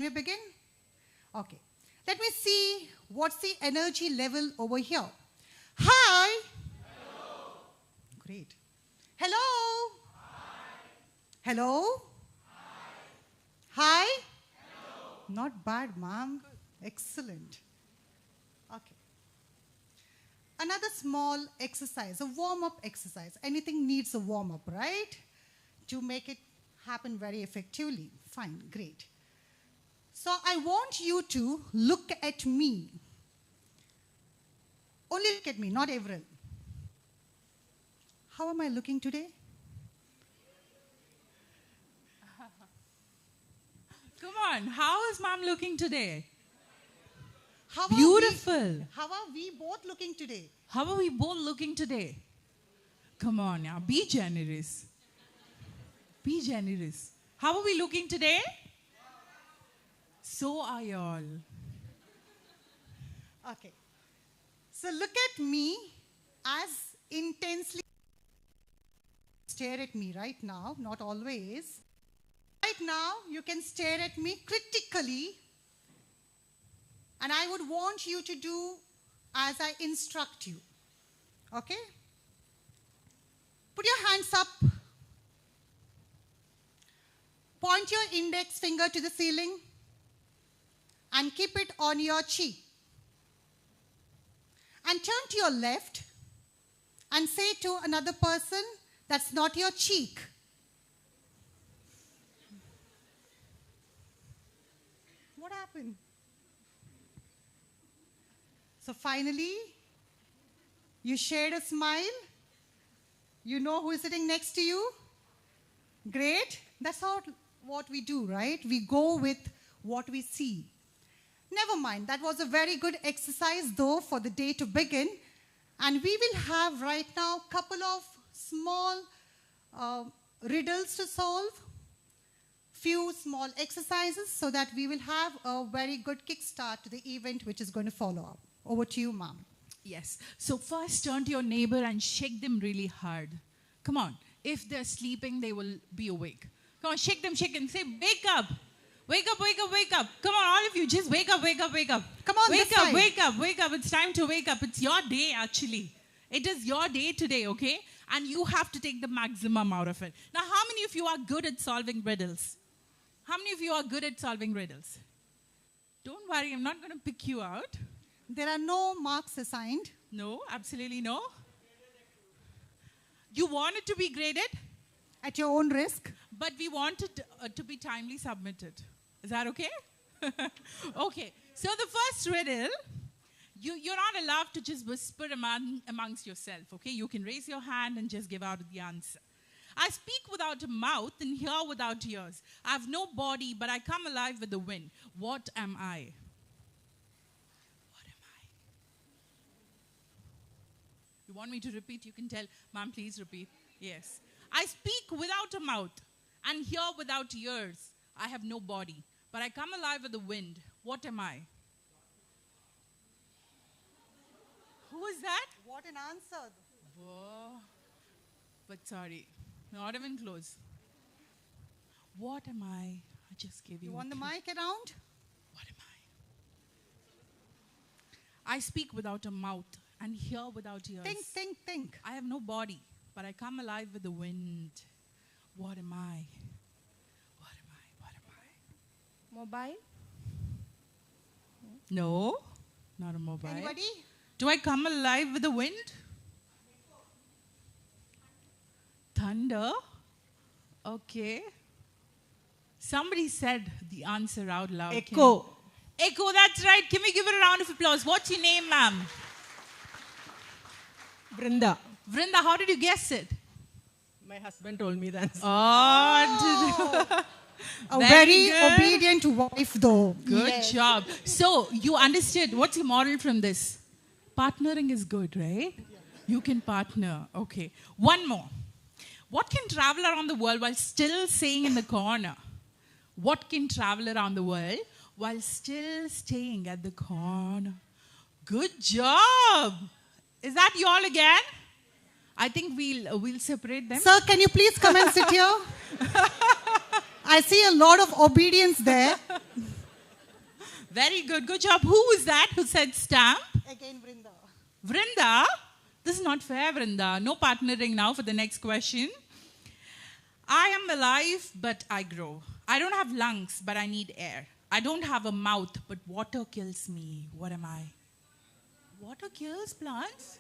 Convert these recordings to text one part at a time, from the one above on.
we begin? Okay. Let me see what's the energy level over here. Hi. Hello. Great. Hello. Hi. Hello. Hi. Hi. Hello. Not bad, ma'am. Excellent. Okay. Another small exercise, a warm-up exercise. Anything needs a warm-up, right? To make it happen very effectively. Fine, great. So I want you to look at me. Only look at me, not Avril. How am I looking today? Come on, how is mom looking today? How Beautiful. How are we both looking today? How are we both looking today? Come on now, be generous. Be generous. How are we looking today? So are y'all. Okay. So look at me as intensely. Stare at me right now, not always. Right now, you can stare at me critically. And I would want you to do as I instruct you. Okay? Put your hands up. Point your index finger to the ceiling and keep it on your cheek. And turn to your left and say to another person, that's not your cheek. What happened? So finally, you shared a smile. You know who is sitting next to you. Great. That's what we do, right? We go with what we see. Never mind. That was a very good exercise, though, for the day to begin. And we will have right now a couple of small riddles to solve, few small exercises, so that we will have a very good kickstart to the event which is going to follow up. Over to you, ma'am. Yes. So first turn to your neighbor and shake them really hard. Come on. If they're sleeping, they will be awake. Come on, shake them, shake them. Say, wake up. Wake up, wake up, wake up. Come on, all of you, just wake up, wake up, wake up. Come on, wake up, wake up, wake up. It's time to wake up. It's your day, actually. It is your day today, okay? And you have to take the maximum out of it. Now, how many of you are good at solving riddles? How many of you are good at solving riddles? Don't worry, I'm not going to pick you out. There are no marks assigned. No, absolutely no. You want it to be graded? At your own risk. But we want it to be timely submitted. Is that okay? Okay. So the first riddle, you're not allowed to just whisper amongst yourself, okay? You can raise your hand and just give out the answer. I speak without a mouth and hear without ears. I have no body, but I come alive with the wind. What am I? What am I? You want me to repeat? You can tell. Ma'am, please repeat. Yes. I speak without a mouth and hear without ears. I have no body, but I come alive with the wind. What am I? Who is that? What an answer. Whoa. But sorry, not even close. What am I? I just gave you. You want the mic around? What am I? I speak without a mouth and hear without ears. Think, think, think. I have no body, but I come alive with the wind. What am I? What am I? What am I? Mobile? No, not a mobile. Anybody? Do I come alive with the wind? Thunder? Okay. Somebody said the answer out loud. Echo. Echo, that's right. Can we give it a round of applause? What's your name, ma'am? Vrinda. Vrinda, how did you guess it? My husband told me that. Oh. A very obedient wife, though. Good job. So, you understood. What's your moral from this? Partnering is good, right? You can partner. Okay. One more. What can travel around the world while still staying in the corner? What can travel around the world while still staying at the corner? Good job. Is that you all again? I think we'll separate them. Sir, can you please come and sit here? I see a lot of obedience there. Very good. Good job. Who was that who said stamp? Again, Vrinda. Vrinda? This is not fair, Vrinda. No partnering now for the next question. I am alive, but I grow. I don't have lungs, but I need air. I don't have a mouth, but water kills me. What am I? Water kills plants?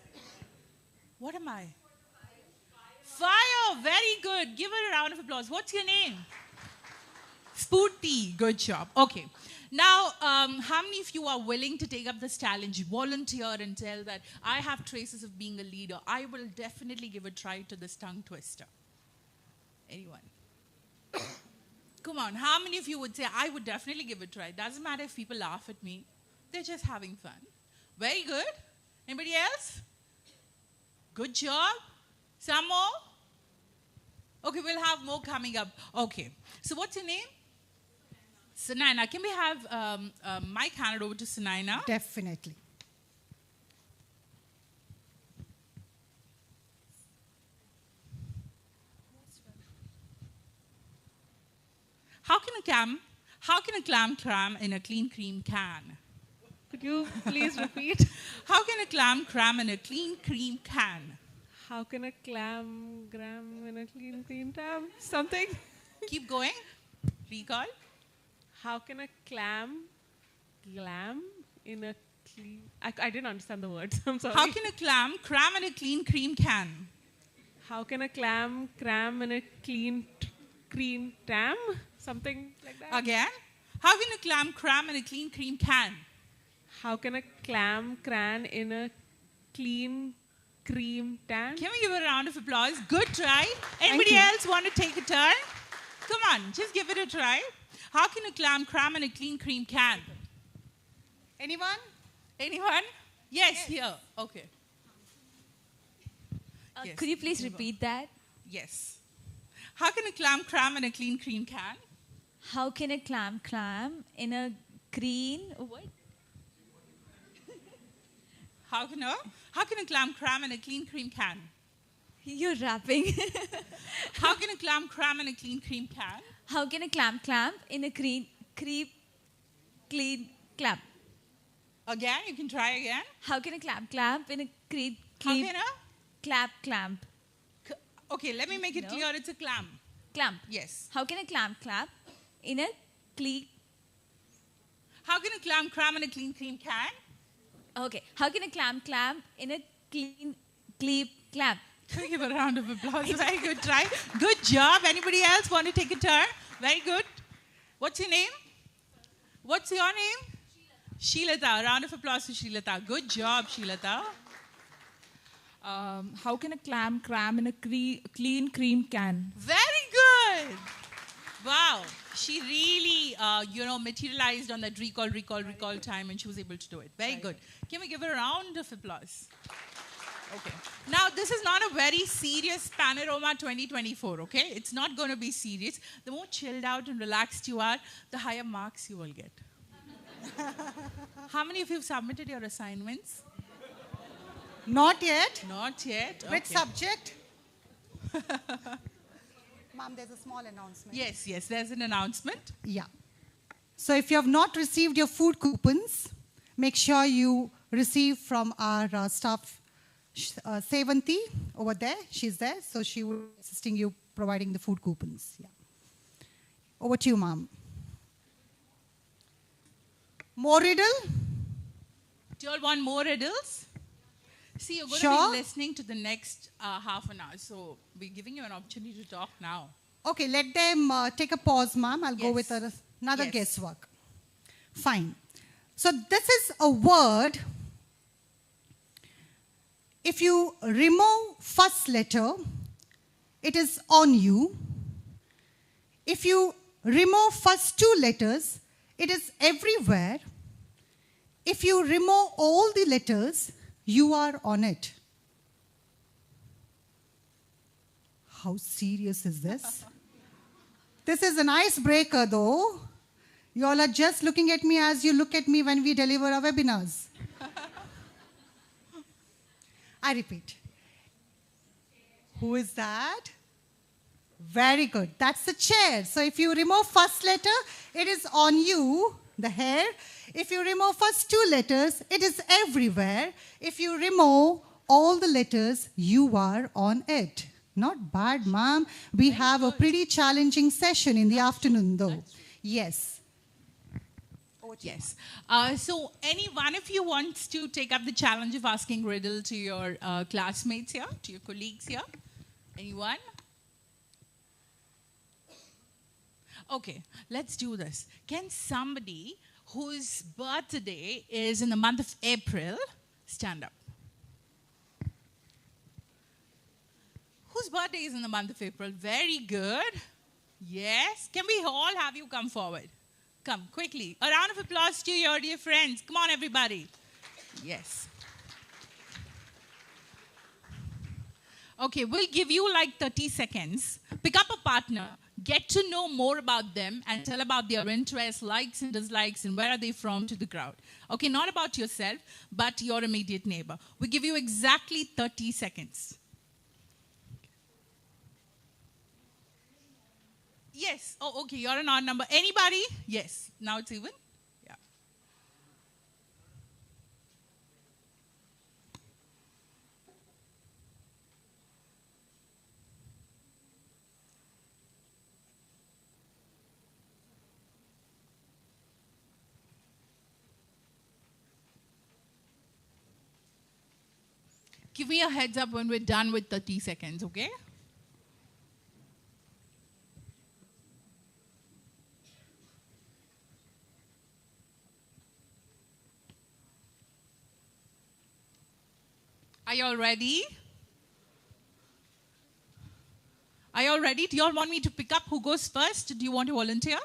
What am I? Fire. Very good. Give her a round of applause. What's your name? Spooty. Good job. Okay. Now, how many of you are willing to take up this challenge, volunteer and tell that I have traces of being a leader? I will definitely give a try to this tongue twister. Anyone? Come on. How many of you would say, I would definitely give it a try? Doesn't matter if people laugh at me. They're just having fun. Very good. Anybody else? Good job. Some more? Okay, we'll have more coming up. Okay. So what's your name? Sunaina. Can we have mic handed over to Sunaina? Definitely. How can a clam cram in a clean cream can? Could you please repeat? How can a clam cram in a clean cream can? How can a clam gram in a clean cream tab? Something? Keep going. Recall. How can a clam glam in a clean... I didn't understand the words. I'm sorry. How can a clam cram in a clean cream can? How can a clam cram in a clean cream tam? Something like that? Again. How can a clam cram in a clean cream can? How can a clam cran in a clean cream tan? Can we give a round of applause? Good try. Anybody else want to take a turn? Come on, just give it a try. How can a clam cram in a clean cream can? Anyone? Anyone? Yes, here. Okay. Yes. Could you please repeat that? Yes. How can a clam cram in a clean cream can? How can a clam clam in a green... What? How can a clam cram in a clean cream can? You're rapping. How can a clam cram in a clean cream can? How can a clam clamp in a clean clamp? Again, you can try again. How can a clamp clamp in a clean How can clamp? Okay, let me make it clear. It's a clam. Clamp. Yes. How can a clamp clamp in a clean... How can a clam cram in a clean cream can? Okay. How can a clam clamp in a clean clamp? Can we give a round of applause? Very good try. Good job. Anybody else want to take a turn? Very good. What's your name? What's your name? Sheelata. A round of applause to Sheelata. Good job, Sheelata. How can a clam cram in a clean cream can? Very good. Wow. She really, materialized on that recall time, and she was able to do it. Very good. Can we give her a round of applause? Okay. Now, this is not a very serious Panorama 2024, okay? It's not going to be serious. The more chilled out and relaxed you are, the higher marks you will get. How many of you have submitted your assignments? Not yet. Not yet. Which Okay. subject? Ma'am, there's a small announcement. Yes, there's an announcement. Yeah. So if you have not received your food coupons, make sure you receive from our staff, Sevanti, over there. She's there. So she will be assisting you providing the food coupons. Yeah. Over to you, ma'am. More riddle? Do you all want more riddles? See, you're going to Sure. be listening to the next half an hour. So we're giving you an opportunity to talk now. Okay, let them take a pause, ma'am. I'll go Yes. with another Yes. guesswork. Fine. So this is a word. If you remove first letter, it is on you. If you remove first two letters, it is everywhere. If you remove all the letters, you are on it. How serious is this? This is an icebreaker, though. You all are just looking at me as you look at me when we deliver our webinars. I repeat. Who is that? Very good. That's the chair. So if you remove first letter, it is on you, the hair. If you remove first 2 letters, it is everywhere. If you remove all the letters, you are on it. Not bad, ma'am. We have a pretty challenging session in the afternoon, though. Yes. Yes. So any one of you wants to take up the challenge of asking riddle to your classmates here, to your colleagues here? Anyone? Okay, let's do this. Can somebody whose birthday is in the month of April stand up? Whose birthday is in the month of April? Very good. Yes. Can we all have you come forward? Come, quickly. A round of applause to your dear friends. Come on, everybody. Yes. Okay, we'll give you like 30 seconds. Pick up a partner, get to know more about them, and tell about their interests, likes and dislikes, and where are they from to the crowd. Okay, not about yourself, but your immediate neighbor. We give you exactly 30 seconds. Yes. Oh, okay. You're an odd number. Anybody? Yes. Now it's even. Yeah. Give me a heads up when we're done with 30 seconds, okay? Are you all ready? Are you all ready? Do you all want me to pick up who goes first? Do you want to volunteer?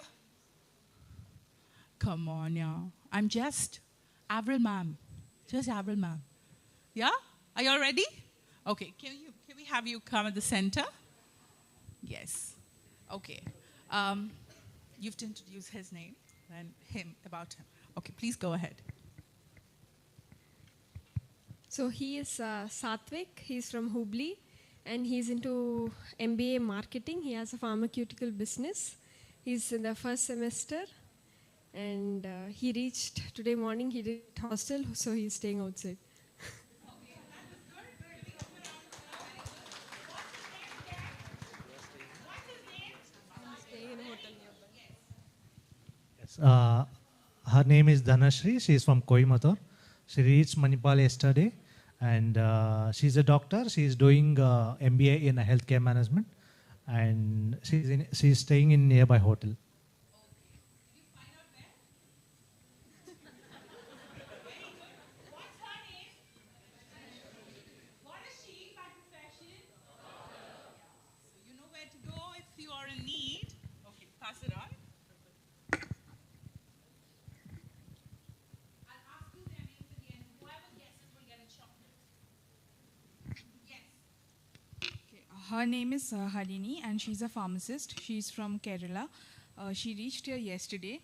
Come on, yeah. I'm just Avril ma'am. Just Avril ma'am. Yeah? Are you all ready? Okay. Can we have you come at the center? Yes. Okay. You have to introduce his name and him, about him. Okay, please go ahead. So he is Satvik, he's from Hubli, and he's into MBA marketing. He has a pharmaceutical business. He's in the first semester, and he reached, today morning he did hostel, so he's staying outside. Yes. Her name is Dhanashri. She is from Coimbatore. She reached Manipal yesterday. And she's a doctor. She's doing MBA in healthcare management, and she's staying in nearby hotel. Okay. You find out where? Very good. What's her name? What is she by profession? Yeah. So you know where to go if you are in need. Okay, pass it on. Her name is Harini, and she's a pharmacist. She's from Kerala. She reached here yesterday.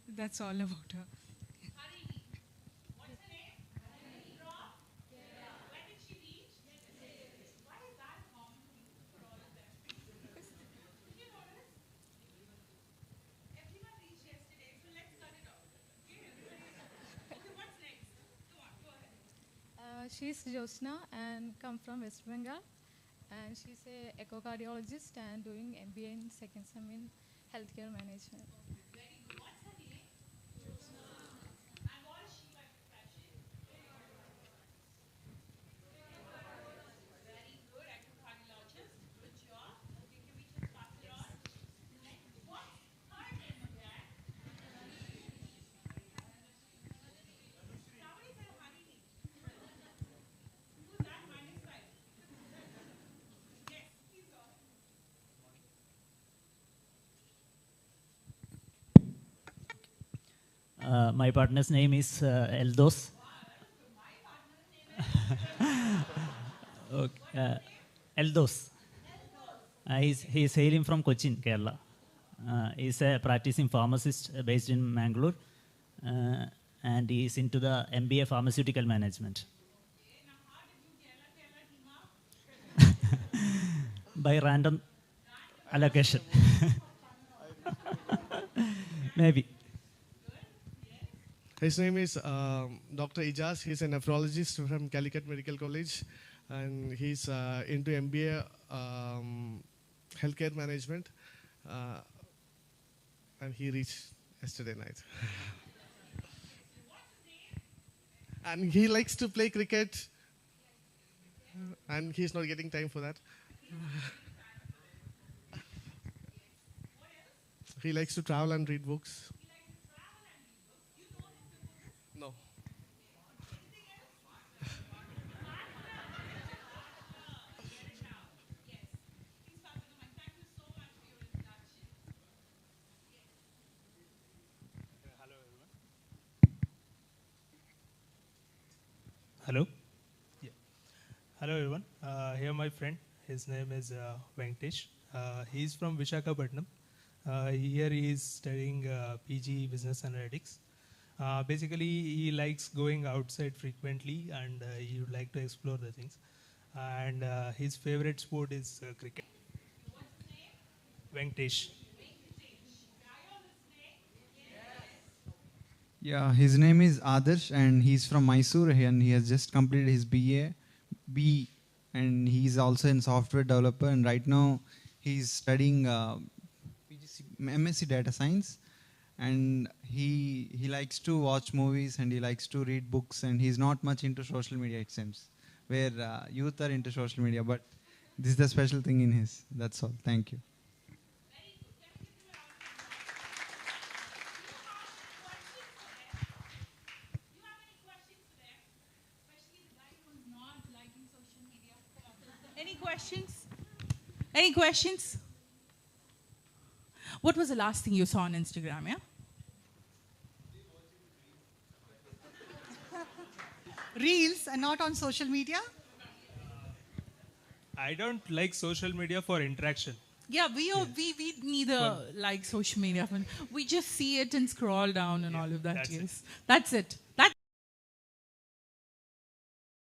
That's all about her. Harini. What's her name? Harini. From? Kerala. When did she reach? Yesterday. Why is that common for all of them? Did you notice? Everyone reached yesterday, so let's cut it off. Okay, what's next? Go on, go ahead. She's Josna and come from West Bengal, and she's a echocardiologist and doing MBA in second sem in healthcare management. Very good. What's her name? Josna. And what is she by profession? Very good. Echocardiologist. Good job. Okay, can we just pass it on? Next. What's her name again? Somebody said Harini. Who's that? Minus 5. Yes, please go ahead. My partner's name is Eldos. Okay, Eldos. He's hailing from Cochin, Kerala. He's a practicing pharmacist based in Mangalore, and he's into the MBA pharmaceutical management. By random allocation. Maybe. His name is Dr. Ijaz. He's a nephrologist from Calicut Medical College, and he's into MBA healthcare management, and he reached yesterday night. And he likes to play cricket, and he's not getting time for that. He likes to travel and read books. No. Hello. Yeah. Hello, everyone. Here, my friend. His name is Venkatesh. He's from Visakhapatnam. Here, he is studying PG Business Analytics. Basically, he likes going outside frequently, and he would like to explore the things. And his favorite sport is cricket. What's his name? Venkatesh. Yeah, his name is Adarsh, and he's from Mysore, and he has just completed his B, and he's also a software developer, and right now he's studying MSc Data Science, and he likes to watch movies, and he likes to read books, and he's not much into social media, it seems, where youth are into social media, but this is the special thing in his. That's all. Thank you. Any questions? Any questions? What was the last thing you saw on Instagram, yeah? Reels and not on social media? I don't like social media for interaction. Yeah, we neither like social media. We just see it and scroll down and all of that. Yes, that's it. That's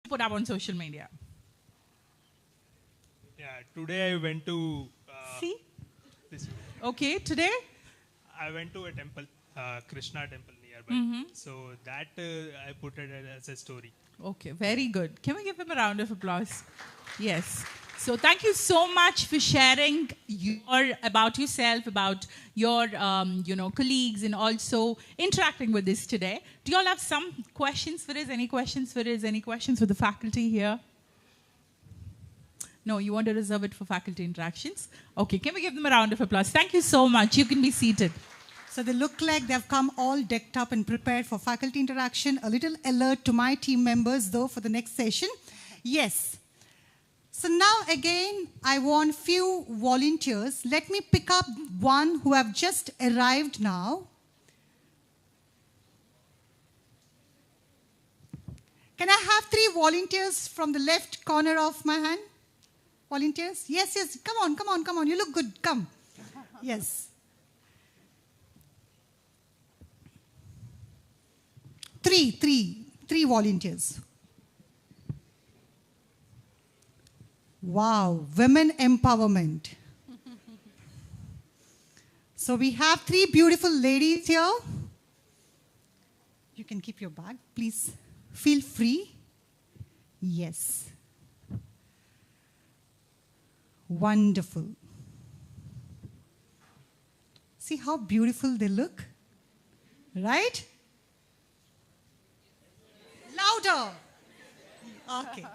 put up on social media. Yeah, today I went to... See? Okay, today? I went to a temple, Krishna temple nearby. So that I put it as a story. Okay, very good. Can we give him a round of applause? Yes. So thank you so much for sharing about yourself, about your colleagues, and also interacting with us today. Do you all have some questions for us? Any questions for us? Any questions for the faculty here? No, you want to reserve it for faculty interactions? Okay, can we give them a round of applause? Thank you so much. You can be seated. So they look like they've come all decked up and prepared for faculty interaction. A little alert to my team members, though, for the next session. Yes. So now, again, I want few volunteers. Let me pick up one who have just arrived now. Can I have 3 volunteers from the left corner of my hand? Volunteers? Yes, yes. Come on, come on, come on. You look good. Come. Yes. 3 volunteers. Wow, women empowerment. So we have 3 beautiful ladies here. You can keep your bag, please. Feel free. Yes. Wonderful. See how beautiful they look? Right? Louder. Okay.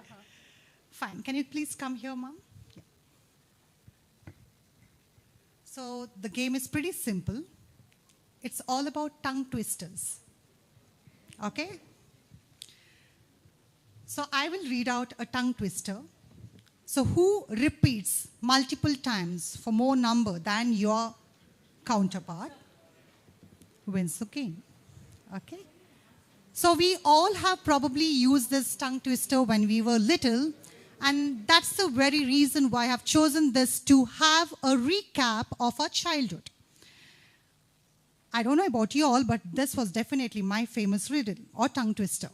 Fine. Can you please come here, Mom? Yeah. So the game is pretty simple. It's all about tongue twisters. Okay? So I will read out a tongue twister. So who repeats multiple times for more number than your counterpart wins the game. Okay? So we all have probably used this tongue twister when we were little, and that's the very reason why I have chosen this to have a recap of our childhood. I don't know about you all, but this was definitely my famous riddle or tongue twister.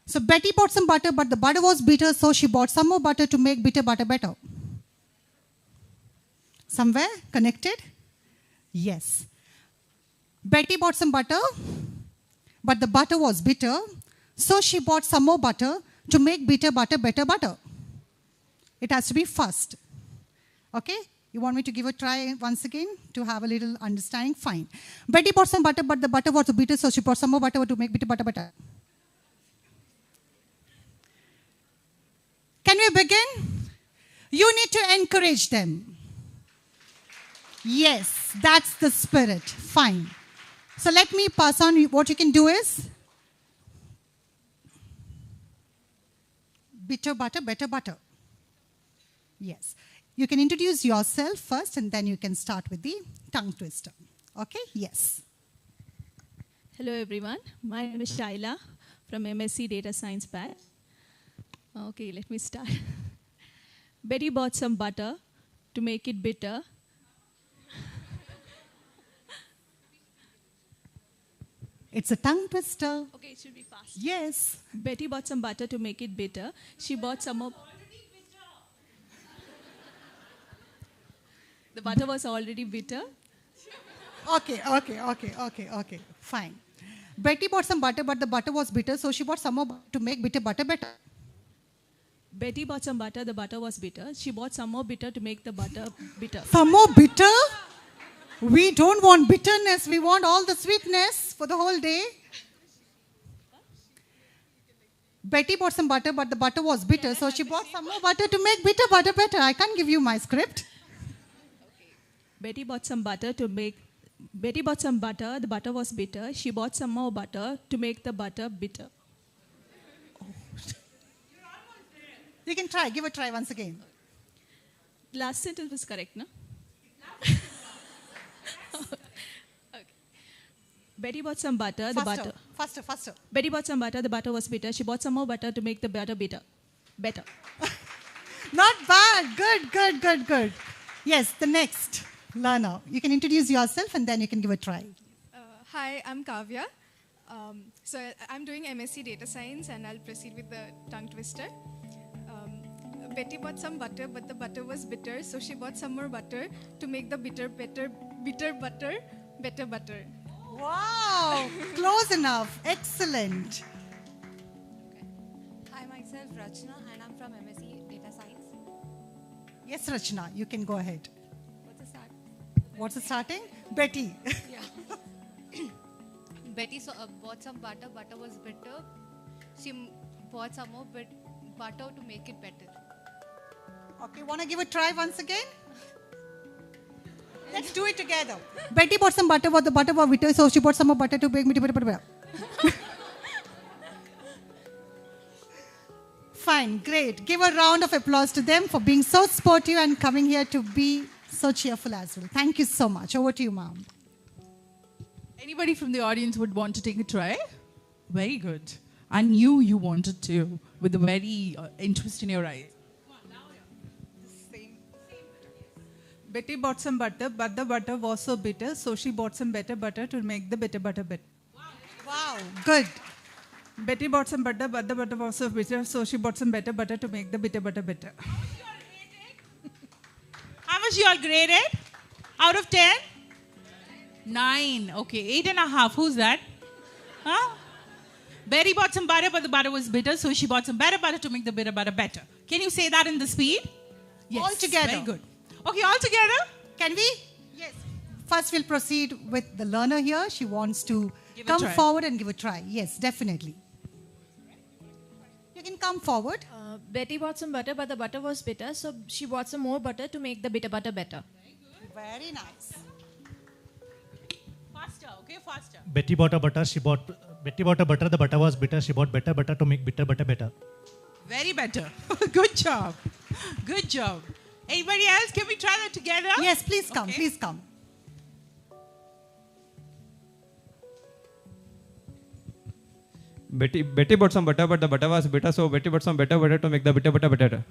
So Betty bought some butter, but the butter was bitter, so she bought some more butter to make bitter butter better. Somewhere connected? Yes. Betty bought some butter, but the butter was bitter, so she bought some more butter to make bitter butter better butter. It has to be fast. Okay? You want me to give a try once again to have a little understanding? Fine. Betty bought some butter, but the butter was bitter, so she bought some more butter to make bitter butter better. Can we begin? You need to encourage them. Yes, that's the spirit. Fine. So let me pass on. What you can do is bitter butter, better butter. Yes. You can introduce yourself first and then you can start with the tongue twister. Okay? Yes. Hello everyone. My name is Shaila from MSc Data Science batch. Okay, let me start. Betty bought some butter to make it bitter. It's a tongue twister. Okay, it should be fast. Yes. Betty bought some butter to make it bitter. She bought some more. The butter was already bitter. Okay. Fine. Betty bought some butter, but the butter was bitter, so she bought some more to make bitter butter better. Betty bought some butter, the butter was bitter. She bought some more bitter to make the butter bitter. Some more bitter? We don't want bitterness, we want all the sweetness for the whole day. Betty bought some butter, but the butter was bitter, so she bought some more butter to make bitter butter better. I can't give you my script. Betty bought some butter, the butter was bitter. She bought some more butter to make the butter bitter. You can try, give a try once again. Last sentence was correct, no? Okay. Betty bought some butter, Faster. Betty bought some butter, the butter was bitter. She bought some more butter to make the butter bitter. Better. Not bad, good. Yes, the next learner. You can introduce yourself and then you can give a try. Hi, I'm Kavya. So I'm doing MSc Data Science and I'll proceed with the tongue twister. Betty bought some butter, but the butter was bitter, so she bought some more butter to make the bitter butter better butter. Wow, close enough. Excellent. Okay. Hi, myself Rachna and I'm from MSc Data Science. Yes, Rachna, you can go ahead. What's the start? What's the starting? Betty. Yeah. Betty bought some butter. Butter was bitter. She bought some more butter to make it better. Okay, want to give a try once again? Let's do it together. Betty bought some butter, but the butter was bitter, so she bought some more butter to make bitter butter. Fine, great. Give a round of applause to them for being so sportive and coming here to be so cheerful as well. Thank you so much. Over to you, ma'am. Anybody from the audience would want to take a try? Very good. I knew you wanted to, with a very interest in your eyes. Betty bought some butter, but the butter was so bitter, so she bought some better butter to make the bitter butter better. Wow, good. Betty bought some butter, but the butter was so bitter, so she bought some better butter to make the bitter butter better. How much you all graded? Out of 10? 9. Okay, 8.5. Who's that? Huh? Betty bought some butter, but the butter was bitter, so she bought some better butter to make the bitter butter better. Can you say that in the speed? Yes. All together. Very good. Okay, all together? Can we? Yes. First, we'll proceed with the learner here. She wants to come forward and give a try. Yes, definitely. You can come forward. Betty bought some butter, but the butter was bitter, so she bought some more butter to make the bitter butter better. Very nice. Faster, okay, faster. Betty bought a butter, the butter was bitter, she bought better butter to make bitter butter better. Very better. Good job. Good job. Anybody else? Can we try that together? Yes, please come, please come. Betty bought some butter, but the butter was bitter, so Betty bought some better butter to make the bitter butter better.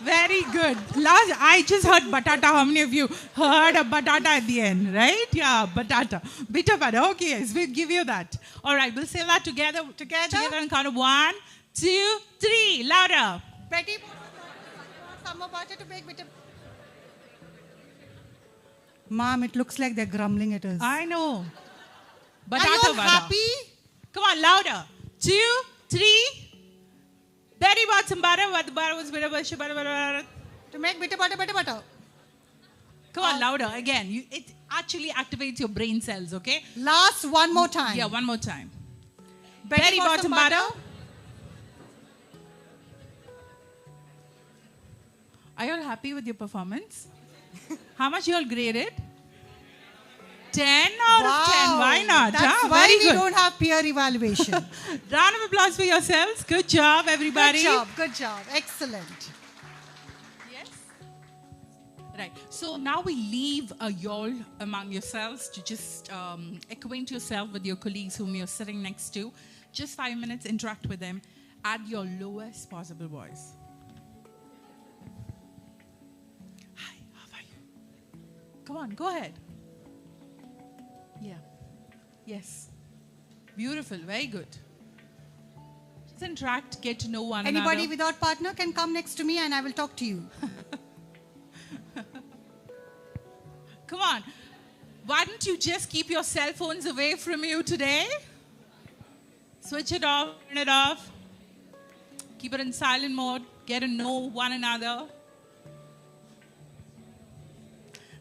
Very good. I just heard batata. How many of you heard a batata at the end, right? Yeah, batata. Bitter butter. Okay, yes, we'll give you that. All right, we'll say that together on count of 1, 2, 3. Louder. Betty bought some more butter to make bitter. Ma'am, it looks like they're grumbling at us. I know. Are you all happy? Come on, louder. 2, 3. Betty bought some butter. What the butter was butter. To make bitter butter. Come on, louder. Again. It actually activates your brain cells, okay? Last one more time. Yeah, one more time. Betty bought some butter. Are you all happy with your performance? How much you all graded? 10 out of 10. Why not? That's why Very we good. don't have peer evaluation. Round of applause for yourselves. Good job, everybody. Good job. Excellent. Yes. Right. So now we leave you all among yourselves to just acquaint yourself with your colleagues whom you're sitting next to. Just 5 minutes, interact with them at your lowest possible voice. Hi, how are you? Come on, go ahead. Yeah. Yes. Beautiful. Very good. Just interact, get to know one another. Anybody without partner can come next to me and I will talk to you. Come on. Why don't you just keep your cell phones away from you today? Switch it off, turn it off. Keep it in silent mode. Get to know one another.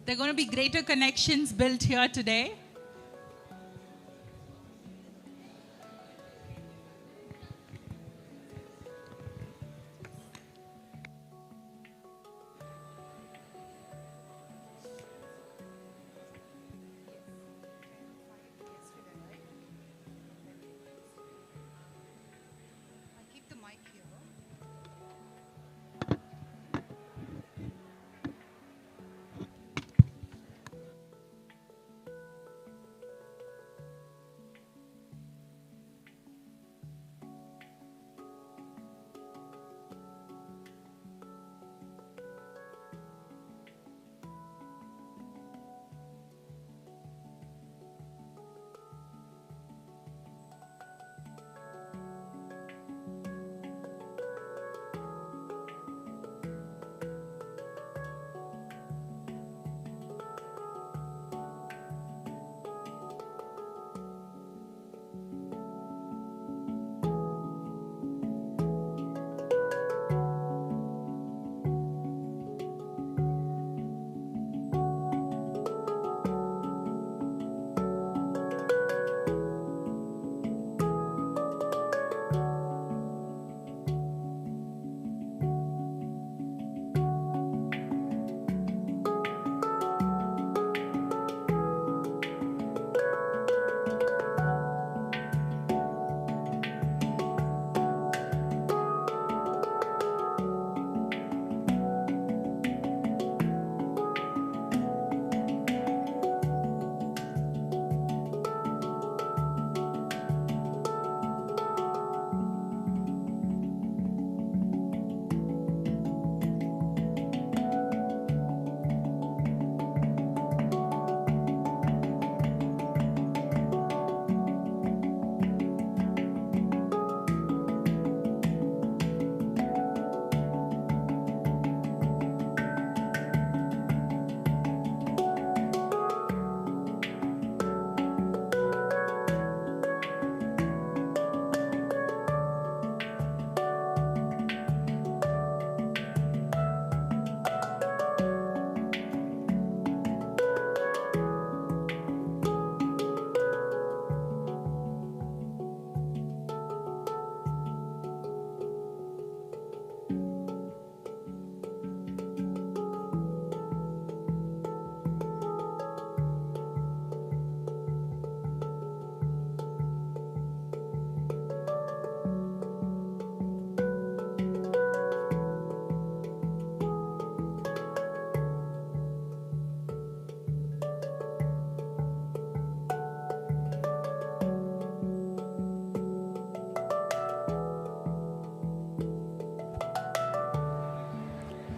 There are going to be greater connections built here today.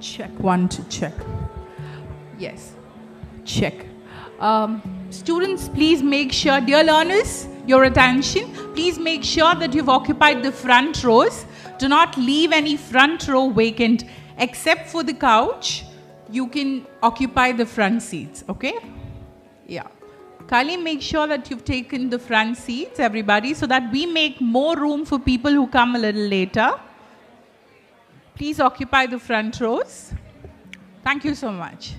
Check. 1, 2, check. Yes. Check. Students, please make sure, dear learners, your attention. Please make sure that you've occupied the front rows. Do not leave any front row vacant. Except for the couch, you can occupy the front seats, okay? Yeah. Kindly make sure that you've taken the front seats, everybody, so that we make more room for people who come a little later. Please occupy the front rows. Thank you so much.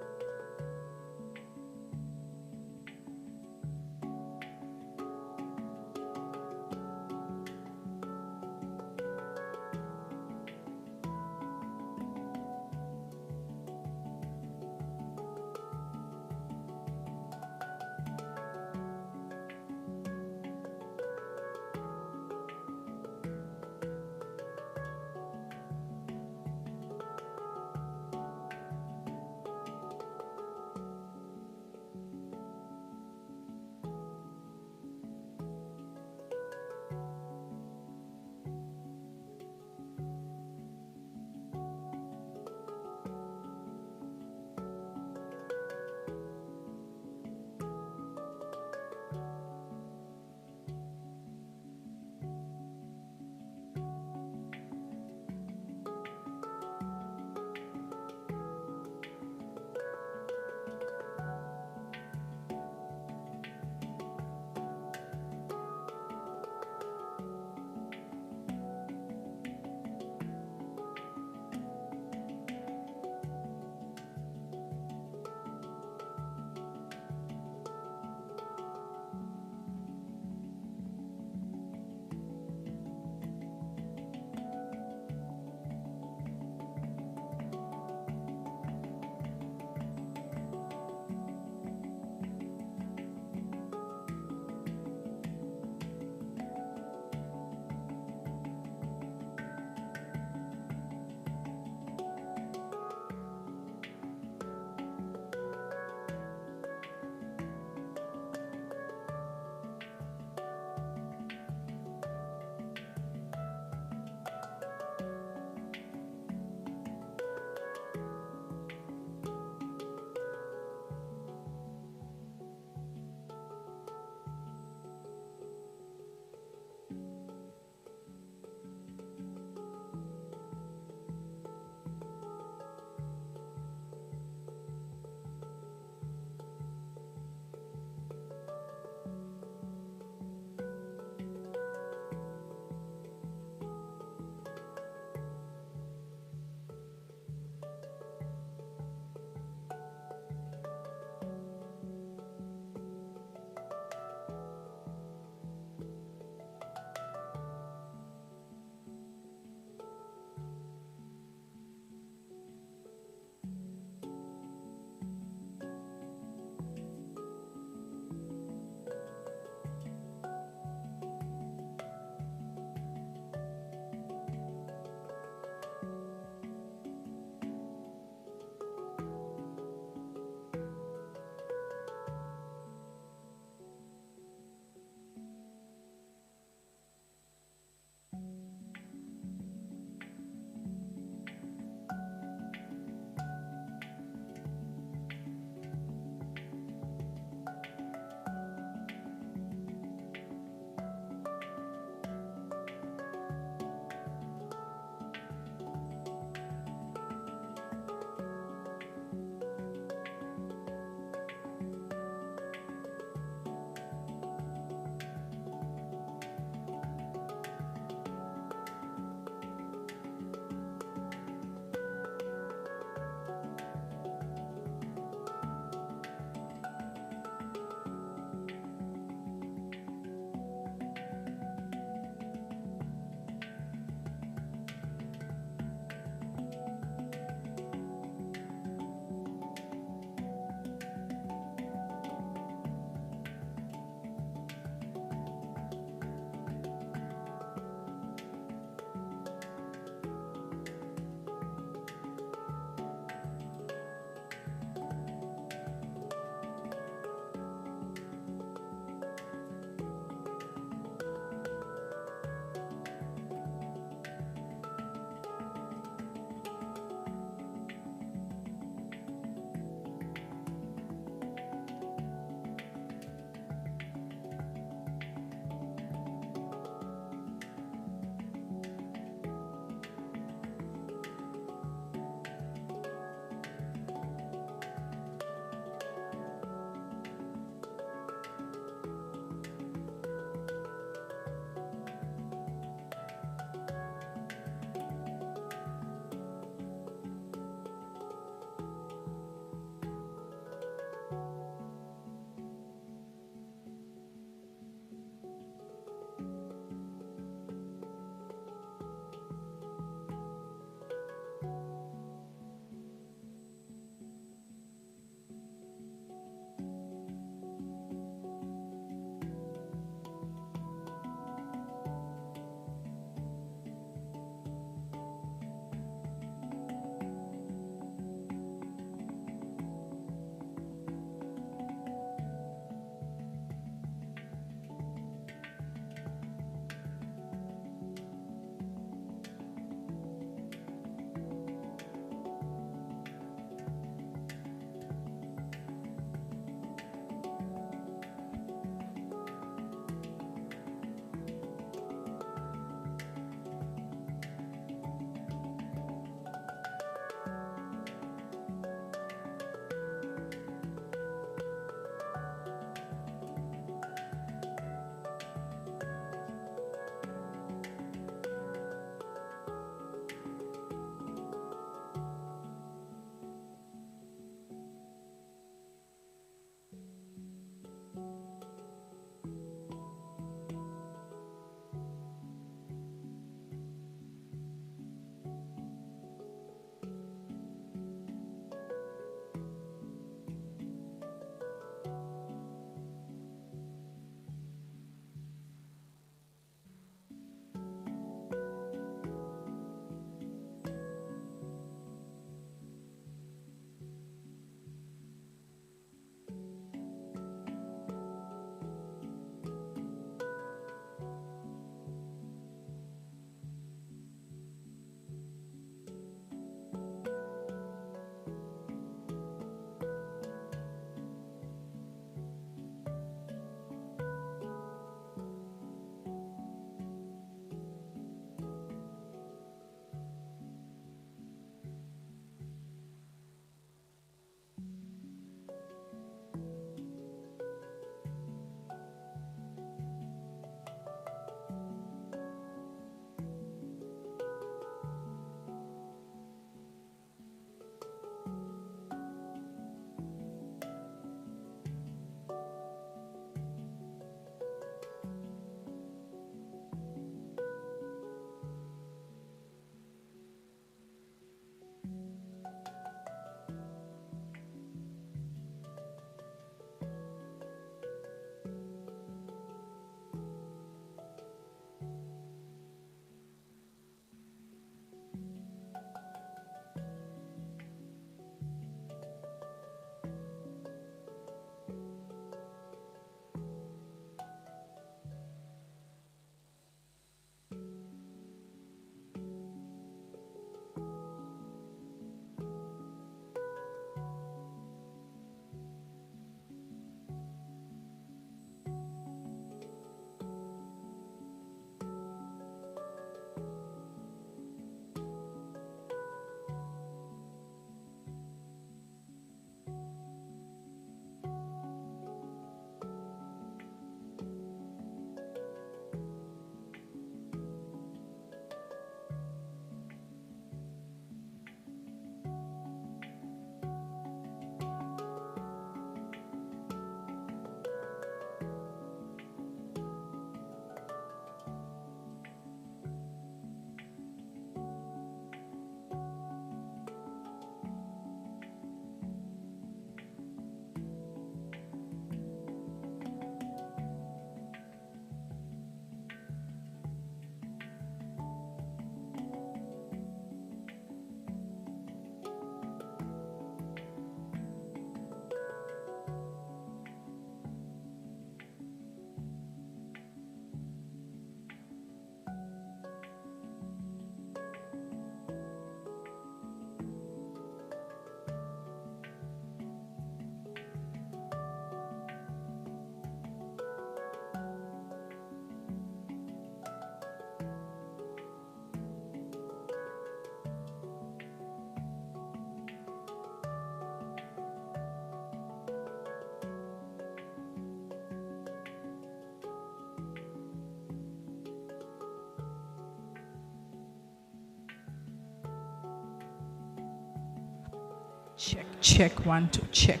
Check, check, 1, 2, check.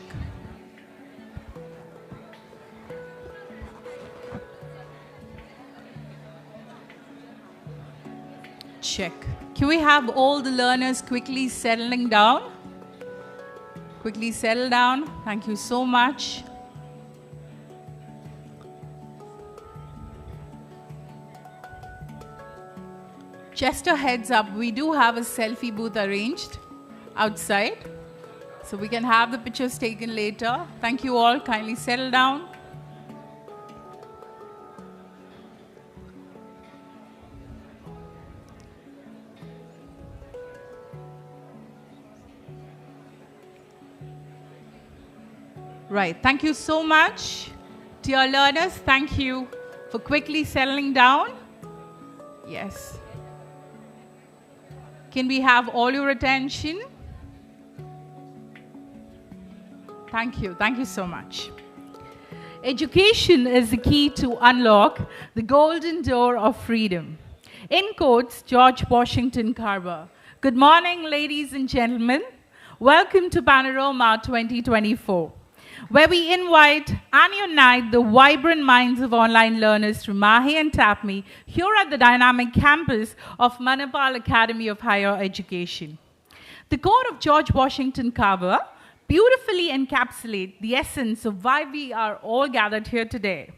Check. Can we have all the learners quickly settling down? Quickly settle down. Thank you so much. Just a heads up, we do have a selfie booth arranged outside. So we can have the pictures taken later. Thank you all. Kindly settle down. Right. Thank you so much. Dear learners, thank you for quickly settling down. Yes. Can we have all your attention? Thank you. Thank you so much. Education is the key to unlock the golden door of freedom. In quotes, George Washington Carver. Good morning, ladies and gentlemen. Welcome to PANORAMA 2024, where we invite and unite the vibrant minds of online learners from MAHE and TAPME here at the dynamic campus of Manipal Academy of Higher Education. The quote of George Washington Carver beautifully encapsulates the essence of why we are all gathered here today.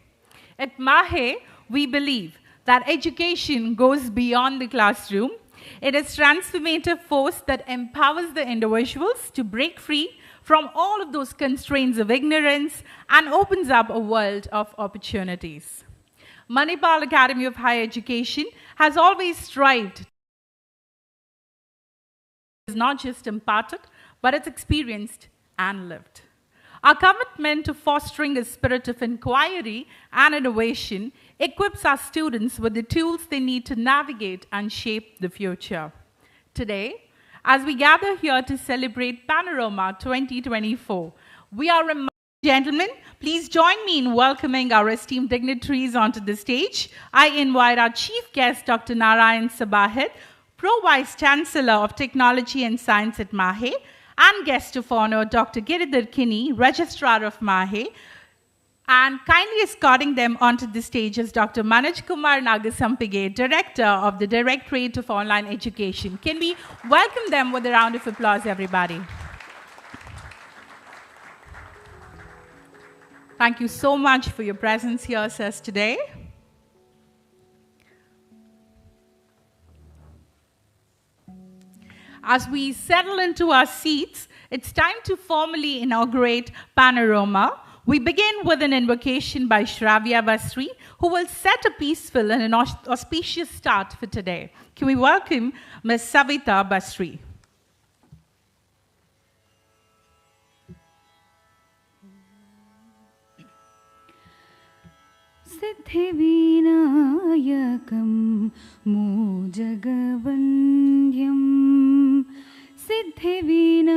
At MAHE, we believe that education goes beyond the classroom. It is a transformative force that empowers the individuals to break free from all of those constraints of ignorance and opens up a world of opportunities. Manipal Academy of Higher Education has always strived. It's not just imparted, but it's experienced and lived. Our commitment to fostering a spirit of inquiry and innovation equips our students with the tools they need to navigate and shape the future. Today, as we gather here to celebrate PANORAMA 2024, we are reminded, gentlemen, please join me in welcoming our esteemed dignitaries onto the stage. I invite our chief guest, Dr. Narayan Sabahat, Pro-Vice Chancellor of Technology and Science at MAHE, and guest of honor, Dr. Giridhar Kinney, Registrar of MAHE, and kindly escorting them onto the stage is Dr. Manoj Kumar Nagasampige, Director of the Directorate of Online Education. Can we welcome them with a round of applause, everybody? Thank you so much for your presence here, sirs, today. As we settle into our seats, it's time to formally inaugurate PANORAMA. We begin with an invocation by Shravya Basri, who will set a peaceful and an auspicious start for today. Can we welcome Ms. Savita Basri? सिद्धिविनायकं मोजगवन्द्यं सिद्धिविनायकं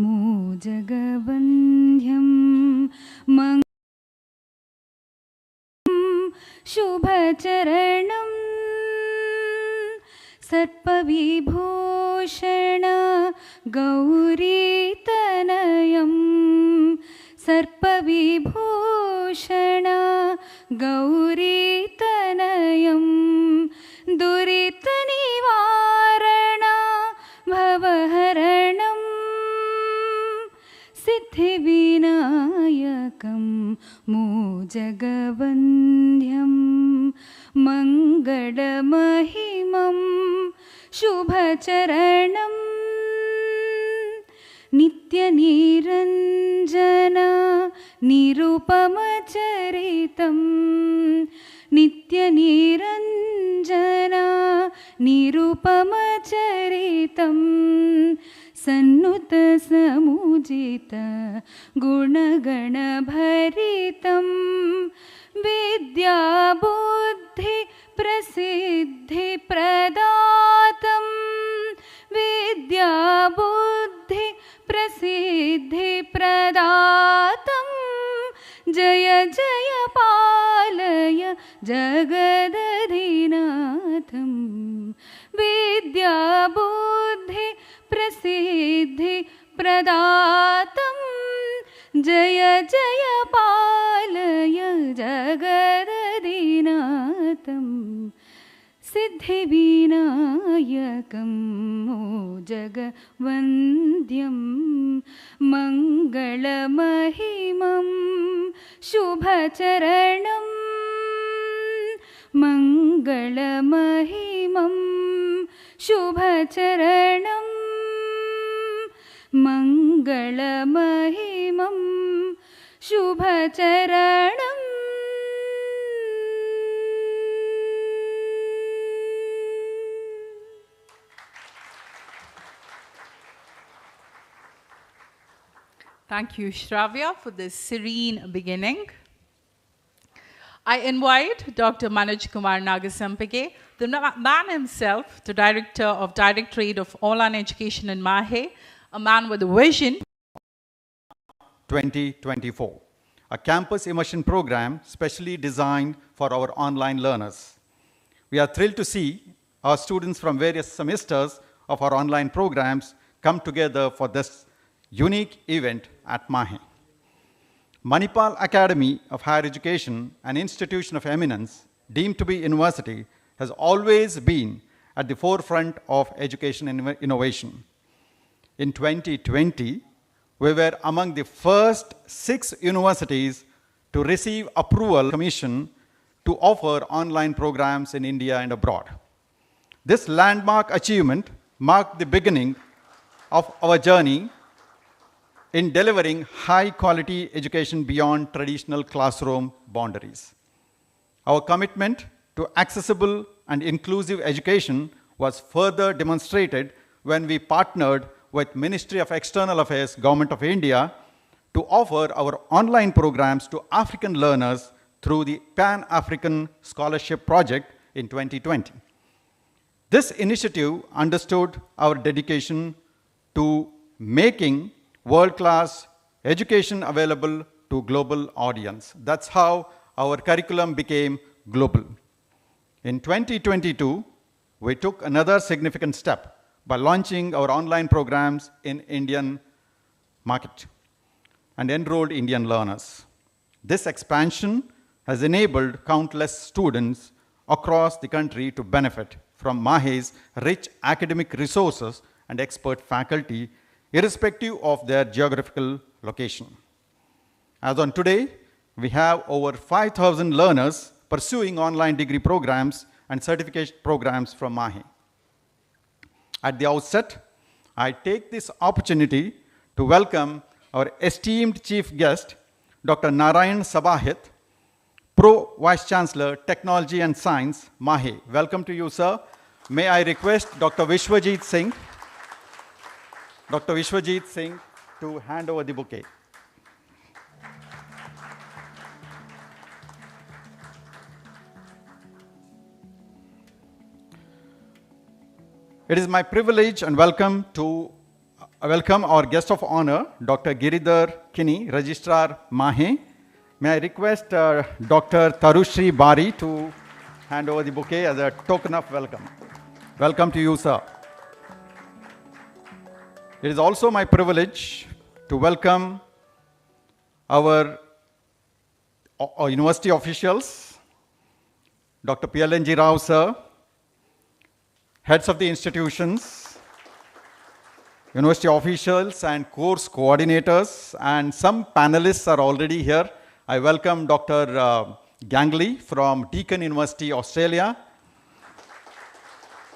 मोजगवन्द्यं शुभचरणं सर्पविभूषण गौरीतनयं सर्पविभूषण गौरीतनयं दुरितनिवारण भवहरणं सिद्धिविनायकं मोजगवन्द्यं मङ्गलमहिमं शुभचरणं नित्यनिरञ्जन निरुपमचरितं नित्यनिरञ्जन निरुपमचरितं सन्नुतसमुजित गुणगणभरितं विद्याबुद्धि प्रसिद्धिप्रदातं विद्याबुद्धि प्रसिद्धिप्रदातं जय जय पालय जगदधिनाथं विद्याबुद्धि प्रसिद्धिप्रदातं प्रदातं जय जय पालय जगदधिनाथं सिद्धिविनायकं जगवन्द्यं मङ्गलमहिमं शुभचरणं मङ्गलमहिमं शुभचरणं मङ्गलमहिमं शुभचरणम् Thank you, Shravya, for this serene beginning. I invite Dr. Manoj Kumar Nagasampage, the man himself, the Director of Directorate of Online Education in MAHE, a man with a vision. 2024, a campus immersion program specially designed for our online learners. We are thrilled to see our students from various semesters of our online programs come together for this unique event at MAHE. Manipal Academy of Higher Education, an institution of eminence deemed to be university, has always been at the forefront of education innovation. In 2020, we were among the first 6 universities to receive approval commission to offer online programs in India and abroad. This landmark achievement marked the beginning of our journey in delivering high-quality education beyond traditional classroom boundaries. Our commitment to accessible and inclusive education was further demonstrated when we partnered with Ministry of External Affairs, Government of India, to offer our online programs to African learners through the Pan-African Scholarship Project in 2020. This initiative understood our dedication to making world-class education available to global audience. That's how our curriculum became global. In 2022, we took another significant step by launching our online programs in Indian market and enrolled Indian learners. This expansion has enabled countless students across the country to benefit from MAHE's rich academic resources and expert faculty, irrespective of their geographical location. As on today, we have over 5,000 learners pursuing online degree programs and certification programs from MAHE. At the outset, I take this opportunity to welcome our esteemed chief guest, Dr. Narayan Sabahit, Pro Vice Chancellor, Technology and Science, MAHE. Welcome to you, sir. May I request Dr. Vishwajit Singh to hand over the bouquet. It is my privilege and welcome our guest of honor, Dr. Giridhar Kini, Registrar MAHE. May I request Dr. Tarushri Bari to hand over the bouquet as a token of welcome. Welcome to you, sir. It is also my privilege to welcome our university officials, Dr. PLNG Rao, sir, heads of the institutions, university officials and course coordinators, and some panelists are already here. I welcome Dr. Gangley from Deakin University, Australia.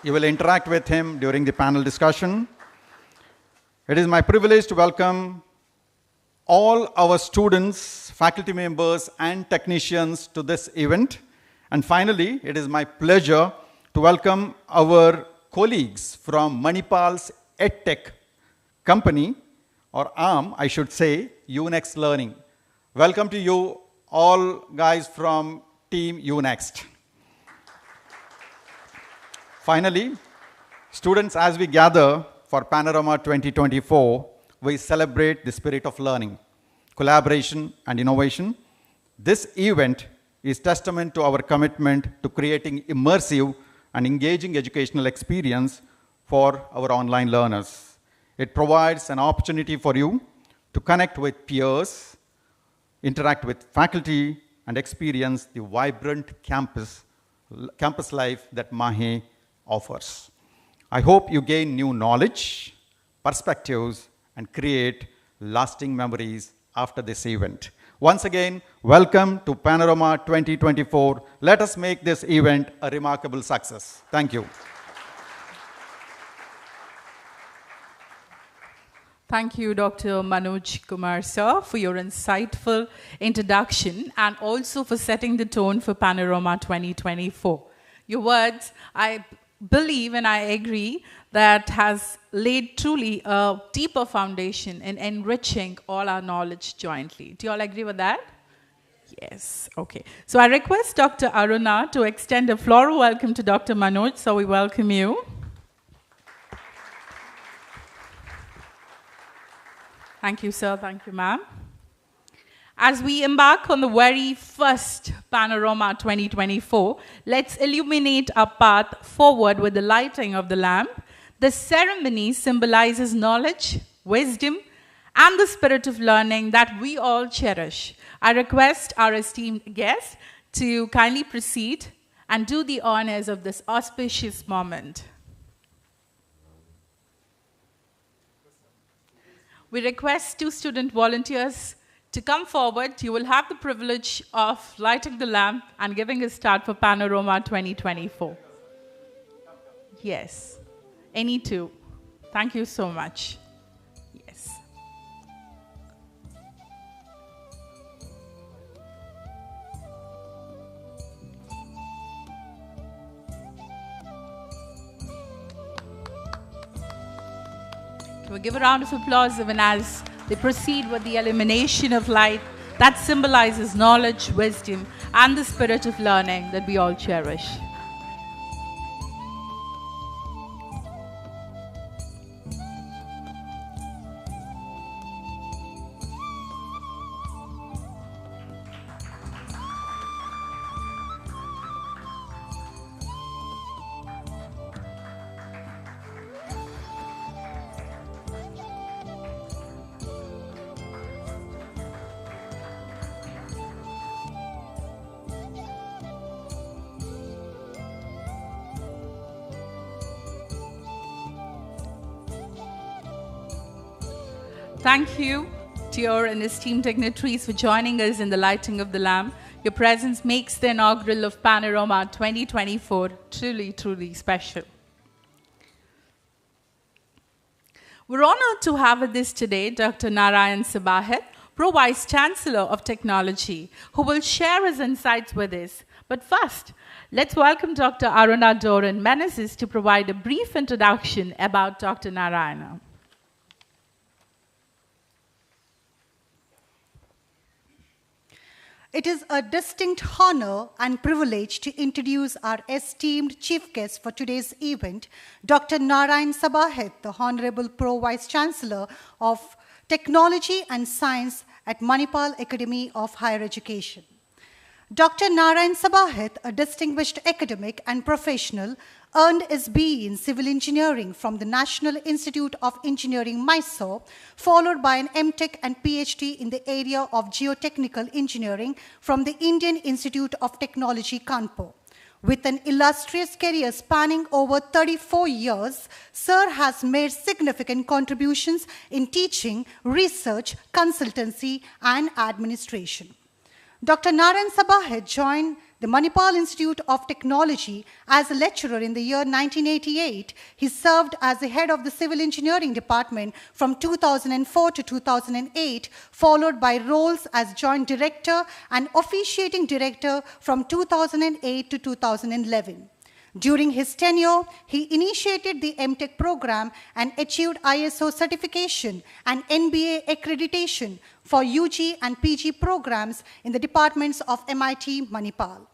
You will interact with him during the panel discussion. It is my privilege to welcome all our students, faculty members, and technicians to this event. And finally, it is my pleasure to welcome our colleagues from Manipal's EdTech company, or arm, I should say, UNext Learning. Welcome to you all guys from Team UNext. Finally, students, as we gather for Panorama 2024, we celebrate the spirit of learning, collaboration, and innovation. This event is testament to our commitment to creating immersive and engaging educational experience for our online learners. It provides an opportunity for you to connect with peers, interact with faculty, and experience the vibrant campus life that MAHE offers. I hope you gain new knowledge, perspectives, and create lasting memories after this event. Once again, welcome to Panorama 2024. Let us make this event a remarkable success. Thank you. Thank you, Dr. Manoj Kumar, sir, for your insightful introduction and also for setting the tone for Panorama 2024. Your words, I believe and I agree, that has laid truly a deeper foundation in enriching all our knowledge jointly. Do you all agree with that? Yes, okay. So I request Dr. Aruna to extend a floral welcome to Dr. Manoj, so we welcome you. Thank you, sir. Thank you, ma'am. As we embark on the very first Panorama 2024, let's illuminate our path forward with the lighting of the lamp. The ceremony symbolizes knowledge, wisdom, and the spirit of learning that we all cherish. I request our esteemed guest to kindly proceed and do the honors of this auspicious moment. We request 2 student volunteers to come forward. You will have the privilege of lighting the lamp and giving a start for Panorama 2024. Yes, any 2. Thank you so much. Yes. We'll give a round of applause even as they proceed with the illumination of light that symbolizes knowledge, wisdom, and the spirit of learning that we all cherish. Thank you, dear and esteemed dignitaries, for joining us in the lighting of the lamp. Your presence makes the inaugural of Panorama 2024 truly, truly special. We're honored to have with us today Dr. Narayan Sabahat, Pro Vice Chancellor of Technology, who will share his insights with us. But first, let's welcome Dr. Aruna Doran Menezes to provide a brief introduction about Dr. Narayana. It is a distinct honor and privilege to introduce our esteemed chief guest for today's event, Dr. Narayan Sabahat, the Honorable Pro Vice Chancellor of Technology and Science at Manipal Academy of Higher Education. Dr. Narayan Sabahat, a distinguished academic and professional, earned his BE in Civil Engineering from the National Institute of Engineering, Mysore, followed by an MTech and PhD in the area of Geotechnical Engineering from the Indian Institute of Technology, Kanpur. With an illustrious career spanning over 34 years, Sir has made significant contributions in teaching, research, consultancy, and administration. Dr. Narayan Sabahat joined the Manipal Institute of Technology as a lecturer in the year 1988. He served as the head of the Civil Engineering Department from 2004 to 2008, followed by roles as Joint Director and Officiating Director from 2008 to 2011. During his tenure, he initiated the MTech program and achieved ISO certification and NBA accreditation for UG and PG programs in the departments of MIT Manipal.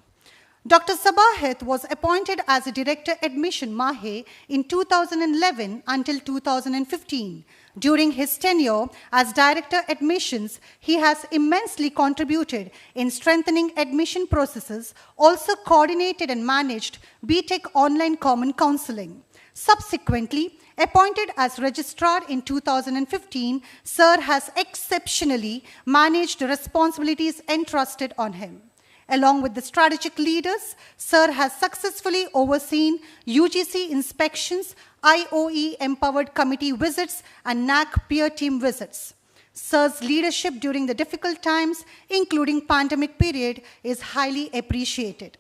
Dr. Sabahat was appointed as a Director Admission MAHE in 2011 until 2015. During his tenure as Director Admissions, he has immensely contributed in strengthening admission processes, also coordinated and managed BTech Online Common Counseling. Subsequently, Appointed as registrar in 2015, Sir has exceptionally managed the responsibilities entrusted on him. Along with the strategic leaders, Sir has successfully overseen UGC inspections, IOE-empowered committee visits, and NAC peer team visits. Sir's leadership during the difficult times, including pandemic period, is highly appreciated.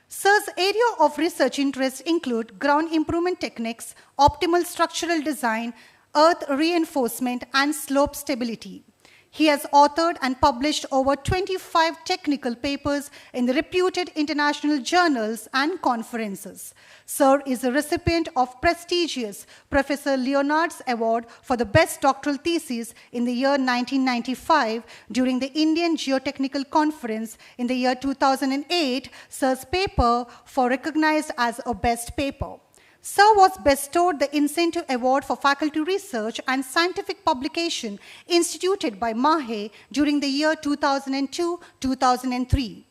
Sir's area of research interests include ground improvement techniques, optimal structural design, earth reinforcement, and slope stability. He has authored and published over 25 technical papers in the reputed international journals and conferences. Sir is a recipient of prestigious Professor Leonard's Award for the Best Doctoral Thesis in the year 1995 during the Indian Geotechnical Conference in the year 2008. Sir's paper was recognized as a best paper. Sir was bestowed the Incentive Award for Faculty Research and Scientific Publication instituted by MAHE during the year 2002-2003.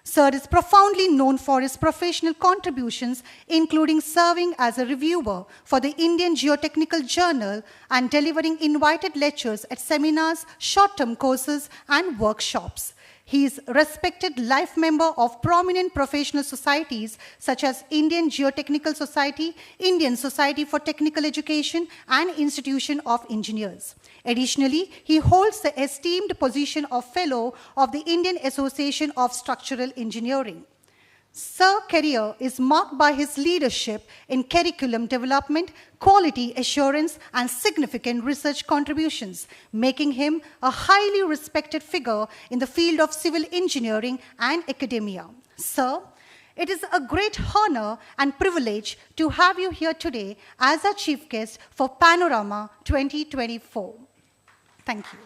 Sir is profoundly known for his professional contributions, including serving as a reviewer for the Indian Geotechnical Journal and delivering invited lectures at seminars, short-term courses, and workshops. He is a respected life member of prominent professional societies such as Indian Geotechnical Society, Indian Society for Technical Education, and Institution of Engineers. Additionally, he holds the esteemed position of Fellow of the Indian Association of Structural Engineering. Sir's career is marked by his leadership in curriculum development, quality assurance, and significant research contributions, making him a highly respected figure in the field of civil engineering and academia. Sir, it is a great honor and privilege to have you here today as our chief guest for Panorama 2024. Thank you.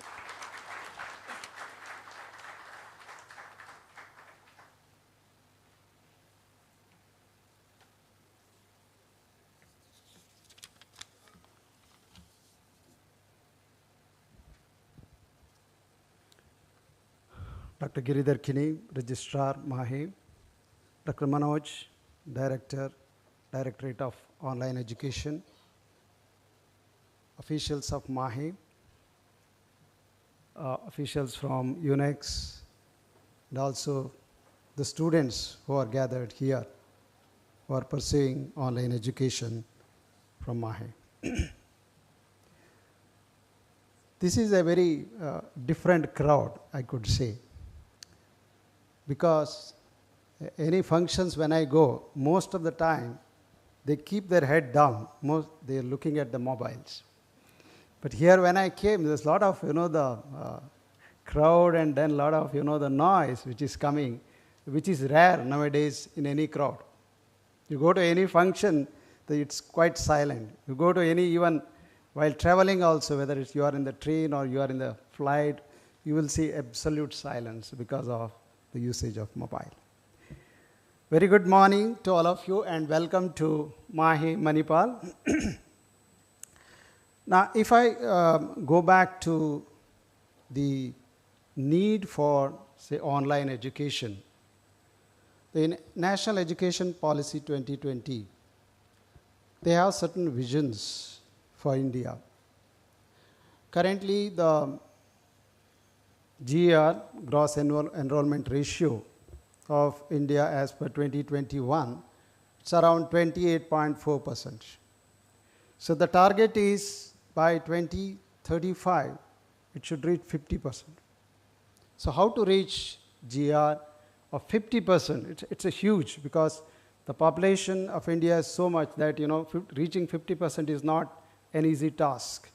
Dr. Giridhar Kini, Registrar, MAHE, Dr. Manoj, Director, Directorate of Online Education, officials of MAHE, officials from UNEX, and also the students who are gathered here who are pursuing online education from MAHE. This is a very different crowd, I could say, because any functions when I go, most of the time, they keep their head down. They're looking at the mobiles. But here when I came, there's a lot of, the crowd and then a lot of, the noise which is coming, which is rare nowadays in any crowd. You go to any function, it's quite silent. You go to any, even while traveling also, whether it's you are in the train or you are in the flight, you will see absolute silence because of the usage of mobile. Very good morning to all of you and welcome to MAHE Manipal. Now, if I go back to the need for, say, online education, the National Education Policy 2020, they have certain visions for India. Currently, the GER, gross enrollment ratio of India as per 2021, it's around 28.4%. So the target is by 2035, it should reach 50%. So how to reach GER of 50%? It's a huge, because the population of India is so much that, reaching 50% is not an easy task.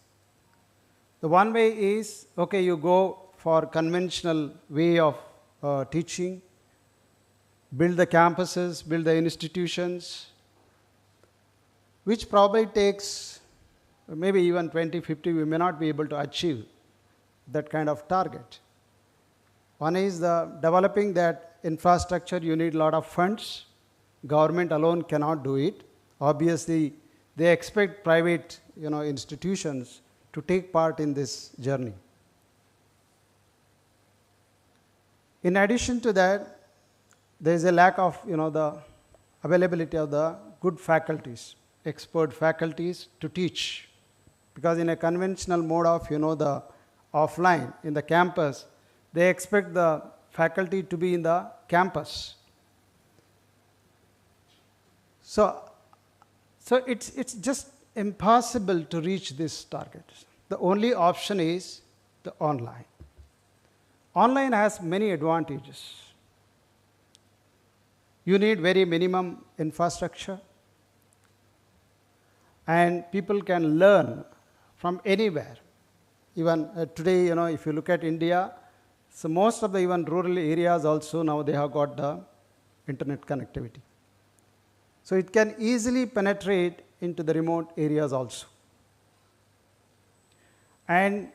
The one way is, okay, you go for conventional way of teaching, build the campuses, build the institutions, which probably takes maybe even 2050, we may not be able to achieve that kind of target. One is developing that infrastructure, you need a lot of funds. Government alone cannot do it. Obviously, they expect private institutions to take part in this journey. In addition to that, there is a lack of the availability of the good faculties. expert faculties to teach. Because in a conventional mode of, the offline, in the campus, they expect the faculty to be in the campus. So it's just impossible to reach this target. The only option is the online. Online has many advantages. You need very minimum infrastructure, and people can learn from anywhere. Even today, if you look at India, so most of the even rural areas also now they have got the internet connectivity. So it can easily penetrate into the remote areas also. And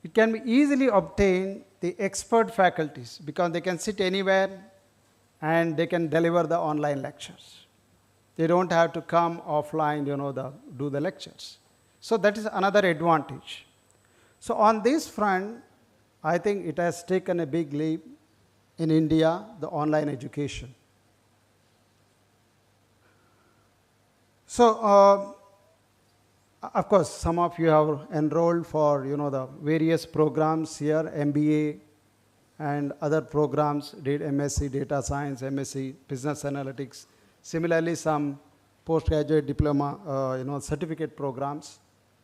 it can be easily obtain the expert faculties because they can sit anywhere and they can deliver the online lectures. They don't have to come offline, do the lectures. So that is another advantage. So on this front, I think it has taken a big leap in India, the online education. So, of course, some of you have enrolled for, the various programs here, MBA and other programs, did MSc Data Science, MSc Business Analytics. Similarly, some postgraduate diploma, certificate programs.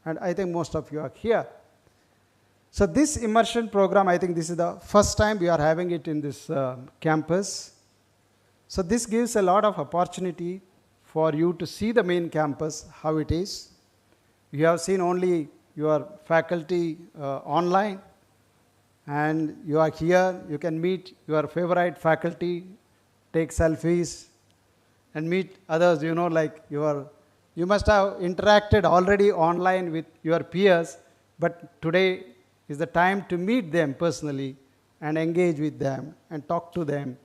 And I think most of you are here. So this immersion program, I think this is the first time we are having it in this campus. So this gives a lot of opportunity for you to see the main campus, how it is. You have seen only your faculty online, and you are here, you can meet your favorite faculty, take selfies, and meet others, like you must have interacted already online with your peers, but today is the time to meet them personally and engage with them and talk to them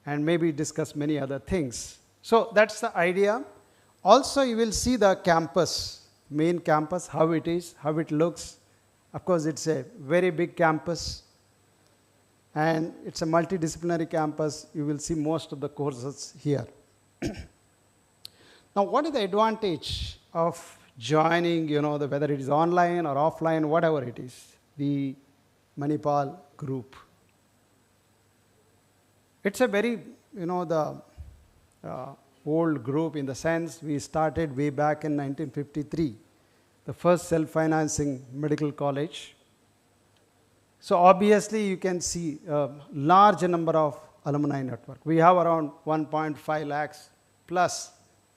and maybe discuss many other things. So that's the idea. Also, you will see the campus, main campus, how it is, how it looks. Of course, it's a very big campus and it's a multidisciplinary campus. You will see most of the courses here. Now, what is the advantage of joining, whether it is online or offline, whatever it is, the Manipal group? It's a very, old group in the sense we started way back in 1953, the first self-financing medical college. So obviously you can see a large number of alumni network. We have around 1.5 lakhs plus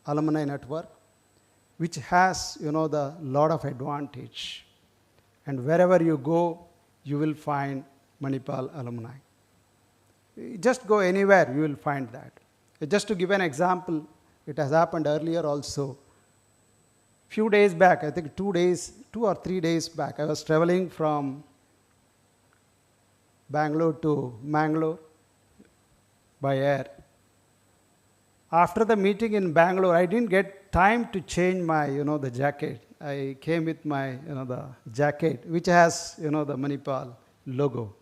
alumni network, which has, the lot of advantage. And wherever you go, you will find Manipal alumni. Just go anywhere, you will find that. Just to give an example, it has happened earlier also. Few days back, I think 2 or 3 days back, I was traveling from Bangalore to Mangalore by air. After the meeting in Bangalore, I didn't get time to change my, the jacket. I came with my, the jacket, which has, the Manipal logo.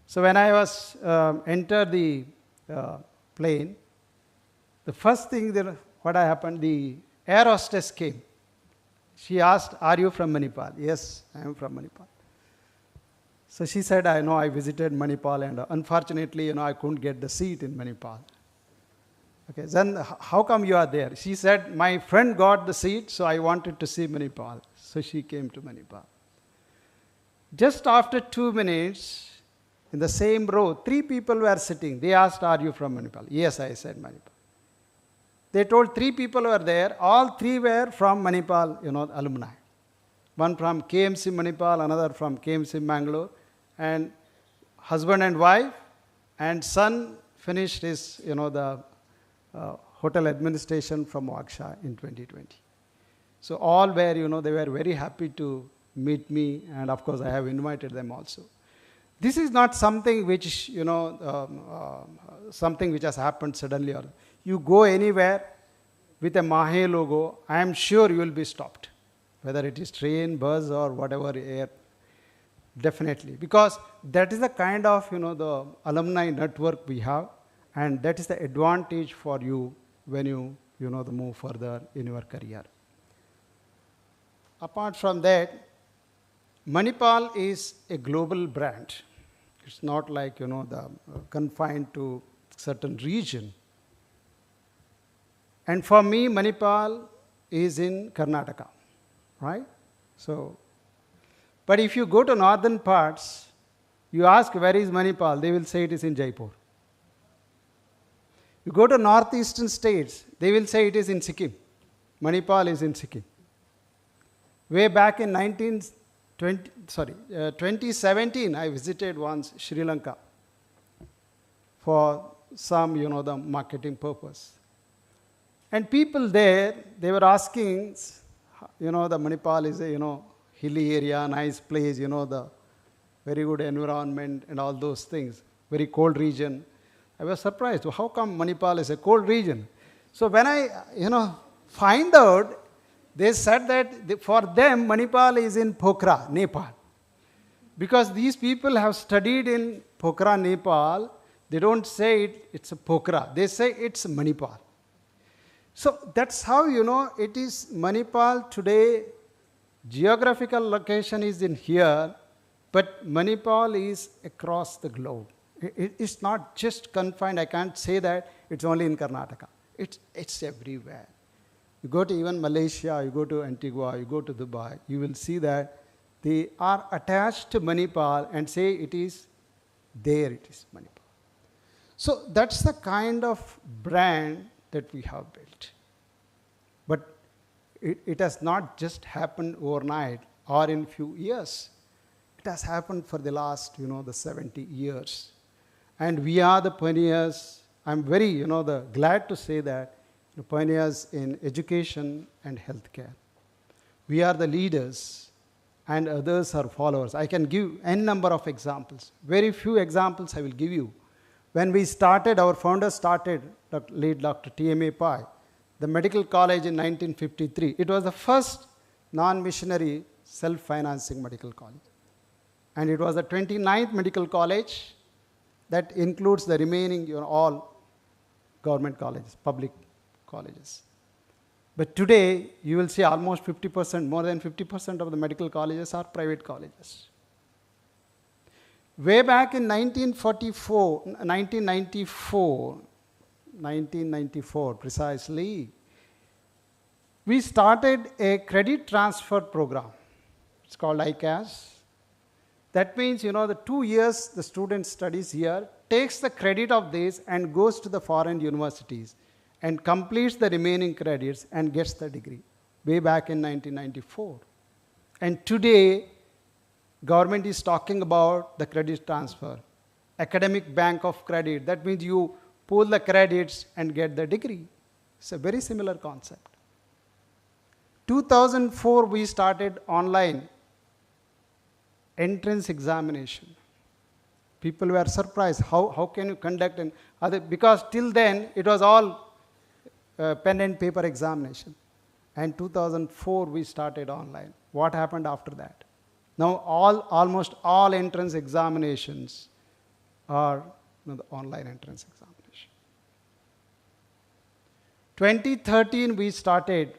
So when I was entered the plane, the first thing what happened, the air hostess came. She asked, "Are you from Manipal?" "Yes, I am from Manipal." So she said, "I know I visited Manipal and unfortunately, I couldn't get the seat in Manipal." Okay, then how come you are there? She said, "My friend got the seat, so I wanted to see Manipal." So she came to Manipal. Just after 2 minutes, in the same row, 3 people were sitting. They asked, "Are you from Manipal?" "Yes," I said, "Manipal." They told 3 people were there. All 3 were from Manipal, alumni. One from KMC Manipal, another from KMC Mangalore, and husband and wife, and son finished his, the hotel administration from Waksha in 2020. So all were, they were very happy to meet me, and of course I have invited them also. This is not something which, something which has happened suddenly. Or you go anywhere with a MAHE logo, I am sure you will be stopped, whether it is train, bus, or whatever air, definitely. Because that is the kind of, the alumni network we have, and that is the advantage for you when you the move further in your career. Apart from that, Manipal is a global brand. It's not like, confined to certain region. And for me, Manipal is in Karnataka, right? So, but if you go to northern parts, you ask where is Manipal, they will say it is in Jaipur. You go to northeastern states, they will say it is in Sikkim. Manipal is in Sikkim. Way back in 2017, I visited once Sri Lanka for some, the marketing purpose. And people there, they were asking, the Manipal is a, hilly area, nice place, the very good environment and all those things, very cold region. I was surprised, how come Manipal is a cold region? So when I, find out, they said that for them, Manipal is in Pokhara, Nepal. Because these people have studied in Pokhara, Nepal, they don't say it's a Pokhara, they say it's Manipal. So that's how, it is Manipal today, geographical location is in here, but Manipal is across the globe. It's not just confined, I can't say that it's only in Karnataka. It's everywhere. You go to even Malaysia, you go to Antigua, you go to Dubai, you will see that they are attached to Manipal and say it is there, it is Manipal. So that's the kind of brand that we have built. But it has not just happened overnight or in few years. It has happened for the last, the 70 years. And we are the pioneers. I'm very, glad to say that, the pioneers in education and healthcare. We are the leaders and others are followers. I can give n number of examples. Very few examples I will give you. When we started, our founder started, late Dr. T.M.A. Pai, the medical college in 1953. It was the first non-missionary self-financing medical college. And it was the 29th medical college that includes the remaining, all government colleges, public colleges. But today, you will see almost 50%, more than 50% of the medical colleges are private colleges. Way back in 1994 precisely, we started a credit transfer program. It's called ICAS. That means, the 2 years the student studies here, takes the credit of this and goes to the foreign universities and completes the remaining credits and gets the degree. Way back in 1994. And today, government is talking about the credit transfer. Academic bank of credit. That means you pull the credits and get the degree. It's a very similar concept. 2004, we started online entrance examination. People were surprised, how can you conduct an other, because till then it was all pen and paper examination. And 2004 we started online. What happened after that? Now almost all entrance examinations are the online entrance examination. 2013 we started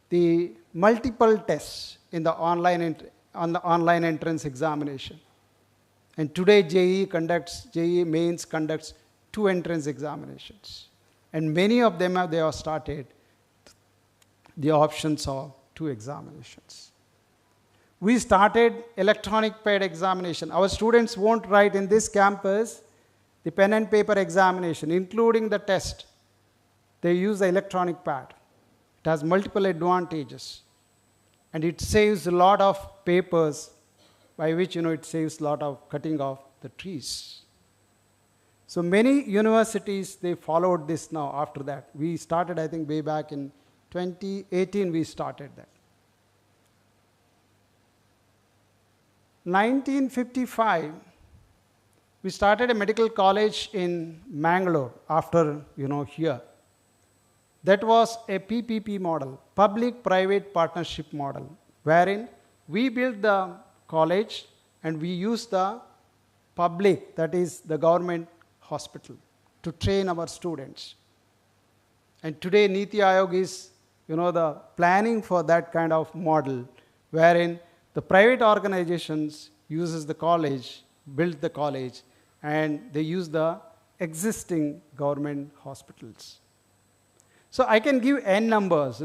the multiple tests in the online entrance examination. And today JEE Mains conducts 2 entrance examinations. And many of them they have started the options of 2 examinations. We started electronic paired examination. Our students won't write in this campus the pen and paper examination, including the test. They use the electronic pad. It has multiple advantages. And it saves a lot of papers, by which it saves a lot of cutting off the trees. So many universities, they followed this now after that. We started, I think, way back in 2018, we started that. 1955, we started a medical college in Mangalore after, here. That was a PPP model, public-private partnership model, wherein we built the college and we used the public, that is the government hospital, to train our students. And today Niti Aayog is, the planning for that kind of model wherein the private organizations uses the college, build the college, and they use the existing government hospitals. So I can give n numbers,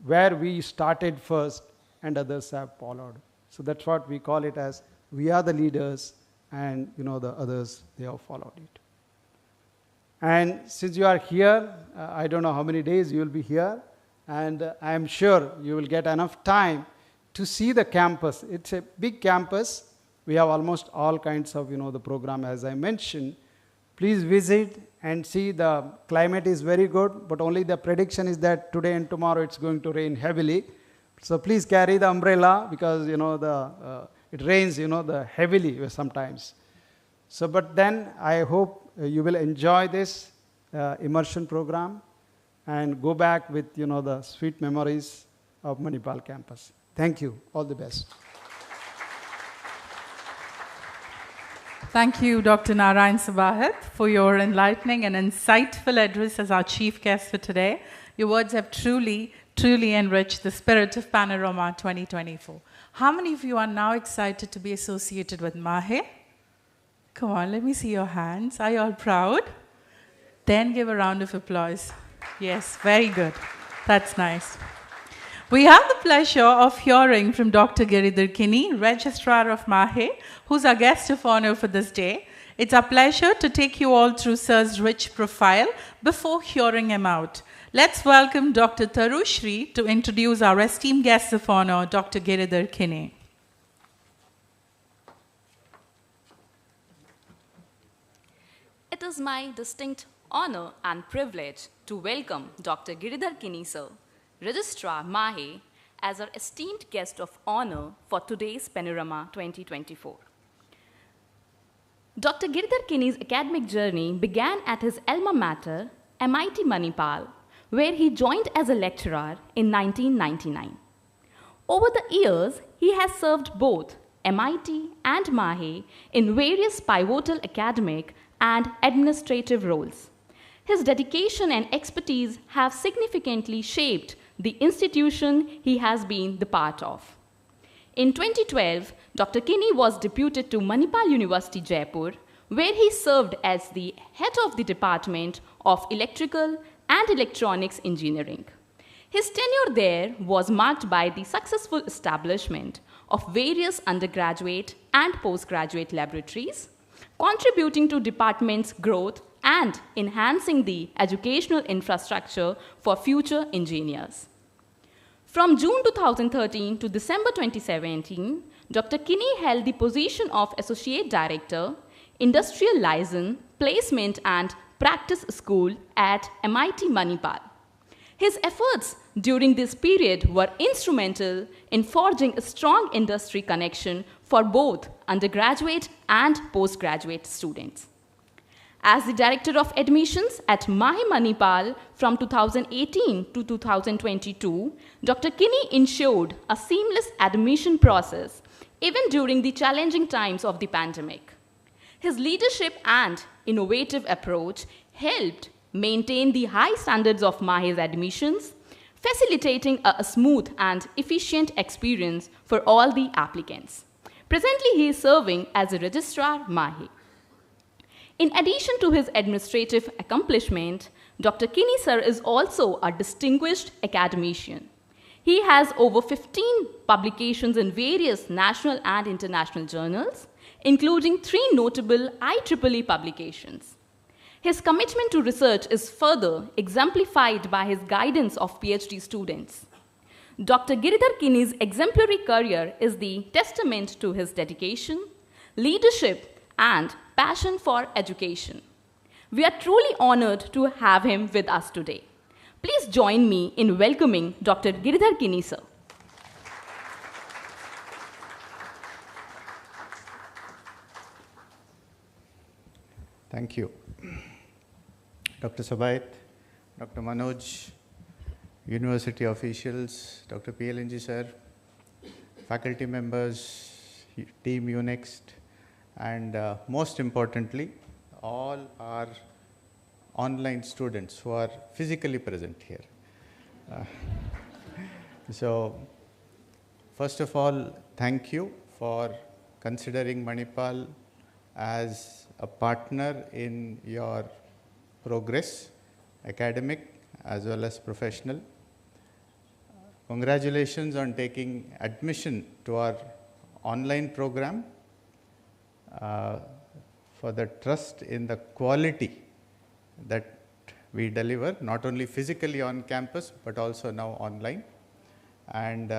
where we started first and others have followed. So that's what we call it as we are the leaders and the others, they have followed it. And since you are here, I don't know how many days you will be here, and I am sure you will get enough time to see the campus. It's a big campus. We have almost all kinds of the program as I mentioned. Please visit and see. The climate is very good, but only the prediction is that today and tomorrow it's going to rain heavily. So please carry the umbrella because it rains heavily sometimes. So but then I hope you will enjoy this immersion program and go back with the sweet memories of Manipal campus. Thank you. All the best. Thank you, Dr. Narayan Sabahat, for your enlightening and insightful address as our chief guest for today. Your words have truly enriched the spirit of Panorama 2024. How many of you are now excited to be associated with MAHE? Come on, let me see your hands. Are you all proud? Then give a round of applause. Yes, very good. That's nice. We have the pleasure of hearing from Dr. Giridhar Kini, Registrar of MAHE, who's our guest of honor for this day. It's our pleasure to take you all through Sir's rich profile before hearing him out. Let's welcome Dr. Tarushri to introduce our esteemed guest of honor, Dr. Giridhar Kini. It is my distinct honor and privilege to welcome Dr. Giridhar Kini sir, Registrar MAHE, as our esteemed guest of honor for today's Panorama 2024. Dr. Giridhar Kini's academic journey began at his alma mater, MIT Manipal, where he joined as a lecturer in 1999. Over the years, he has served both MIT and MAHE in various pivotal academic and administrative roles. His dedication and expertise have significantly shaped the institution he has been the part of. In 2012, Dr. Kini was deputed to Manipal University, Jaipur, where he served as the head of the Department of Electrical and Electronics Engineering. His tenure there was marked by the successful establishment of various undergraduate and postgraduate laboratories, contributing to department's growth and enhancing the educational infrastructure for future engineers. From June 2013 to December 2017, Dr. Kini held the position of Associate Director, Industrial Liaison, Placement and Practice School at MIT Manipal. His efforts during this period were instrumental in forging a strong industry connection for both undergraduate and postgraduate students. As the Director of Admissions at MAHE Manipal from 2018 to 2022, Dr. Kini ensured a seamless admission process even during the challenging times of the pandemic. His leadership and innovative approach helped maintain the high standards of MAHE's admissions, facilitating a smooth and efficient experience for all the applicants. Presently, he is serving as a Registrar MAHE. In addition to his administrative accomplishment, Dr. Kini sir is also a distinguished academician. He has over 15 publications in various national and international journals, including 3 notable IEEE publications. His commitment to research is further exemplified by his guidance of PhD students. Dr. Giridhar Kini's exemplary career is the testament to his dedication, leadership, and passion for education. We are truly honored to have him with us today. Please join me in welcoming Dr. Giridhar Kini sir. Thank you. Dr. Sabahat, Dr. Manoj, university officials, Dr. PLNG sir, faculty members, team UNEXT, and most importantly, all our online students who are physically present here. So, first of all, thank you for considering Manipal as a partner in your progress, academic as well as professional. Congratulations on taking admission to our online program, for the trust in the quality that we deliver, not only physically on campus, but also now online. And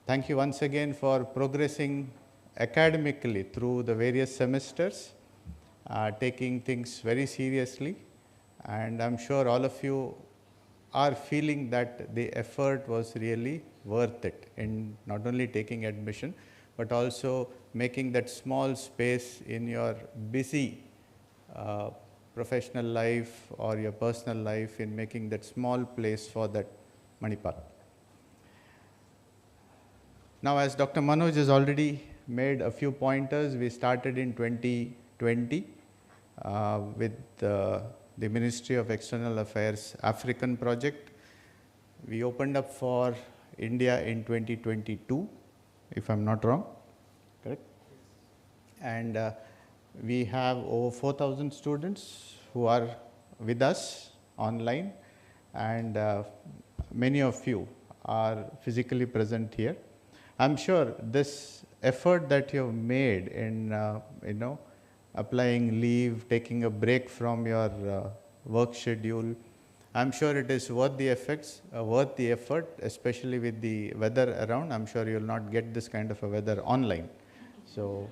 thank you once again for progressing academically through the various semesters, taking things very seriously. And I'm sure all of you are feeling that the effort was really worth it in not only taking admission, but also making that small space in your busy professional life or your personal life, in making that small place for that Manipal. Now, as Dr. Manoj has already made a few pointers, we started in 2020 with the Ministry of External Affairs African project. We opened up for India in 2022, if I'm not wrong, correct? And we have over 4,000 students who are with us online, and many of you are physically present here. I'm sure this effort that you've made in applying leave, taking a break from your work schedule, I'm sure it is worth the effort, especially with the weather around. I'm sure you'll not get this kind of a weather online. So,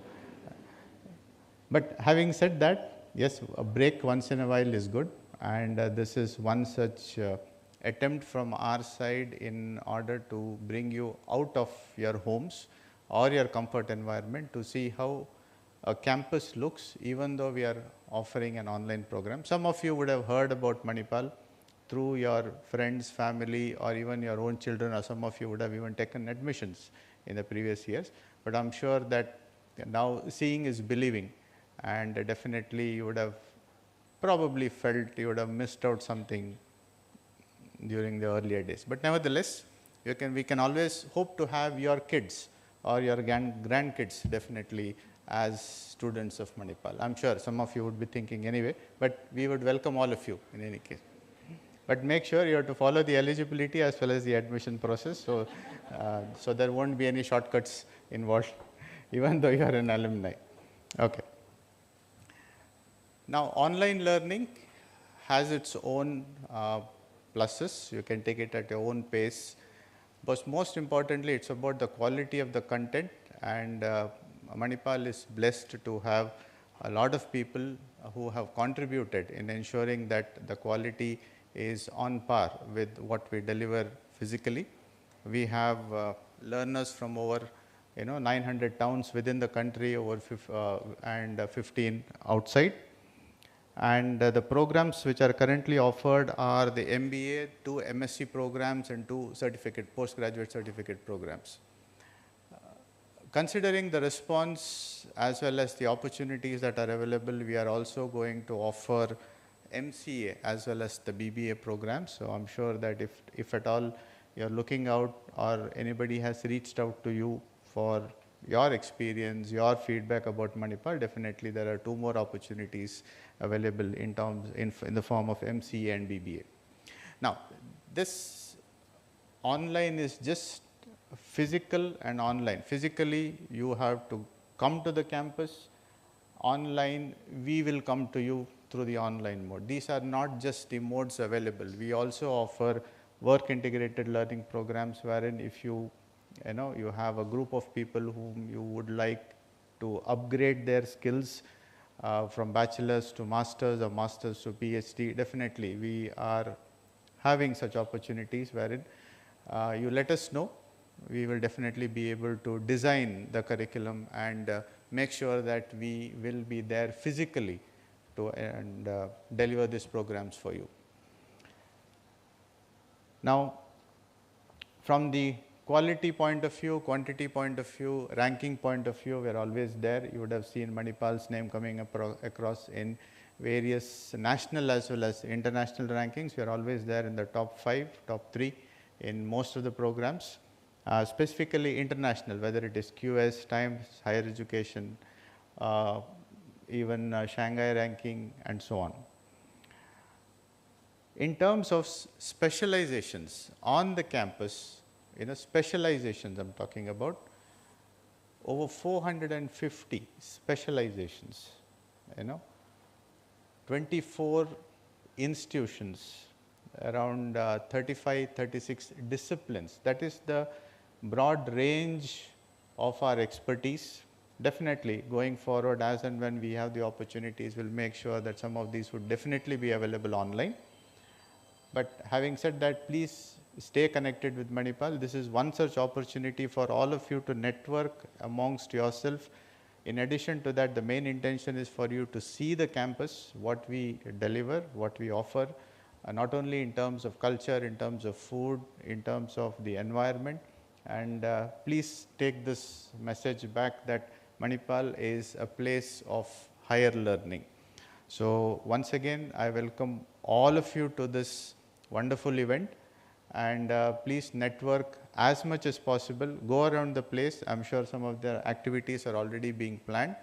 but having said that, yes, a break once in a while is good, and this is one such attempt from our side in order to bring you out of your homes or your comfort environment to see how a campus looks, even though we are offering an online program. Some of you would have heard about Manipal through your friends, family, or even your own children, or some of you would have even taken admissions in the previous years. But I'm sure that now seeing is believing, and definitely you would have probably felt you would have missed out something during the earlier days. But nevertheless, we can always hope to have your kids or your grandkids definitely as students of Manipal. I'm sure some of you would be thinking anyway, but we would welcome all of you in any case. But make sure you have to follow the eligibility as well as the admission process, so, so there won't be any shortcuts involved, even though you are an alumni. Okay. Now, online learning has its own pluses. You can take it at your own pace. But most importantly, it's about the quality of the content, and Manipal is blessed to have a lot of people who have contributed in ensuring that the quality is on par with what we deliver physically. We have learners from over 900 towns within the country, and 15 outside. And the programs which are currently offered are the MBA, 2 MSc programs, and 2 postgraduate certificate programs. Considering the response as well as the opportunities that are available, we are also going to offer MCA as well as the BBA programs. So I'm sure that if at all you're looking out or anybody has reached out to you for your experience, your feedback about Manipal, definitely there are 2 more opportunities available in the form of MCA and BBA. Now, this online is just physical and online. Physically, you have to come to the campus. Online, we will come to you through the online mode. These are not just the modes available. We also offer work integrated learning programs, wherein if you have a group of people whom you would like to upgrade their skills from bachelor's to master's or master's to PhD, definitely we are having such opportunities wherein you let us know. We will definitely be able to design the curriculum and make sure that we will be there physically to deliver these programs for you. Now, from the quality point of view, quantity point of view, ranking point of view, we are always there. You would have seen Manipal's name coming across in various national as well as international rankings. We are always there in the top 5, top 3 in most of the programs, specifically international, whether it is QS, Times, Higher Education, even Shanghai ranking and so on. In terms of specializations on the campus, specializations I'm talking about, over 450 specializations, 24 institutions, around 35, 36 disciplines. That is the broad range of our expertise. Definitely going forward, as and when we have the opportunities, we'll make sure that some of these would definitely be available online. But having said that, please stay connected with Manipal. This is one such opportunity for all of you to network amongst yourself. In addition to that, the main intention is for you to see the campus, what we deliver, what we offer, not only in terms of culture, in terms of food, in terms of the environment. And please take this message back that Manipal is a place of higher learning. So once again, I welcome all of you to this wonderful event, and please network as much as possible. Go around the place. I'm sure some of the activities are already being planned.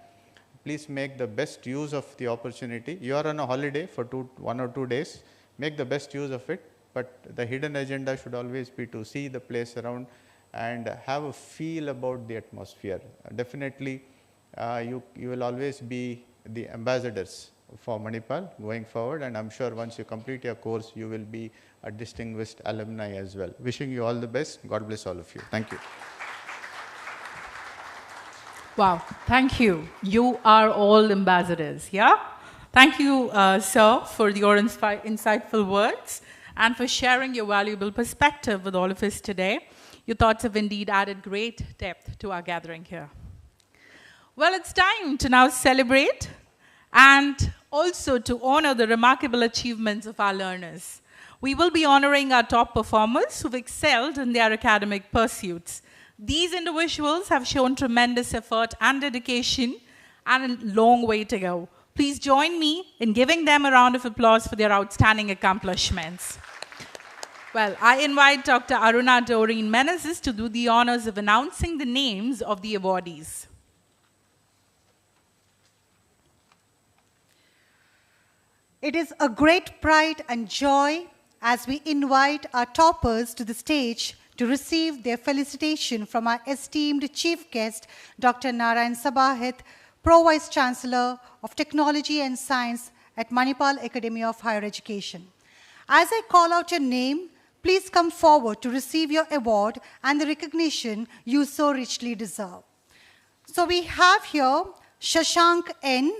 Please make the best use of the opportunity. You are on a holiday for 1 or 2 days. Make the best use of it, but the hidden agenda should always be to see the place around and have a feel about the atmosphere. Definitely, you will always be the ambassadors for Manipal going forward, and I'm sure once you complete your course, you will be a distinguished alumni as well. Wishing you all the best. God bless all of you. Thank you. Wow, thank you. You are all ambassadors, yeah? Thank you, sir, for your insightful words and for sharing your valuable perspective with all of us today. Your thoughts have indeed added great depth to our gathering here. Well, it's time to now celebrate and also to honor the remarkable achievements of our learners. We will be honoring our top performers who've excelled in their academic pursuits. These individuals have shown tremendous effort and dedication and a long way to go. Please join me in giving them a round of applause for their outstanding accomplishments. Well, I invite Dr. Aruna Doreen Menezes to do the honors of announcing the names of the awardees. It is a great pride and joy as we invite our toppers to the stage to receive their felicitation from our esteemed chief guest, Dr. Narayan Sabahit, Pro-Vice Chancellor of Technology and Science at Manipal Academy of Higher Education. As I call out your name, please come forward to receive your award and the recognition you so richly deserve. So we have here Shashank N.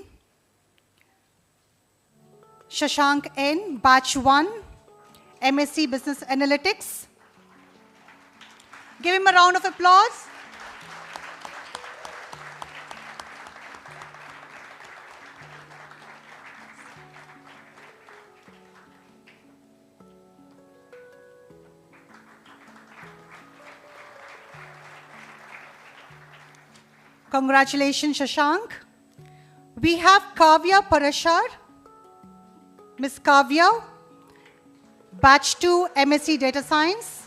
Shashank N, Batch 1, MSc Business Analytics. Give him a round of applause. Congratulations, Shashank. We have Kavya Parashar. Ms. Kavya, Batch 2, MSc Data Science.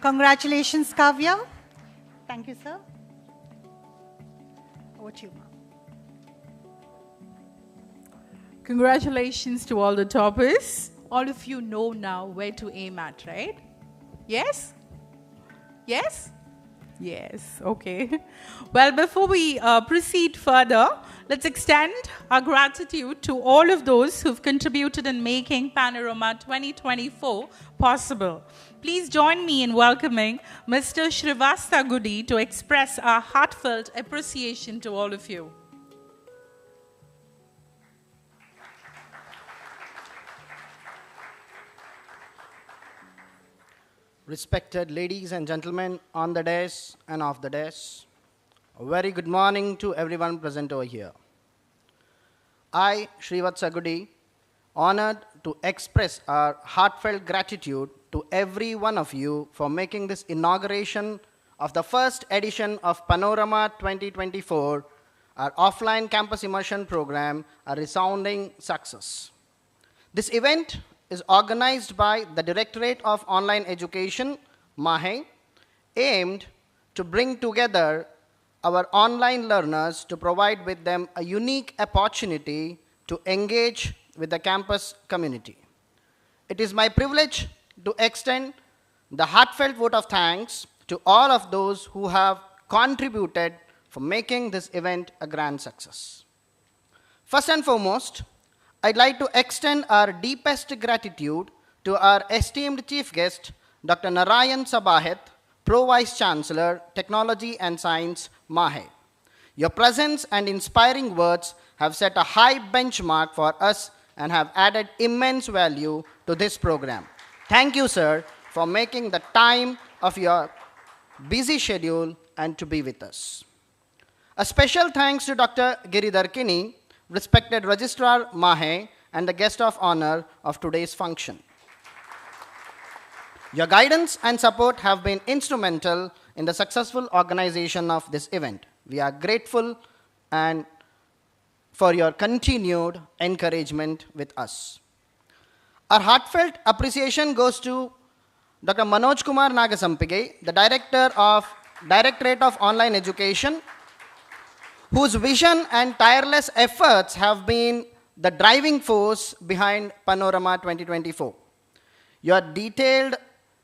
Congratulations, Kavya. Thank you, sir. Over to you, ma'am. Congratulations to all the toppers. All of you know now where to aim at, right? Yes? Yes? Yes, okay. Well, before we proceed further, let's extend our gratitude to all of those who've contributed in making Panorama 2024 possible. Please join me in welcoming Mr. Shrivastha Gudi to express our heartfelt appreciation to all of you. respected ladies and gentlemen on the dais and off the dais, a very good morning to everyone present over here. I, Srivatsa Gudi, honored to express our heartfelt gratitude to every one of you for making this inauguration of the first edition of PANORAMA 2024, our offline campus immersion program, a resounding success. This event is organized by the Directorate of Online Education, MAHE, aimed to bring together our online learners to provide with them a unique opportunity to engage with the campus community. It is my privilege to extend the heartfelt vote of thanks to all of those who have contributed for making this event a grand success. First and foremost, I'd like to extend our deepest gratitude to our esteemed chief guest, Dr. Narayan Sabahet, Pro Vice Chancellor, Technology and Science, MAHE. Your presence and inspiring words have set a high benchmark for us and have added immense value to this program. Thank you, sir, for making the time of your busy schedule and to be with us. A special thanks to Dr. Giridhar Kini, respected Registrar MAHE and the guest of honor of today's function. Your guidance and support have been instrumental in the successful organization of this event. We are grateful and for your continued encouragement with us. Our heartfelt appreciation goes to Dr. Manoj Kumar Nagasampige, the Directorate of Online Education, whose vision and tireless efforts have been the driving force behind PANORAMA 2024. Your detailed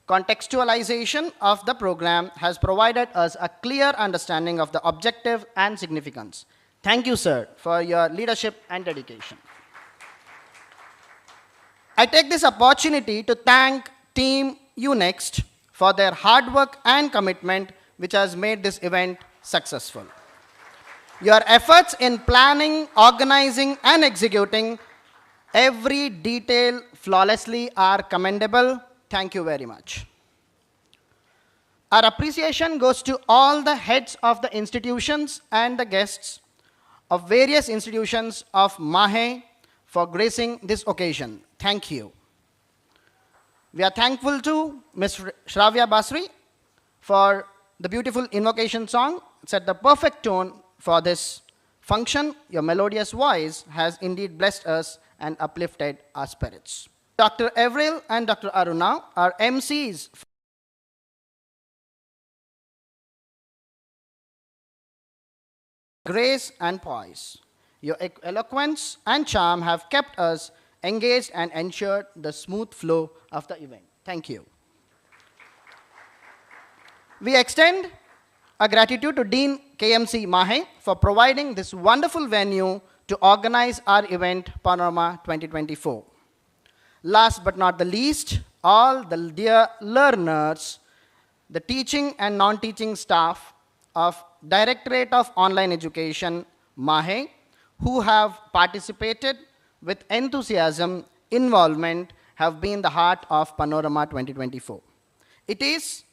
contextualization of the program has provided us a clear understanding of the objective and significance. Thank you, sir, for your leadership and dedication. I take this opportunity to thank Team UNext for their hard work and commitment which has made this event successful. Your efforts in planning, organizing, and executing every detail flawlessly are commendable. Thank you very much. Our appreciation goes to all the heads of the institutions and the guests of various institutions of MAHE for gracing this occasion. Thank you. We are thankful to Ms. Shravya Basri for the beautiful invocation song. It set the perfect tone for this function. Your melodious voice has indeed blessed us and uplifted our spirits. Dr. Avril and Dr. Aruna are MCs. Grace and poise. Your eloquence and charm have kept us engaged and ensured the smooth flow of the event. Thank you. We extend our gratitude to Dean KMC MAHE for providing this wonderful venue to organize our event, PANORAMA 2024. Last but not the least, all the dear learners, the teaching and non-teaching staff of Directorate of Online Education, MAHE, who have participated with enthusiasm, involvement, have been the heart of PANORAMA 2024. It is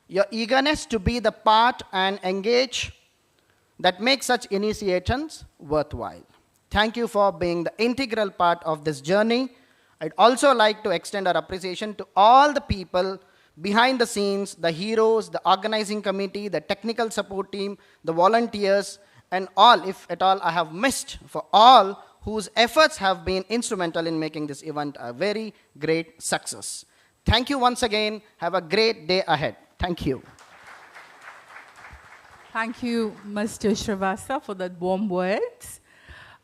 your eagerness to be the part and engage that makes such initiations worthwhile. Thank you for being the integral part of this journey. I'd also like to extend our appreciation to all the people behind the scenes, the heroes, the organizing committee, the technical support team, the volunteers, and all, if at all I have missed, for all whose efforts have been instrumental in making this event a very great success. Thank you once again. Have a great day ahead. Thank you. Thank you, Mr. Shrivastava, for that warm words.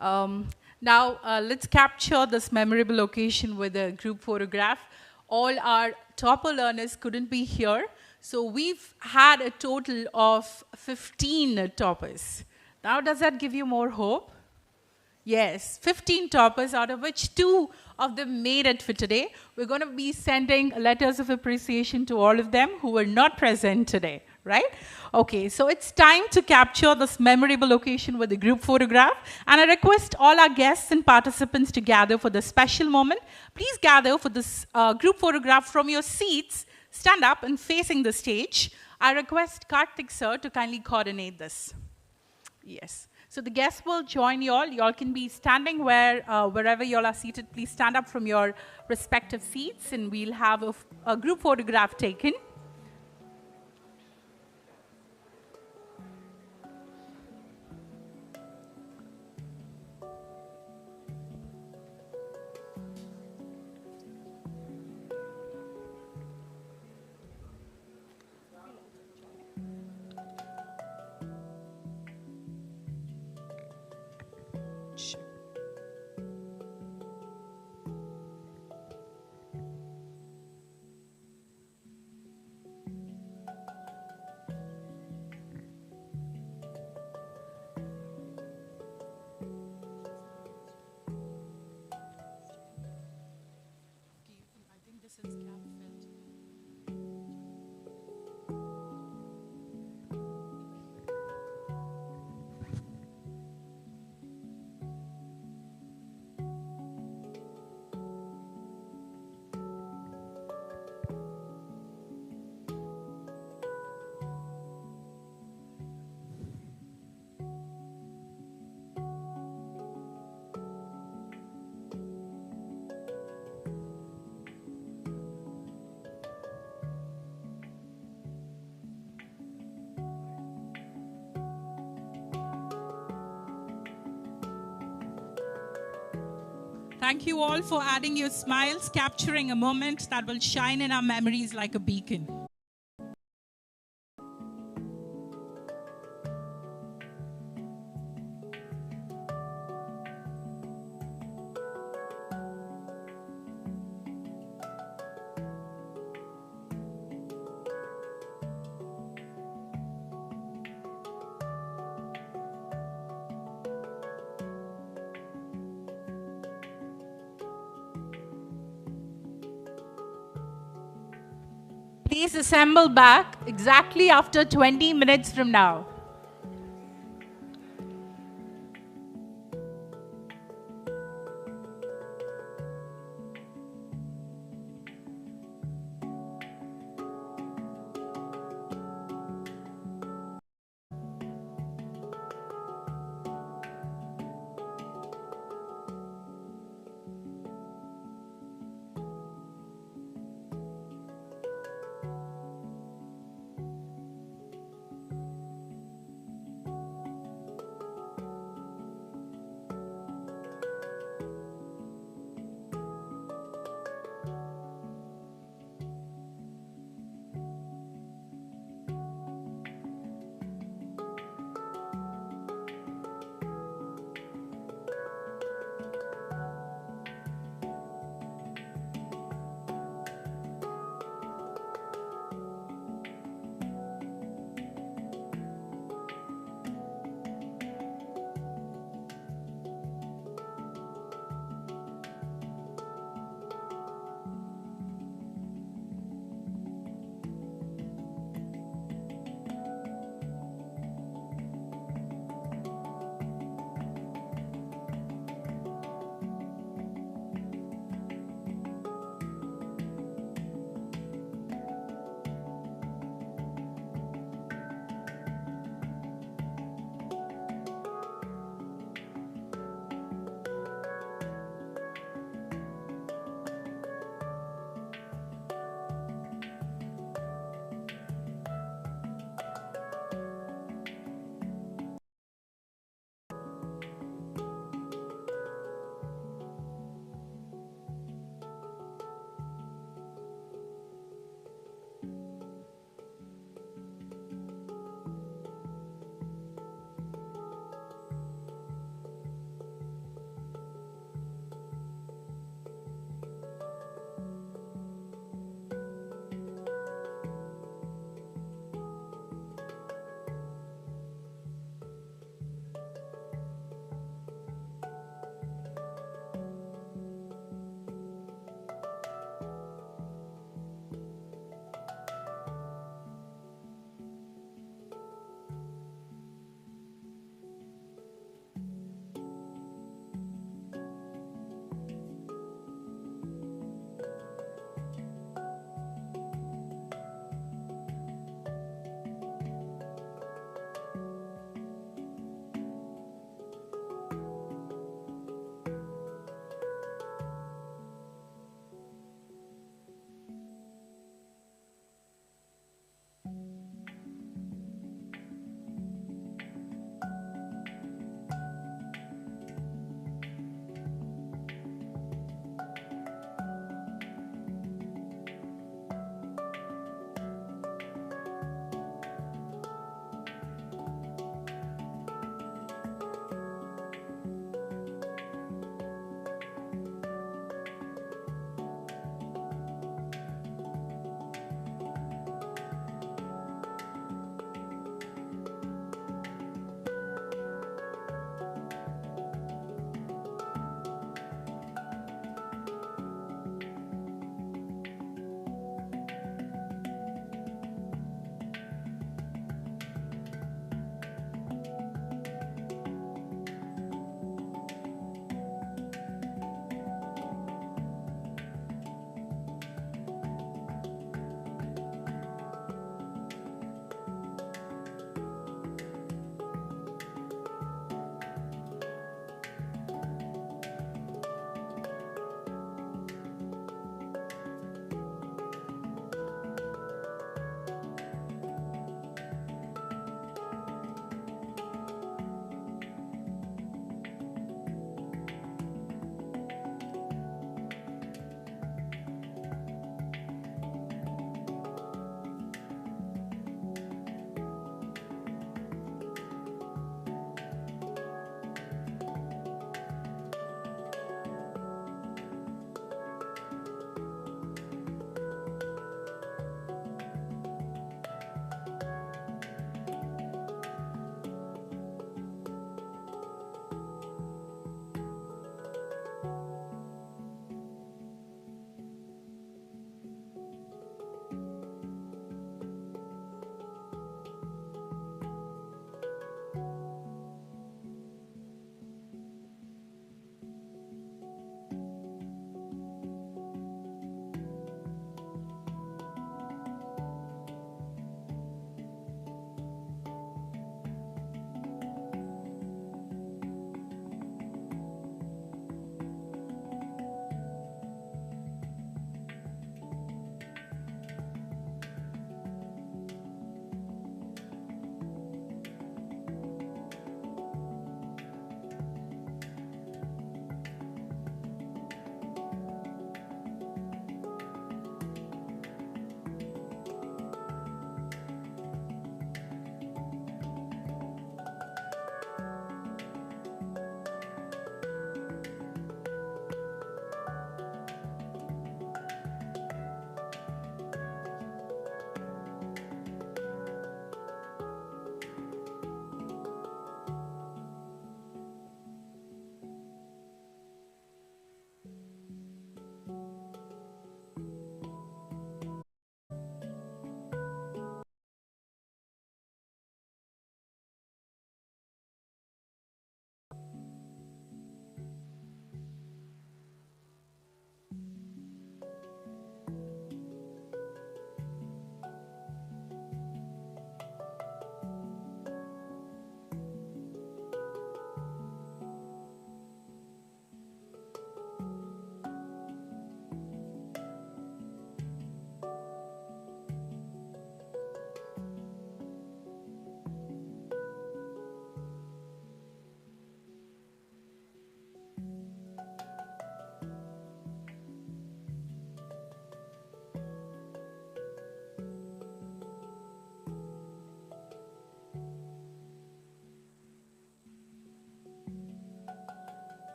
Now, let's capture this memorable occasion with a group photograph. All our topper learners couldn't be here, so we've had a total of 15 toppers. Now, does that give you more hope? Yes, 15 toppers, out of which 2 of them made it for today. We're going to be sending letters of appreciation to all of them who were not present today, right? Okay, so it's time to capture this memorable occasion with a group photograph. And I request all our guests and participants to gather for this special moment. Please gather for this group photograph from your seats stand up and facing the stage. I request Karthik sir to kindly coordinate this. Yes. So the guests will join you all. You all can be standing wherever you all are seated. Please stand up from your respective seats and we'll have a group photograph taken. Thank you all for adding your smiles, capturing a moment that will shine in our memories like a beacon. Please assemble back exactly after 20 minutes from now.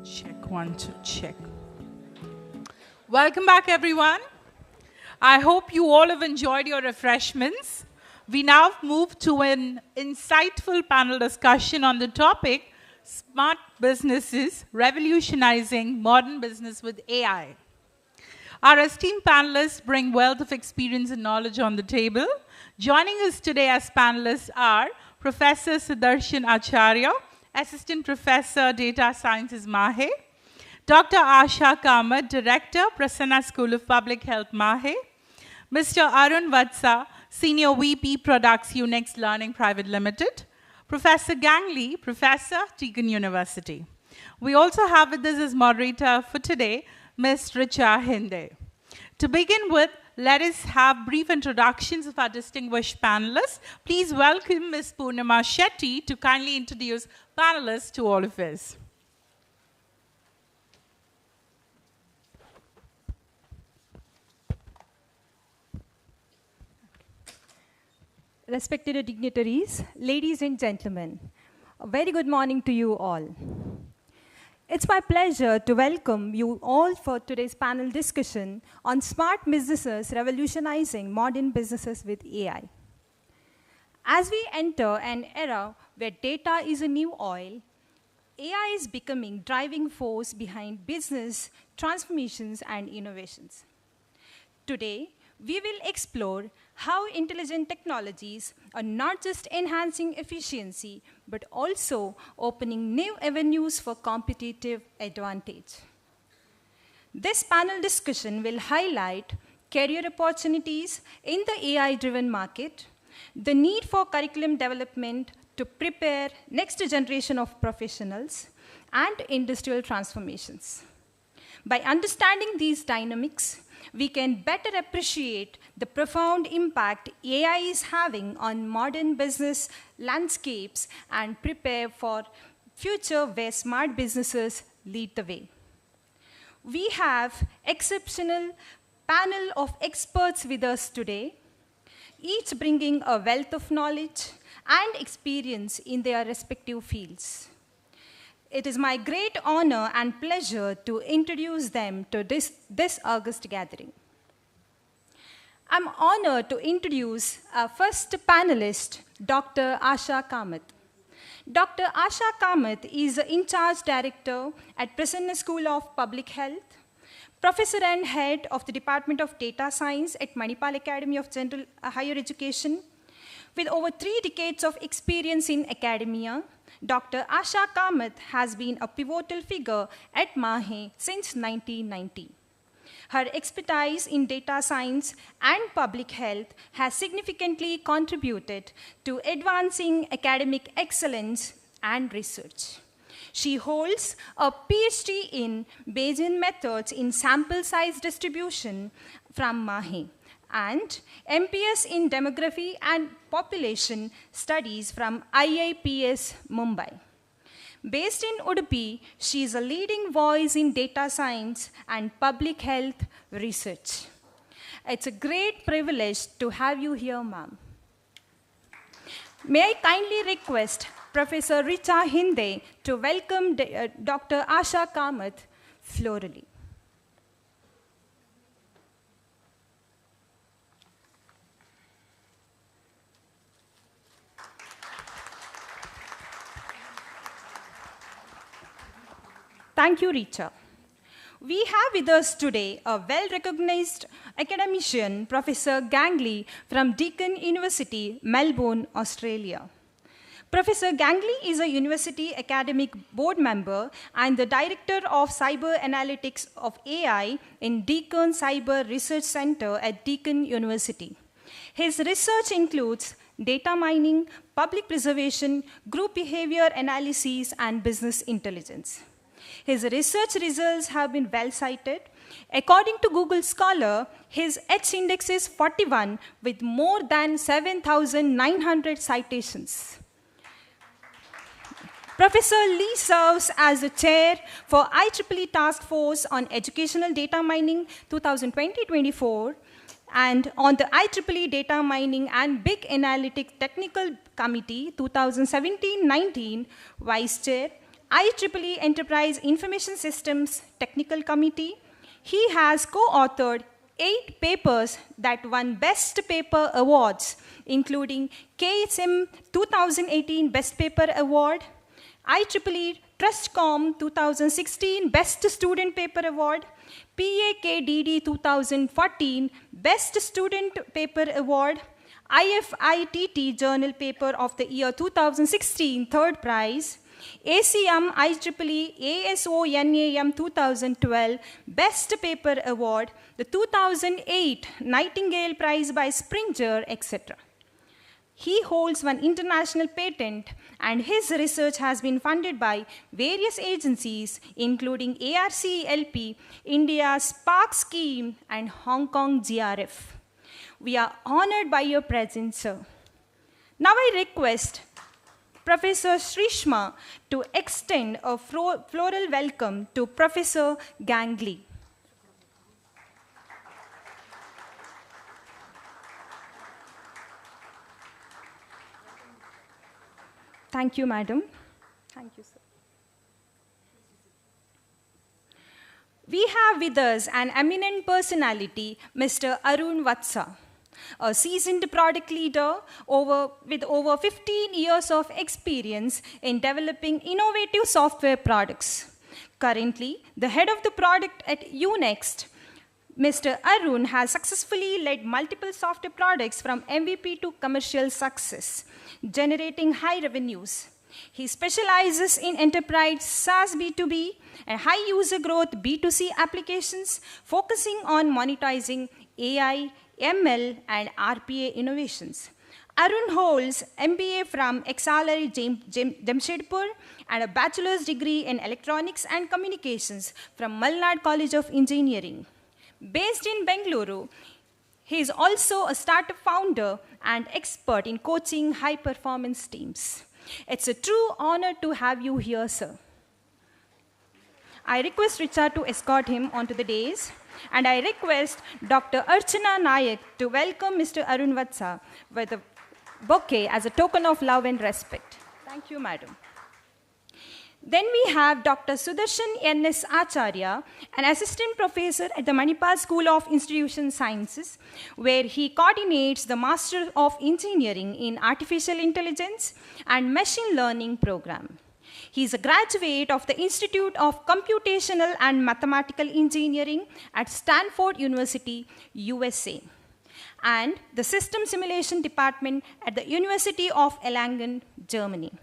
Check, 1, 2, check. Welcome back, everyone. I hope you all have enjoyed your refreshments. We now move to an insightful panel discussion on the topic, Smart Businesses, Revolutionizing Modern Business with AI. Our esteemed panelists bring wealth of experience and knowledge on the table. Joining us today as panelists are Professor Sudarshan Acharya, Assistant Professor, Data Sciences, MAHE; Dr. Asha Kamath, Director, Prasanna School of Public Health, MAHE; Mr. Arun Vatsa, Senior VP, Products Unix Learning Private Limited; Professor Gangli, Professor, Deakin University. We also have with us as moderator for today, Ms. Richa Hinde. To begin with, let us have brief introductions of our distinguished panelists. Please welcome Ms. Purnima Shetty to kindly introduce panelists to all of us. Respected dignitaries, ladies and gentlemen, a very good morning to you all. It's my pleasure to welcome you all for today's panel discussion on smart businesses revolutionizing modern businesses with AI. As we enter an era where data is a new oil, AI is becoming driving force behind business transformations and innovations. Today, we will explore how intelligent technologies are not just enhancing efficiency, but also opening new avenues for competitive advantage. This panel discussion will highlight career opportunities in the AI-driven market, the need for curriculum development to prepare next generation of professionals, and industrial transformations. By understanding these dynamics, we can better appreciate the profound impact AI is having on modern business landscapes and prepare for future where smart businesses lead the way. We have exceptional panel of experts with us today, each bringing a wealth of knowledge and experience in their respective fields. It is my great honor and pleasure to introduce them to this august gathering. I'm honored to introduce our first panelist, Dr. Asha Kamath. Dr. Asha Kamath is the in-charge director at Prasanna School of Public Health, professor and head of the Department of Data Science at Manipal Academy of General Higher Education. With over 3 decades of experience in academia, Dr. Asha Kamath has been a pivotal figure at MAHE since 1990. Her expertise in data science and public health has significantly contributed to advancing academic excellence and research. She holds a PhD in Bayesian methods in sample size distribution from MAHE and MPS in Demography and Population Studies from IIPS Mumbai. Based in Udupi, she is a leading voice in data science and public health research. It's a great privilege to have you here, ma'am. May I kindly request Professor Richa Hinde to welcome Dr. Asha Kamath florally. Thank you, Richa. We have with us today a well-recognized academician, Professor Gangli from Deakin University, Melbourne, Australia. Professor Gangli is a university academic board member and the director of cyber analytics of AI in Deakin Cyber Research Center at Deakin University. His research includes data mining, public preservation, group behavior analysis, and business intelligence. His research results have been well cited. According to Google Scholar, his H index is 41 with more than 7,900 citations. Professor Lee serves as the chair for IEEE Task Force on Educational Data Mining 2020-24 and on the IEEE Data Mining and Big Analytics Technical Committee 2017-19 Vice Chair, IEEE Enterprise Information Systems Technical Committee. He has co-authored 8 papers that won Best Paper Awards, including KSM 2018 Best Paper Award, IEEE TrustCom 2016 Best Student Paper Award, PAKDD 2014 Best Student Paper Award, IFITT Journal Paper of the Year 2016 Third Prize, ACM IEEE ASONAM 2012 Best Paper Award, the 2008 Nightingale Prize by Springer, etc. He holds one international patent, and his research has been funded by various agencies, including ARCLP, India's Spark Scheme, and Hong Kong GRF. We are honored by your presence, sir. Now I request Professor Shrishma to extend a floral welcome to Professor Gangley. Thank you, madam. Thank you, sir. We have with us an eminent personality, Mr. Arun Vatsa, a seasoned product leader with over 15 years of experience in developing innovative software products. Currently, the head of the product at Unext, Mr. Arun has successfully led multiple software products from MVP to commercial success, generating high revenues. He specializes in enterprise SaaS B2B and high user growth B2C applications, focusing on monetizing AI, ML, and RPA innovations. Arun holds MBA from Exalari Jamshedpur and a bachelor's degree in electronics and communications from Malnad College of Engineering. Based in Bengaluru, he is also a startup founder and expert in coaching high-performance teams. It's a true honor to have you here, sir. I request Richard to escort him onto the dais, and I request Dr. Archana Nayak to welcome Mr. Arun Vatsa with a bouquet as a token of love and respect. Thank you, madam. Then we have Dr. Sudarshan N.S. Acharya, an assistant professor at the Manipal School of Institution Sciences, where he coordinates the Master of Engineering in Artificial Intelligence and Machine Learning program. He is a graduate of the Institute of Computational and Mathematical Engineering at Stanford University, USA, and the System Simulation Department at the University of Erlangen, Germany.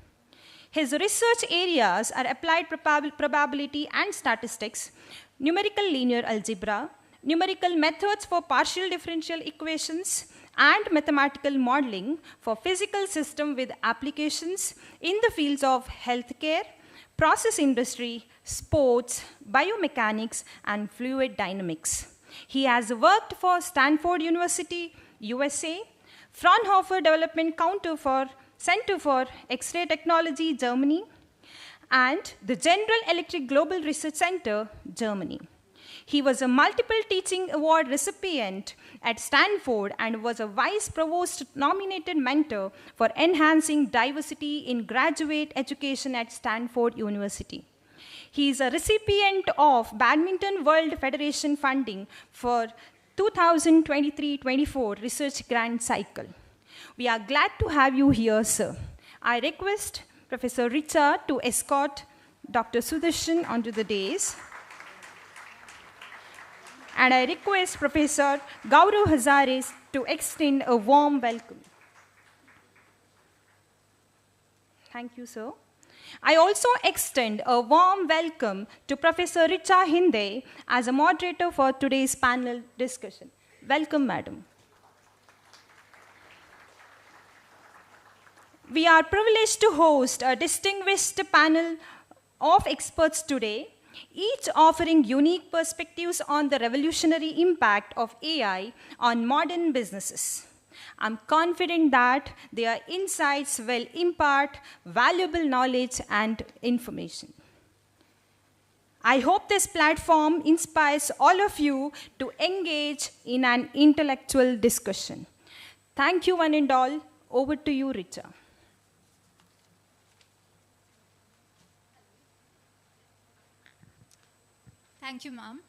His research areas are applied probability and statistics, numerical linear algebra, numerical methods for partial differential equations, and mathematical modeling for physical systems with applications in the fields of healthcare, process industry, sports, biomechanics, and fluid dynamics. He has worked for Stanford University, USA, Fraunhofer Development Center for X-ray Technology, Germany, and the General Electric Global Research Center, Germany. He was a multiple teaching award recipient at Stanford and was a vice provost nominated mentor for enhancing diversity in graduate education at Stanford University. He is a recipient of Badminton World Federation funding for 2023-24 research grant cycle. We are glad to have you here, sir. I request Professor Richard to escort Dr. Sudarshan onto the dais. And I request Professor Gaurav Hazares to extend a warm welcome. Thank you, sir. I also extend a warm welcome to Professor Richa Hinde as a moderator for today's panel discussion. Welcome, madam. We are privileged to host a distinguished panel of experts today, each offering unique perspectives on the revolutionary impact of AI on modern businesses. I'm confident that their insights will impart valuable knowledge and information. I hope this platform inspires all of you to engage in an intellectual discussion. Thank you, one and all. Over to you, Richa. Thank you, ma'am.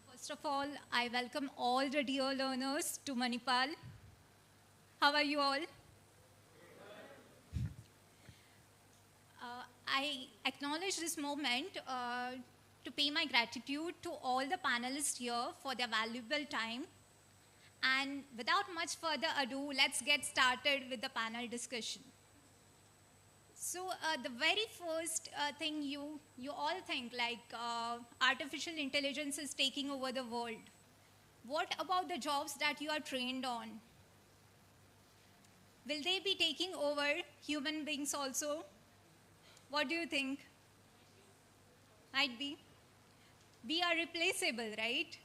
First of all, I welcome all the dear learners to Manipal. How are you all? I acknowledge this moment to pay my gratitude to all the panelists here for their valuable time. And without much further ado, let's get started with the panel discussion. So the very first thing you all think, like artificial intelligence is taking over the world. What about the jobs that you are trained on? Will they be taking over human beings also? What do you think? Might be. We are replaceable, right?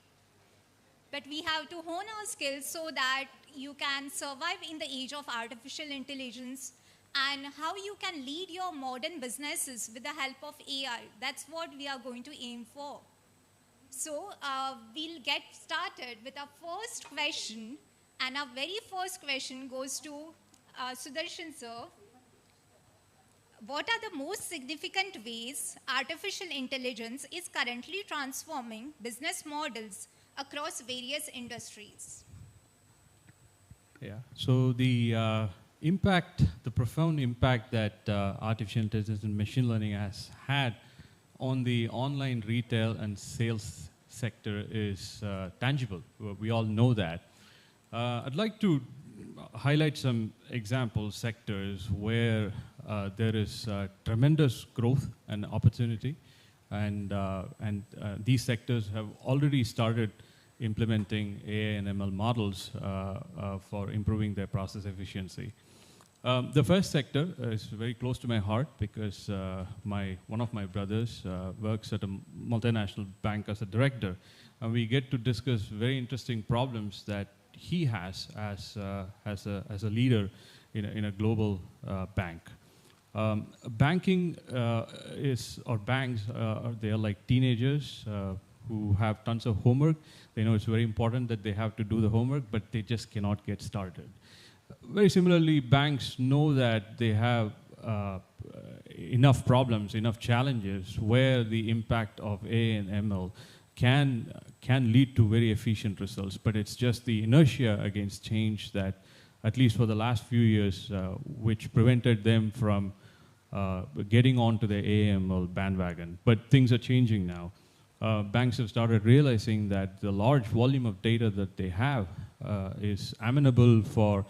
But we have to hone our skills so that you can survive in the age of artificial intelligence, and how you can lead your modern businesses with the help of AI. That's what we are going to aim for. So we'll get started with our first question, and our very first question goes to Sudarshan sir. What are the most significant ways artificial intelligence is currently transforming business models across various industries? Yeah, so the impact, the profound impact that artificial intelligence and machine learning has had on the online retail and sales sector is tangible. We all know that. I'd like to highlight some example sectors where there is tremendous growth and opportunity, and these sectors have already started implementing AI and ML models for improving their process efficiency. The first sector is very close to my heart because one of my brothers works at a multinational bank as a director, and we get to discuss very interesting problems that he has as a leader in a global bank. Banking banks they are like teenagers who have tons of homework. They know it's very important that they have to do the homework, but they just cannot get started. Very similarly, banks know that they have enough problems, enough challenges where the impact of AI and ML can lead to very efficient results, but it's just the inertia against change that, at least for the last few years, which prevented them from getting onto the AI/ML bandwagon. But things are changing now. Banks have started realizing that the large volume of data that they have is amenable for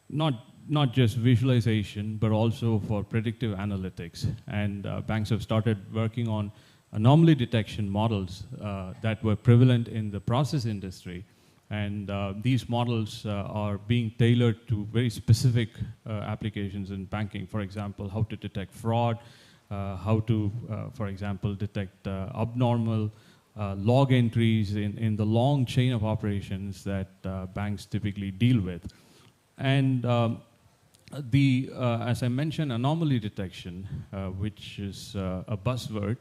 not just visualization, but also for predictive analytics. And banks have started working on anomaly detection models that were prevalent in the process industry. And these models are being tailored to very specific applications in banking. For example, how to detect fraud, how to, for example, detect abnormal log entries in the long chain of operations that banks typically deal with. And as I mentioned, anomaly detection, which is a buzzword,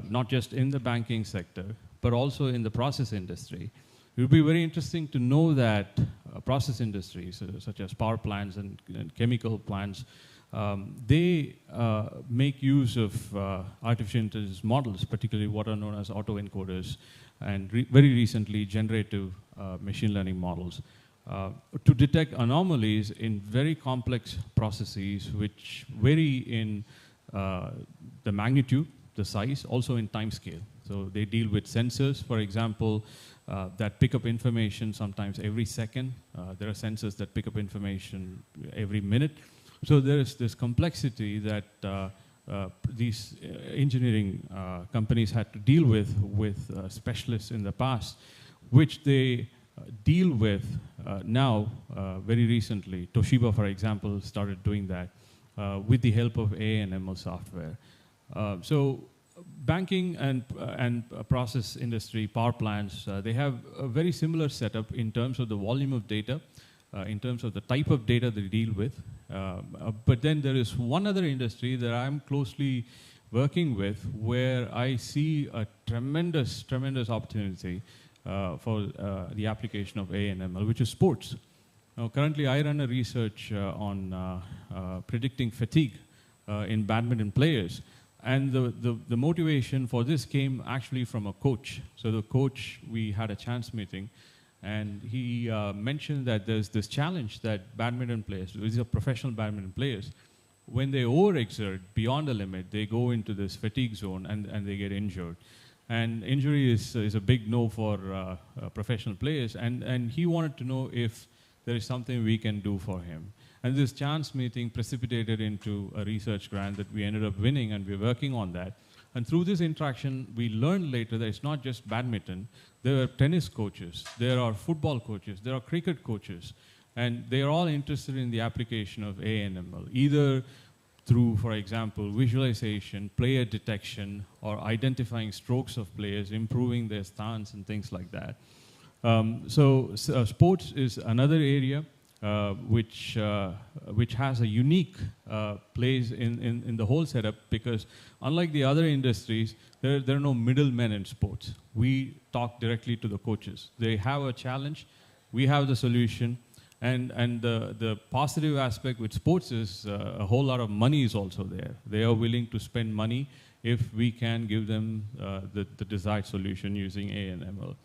not just in the banking sector, but also in the process industry. It would be very interesting to know that process industries, such as power plants and chemical plants, they make use of artificial intelligence models, particularly what are known as autoencoders, and very recently generative machine learning models, to detect anomalies in very complex processes which vary in the magnitude, the size, also in time scale. So they deal with sensors, for example, that pick up information sometimes every second. There are sensors that pick up information every minute. So there is this complexity that these engineering companies had to deal with specialists in the past, which they deal with now very recently. Toshiba, for example, started doing that with the help of AI and ML software. So banking and process industry, power plants, they have a very similar setup in terms of the volume of data, in terms of the type of data they deal with. But then there is one other industry that I'm closely working with where I see a tremendous opportunity for the application of AI and ML, which is sports. Now, currently, I run a research on predicting fatigue in badminton players. And the motivation for this came actually from a coach. So the coach, we had a chance meeting, and he mentioned that there's this challenge that badminton players, these are professional badminton players, when they overexert beyond the limit, they go into this fatigue zone and they get injured. And injury is a big no for professional players. And he wanted to know if there is something we can do for him. And this chance meeting precipitated into a research grant that we ended up winning, and we're working on that. And through this interaction, we learned later that it's not just badminton. There are tennis coaches, there are football coaches, there are cricket coaches, and they are all interested in the application of ANML, either through, for example, visualization, player detection, or identifying strokes of players, improving their stance, and things like that. Sports is another area which has a unique place in the whole setup, because unlike the other industries, there are no middlemen in sports. We talk directly to the coaches. They have a challenge, we have the solution, and the positive aspect with sports is a whole lot of money is also there. They are willing to spend money if we can give them the desired solution using ANML.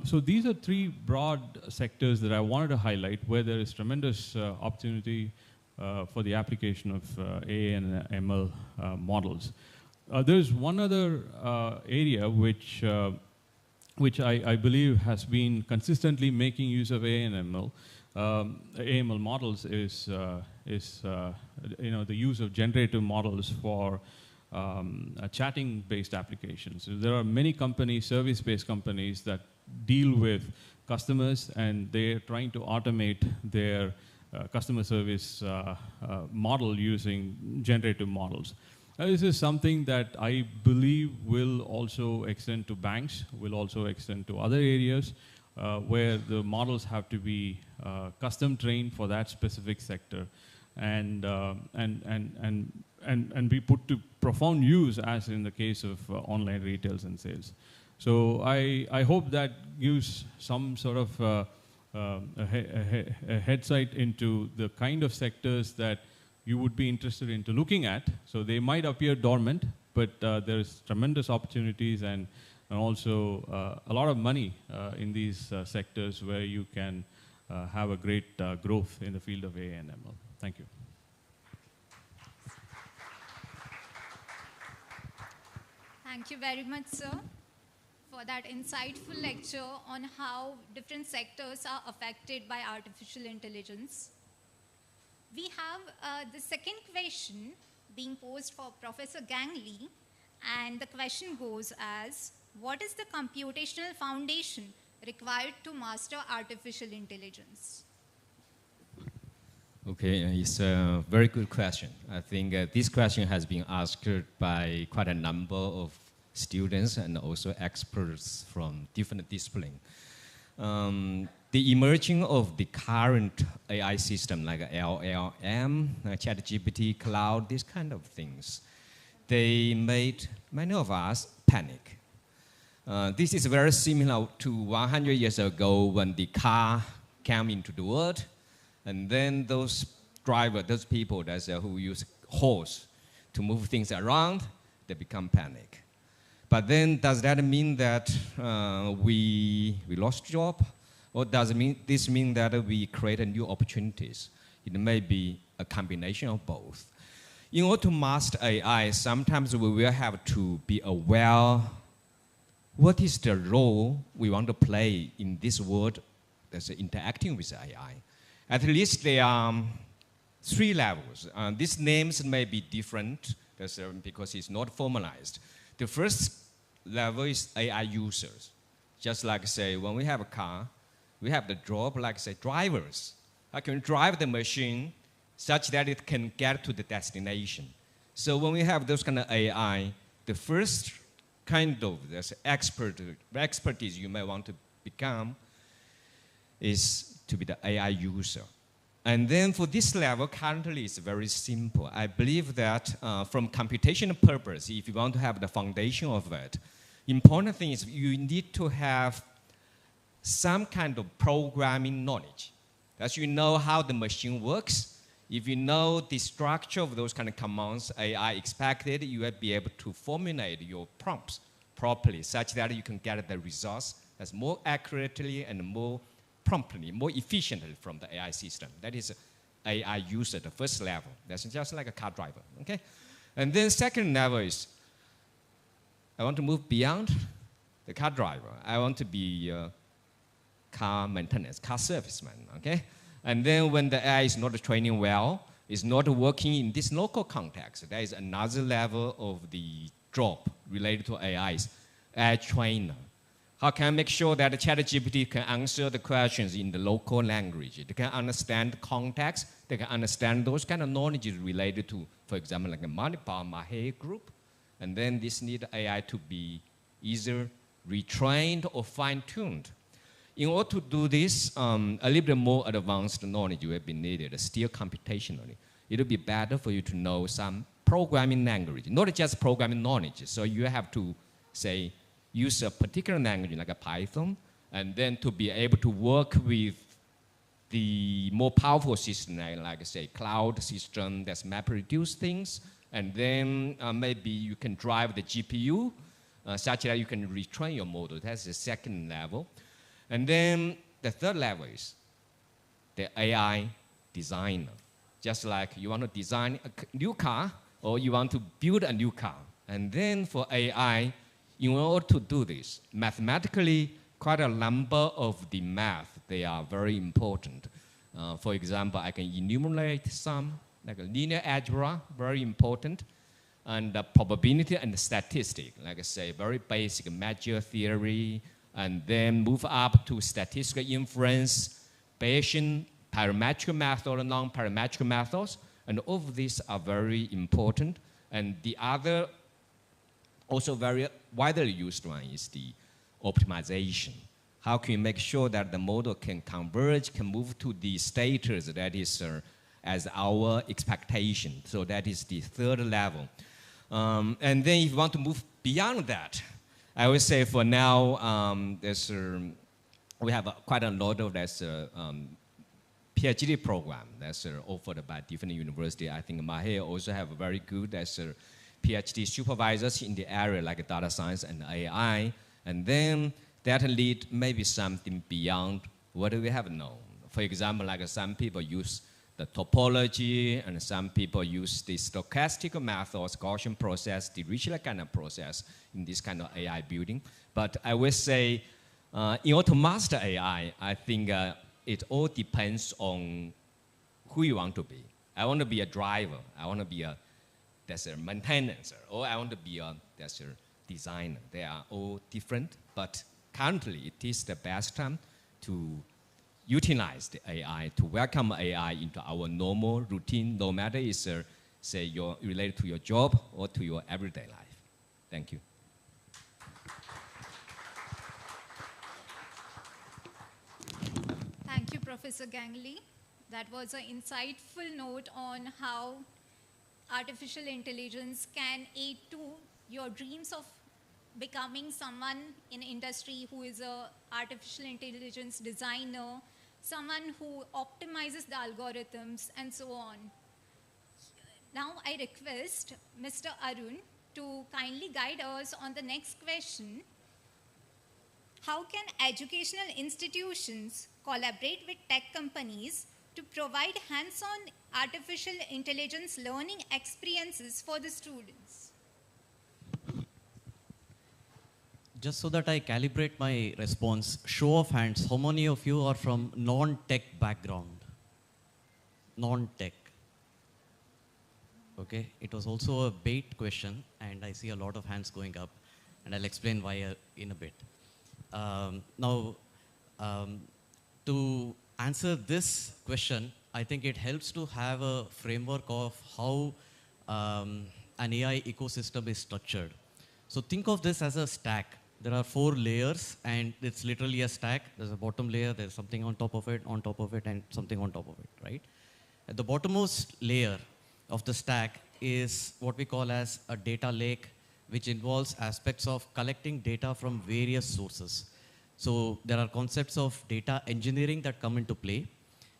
So these are three broad sectors that I wanted to highlight where there is tremendous opportunity for the application of ANML models. There's one other area which I believe has been consistently making use of ANML. AML models is the use of generative models for chatting-based applications. So there are many companies, service-based companies, that deal with customers, and they're trying to automate their customer service model using generative models. This is something that I believe will also extend to banks, will also extend to other areas where the models have to be custom trained for that specific sector, and be put to profound use, as in the case of online retails and sales. So I hope that gives some sort of a head sight into the kind of sectors that you would be interested into looking at. So they might appear dormant, but there's tremendous opportunities and also a lot of money in these sectors where you can have a great growth in the field of ANML. Thank you. Thank you very much, sir, for that insightful lecture on how different sectors are affected by artificial intelligence. We have the second question being posed for Professor Gang Lee, and the question goes as, what is the computational foundation required to master artificial intelligence? Okay, it's a very good question. I think this question has been asked by quite a number of students and also experts from different disciplines. The emerging of the current AI system like LLM, ChatGPT, cloud, these kind of things, they made many of us panic. This is very similar to 100 years ago when the car came into the world, and then those drivers, those people who use horse to move things around, they become panic. But then does that mean that we lost job? Or does this mean that we create new opportunities? It may be a combination of both. In order to master AI, sometimes we will have to be aware what is the role we want to play in this world that's interacting with AI. At least there are 3 levels. These names may be different because it's not formalized. The first level is AI users. Just like, say, when we have a car, we have the job, like, say, drivers. I can drive the machine such that it can get to the destination. So when we have those kind of AI, the first kind of expertise you may want to become is to be the AI user. And then for this level, currently it's very simple. I believe that from computational purpose, if you want to have the foundation of it, important thing is you need to have some kind of programming knowledge. That you know how the machine works, If you know the structure of those kind of commands, AI expected you will be able to formulate your prompts properly such that you can get the results that's more accurately and more promptly, more efficiently from the AI system. That is AI use at the first level. That's just like a car driver, okay? And then second level is, I want to move beyond the car driver. I want to be car maintenance, car serviceman, okay? And then when the AI is not training well, is not working in this local context, there is another level of the job related to AIs, AI trainer. How can I make sure that the ChatGPT can answer the questions in the local language? They can understand the context, they can understand those kind of knowledge related to, for example, like a Manipal, MAHE group. And then this need AI to be either retrained or fine-tuned. In order to do this, a little bit more advanced knowledge will be needed, still computationally. It will be better for you to know some programming language, not just programming knowledge. So you have to, say, use a particular language like a Python, and then to be able to work with the more powerful system, like say, cloud system that's map-reduce things, and then maybe you can drive the GPU such that you can retrain your model. That's the second level. And then the third level is the AI designer. Just like you want to design a new car or you want to build a new car. And then for AI, in order to do this, mathematically, quite a number of the math, they are very important. For example, I can enumerate some, like a linear algebra, very important, and probability and statistic, like I say, very basic measure theory, and then move up to statistical inference, Bayesian, parametric method or non-parametric methods, and all of these are very important. And the other, also very widely used one is the optimization. How can you make sure that the model can converge, can move to the status that is as our expectation? So that is the third level. And then if you want to move beyond that, I would say for now, we have quite a lot of PhD program that's offered by different universities. I think MAHE also have a very good PhD supervisors in the area like data science and AI. And then that lead maybe something beyond what we have known. For example, like some people use the topology, and some people use the stochastic methods, Gaussian process, the Dirichlet kind of process in this kind of AI building. But I would say, in order to master AI, I think it all depends on who you want to be. I want to be a driver. I want to be a maintenance, or I want to be a designer. They are all different, but currently it is the best time to utilize the AI, to welcome AI into our normal routine, no matter it's, say, you're related to your job or to your everyday life. Thank you. Thank you, Professor Gangley. That was an insightful note on how artificial intelligence can aid to your dreams of becoming someone in industry who is an artificial intelligence designer, someone who optimizes the algorithms, and so on. Now I request Mr. Arun to kindly guide us on the next question. How can educational institutions collaborate with tech companies to provide hands-on artificial intelligence learning experiences for the students? Just so that I calibrate my response, show of hands, how many of you are from non-tech background? Non-tech. Okay, it was also a bait question, and I see a lot of hands going up, and I'll explain why in a bit. To answer this question, I think it helps to have a framework of how an AI ecosystem is structured. So think of this as a stack. There are 4 layers, and it's literally a stack. There's a bottom layer, there's something on top of it, and something on top of it, right? At the bottommost layer of the stack is what we call as a data lake, which involves aspects of collecting data from various sources. So there are concepts of data engineering that come into play.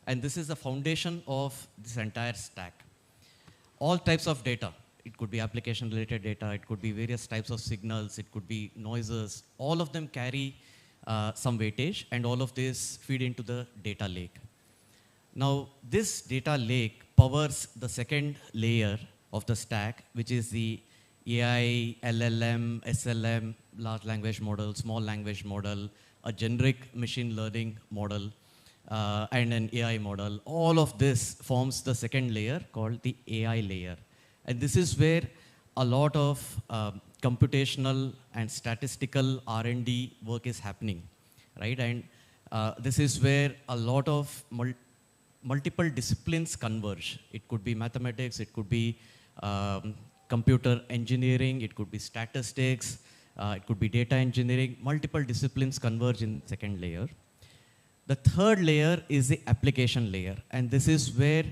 And this is the foundation of this entire stack. All types of data. It could be application-related data. It could be various types of signals. It could be noises. All of them carry some weightage, and all of this feed into the data lake. Now, this data lake powers the second layer of the stack, which is the AI, LLM, SLM, large language model, small language model, a generic machine learning model, and an AI model. All of this forms the second layer called the AI layer. And this is where a lot of computational and statistical R&D work is happening, right? And this is where a lot of multiple disciplines converge. It could be mathematics, it could be computer engineering, it could be statistics, it could be data engineering. Multiple disciplines converge in the second layer. The third layer is the application layer, and this is where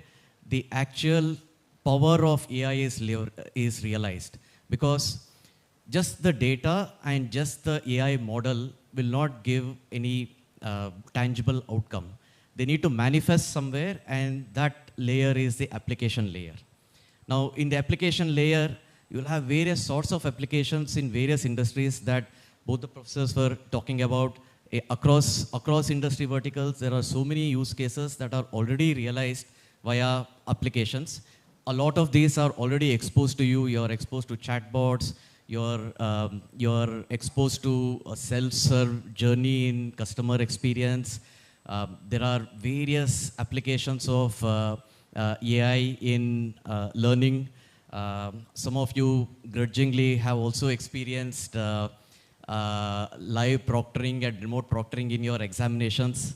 the actual power of AI is realized, because just the data and just the AI model will not give any tangible outcome. They need to manifest somewhere, and that layer is the application layer. Now, in the application layer, you'll have various sorts of applications in various industries that both the professors were talking about. Across industry verticals, there are so many use cases that are already realized via applications. A lot of these are already exposed to you. You're exposed to chatbots. You're exposed to a self-serve journey in customer experience. There are various applications of AI in learning. Some of you grudgingly have also experienced live proctoring and remote proctoring in your examinations,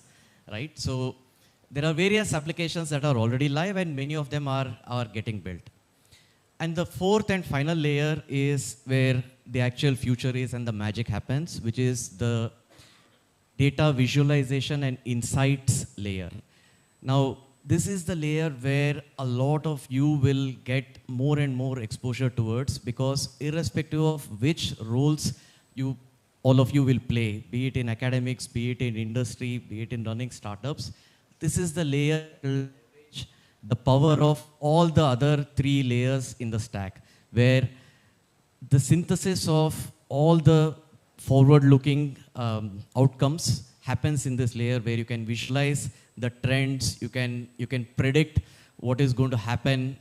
right? So there are various applications that are already live, and many of them are getting built. And the fourth and final layer is where the actual future is and the magic happens, which is the data visualization and insights layer. Now, this is the layer where a lot of you will get more and more exposure towards, because irrespective of which roles all of you will play, be it in academics, be it in industry, be it in running startups, this is the layer which the power of all the other three layers in the stack, where the synthesis of all the forward-looking outcomes happens in this layer, where you can visualize the trends, you can predict what is going to happen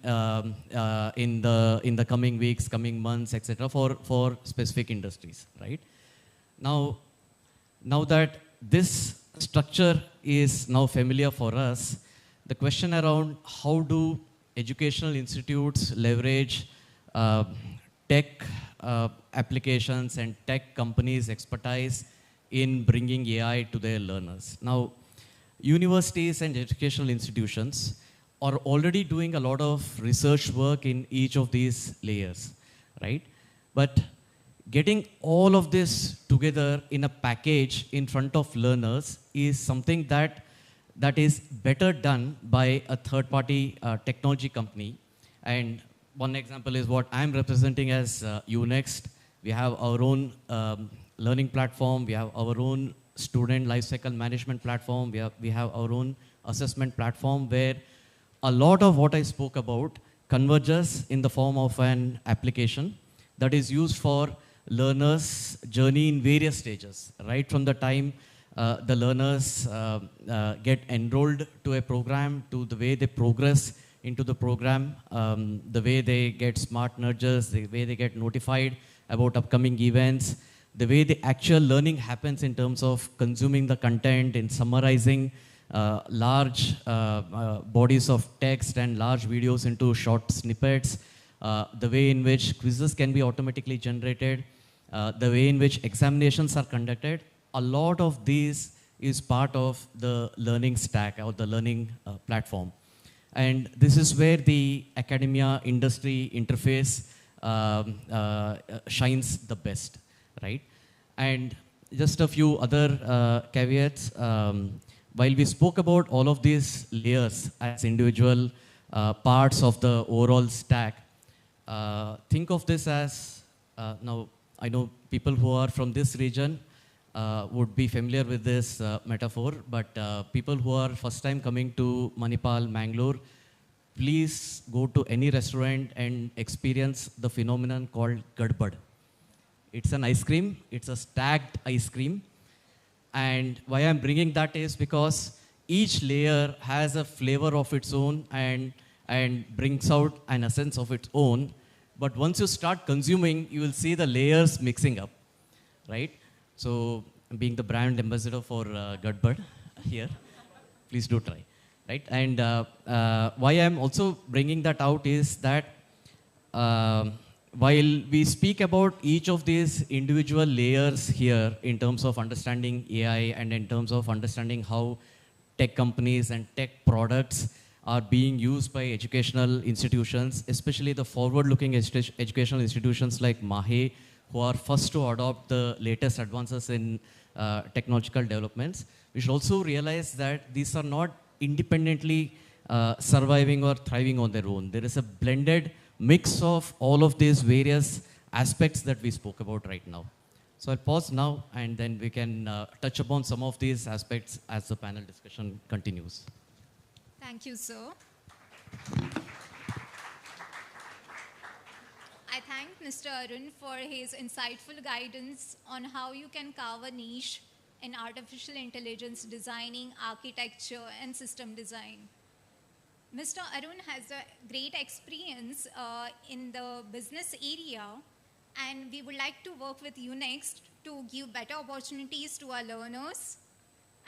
in the coming weeks, coming months, etc., for specific industries, right? Now that this structure is now familiar for us, the question around how do educational institutes leverage tech applications and tech companies' expertise in bringing AI to their learners. Now, universities and educational institutions are already doing a lot of research work in each of these layers, right? But getting all of this together in a package in front of learners is something that is better done by a third-party technology company. And one example is what I'm representing as UNext. We have our own learning platform. We have our own student lifecycle management platform. We have our own assessment platform, where a lot of what I spoke about converges in the form of an application that is used for learners' journey in various stages, right from the time the learners get enrolled to a program, to the way they progress into the program, the way they get smart nudges, the way they get notified about upcoming events, the way the actual learning happens in terms of consuming the content, in summarizing large bodies of text and large videos into short snippets, the way in which quizzes can be automatically generated, the way in which examinations are conducted. A lot of these is part of the learning stack or the learning platform. And this is where the academia industry interface shines the best, right? And just a few other caveats. While we spoke about all of these layers as individual parts of the overall stack, think of this as, now I know people who are from this region would be familiar with this metaphor, but people who are first time coming to Manipal, Mangalore, please go to any restaurant and experience the phenomenon called gadbad. It's an ice cream, it's a stacked ice cream. And why I'm bringing that is because each layer has a flavor of its own and brings out an essence of its own. But once you start consuming, you will see the layers mixing up, right? So being the brand ambassador for Gadbad here, please do try, right? And why I'm also bringing that out is that while we speak about each of these individual layers here in terms of understanding AI and in terms of understanding how tech companies and tech products are being used by educational institutions, especially the forward-looking educational institutions like MAHE, who are first to adopt the latest advances in technological developments. We should also realize that these are not independently surviving or thriving on their own. There is a blended mix of all of these various aspects that we spoke about right now. So I'll pause now and then we can touch upon some of these aspects as the panel discussion continues. Thank you, sir. I thank Mr. Arun for his insightful guidance on how you can carve a niche in artificial intelligence designing, architecture, and system design. Mr. Arun has a great experience in the business area, and we would like to work with you next to give better opportunities to our learners,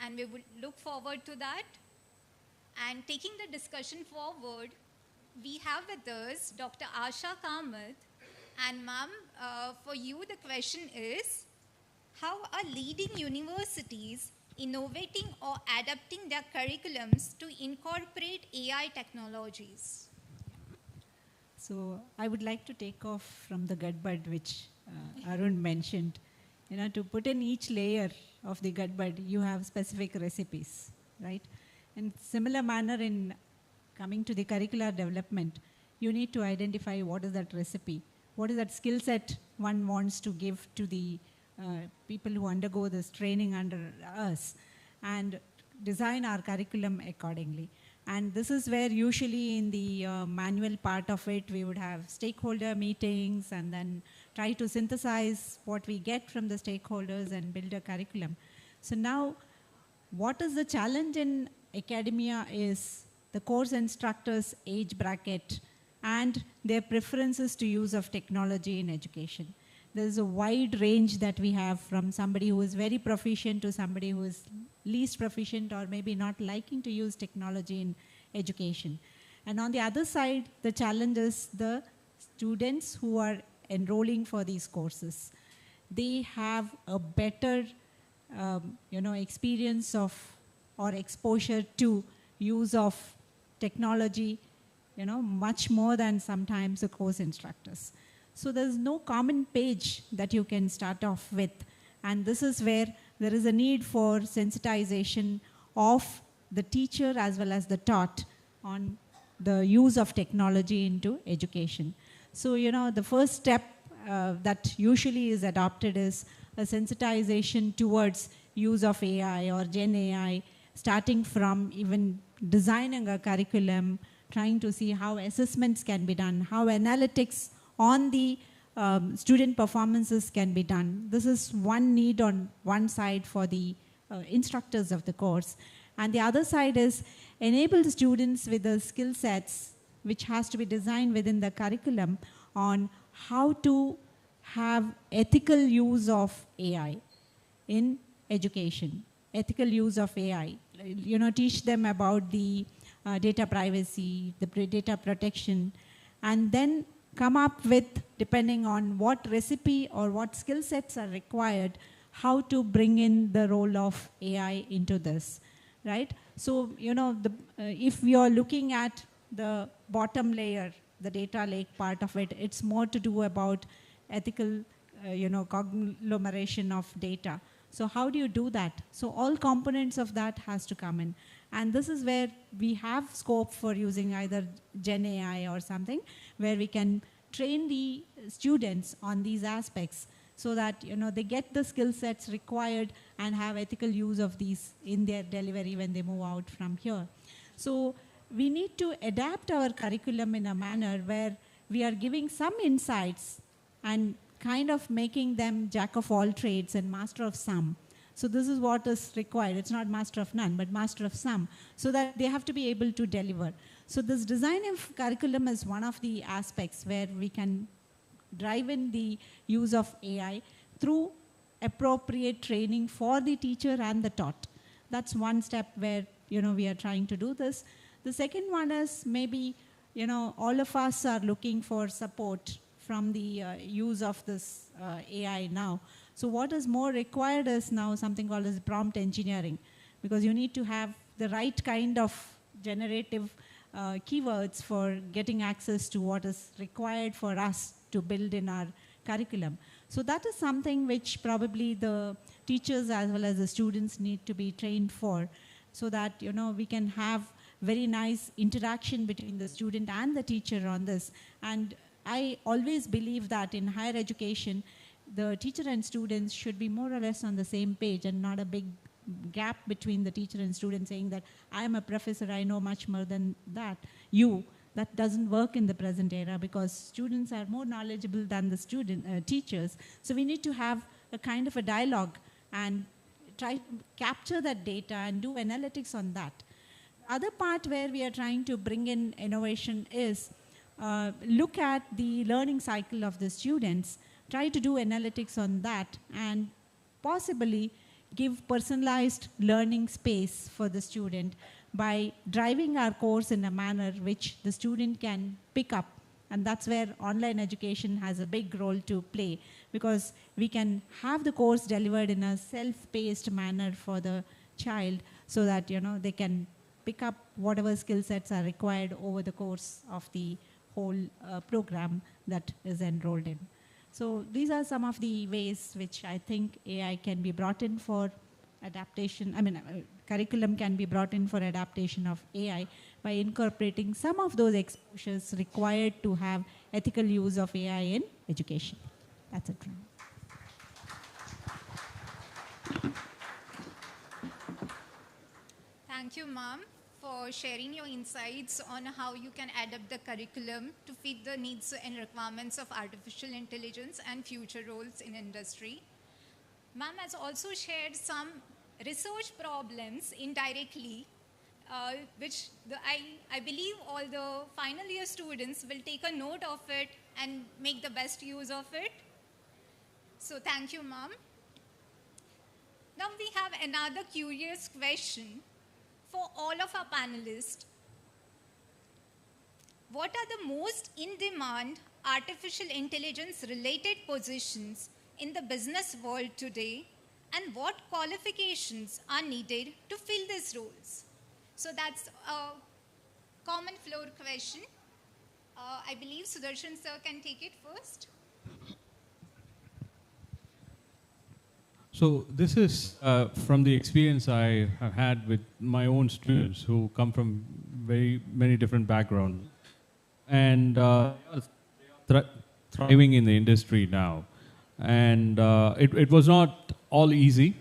and we would look forward to that. And taking the discussion forward, we have with us Dr. Asha Kamath. And ma'am, for you the question is, how are leading universities innovating or adapting their curriculums to incorporate AI technologies? So I would like to take off from the Gadbad which Arun mentioned. You know, to put in each layer of the Gadbad, you have specific recipes, right? In similar manner, in coming to the curricular development, you need to identify what is that recipe, what is that skill set one wants to give to the people who undergo this training under us, and design our curriculum accordingly. And this is where usually in the manual part of it, we would have stakeholder meetings and then try to synthesize what we get from the stakeholders and build a curriculum. So now, what is the challenge in academia is the course instructors' age bracket and their preferences to use of technology in education. There's a wide range that we have, from somebody who is very proficient to somebody who is least proficient or maybe not liking to use technology in education. And on the other side, the challenge is the students who are enrolling for these courses. They have a better experience of or exposure to use of technology, much more than sometimes the course instructors. So there's no common page that you can start off with. And this is where there is a need for sensitization of the teacher as well as the taught on the use of technology into education. So, the first step that usually is adopted is a sensitization towards use of AI or Gen AI, starting from even designing a curriculum, trying to see how assessments can be done, how analytics on the student performances can be done. This is one need on one side for the instructors of the course. And the other side is enable the students with the skill sets which has to be designed within the curriculum on how to have ethical use of AI in education, ethical use of AI. Teach them about the data privacy, the data protection, and then come up with, depending on what recipe or what skill sets are required, how to bring in the role of AI into this, right? So, if we are looking at the bottom layer, the data lake part of it, it's more to do about ethical, conglomeration of data. So how do you do that? So all components of that has to come in. And this is where we have scope for using either Gen AI or something, where we can train the students on these aspects so that they get the skill sets required and have ethical use of these in their delivery when they move out from here. So we need to adapt our curriculum in a manner where we are giving some insights and kind of making them jack of all trades and master of some. So this is what is required. It's not master of none, but master of some, so that they have to be able to deliver. So this design of curriculum is one of the aspects where we can drive in the use of AI through appropriate training for the teacher and the taught. That's one step where we are trying to do this. The second one is maybe all of us are looking for support from the use of this AI now. So what is more required is now something called as prompt engineering, because you need to have the right kind of generative keywords for getting access to what is required for us to build in our curriculum. So that is something which probably the teachers as well as the students need to be trained for, so that we can have very nice interaction between the student and the teacher on this. And I always believe that in higher education, the teacher and students should be more or less on the same page, and not a big gap between the teacher and student saying that I am a professor, I know much more than that. That doesn't work in the present era, because students are more knowledgeable than the teachers. So we need to have a kind of a dialogue and try to capture that data and do analytics on that. Other part where we are trying to bring in innovation is look at the learning cycle of the students, try to do analytics on that, and possibly give personalized learning space for the student by driving our course in a manner which the student can pick up. And that's where online education has a big role to play, because we can have the course delivered in a self-paced manner for the child, so that they can pick up whatever skill sets are required over the course of the whole program that is enrolled in. So these are some of the ways which I think AI can be brought in for adaptation. Curriculum can be brought in for adaptation of AI by incorporating some of those exposures required to have ethical use of AI in education. That's it. Thank you, ma'am, for sharing your insights on how you can adapt the curriculum to fit the needs and requirements of artificial intelligence and future roles in industry. Ma'am has also shared some research problems indirectly, which I believe all the final year students will take a note of it and make the best use of it. So thank you, ma'am. Now we have another curious question for all of our panelists. What are the most in-demand artificial intelligence related positions in the business world today, and what qualifications are needed to fill these roles? So that's a common floor question. I believe Sudarshan sir can take it first. So this is from the experience I have had with my own students who come from very many different backgrounds, and thriving in the industry now. And it was not all easy.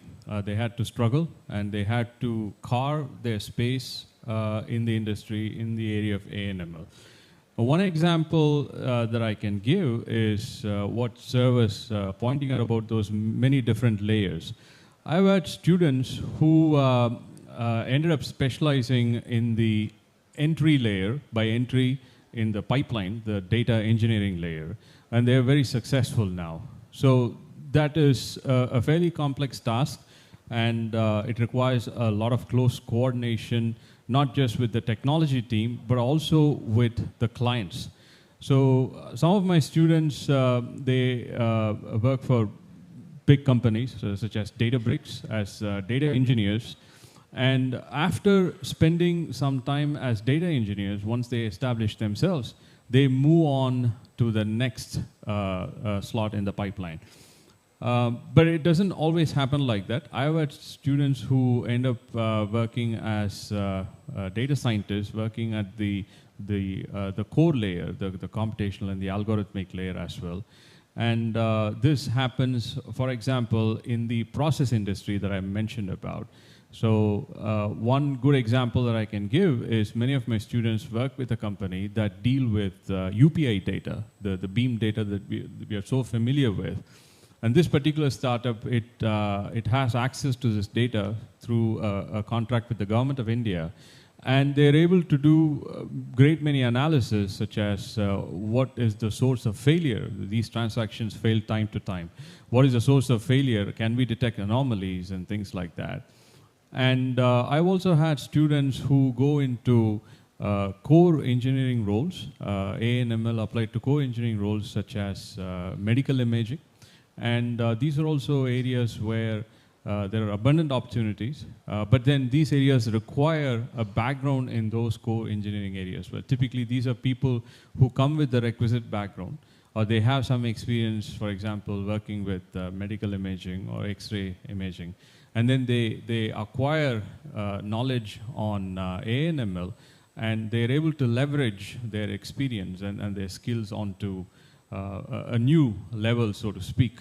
They had to struggle, and they had to carve their space in the industry in the area of A&ML. One example that I can give is what Sir was pointing out about those many different layers. I've had students who ended up specializing in the entry layer, by entry in the pipeline, the data engineering layer, and they're very successful now. So that is a fairly complex task, and it requires a lot of close coordination, not just with the technology team, but also with the clients. So some of my students, they work for big companies, such as Databricks, as data engineers. And after spending some time as data engineers, once they establish themselves, they move on to the next slot in the pipeline. But it doesn't always happen like that. I've had students who end up working as data scientists, working at the core layer, the computational and the algorithmic layer as well. And this happens, for example, in the process industry that I mentioned about. So one good example that I can give is many of my students work with a company that deal with UPI data, the beam data that we are so familiar with. And this particular startup, it has access to this data through a contract with the government of India. And they're able to do great many analysis, such as what is the source of failure? These transactions fail time to time. What is the source of failure? Can we detect anomalies and things like that? And I've also had students who go into core engineering roles, ANML applied to core engineering roles such as medical imaging. And these are also areas where there are abundant opportunities, but then these areas require a background in those core engineering areas. Well, typically these are people who come with the requisite background, or they have some experience, for example, working with medical imaging or X-ray imaging. And then they acquire knowledge on ANML, and they're able to leverage their experience and their skills onto a new level, so to speak.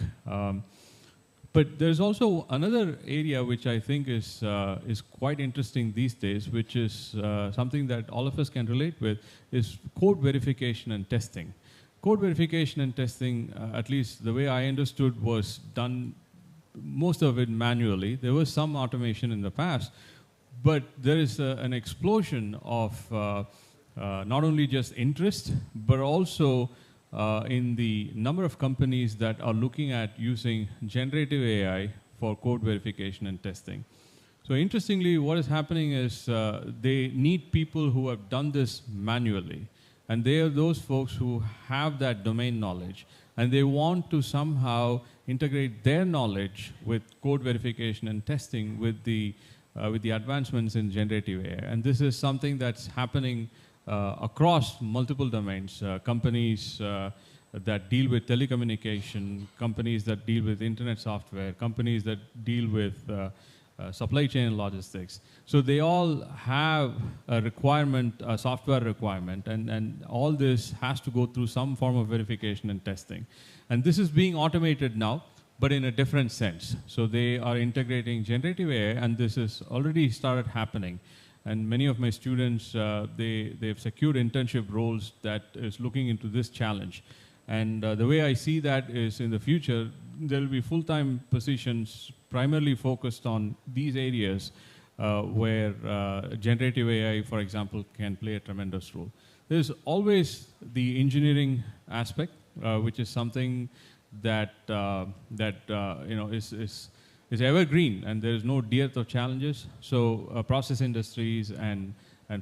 But there's also another area which I think is quite interesting these days, which is something that all of us can relate with, is code verification and testing. Code verification and testing, at least the way I understood, was done most of it manually. There was some automation in the past, but there is an explosion of not only just interest, but also in the number of companies that are looking at using generative AI for code verification and testing. So interestingly, what is happening is they need people who have done this manually. And they are those folks who have that domain knowledge. And they want to somehow integrate their knowledge with code verification and testing with the advancements in generative AI. And this is something that's happening across multiple domains, companies that deal with telecommunication, companies that deal with internet software, companies that deal with supply chain and logistics. So they all have a requirement, a software requirement, and all this has to go through some form of verification and testing. And this is being automated now, but in a different sense. So they are integrating generative AI, and this has already started happening. And many of my students, they've secured internship roles that is looking into this challenge. And the way I see that is in the future, there will be full-time positions primarily focused on these areas where generative AI, for example, can play a tremendous role. There's always the engineering aspect, which is something that is evergreen, and there is no dearth of challenges. So process industries and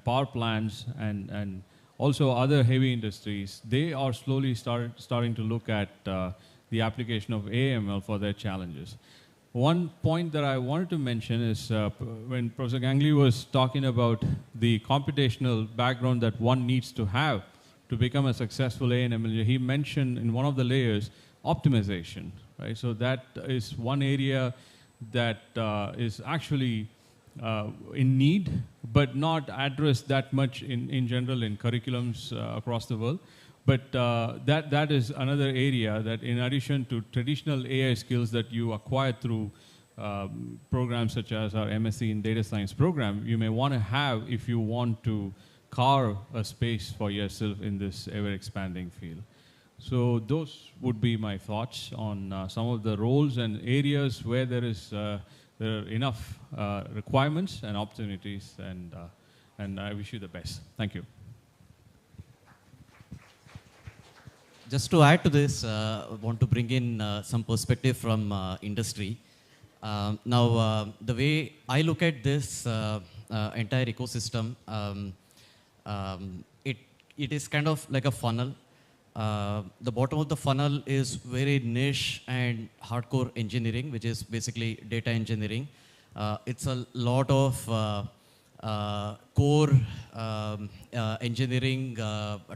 power plants and also other heavy industries, they are slowly starting to look at the application of AML for their challenges. One point that I wanted to mention is when Professor Gangley was talking about the computational background that one needs to have to become a successful AML, he mentioned in one of the layers optimization, right? So that is one area that is actually in need, but not addressed that much in general in curriculums across the world. But that is another area that, in addition to traditional AI skills that you acquire through programs such as our MSc in Data Science program, you may want to have if you want to carve a space for yourself in this ever-expanding field. So those would be my thoughts on some of the roles and areas where there are enough requirements and opportunities, and I wish you the best. Thank you. Just to add to this, I want to bring in some perspective from industry. Now, the way I look at this entire ecosystem, it is kind of like a funnel. The bottom of the funnel is very niche and hardcore engineering, which is basically data engineering. It's a lot of core engineering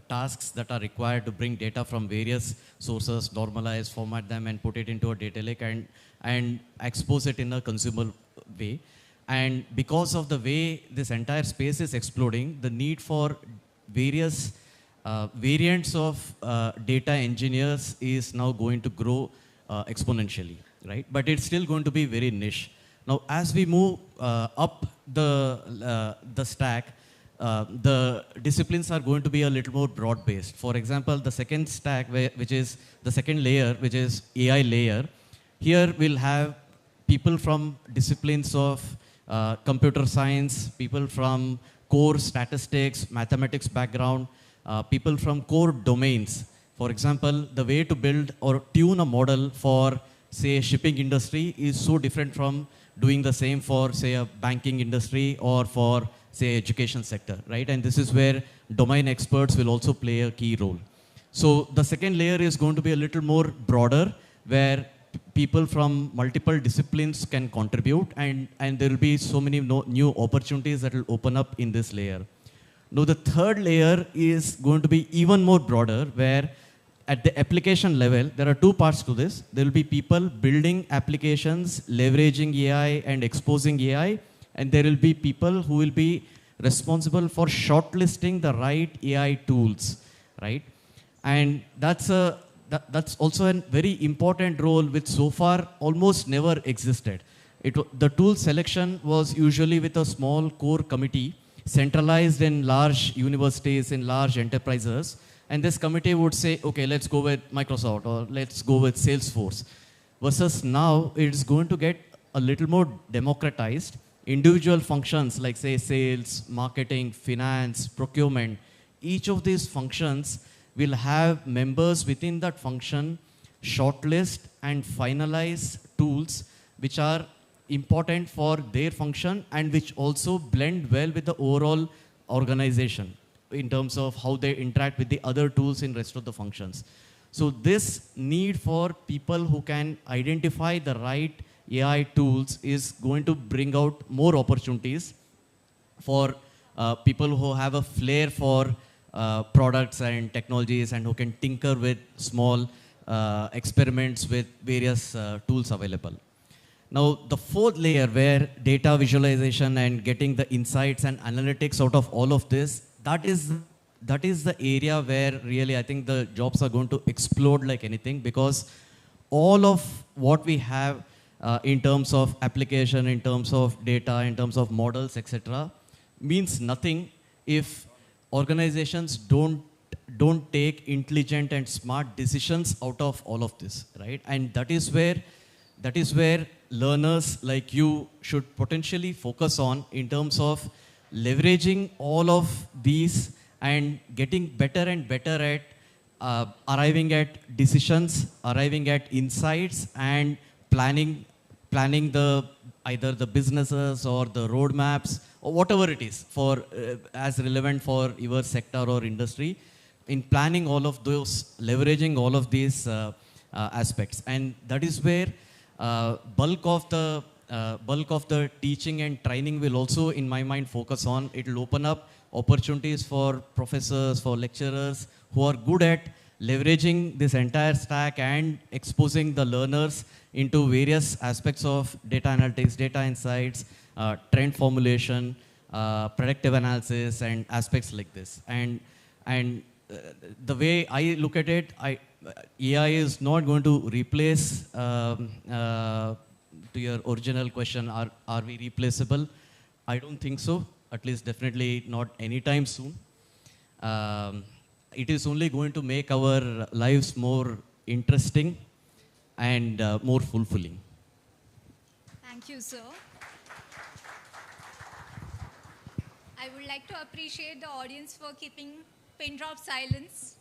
tasks that are required to bring data from various sources, normalize, format them, and put it into a data lake and expose it in a consumer way. And because of the way this entire space is exploding, the need for various variants of data engineers is now going to grow exponentially, right? But it's still going to be very niche. Now, as we move up the stack, the disciplines are going to be a little more broad-based. For example, the second stack, which is the second layer, which is AI layer, here we'll have people from disciplines of computer science, people from core statistics, mathematics background, people from core domains. For example, the way to build or tune a model for, say, shipping industry is so different from doing the same for, say, a banking industry or for, say, education sector, right? And this is where domain experts will also play a key role. So the second layer is going to be a little more broader, where people from multiple disciplines can contribute, and there will be so many new opportunities that will open up in this layer. Now, the third layer is going to be even more broader, where at the application level, there are two parts to this. There will be people building applications, leveraging AI and exposing AI, and there will be people who will be responsible for shortlisting the right AI tools, right? And that's also a very important role which so far almost never existed. The tool selection was usually with a small core committee centralized in large universities, in large enterprises. And this committee would say, okay, let's go with Microsoft or let's go with Salesforce. Versus now, it's going to get a little more democratized. Individual functions like, say, sales, marketing, finance, procurement, each of these functions will have members within that function shortlist and finalize tools which are important for their function and which also blend well with the overall organization in terms of how they interact with the other tools in rest of the functions. So this need for people who can identify the right AI tools is going to bring out more opportunities for people who have a flair for products and technologies and who can tinker with small experiments with various tools available. Now, the fourth layer, where data visualization and getting the insights and analytics out of all of this, that is the area where really I think the jobs are going to explode like anything, because all of what we have in terms of application, in terms of data, in terms of models, etc., means nothing if organizations don't take intelligent and smart decisions out of all of this, right? And that is where learners like you should potentially focus on in terms of leveraging all of these and getting better and better at arriving at decisions, arriving at insights, and planning either the businesses or the roadmaps or whatever it is for as relevant for your sector or industry, in planning all of those, leveraging all of these aspects. And that is where bulk of the teaching and training will also, in my mind, focus on. It will open up opportunities for professors, for lecturers who are good at leveraging this entire stack and exposing the learners into various aspects of data analytics, data insights, trend formulation, predictive analysis, and aspects like this. And the way I look at it, AI is not going to replace, to your original question, are we replaceable? I don't think so, at least definitely not anytime soon. It is only going to make our lives more interesting and more fulfilling. Thank you, sir. I would like to appreciate the audience for keeping pin drop silence.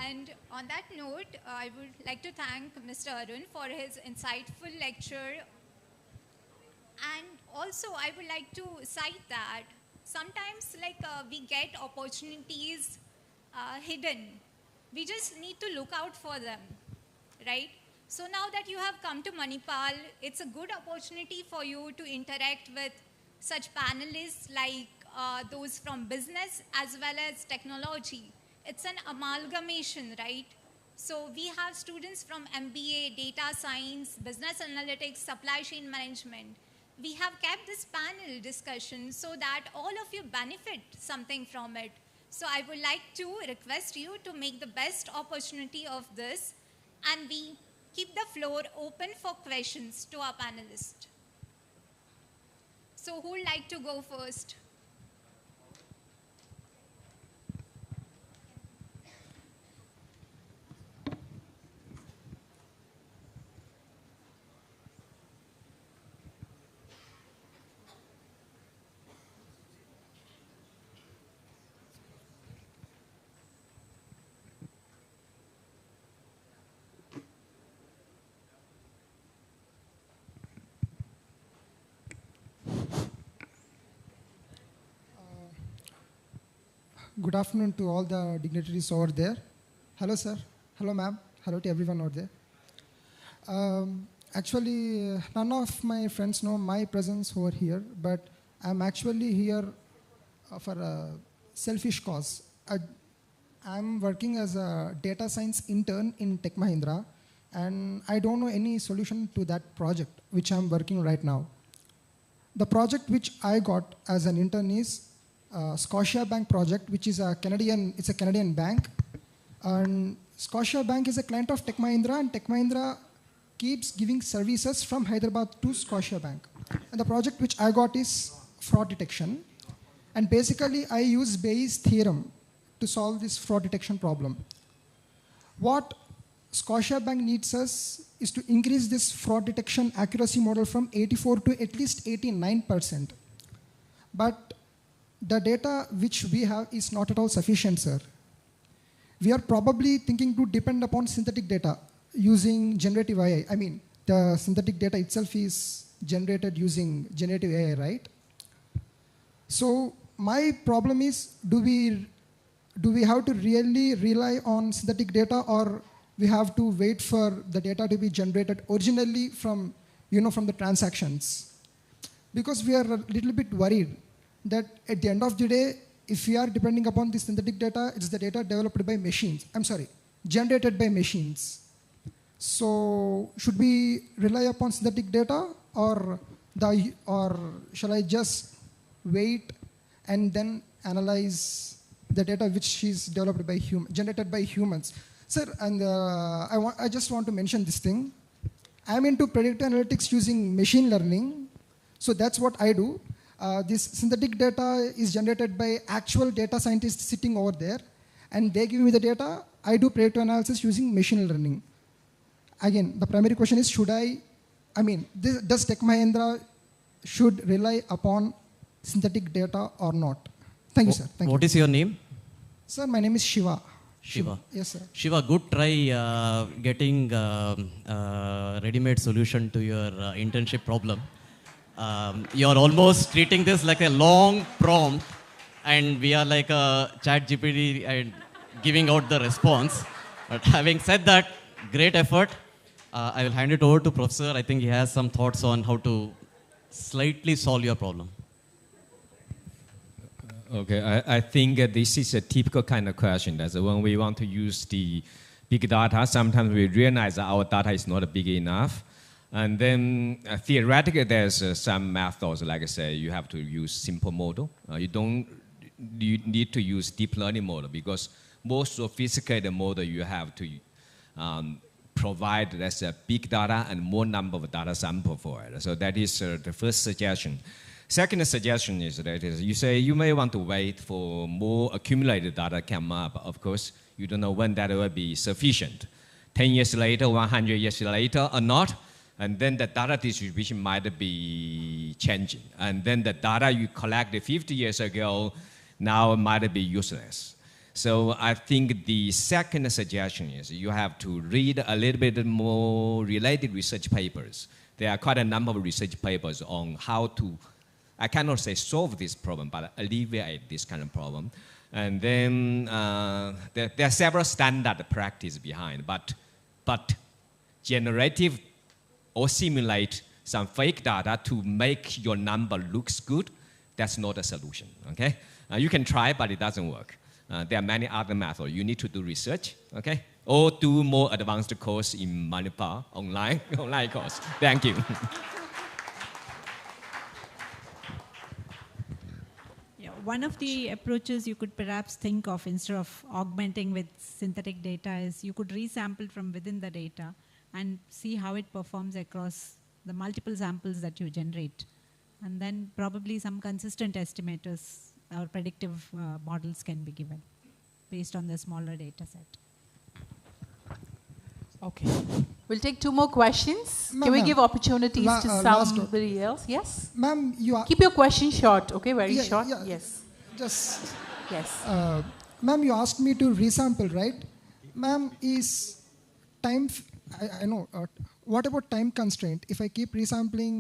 And on that note, I would like to thank Mr. Arun for his insightful lecture. And also, I would like to cite that sometimes we get opportunities hidden. We just need to look out for them, right? So now that you have come to Manipal, it's a good opportunity for you to interact with such panelists like those from business as well as technology. It's an amalgamation, right? So we have students from MBA, data science, business analytics, supply chain management. we have kept this panel discussion so that all of you benefit something from it. So I would like to request you to make the best opportunity of this, and we keep the floor open for questions to our panelists. So who would like to go first? Good afternoon to all the dignitaries over there. Hello, sir. Hello, ma'am. Hello to everyone over there. Actually, none of my friends know my presence over here, but I'm actually here for a selfish cause. I'm working as a data science intern in Tech Mahindra, and I don't know any solution to that project, which I'm working right now. The project which I got as an intern is Scotia Bank project, which is a Canadian bank. And Scotia Bank is a client of Tech Mahindra, and Tech Mahindra keeps giving services from Hyderabad to Scotia Bank. And the project which I got is fraud detection. And basically, I use Bayes' theorem to solve this fraud detection problem. What Scotia Bank needs us is to increase this fraud detection accuracy model from 84 to at least 89%. But the data which we have is not at all sufficient, sir. We are probably thinking to depend upon synthetic data using generative AI. I mean, the synthetic data itself is generated using generative AI, right? So my problem is, do we have to really rely on synthetic data, or we have to wait for the data to be generated originally from, from the transactions? Because we are a little bit worried that at the end of the day, if we are depending upon the synthetic data, it's the data developed by machines. Generated by machines. So should we rely upon synthetic data, or shall I just wait and then analyze the data which is developed by generated by humans? Sir, and I just want to mention this thing. I'm into predictive analytics using machine learning. So that's what I do. This synthetic data is generated by actual data scientists sitting over there, and they give me the data. I do predictive analysis using machine learning. Again, the primary question is, does Tech Mahindra should rely upon synthetic data or not? Thank you, sir. Thank What you. is your name? Sir, my name is Shiva. Shiva. Yes, sir. Shiva, good try getting ready-made solution to your internship problem. You're almost treating this like a long prompt, and we are like a chat GPT and giving out the response. But having said that, great effort. I will hand it over to Professor. I think he has some thoughts on how to slightly solve your problem. Okay, I think this is a typical kind of question. That's when we want to use the big data, sometimes we realize that our data is not big enough. And then theoretically, there's some methods, like I say, you have to use simple model. You need to use deep learning model, because most sophisticated model you have to provide less big data and more number of data sample for it. So that is the first suggestion. Second suggestion is that you say you may want to wait for more accumulated data come up. Of course, you don't know when that will be sufficient. 10 years later, 100 years later or not. And then the data distribution might be changing. And then the data you collected 50 years ago now might be useless. So I think the second suggestion is you have to read a little bit more related research papers. There are quite a number of research papers on how to, I cannot say solve this problem, but alleviate this kind of problem. And then there are several standard practice behind, but generative or simulate some fake data to make your number looks good, that's not a solution, okay? You can try, but it doesn't work. There are many other methods. You need to do research, okay? Or do more advanced course in Manipal, online course. Thank you. one of the approaches you could perhaps think of instead of augmenting with synthetic data is you could resample from within the data and see how it performs across the multiple samples that you generate. And then probably some consistent estimators or predictive models can be given based on the smaller data set. Okay. We'll take 2 more questions. Can we give opportunities to somebody else? Yes? Ma'am, keep your question short, okay? Very short. Yeah, yes. Just. Yes. Ma'am, you asked me to resample, right? Ma'am, is time, I know, what about time constraint? If I keep resampling,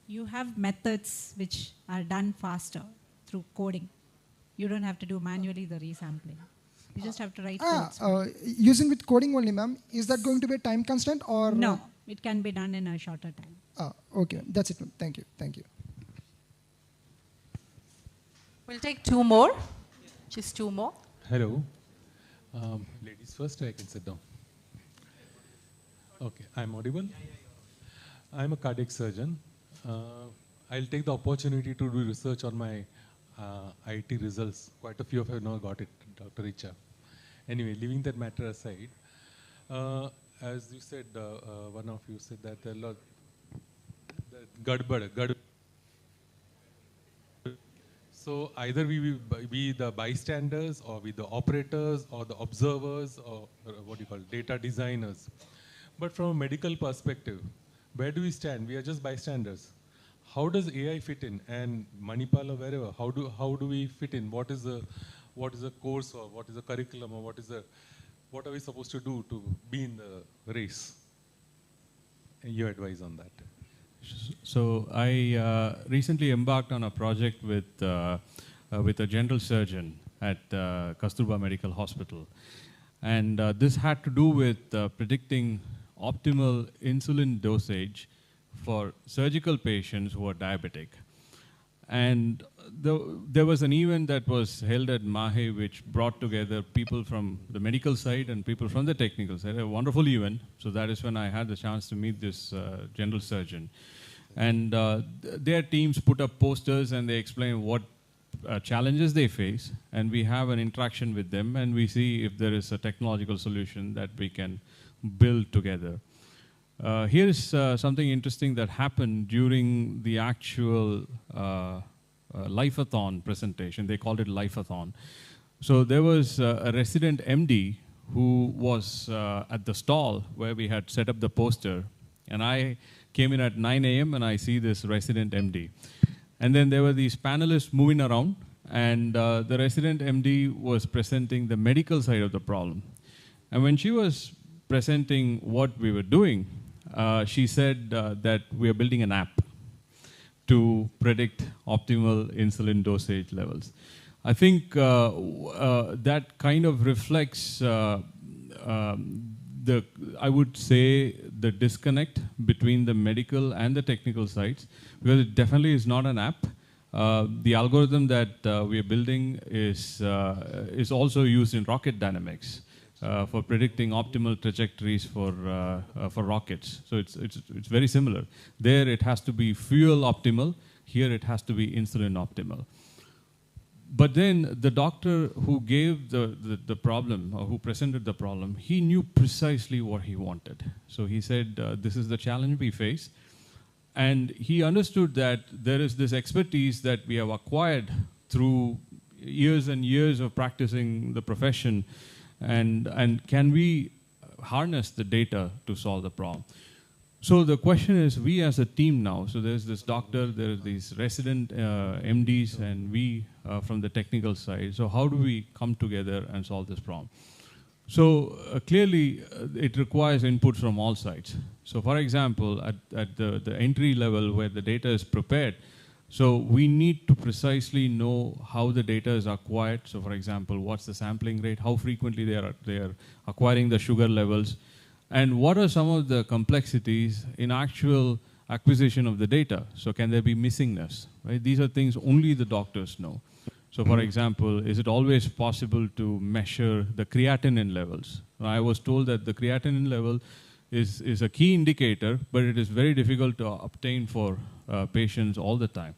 You have methods which are done faster through coding. You don't have to do manually the resampling. You just have to write codes. Using with coding only, ma'am, is that going to be a time constraint or? No, it can be done in a shorter time. Okay, that's it. Thank you. Thank you. We'll take 2 more. Just 2 more. Hello. Ladies first, I can sit down. Okay, I'm audible. I'm a cardiac surgeon. I'll take the opportunity to do research on my IT results. Quite a few of you now got it, Dr. Richa. Anyway, leaving that matter aside, as you said, one of you said that a lot, gadbad. So either we will be the bystanders or be the operators or the observers or what you call data designers. But from a medical perspective, where do we stand? We are just bystanders. How does AI fit in? And Manipal or wherever, how do we fit in? What is the course or what is the curriculum or what are we supposed to do to be in the race? And your advice on that. So I recently embarked on a project with a general surgeon at Kasturba Medical Hospital. And this had to do with predicting optimal insulin dosage for surgical patients who are diabetic. And there was an event that was held at MAHE which brought together people from the medical side and people from the technical side. A wonderful event. So that is when I had the chance to meet this general surgeon. And their teams put up posters and they explain what challenges they face. And we have an interaction with them and we see if there is a technological solution that we can build together. Here is something interesting that happened during the actual Life-a-thon presentation. They called it Life-a-thon. So there was a resident MD who was at the stall where we had set up the poster. And I came in at 9 a.m. and I see this resident MD. And then there were these panelists moving around. And the resident MD was presenting the medical side of the problem. And when she was presenting what we were doing, she said that we are building an app to predict optimal insulin dosage levels. I think that kind of reflects I would say the disconnect between the medical and the technical sides, because it definitely is not an app. The algorithm that we are building is also used in rocket dynamics. For predicting optimal trajectories for rockets. So it's very similar. There it has to be fuel optimal. Here it has to be insulin optimal. But then the doctor who gave the problem, or who presented the problem, he knew precisely what he wanted. So he said, this is the challenge we face. And he understood that there is this expertise that we have acquired through years and years of practicing the profession. And can we harness the data to solve the problem? So the question is, we as a team now, so there's this doctor, there's these resident MDs, and we from the technical side. So how do we come together and solve this problem? So clearly, it requires input from all sides. So for example, at the entry level where the data is prepared, so we need to precisely know how the data is acquired. So for example, what's the sampling rate, how frequently they are acquiring the sugar levels, and what are some of the complexities in actual acquisition of the data. So can there be missingness, right? These are things only the doctors know. So for example, is it always possible to measure the creatinine levels? I was told that the creatinine level is a key indicator, but it is very difficult to obtain for patients all the time.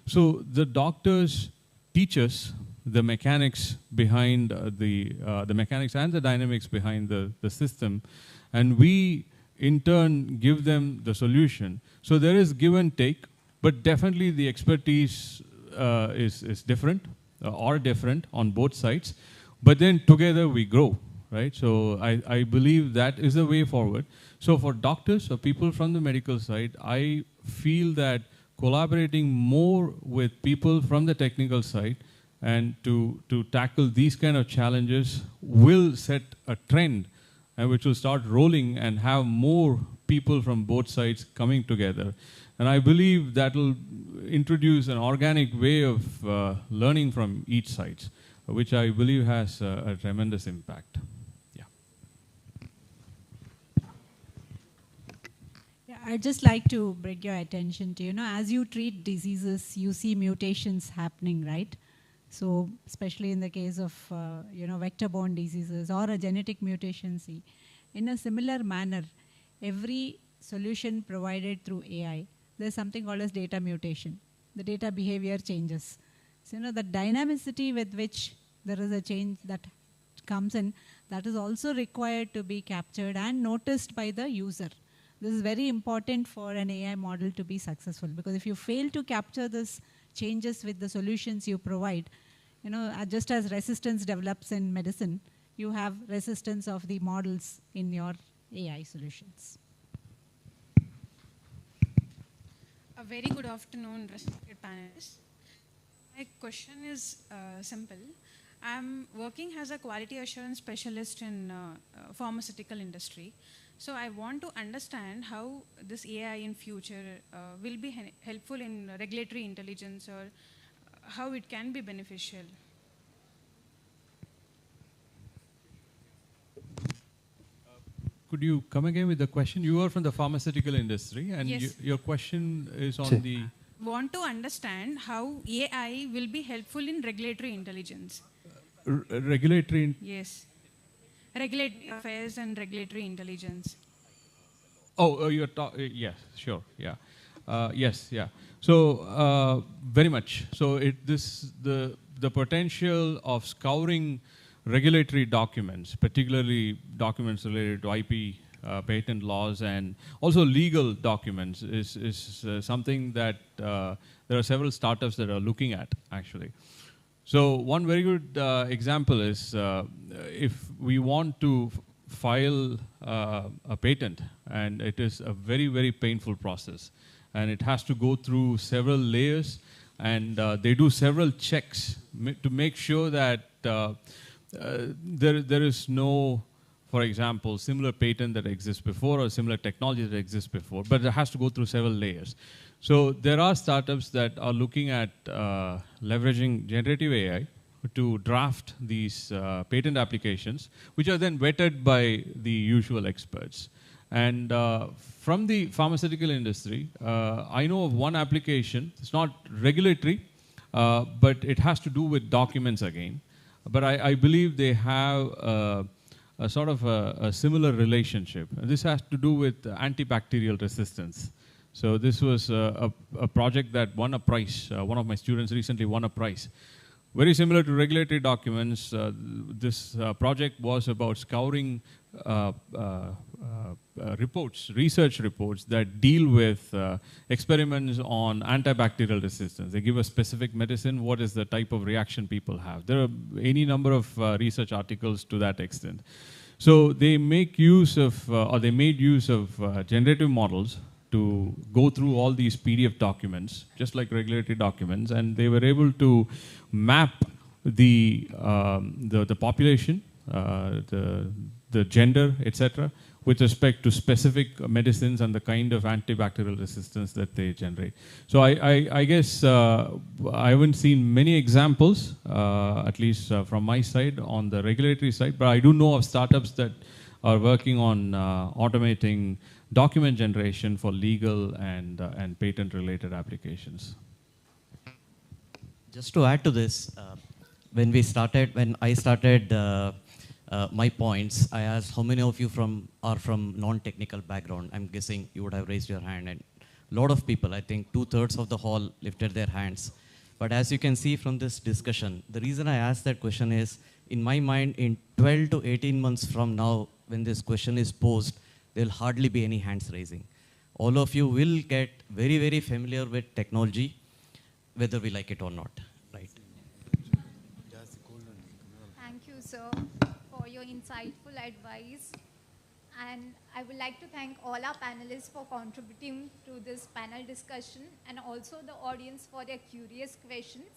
So the doctors teach us the mechanics behind the mechanics and the dynamics behind the system, and we in turn give them the solution. So there is give and take, but definitely the expertise is different or different on both sides. But then together we grow, right? So I believe that is the way forward. So for doctors or people from the medical side, I feel that collaborating more with people from the technical side and to tackle these kind of challenges will set a trend which will start rolling and have more people from both sides coming together. And I believe that will introduce an organic way of learning from each side, which I believe has a tremendous impact. I'd just like to bring your attention to, as you treat diseases, you see mutations happening, right? So especially in the case of, vector-borne diseases or a genetic mutation, in a similar manner, every solution provided through AI, there's something called as data mutation. The data behavior changes. So, the dynamicity with which there is a change that comes in, that is also required to be captured and noticed by the user. This is very important for an AI model to be successful, because if you fail to capture this changes with the solutions you provide, just as resistance develops in medicine, you have resistance of the models in your AI solutions. A very good afternoon, respected panelists. My question is simple. I'm working as a quality assurance specialist in pharmaceutical industry. So I want to understand how this AI in future will be helpful in regulatory intelligence, or how it can be beneficial. Could you come again with the question? You are from the pharmaceutical industry, and yes. your question is on the... Want to understand how AI will be helpful in regulatory intelligence. Regulatory... Yes. Regulatory affairs and regulatory intelligence. Oh, you're talking... yes, sure, yeah. Yes, yeah. So, very much. So, the potential of scouring regulatory documents, particularly documents related to IP, patent laws, and also legal documents is something that there are several startups that are looking at, actually. So one very good example is if we want to file a patent, and it is a very, very painful process, and it has to go through several layers, and they do several checks to make sure that there is no, for example, similar patent that exists before or similar technology that exists before, but it has to go through several layers. So there are startups that are looking at leveraging generative AI to draft these patent applications, which are then vetted by the usual experts. And from the pharmaceutical industry, I know of one application. It's not regulatory, but it has to do with documents again. But I believe they have a sort of a similar relationship. And this has to do with antibacterial resistance. So this was a project that won a prize. One of my students recently won a prize. Very similar to regulatory documents, this project was about scouring reports, research reports that deal with experiments on antibacterial resistance. They give a specific medicine, what is the type of reaction people have. There are any number of research articles to that extent. So they make use of, or they made use of generative models to go through all these PDF documents, just like regulatory documents, and they were able to map the population, the gender, etc., with respect to specific medicines and the kind of antibacterial resistance that they generate. So I guess I haven't seen many examples, at least from my side, on the regulatory side, but I do know of startups that are working on automating document generation for legal and patent-related applications. Just to add to this, when I started my points, I asked how many of you are from non-technical background. I'm guessing you would have raised your hand, and a lot of people, I think 2/3 of the hall lifted their hands. But as you can see from this discussion, the reason I asked that question is, in my mind, in 12 to 18 months from now, when this question is posed, there'll hardly be any hands raising. All of you will get very, very familiar with technology, whether we like it or not, right? Thank you, sir, for your insightful advice. And I would like to thank all our panelists for contributing to this panel discussion, and also the audience for their curious questions.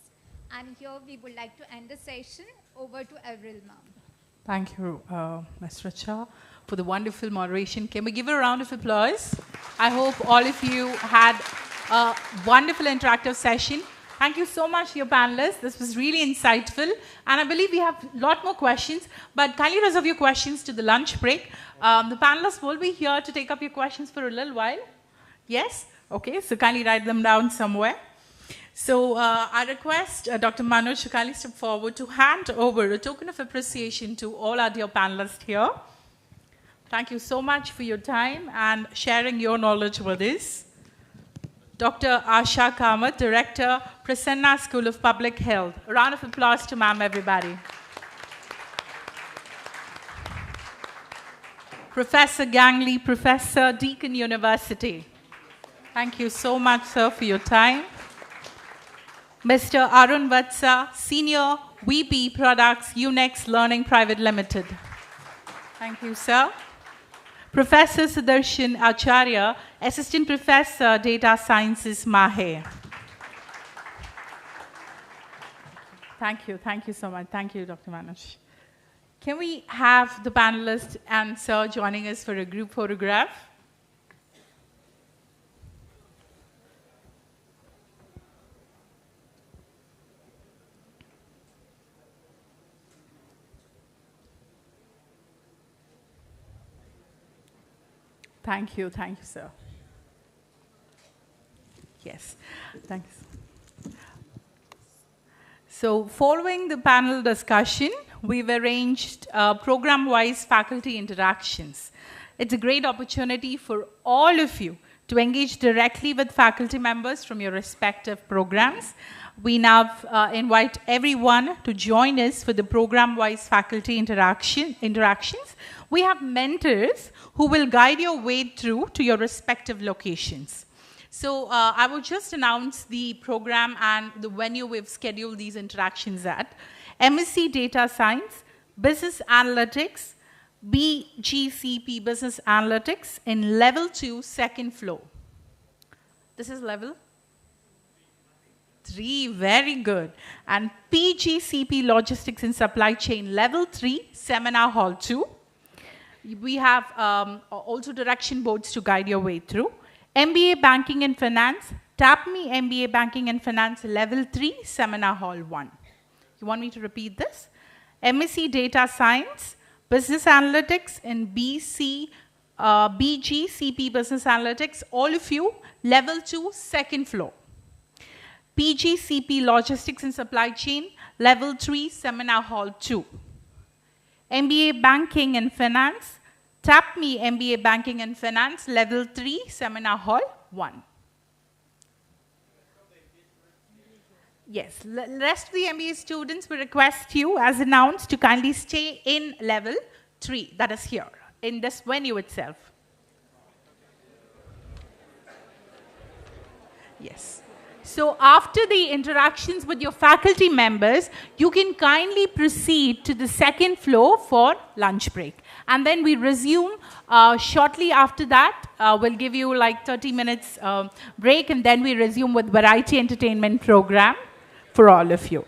And here we would like to end the session. Over to Avril, ma'am. Thank you, Ms. Richa, for the wonderful moderation. Can we give a round of applause? I hope all of you had a wonderful interactive session. Thank you so much, your panelists. This was really insightful. And I believe we have a lot more questions, but kindly reserve your questions to the lunch break. The panelists will be here to take up your questions for a little while. Yes? Okay, so kindly write them down somewhere. So I request Dr. Manoj to kindly step forward to hand over a token of appreciation to all our dear panelists here. Thank you so much for your time and sharing your knowledge with us. Dr. Asha Kamath, Director, Prasanna School of Public Health. A round of applause to ma'am, everybody. Professor Gangley, Professor, Deakin University. Thank you so much, sir, for your time. Mr. Arun Vatsa, Senior VP Products, Unix Learning Private Limited. Thank you, sir. Professor Sudarshan Acharya, Assistant Professor, Data Sciences, MAHE. Thank you so much. Thank you, Dr. Manoj. Can we have the panelists and sir joining us for a group photograph? Thank you, sir. Yes, thanks. So following the panel discussion, we've arranged program-wise faculty interactions. It's a great opportunity for all of you to engage directly with faculty members from your respective programs. We now invite everyone to join us for the program-wise faculty interactions. We have mentors who will guide your way through to your respective locations. So I will just announce the program and the venue we've scheduled these interactions at. MSc Data Science, Business Analytics, BGCP Business Analytics in Level 2, second floor. This is Level 3, very good. And PGCP Logistics and Supply Chain, Level 3, Seminar Hall 2. We have also direction boards to guide your way through. MBA Banking and Finance, TAPME MBA Banking and Finance, Level 3, Seminar Hall 1. You want me to repeat this? MSc Data Science, Business Analytics, and BGCP Business Analytics, all of you, Level 2, second floor. PGCP Logistics and Supply Chain, Level 3, Seminar Hall 2. MBA Banking and Finance, TAPME MBA Banking and Finance, Level 3, Seminar Hall 1. Yes, the rest of the MBA students will request you, as announced, to kindly stay in Level 3, that is here, in this venue itself. Yes. So after the interactions with your faculty members, you can kindly proceed to the second floor for lunch break. And then we resume shortly after that. We'll give you like 30 minutes break, and then we resume with variety entertainment program for all of you.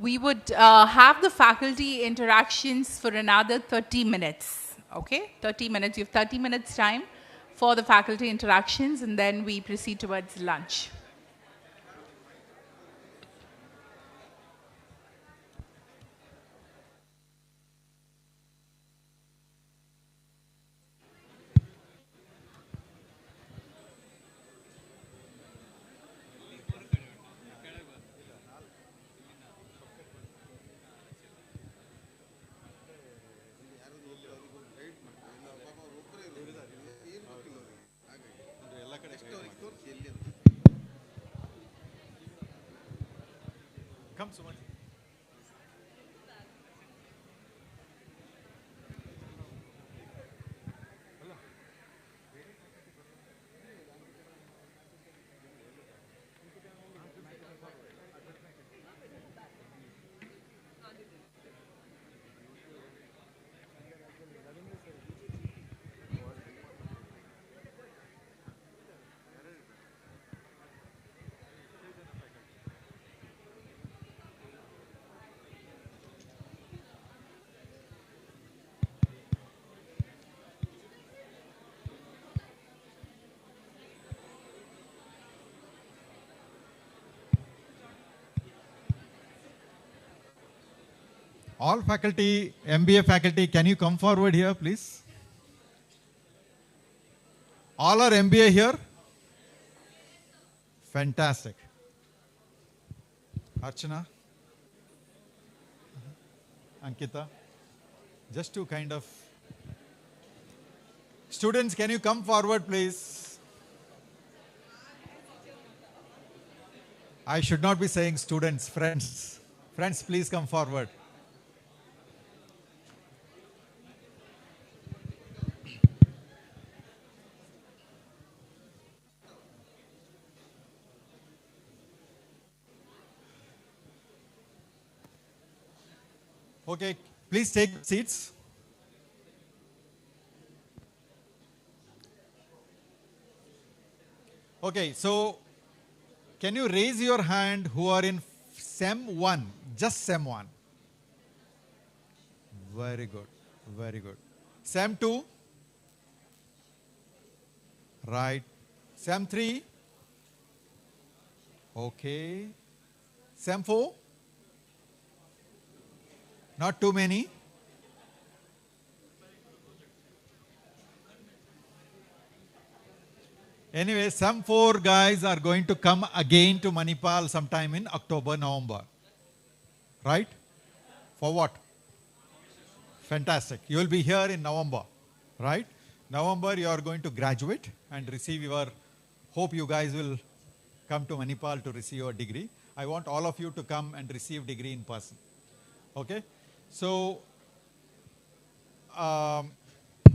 we would have the faculty interactions for another 30 minutes. Okay, 30 minutes. You have 30 minutes time for the faculty interactions, and then we proceed towards lunch. Come, Suman. All faculty, MBA faculty, can you come forward here, please? All are MBA here? Fantastic. Archana? Ankita? Just to kind of... Students, can you come forward, please? I should not be saying students, friends. Friends, please come forward. Okay, please take seats. Okay, so can you raise your hand who are in SEM 1, just SEM 1? Very good, very good. SEM 2? Right. SEM 3? Okay. SEM 4? Not too many. Anyway, some 4 guys are going to come again to Manipal sometime in October, November. Right? For what? Fantastic. You will be here in November. Right? November you are going to graduate and receive your, hope you guys will come to Manipal to receive your degree. I want all of you to come and receive degree in person. Okay? So,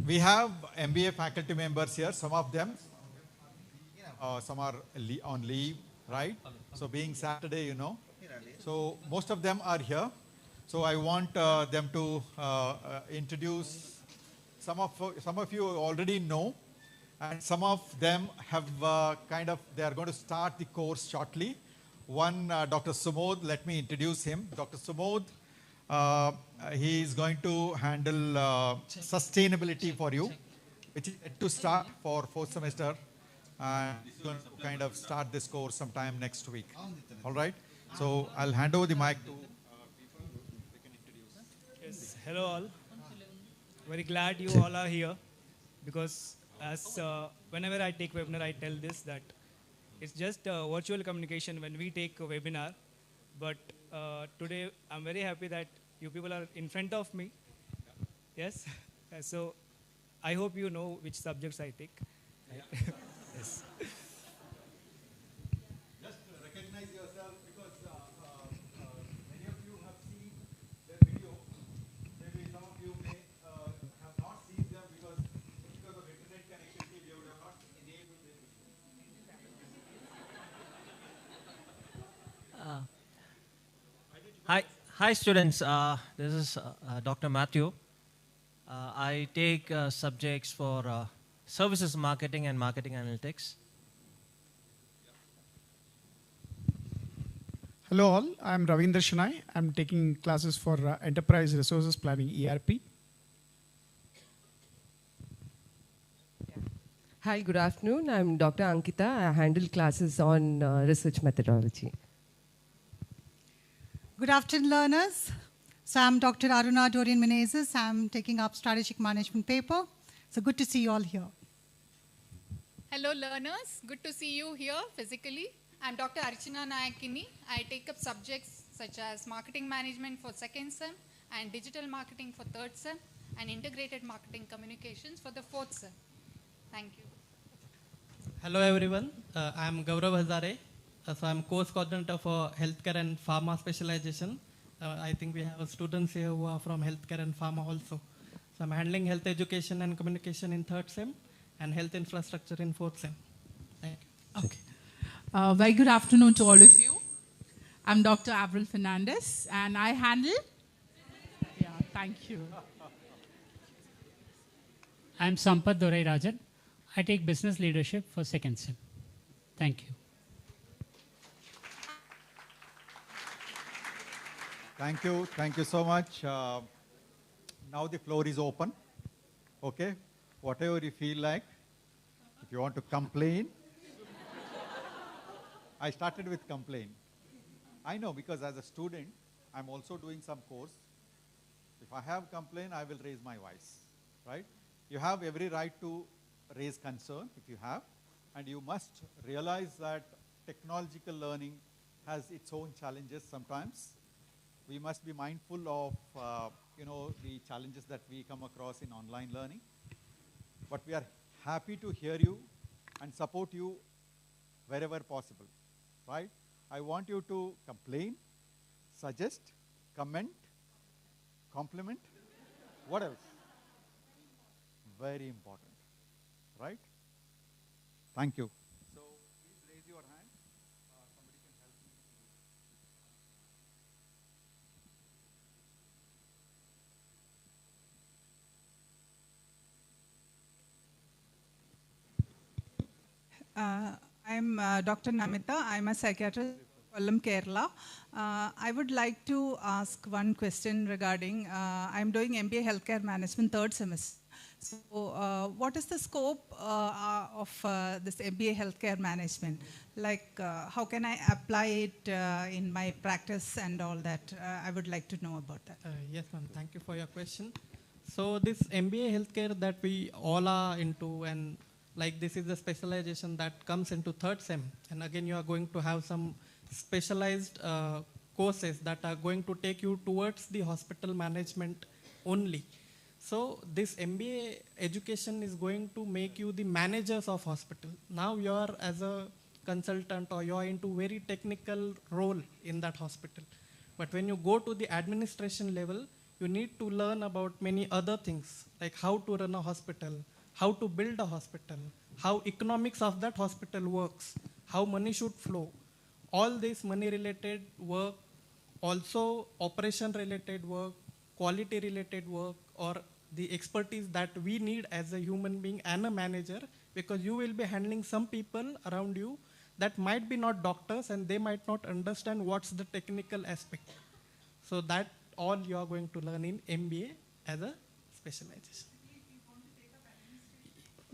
we have MBA faculty members here, some of them, some are on leave, right? So being Saturday, you know. So most of them are here. So I want them to introduce, some of you already know, and some of them have they are going to start the course shortly. One, Dr. Sumod, let me introduce him. Dr. Sumod, he is going to handle sustainability for you, which is to start for 4th semester, and he's going to kind of start this course sometime next week. All right? So I'll hand over the mic to people who they can introduce. Yes, hello all. Very glad you all are here, because as whenever I take webinar, I tell this, that it's just virtual communication when we take a webinar, but today I'm very happy that you people are in front of me. Yes? So I hope you know which subjects I take. Yes. Just recognize yourself, because many of you have seen the video. Maybe some of you may have not seen them because of internet connectivity, we would have not enabled them. Hi students, this is Dr. Matthew. I take subjects for services marketing and marketing analytics. Hello all, I'm Ravindra Shanai. I'm taking classes for Enterprise Resources Planning ERP. Hi, good afternoon. I'm Dr. Ankita. I handle classes on research methodology. Good afternoon, learners. So I'm Dr. Aruna Dorian Menezes. I'm taking up strategic management paper. So good to see you all here. Hello, learners. Good to see you here physically. I'm Dr. Archana Nayakini. I take up subjects such as marketing management for second sem and digital marketing for third sem and integrated marketing communications for the fourth sem. Thank you. Hello everyone, I am Gaurav Hazare. So I am course coordinator for healthcare and pharma specialization. I think we have students here who are from healthcare and pharma also. So I'm handling health education and communication in third sem and health infrastructure in fourth sem. Thank you. Okay. Very good afternoon to all of you. I'm Dr. Avril Fernandez and I handle. Yeah, thank you. I'm Sampath Dorai Rajan. I take business leadership for second sem. Thank you. Thank you. Thank you so much. Now the floor is open. Okay? Whatever you feel like. If you want to complain. I started with complain. I know because as a student, I'm also doing some course. If I have complaint, I will raise my voice. Right? You have every right to raise concern if you have. And you must realize that technological learning has its own challenges sometimes. We must be mindful of the challenges that we come across in online learning. But we are happy to hear you and support you wherever possible. Right? I want you to complain, suggest, comment, compliment. What else? Very important. Right? Thank you. So please raise your hand. Somebody can help me. I'm Dr. Namita. I'm a psychiatrist from Kerala. I would like to ask one question regarding, I'm doing MBA Healthcare Management third semester. So what is the scope of this MBA Healthcare Management? Like how can I apply it in my practice and all that? I would like to know about that. Yes, ma'am. Thank you for your question. So this MBA healthcare that we all are into, and like this is the specialization that comes into third sem. And again, you are going to have some specialized courses that are going to take you towards the hospital management only. So this MBA education is going to make you the managers of hospital. Now you are as a consultant or you are into very technical role in that hospital. But when you go to the administration level, you need to learn about many other things, like how to run a hospital, how to build a hospital, how economics of that hospital works, how money should flow. All this money related work, also operation related work, quality related work, or the expertise that we need as a human being and a manager, because you will be handling some people around you that might be not doctors and they might not understand what's the technical aspect. So that all you are going to learn in MBA as a specialization.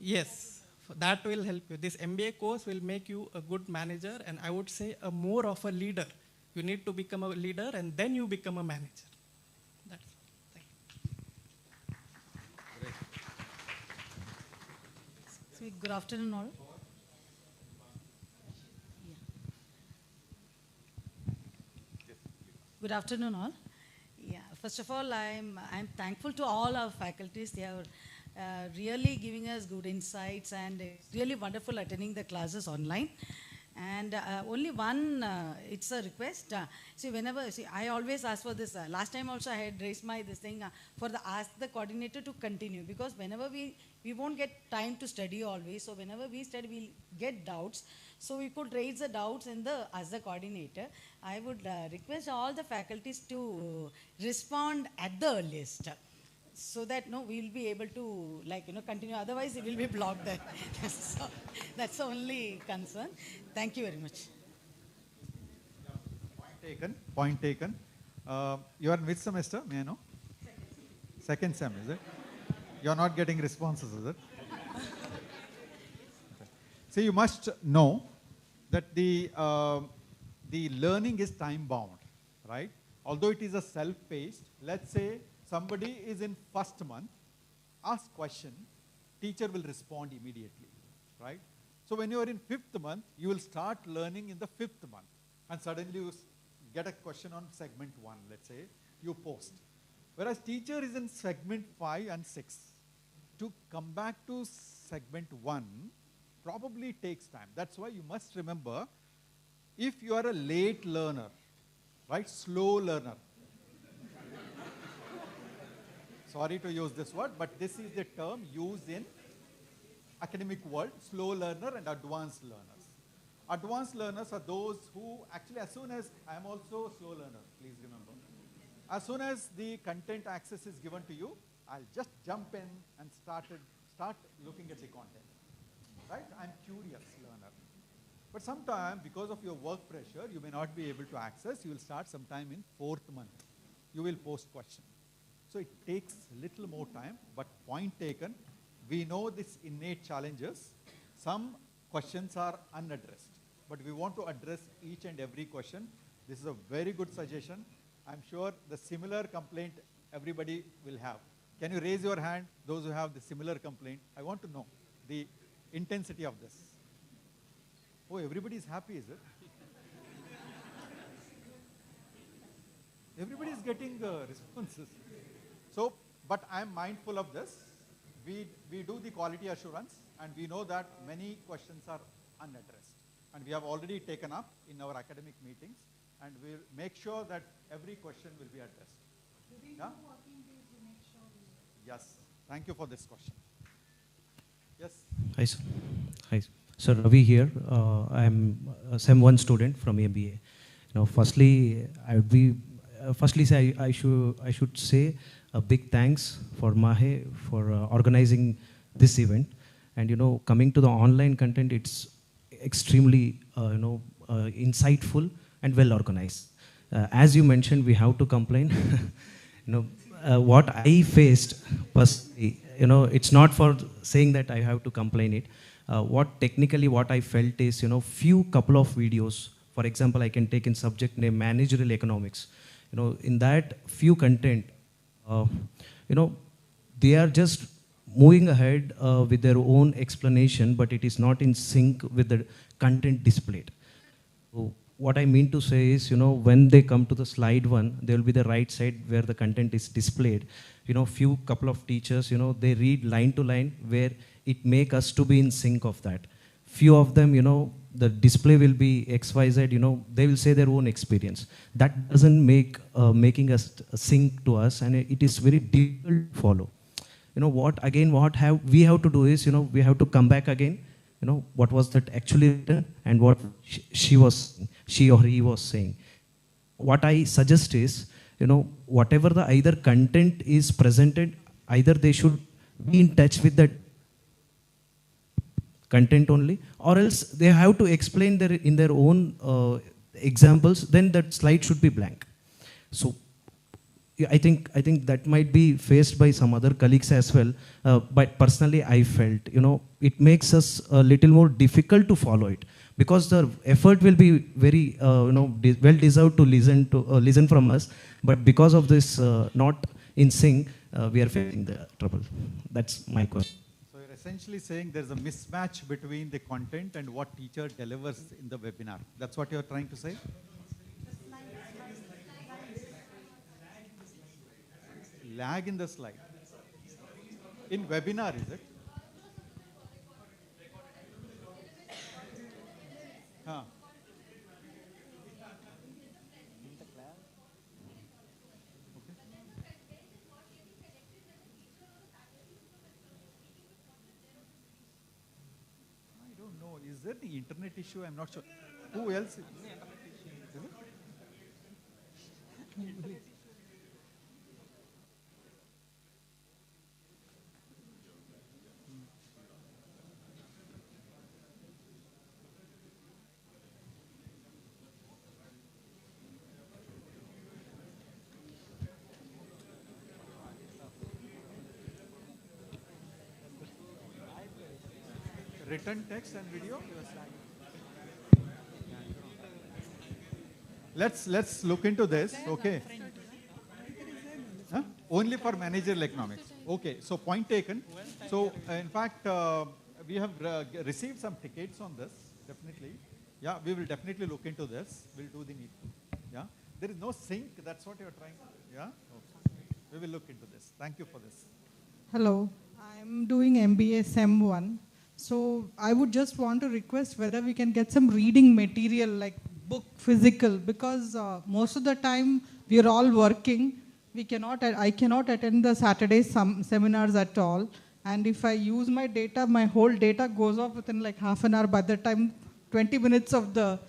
Yes, that will help you. This MBA course will make you a good manager and I would say a more of a leader. You need to become a leader and then you become a manager. That's all. Thank you. So, good afternoon all. Good afternoon all. Yeah, first of all, I'm thankful to all our faculties. They are really giving us good insights and it's really wonderful attending the classes online. And only one, it's a request. I always ask for this. Last time also I had raised this thing ask the coordinator to continue, because whenever we won't get time to study always. So whenever we study, we'll get doubts. So we could raise the doubts as the coordinator. I would request all the faculties to respond at the earliest, so that we'll be able to continue. Otherwise, it will be blocked there. So that's the only concern. Thank you very much. taken. Point taken. You are in which semester, may I know? Second sem, is it? You are not getting responses, is it? Okay. See, you must know that the learning is time-bound, right? Although it is a self-paced, let's say somebody is in first month, ask question, teacher will respond immediately, right? So when you are in fifth month, you will start learning in the fifth month, and suddenly you get a question on segment 1, let's say, you post. Whereas teacher is in segment 5 and 6. To come back to segment 1 probably takes time. That's why you must remember, if you are a late learner, right, slow learner. Sorry to use this word, but this is the term used in academic world, slow learner and advanced learners. Advanced learners are those who actually, as soon as, I am also a slow learner, please remember. As soon as the content access is given to you, I'll just jump in and start looking at the content, right? I'm curious learner. But sometime, because of your work pressure, you may not be able to access. You will start sometime in 4th month. You will post question. So it takes a little more time, but point taken. We know these innate challenges. Some questions are unaddressed, but we want to address each and every question. This is a very good suggestion. I'm sure the similar complaint everybody will have. Can you raise your hand, those who have the similar complaint? I want to know the intensity of this. Oh, everybody is happy, is it? Everybody is getting responses. So, but I'm mindful of this. We do the quality assurance, and we know that many questions are unaddressed. And we have already taken up in our academic meetings, and we'll make sure that every question will be addressed. Yeah? Yes. Thank you for this question. Yes. Hi, sir. Hi. So Ravi here. I'm a SEM 1 student from MBA. Firstly, I should say a big thanks for MAHE for organizing this event. And coming to the online content, it's extremely insightful and well organized. As you mentioned, we have to complain. What I faced personally, it's not for saying that I have to complain it. What I felt is, couple of videos. For example, I can take in subject name managerial economics. In that few content, they are just moving ahead with their own explanation, but it is not in sync with the content displayed. So what I mean to say is, when they come to the slide 1, there will be the right side where the content is displayed. Couple of teachers, they read line to line where it make us to be in sync of that. Few of them, the display will be XYZ, they will say their own experience. That doesn't make making us sync to us, and it is very difficult to follow. What we have to do is, we have to come back again, what was that actually written and what she or he was saying. What I suggest is, whatever the either content is presented, either they should be in touch with that content only, or else they have to explain in their own examples, then that slide should be blank. So I think that might be faced by some other colleagues as well, but personally I felt, it makes us a little more difficult to follow it, because the effort will be very, well deserved to listen from us, but because of this not in sync, we are facing the trouble. That's my question. So you're essentially saying there's a mismatch between the content and what teacher delivers in the webinar. That's what you're trying to say? Lag in the slide. In webinar, is it? Huh. I don't know. Is there the internet issue? I'm not sure. Who else? Is it? Written text and video? Let's look into this, okay. Huh? Only for managerial economics. Okay, so point taken. So in fact, we have received some tickets on this, definitely. Yeah, we will definitely look into this. We'll do the needful. Yeah, there is no sync, that's what you're trying. Yeah, okay. We will look into this. Thank you for this. Hello, I'm doing MBA SEM 1. So I would just want to request whether we can get some reading material like book, physical, because most of the time we are all working. I cannot attend the Saturday seminars at all. And if I use my data, my whole data goes off within like half an hour. By the time 20 minutes of the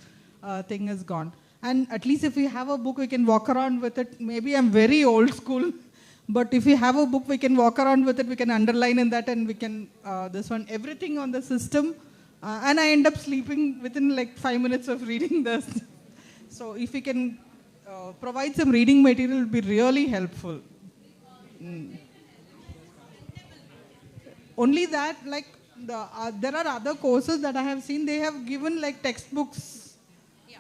thing is gone. And at least if we have a book, we can walk around with it. Maybe I'm very old school. But if we have a book, we can walk around with it, we can underline in that, and we can, this one, everything on the system. And I end up sleeping within like 5 minutes of reading this. So if we can provide some reading material, it will be really helpful. Only that, like, there are other courses that I have seen, they have given like textbooks.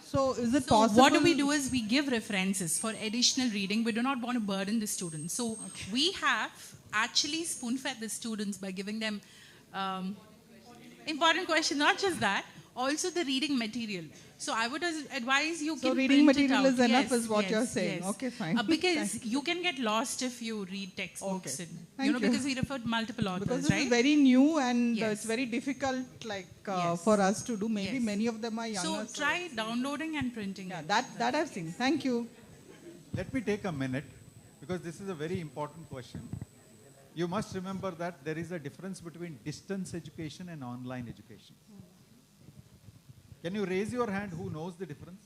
So is it possible? What we do is we give references for additional reading. We do not want to burden the students. So we have actually spoon-fed the students by giving them important questions, not just that, also the reading material. So I would advise you So can reading print it material out. is enough Yes, is what yes, you're saying. yes. Okay, fine. Because you can get lost if you read textbooks. Okay. And, Thank you. because we referred multiple authors, Because this right? is very new and Yes. it's very difficult like Yes. for us to do. Maybe Yes. many of them are So younger. try downloading and printing. Yeah, that I've seen. Thank you. Let me take a minute, because this is a very important question. You must remember that there is a difference between distance education and online education. Can you raise your hand who knows the difference?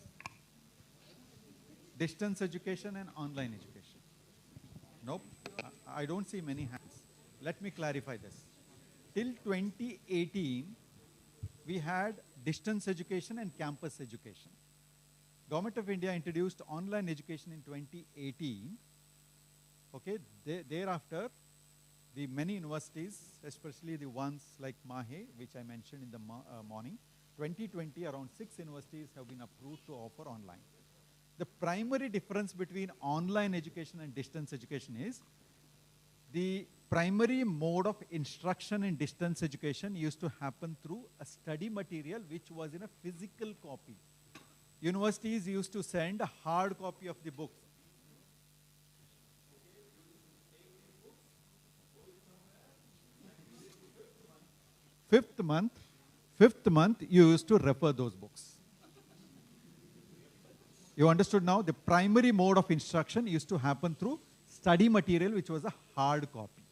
Distance education and online education. Nope, I don't see many hands. Let me clarify this. Till 2018, we had distance education and campus education. Government of India introduced online education in 2018. Okay, thereafter, the many universities, especially the ones like MAHE, which I mentioned in the morning, 2020, around 6 universities have been approved to offer online. The primary difference between online education and distance education is the primary mode of instruction in distance education used to happen through a study material which was in a physical copy. Universities used to send a hard copy of the books. Fifth month, you used to refer those books. You understood now? The primary mode of instruction used to happen through study material, which was a hard copy.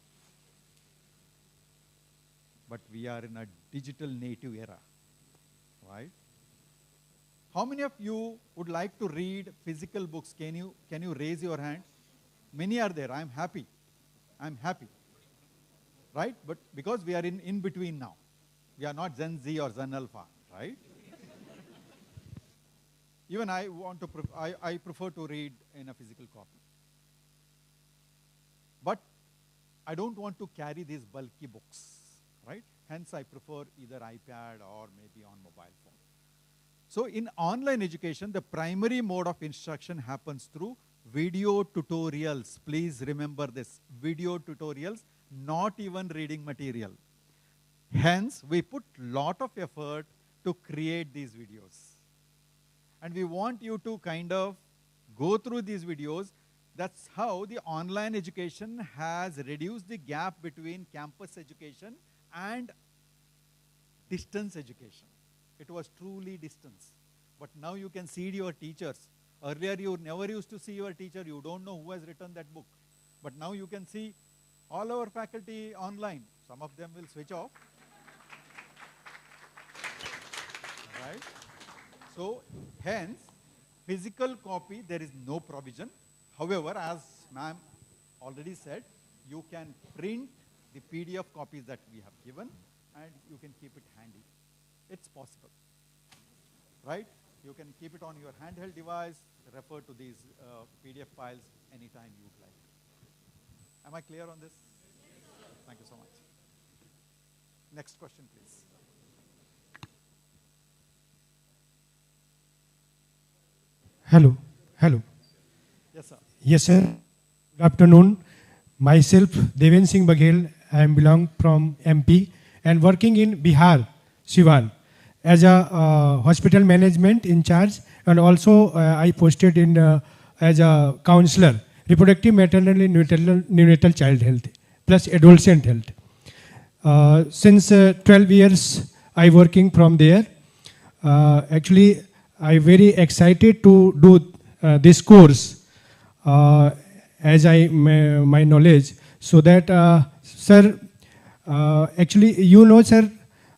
But we are in a digital native era, right? How many of you would like to read physical books? Can you raise your hand? Many are there. I'm happy. I'm happy. Right? But because we are in between now. We are not Gen Z or Gen Alpha, right? Even I prefer to read in a physical copy. But I don't want to carry these bulky books, right? Hence, I prefer either iPad or maybe on mobile phone. So in online education, the primary mode of instruction happens through video tutorials. Please remember this, video tutorials, not even reading material. Hence, we put lot of effort to create these videos. And we want you to kind of go through these videos. That's how the online education has reduced the gap between campus education and distance education. It was truly distance. But now you can see your teachers. Earlier you never used to see your teacher. You don't know who has written that book. But now you can see all our faculty online. Some of them will switch off. Right? So, hence, physical copy, there is no provision. However, as ma'am already said, you can print the PDF copies that we have given and you can keep it handy. It's possible. Right? You can keep it on your handheld device, refer to these PDF files anytime you would like. Am I clear on this? Thank you so much. Next question, please. Hello. Hello. Yes, sir. Yes, sir. Good afternoon. Myself, Deven Singh Baghel. I belong from MP and working in Bihar, Siwan, as a hospital management in charge, and also I posted in as a counselor, reproductive, maternal, and neonatal child health, plus adolescent health. Since 12 years, I working from there. Actually, I very excited to do this course as my knowledge, so that sir, actually you know sir,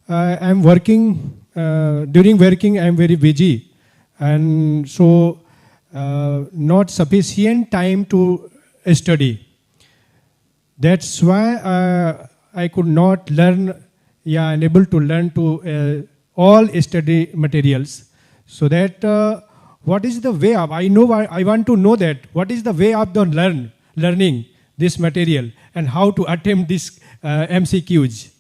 I'm working during working I'm very busy, and so not sufficient time to study. That's why I could not learn, unable to learn to all study materials. So that what is the way of, I want to know that what is the way of the learning this material and how to attempt this MCQs.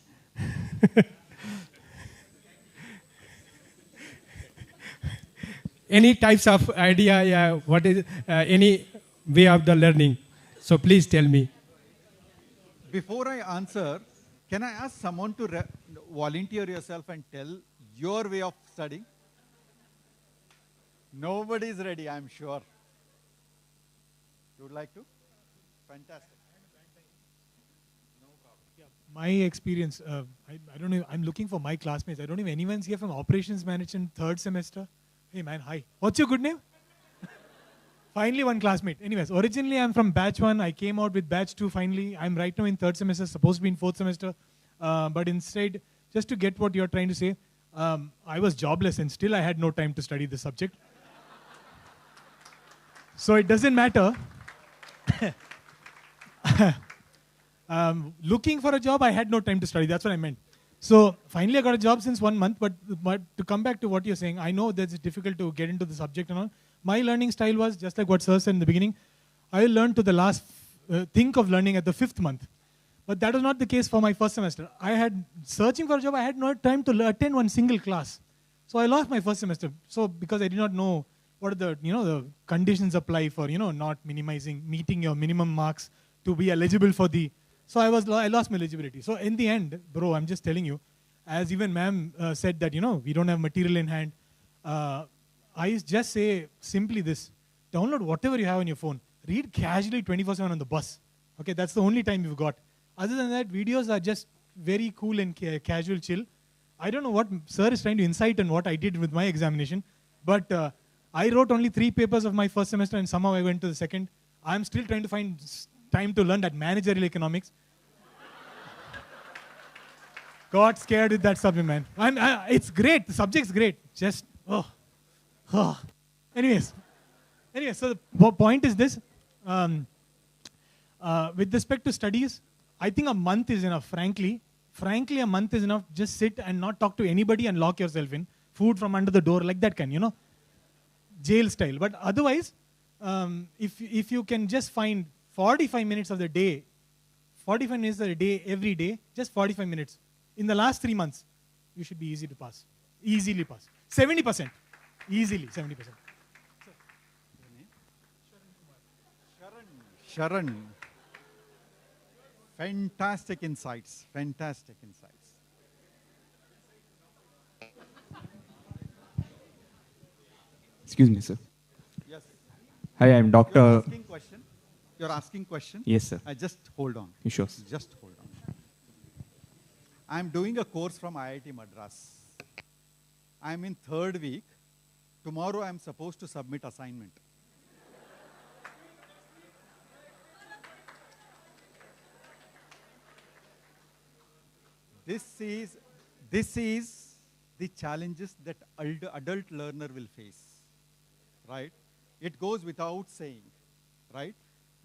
Any types of idea, what is any way of the learning? So please tell me. Before I answer, can I ask someone to volunteer yourself and tell your way of studying? Nobody is ready, I'm sure. You would like to? Fantastic. My experience, I don't know, I'm looking for my classmates. I don't know if anyone's here from operations management 3rd semester. Hey man, hi. What's your good name? Finally one classmate. Anyways, originally I'm from batch 1. I came out with batch 2 finally. I'm right now in 3rd semester, supposed to be in 4th semester. But instead, just to get what you're trying to say, I was jobless and still I had no time to study the subject. So it doesn't matter. Looking for a job, I had no time to study. That's what I meant. So finally I got a job since 1 month. But to come back to what you're saying, I know that it's difficult to get into the subject and all. My learning style was just like what Sir said in the beginning. I learned to the last, think of learning at the 5th month. But that was not the case for my 1st semester. I had, searching for a job, I had no time to attend one single class. So I lost my 1st semester. So because I did not know what are the, the conditions apply for, not meeting your minimum marks to be eligible for the, so I lost my eligibility. So in the end, bro, I'm just telling you, as even ma'am said that, we don't have material in hand. I just say simply this, download whatever you have on your phone. Read casually 24/7 on the bus. Okay, that's the only time you've got. Other than that, videos are just very cool and casual, chill. I don't know what Sir is trying to incite and what I did with my examination, but I wrote only 3 papers of my 1st semester and somehow I went to the 2nd. I'm still trying to find time to learn that managerial economics. Got scared with that subject, man. It's great. The subject's great. Just, Anyways, so the point is this. With respect to studies, I think a month is enough, frankly. Frankly, a month is enough. Just sit and not talk to anybody and lock yourself in. Food from under the door, like that kind, jail style. But otherwise, if you can just find 45 minutes of the day, 45 minutes of the day, every day, just 45 minutes. In the last 3 months, you should be easy to pass. Easily pass. 70%. Easily, 70%. Sharan. Fantastic insights. Fantastic insights. Excuse me, sir. Yes. Hi, I'm Dr. You're asking question? You're asking question? Yes, sir. Just hold on. Sure. Just hold on. I'm doing a course from IIT Madras. I'm in 3rd week. Tomorrow I'm supposed to submit assignment. This is the challenges that adult learner will face, right? It goes without saying, right?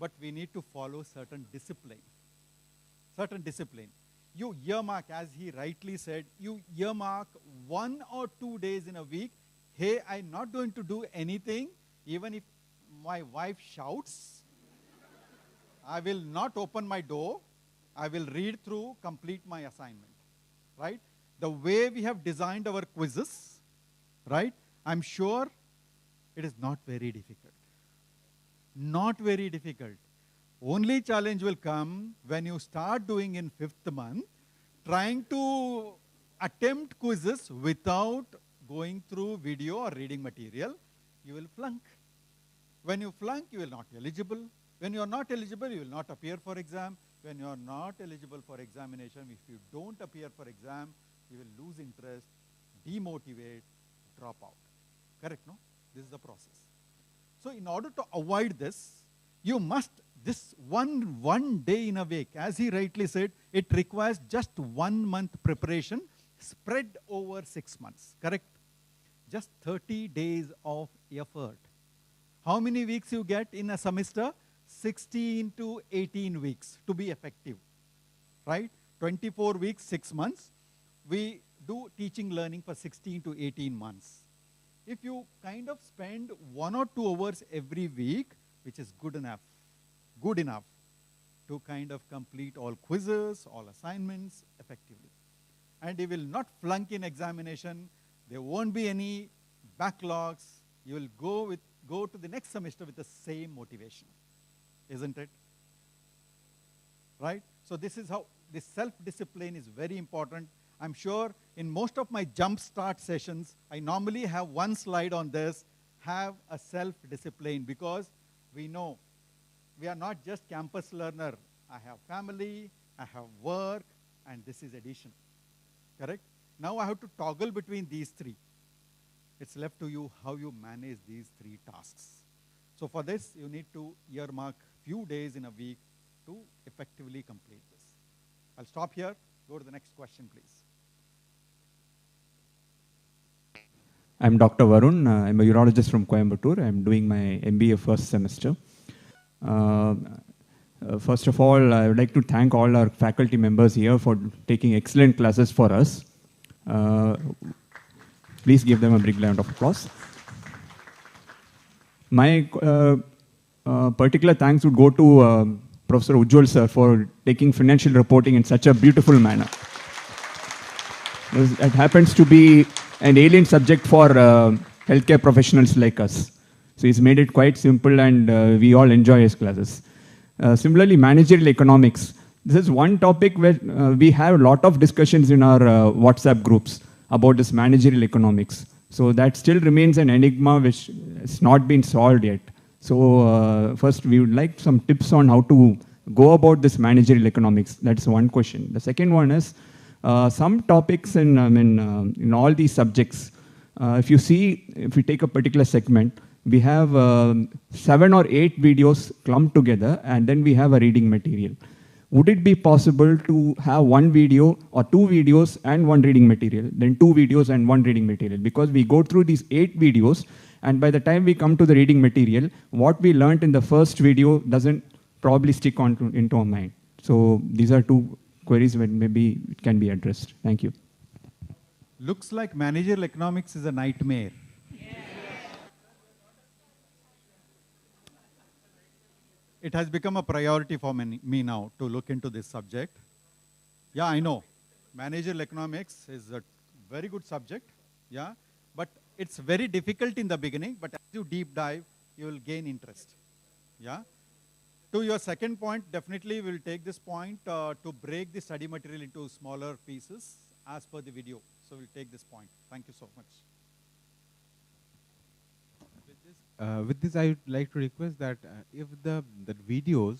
But we need to follow certain discipline. You earmark, as he rightly said, you earmark 1 or 2 days in a week. Hey, I'm not going to do anything, even if my wife shouts. I will not open my door. I will read through, complete my assignment, right? The way we have designed our quizzes, right? I'm sure It is not very difficult. Not very difficult. Only challenge will come when you start doing in 5th month, trying to attempt quizzes without going through video or reading material. You will flunk. When you flunk, you will not be eligible. When you are not eligible, you will not appear for exam. When you are not eligible for examination, if you don't appear for exam, you will lose interest, demotivate, drop out. Correct, no? This is the process. So in order to avoid this, you must, this one day in a week, as he rightly said, it requires just 1 month preparation spread over 6 months. Correct? Just 30 days of effort. How many weeks you get in a semester? 16 to 18 weeks to be effective, right? 24 weeks, 6 months. We do teaching learning for 16 to 18 months. If you kind of spend 1 or 2 hours every week, which is good enough to kind of complete all quizzes, all assignments effectively. And you will not flunk in examination. There won't be any backlogs. You will go to the next semester with the same motivation. Isn't it? Right? So this is how this self-discipline is very important. I'm sure in most of my jump start sessions, I normally have one slide on this, have a self-discipline, because we know we are not just campus learner. I have family, I have work, and this is addition. Correct? Now I have to toggle between these three. It's left to you how you manage these 3 tasks. So for this, you need to earmark few days in a week to effectively complete this. I'll stop here. Go to the next question, please. I'm Dr. Varun. I'm a urologist from Coimbatore. I'm doing my MBA first semester. First of all, I would like to thank all our faculty members here for taking excellent classes for us. Please give them a big round of applause. My particular thanks would go to Professor Ujjwal sir for taking financial reporting in such a beautiful manner. It happens to be an alien subject for healthcare professionals like us. So he's made it quite simple, and we all enjoy his classes. Similarly, managerial economics. This is one topic where we have a lot of discussions in our WhatsApp groups about this managerial economics. So that still remains an enigma which has not been solved yet. So first, we would like some tips on how to go about this managerial economics. That's one question. The second one is some topics in all these subjects. If we take a particular segment, we have 7 or 8 videos clumped together, and then we have a reading material. Would it be possible to have 1 video or 2 videos and 1 reading material, then 2 videos and 1 reading material? Because we go through these 8 videos, and by the time we come to the reading material, what we learned in the first video doesn't probably stick into our mind. So these are 2 queries where maybe it can be addressed. Thank you. Looks like managerial economics is a nightmare. It has become a priority for me now to look into this subject. Yeah, I know. Managerial economics is a very good subject. Yeah, but it's very difficult in the beginning, but as you deep dive, you will gain interest. Yeah. To your second point, definitely we'll take this point to break the study material into smaller pieces as per the video. So we'll take this point. Thank you so much. With this, I would like to request that if the videos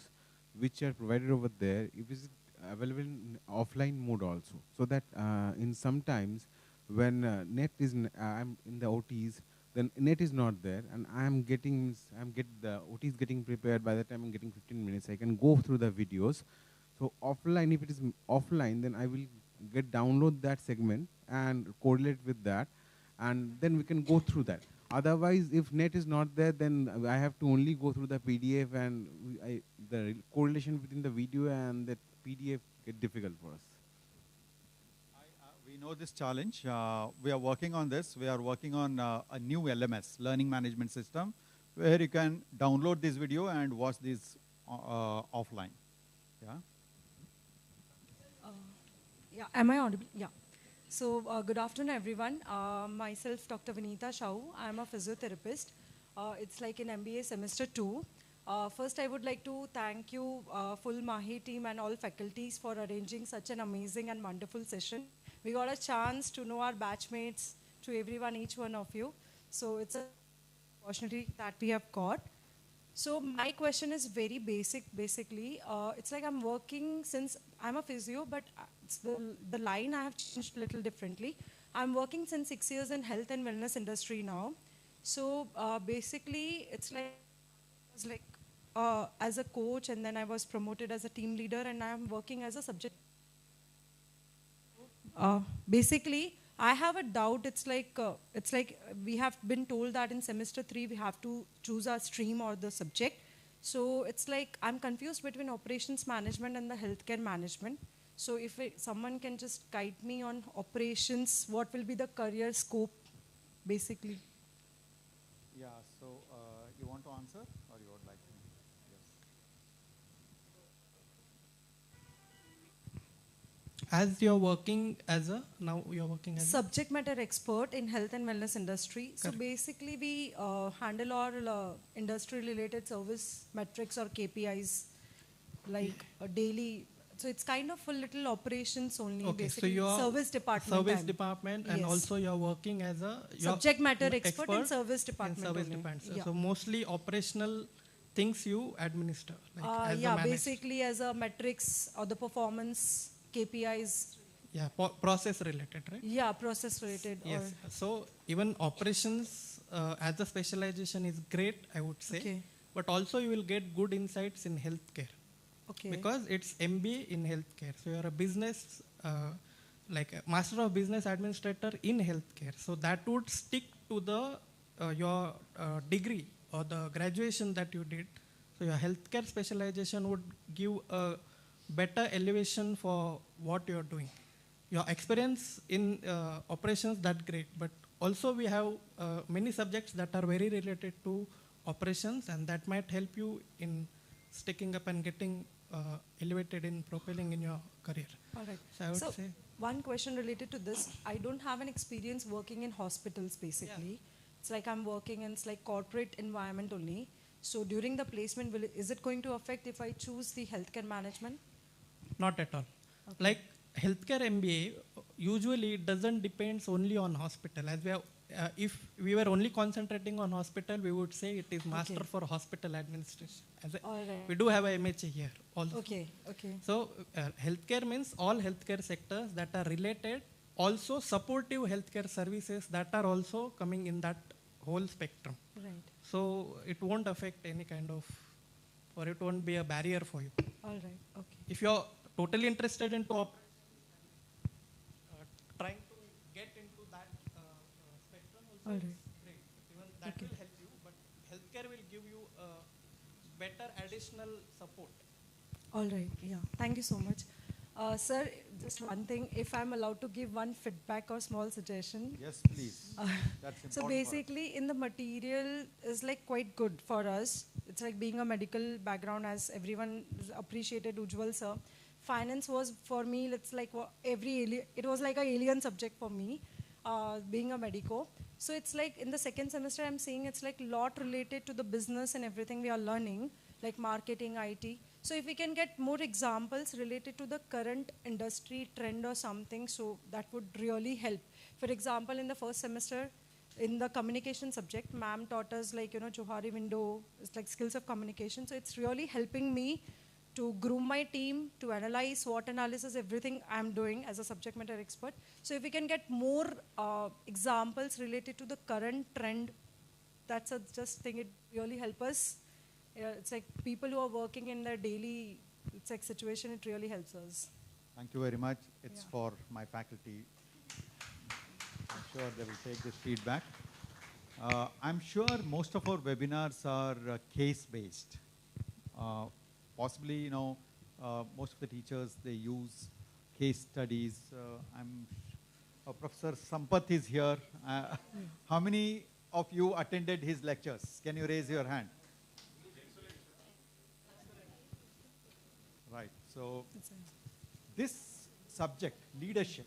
which are provided over there, if it's available in offline mode also, so that in sometimes when I'm in the OTs, then net is not there, and the OT is getting prepared. By the time I'm getting 15 minutes, I can go through the videos. So offline, if it is offline, then I will download that segment and correlate with that, and then we can go through that. Otherwise, if net is not there, then I have to only go through the PDF, and the correlation between the video and the PDF get difficult for us. We know this challenge. We are working on this. We are working on a new LMS, Learning Management System, where you can download this video and watch this offline. Yeah. Yeah. Am I audible? Yeah. So good afternoon, everyone. Myself, Dr. Vinita Shau. I'm a physiotherapist It's like in MBA semester 2. First, I would like to thank you, full MAHE team and all faculties for arranging such an amazing and wonderful session. We got a chance to know our batchmates, to everyone, each one of you. So it's an opportunity that we have got. So my question is very basic, basically. It's like I'm working since, I'm a physio, but it's the line I have changed a little differently. I'm working since 6 years in health and wellness industry now. So basically, it's like as a coach, and then I was promoted as a team leader, and I'm working as a subject. Basically, I have a doubt. It's like we have been told that in semester 3 we have to choose our stream or the subject. So it's like I'm confused between operations management and the healthcare management. So if someone can just guide me on operations, what will be the career scope, basically? Yeah. So you want to answer, or you would like to? As you're working as a, now you're working as subject matter expert in health and wellness industry. So Correct. basically we handle all industry related service metrics or KPIs like a daily. So it's kind of a little operations only, okay, basically. so you're Service department. service department, and yes. also you're working as a subject matter expert in service department. In service only. department. Yeah. So mostly operational things you administer. Like as yeah, a manager. basically as a metrics or the performance KPIs. Yeah, process related, right? Yeah, process related. Yes. So even operations as a specialization is great, I would say. Okay. But also you will get good insights in healthcare. Okay. Because it's MBA in healthcare. So you're a business, like a Master of Business Administrator in healthcare. So that would stick to the your degree or the graduation that you did. So your healthcare specialization would give a better elevation for what you're doing. Your experience in operations, that's great. But also we have many subjects that are very related to operations, and that might help you in sticking up and getting elevated in propelling in your career. All right. So I would say, one question related to this. I don't have an experience working in hospitals, basically. Yeah. It's like I'm working in like corporate environment only. So during the placement, is it going to affect if I choose the healthcare management? not at all. Okay. Like healthcare MBA, usually it doesn't depend only on hospital. As we have, if we were only concentrating on hospital, we would say it is Master for Hospital Administration. We do have a MHA here also. Okay, okay. So healthcare means all healthcare sectors that are related, also supportive healthcare services that are also coming in that whole spectrum. Right. So it won't affect any kind of, or it won't be a barrier for you. All right, okay. If you're totally interested in trying to get into that spectrum also, all it's right. great. Even that will help you, but healthcare will give you better additional support. All right, yeah. Thank you so much. Sir, just one thing, if I'm allowed to give one feedback or small suggestion. Yes, please. That's important. So basically, in the material is like quite good for us. It's like being a medical background, as everyone appreciated Ujjwal sir. Finance was for me, it's like it was like an alien subject for me, being a medico. So it's like in the second semester, I'm seeing it's like a lot related to the business and everything we are learning, like marketing, IT. So if we can get more examples related to the current industry trend or something, so that would really help. For example, in the first semester, in the communication subject, ma'am taught us like, Johari window, it's like skills of communication. So it's really helping me to groom my team, to analyze SWOT analysis, everything I'm doing as a subject matter expert. So if we can get more examples related to the current trend, that's a just thing, it really help us. It's like people who are working in their daily, it's like situation, it really helps us. Thank you very much. It's for my faculty. I'm sure they will take this feedback. I'm sure most of our webinars are case-based. Possibly, most of the teachers, they use case studies. Professor Sampath is here. How many of you attended his lectures? Can you raise your hand? Right. So this subject, leadership,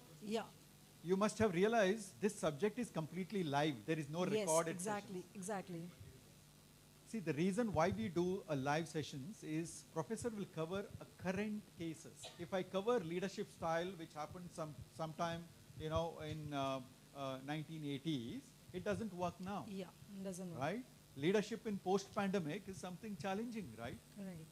you must have realized this subject is completely live. There is no recorded Yes, exactly. see, the reason why we do a live sessions is professor will cover a current cases. If I cover leadership style, which happened sometime, you know, in 1980s, it doesn't work now. Yeah, it doesn't work. Right? Leadership in post-pandemic is something challenging, right? Right.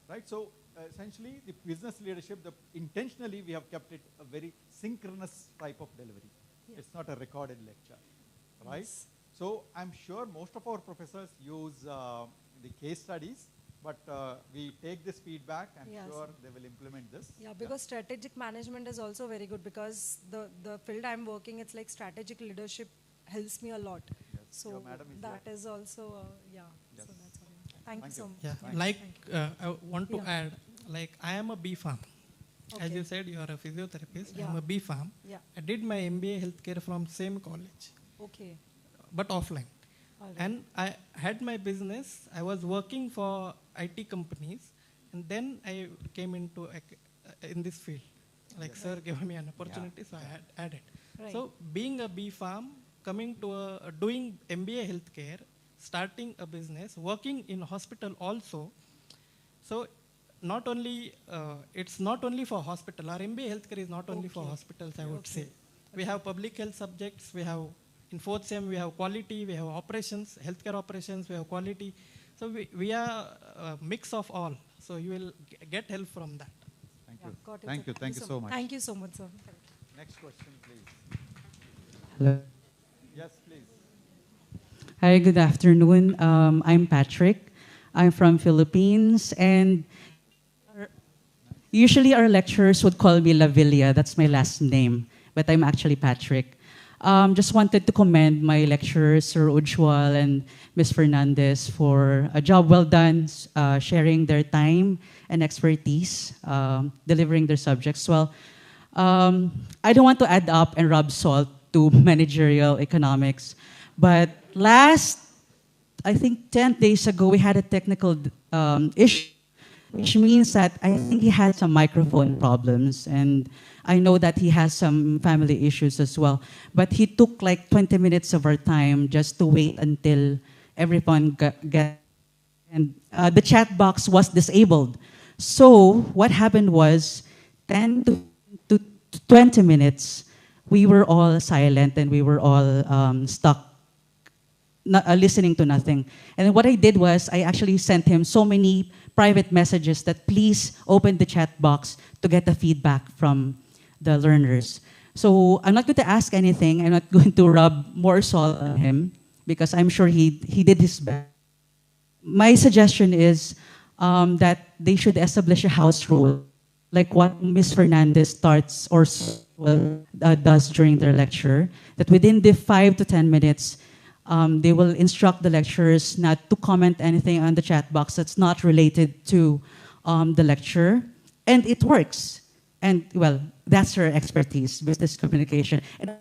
Right. So essentially, the business leadership, intentionally we have kept it a very synchronous type of delivery. Yeah. It's not a recorded lecture, right? Yes. So I'm sure most of our professors use the case studies, but we take this feedback. I'm Yes. sure they will implement this. Yeah, because strategic management is also very good, because the field I'm working, it's like strategic leadership helps me a lot. Yes. So Your madam is that is also, yeah. Yes. So that's all. Thank you so much. Yeah, Thank like you. I want to Yeah. add, like I am a B Farm. As Okay. you said, you are a physiotherapist. Yeah. I am a B Farm. Yeah. I did my MBA healthcare from same college, Okay. but offline. All right. And I had my business. I was working for IT companies, and then I came into in this field. Like sir gave me an opportunity, so I had added. Right. So being a B Farm, coming to doing MBA healthcare, starting a business, working in hospital also. So not only it's not only for hospital. Our MBA healthcare is not only for hospitals, I would say. We have public health subjects. We have in fourth sem we have quality. We have operations, healthcare operations. We have quality. So we are a mix of all. So you will get help from that. Thank Yeah, you. got it, Thank sir. you. Thank you so much. Thank you so much, sir. Next question, please. Hello. Yes, please. Hi, good afternoon. I'm Patrick. I'm from Philippines, and usually our lecturers would call me Lavilla. That's my last name, but I'm actually Patrick. Just wanted to commend my lecturers, Sir Ujwal and Ms. Fernandez, for a job well done, sharing their time and expertise, delivering their subjects well. I don't want to add up and rub salt to managerial economics, but I think 10 days ago, we had a technical issue, which means that I think he had some microphone problems, and I know that he has some family issues as well. But he took like 20 minutes of our time just to wait until everyone got and the chat box was disabled. So what happened was 10 to 20 minutes, we were all silent and we were all stuck listening to nothing. And then what I did was I actually sent him so many private messages that please open the chat box to get the feedback from the learners. So I'm not going to ask anything. I'm not going to rub more salt on him because I'm sure he did his best. My suggestion is that they should establish a house rule, like what Ms. Fernandez starts or does during their lecture, that within the 5 to 10 minutes, they will instruct the lecturers not to comment anything on the chat box that's not related to the lecture. And it works. And, well, that's her expertise, business communication. And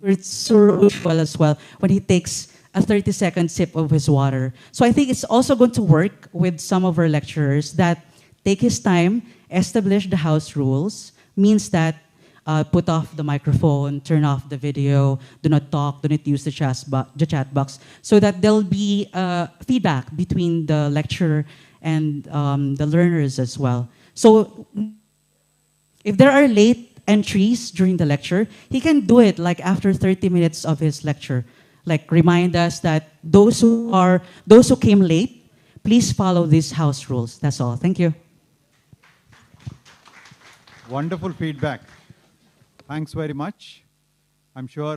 it's Sir Ujwal as well, when he takes a 30-second sip of his water. So I think it's also going to work with some of our lecturers that take his time, establish the house rules, means that put off the microphone, turn off the video, do not talk, do not use the chat box, so that there'll be feedback between the lecturer and the learners as well. So if there are late entries during the lecture, he can do it like after 30 minutes of his lecture. Like remind us that those who came late, please follow these house rules. That's all. Thank you. Wonderful feedback. Thanks very much. I'm sure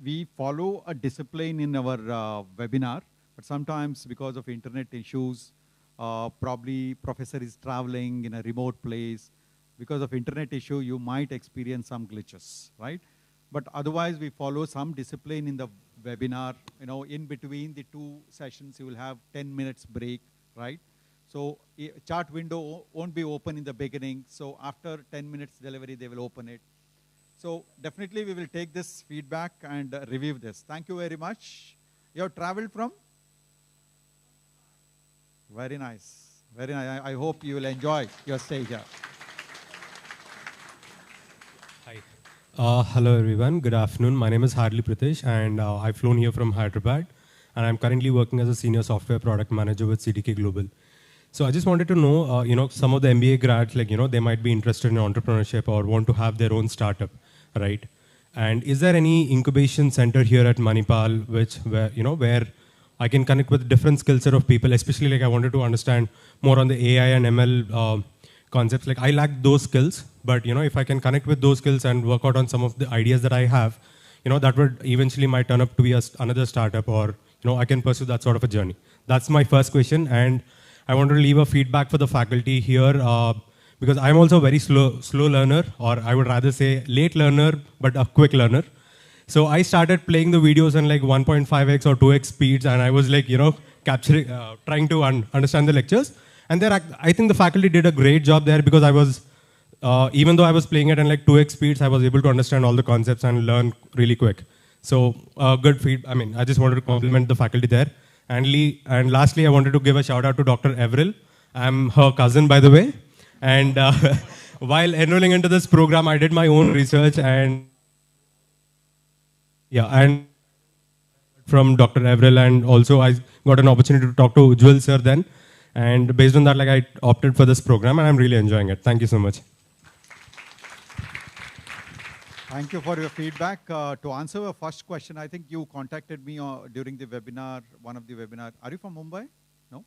we follow a discipline in our webinar, but sometimes because of internet issues, probably professor is traveling in a remote place. Because of internet issue, you might experience some glitches, right? But otherwise, we follow some discipline in the webinar. You know, in between the two sessions, you will have 10 minutes break, right? So chat window won't be open in the beginning. So after 10 minutes delivery, they will open it. So definitely we will take this feedback and review this. Thank you very much. You have traveled from? Very nice. Very nice. I hope you will enjoy your stay here. Hi. Hello everyone. Good afternoon. My name is Harley Pritesh and I've flown here from Hyderabad. and I'm currently working as a senior software product manager with CDK Global. So I just wanted to know, some of the MBA grads, like, they might be interested in entrepreneurship or want to have their own startup, right? And is there any incubation center here at Manipal, where I can connect with different skill set of people, especially like I wanted to understand more on the AI and ML concepts. Like I lack those skills, but if I can connect with those skills and work out on some of the ideas that I have, that would eventually might turn up to be another startup, or I can pursue that sort of a journey. That's my first question, and I want to leave a feedback for the faculty here because I'm also a very slow learner, or I would rather say late learner, but a quick learner. So I started playing the videos in like 1.5x or 2x speeds, and I was like, capturing, trying to understand the lectures. And there, I think the faculty did a great job there because I was, even though I was playing it in like 2x speeds, I was able to understand all the concepts and learn really quick. So good feedback. I mean, I just wanted to compliment the faculty there. And lastly, I wanted to give a shout out to Dr. Avril. I'm her cousin, by the way. And while enrolling into this program, I did my own research, and from Dr. Avril, and also I got an opportunity to talk to Ujjwal sir then. And based on that, like, I opted for this program, and I'm really enjoying it. Thank you so much. Thank you for your feedback. To answer your first question, I think you contacted me during the webinar, one of the webinars. Are you from Mumbai? No?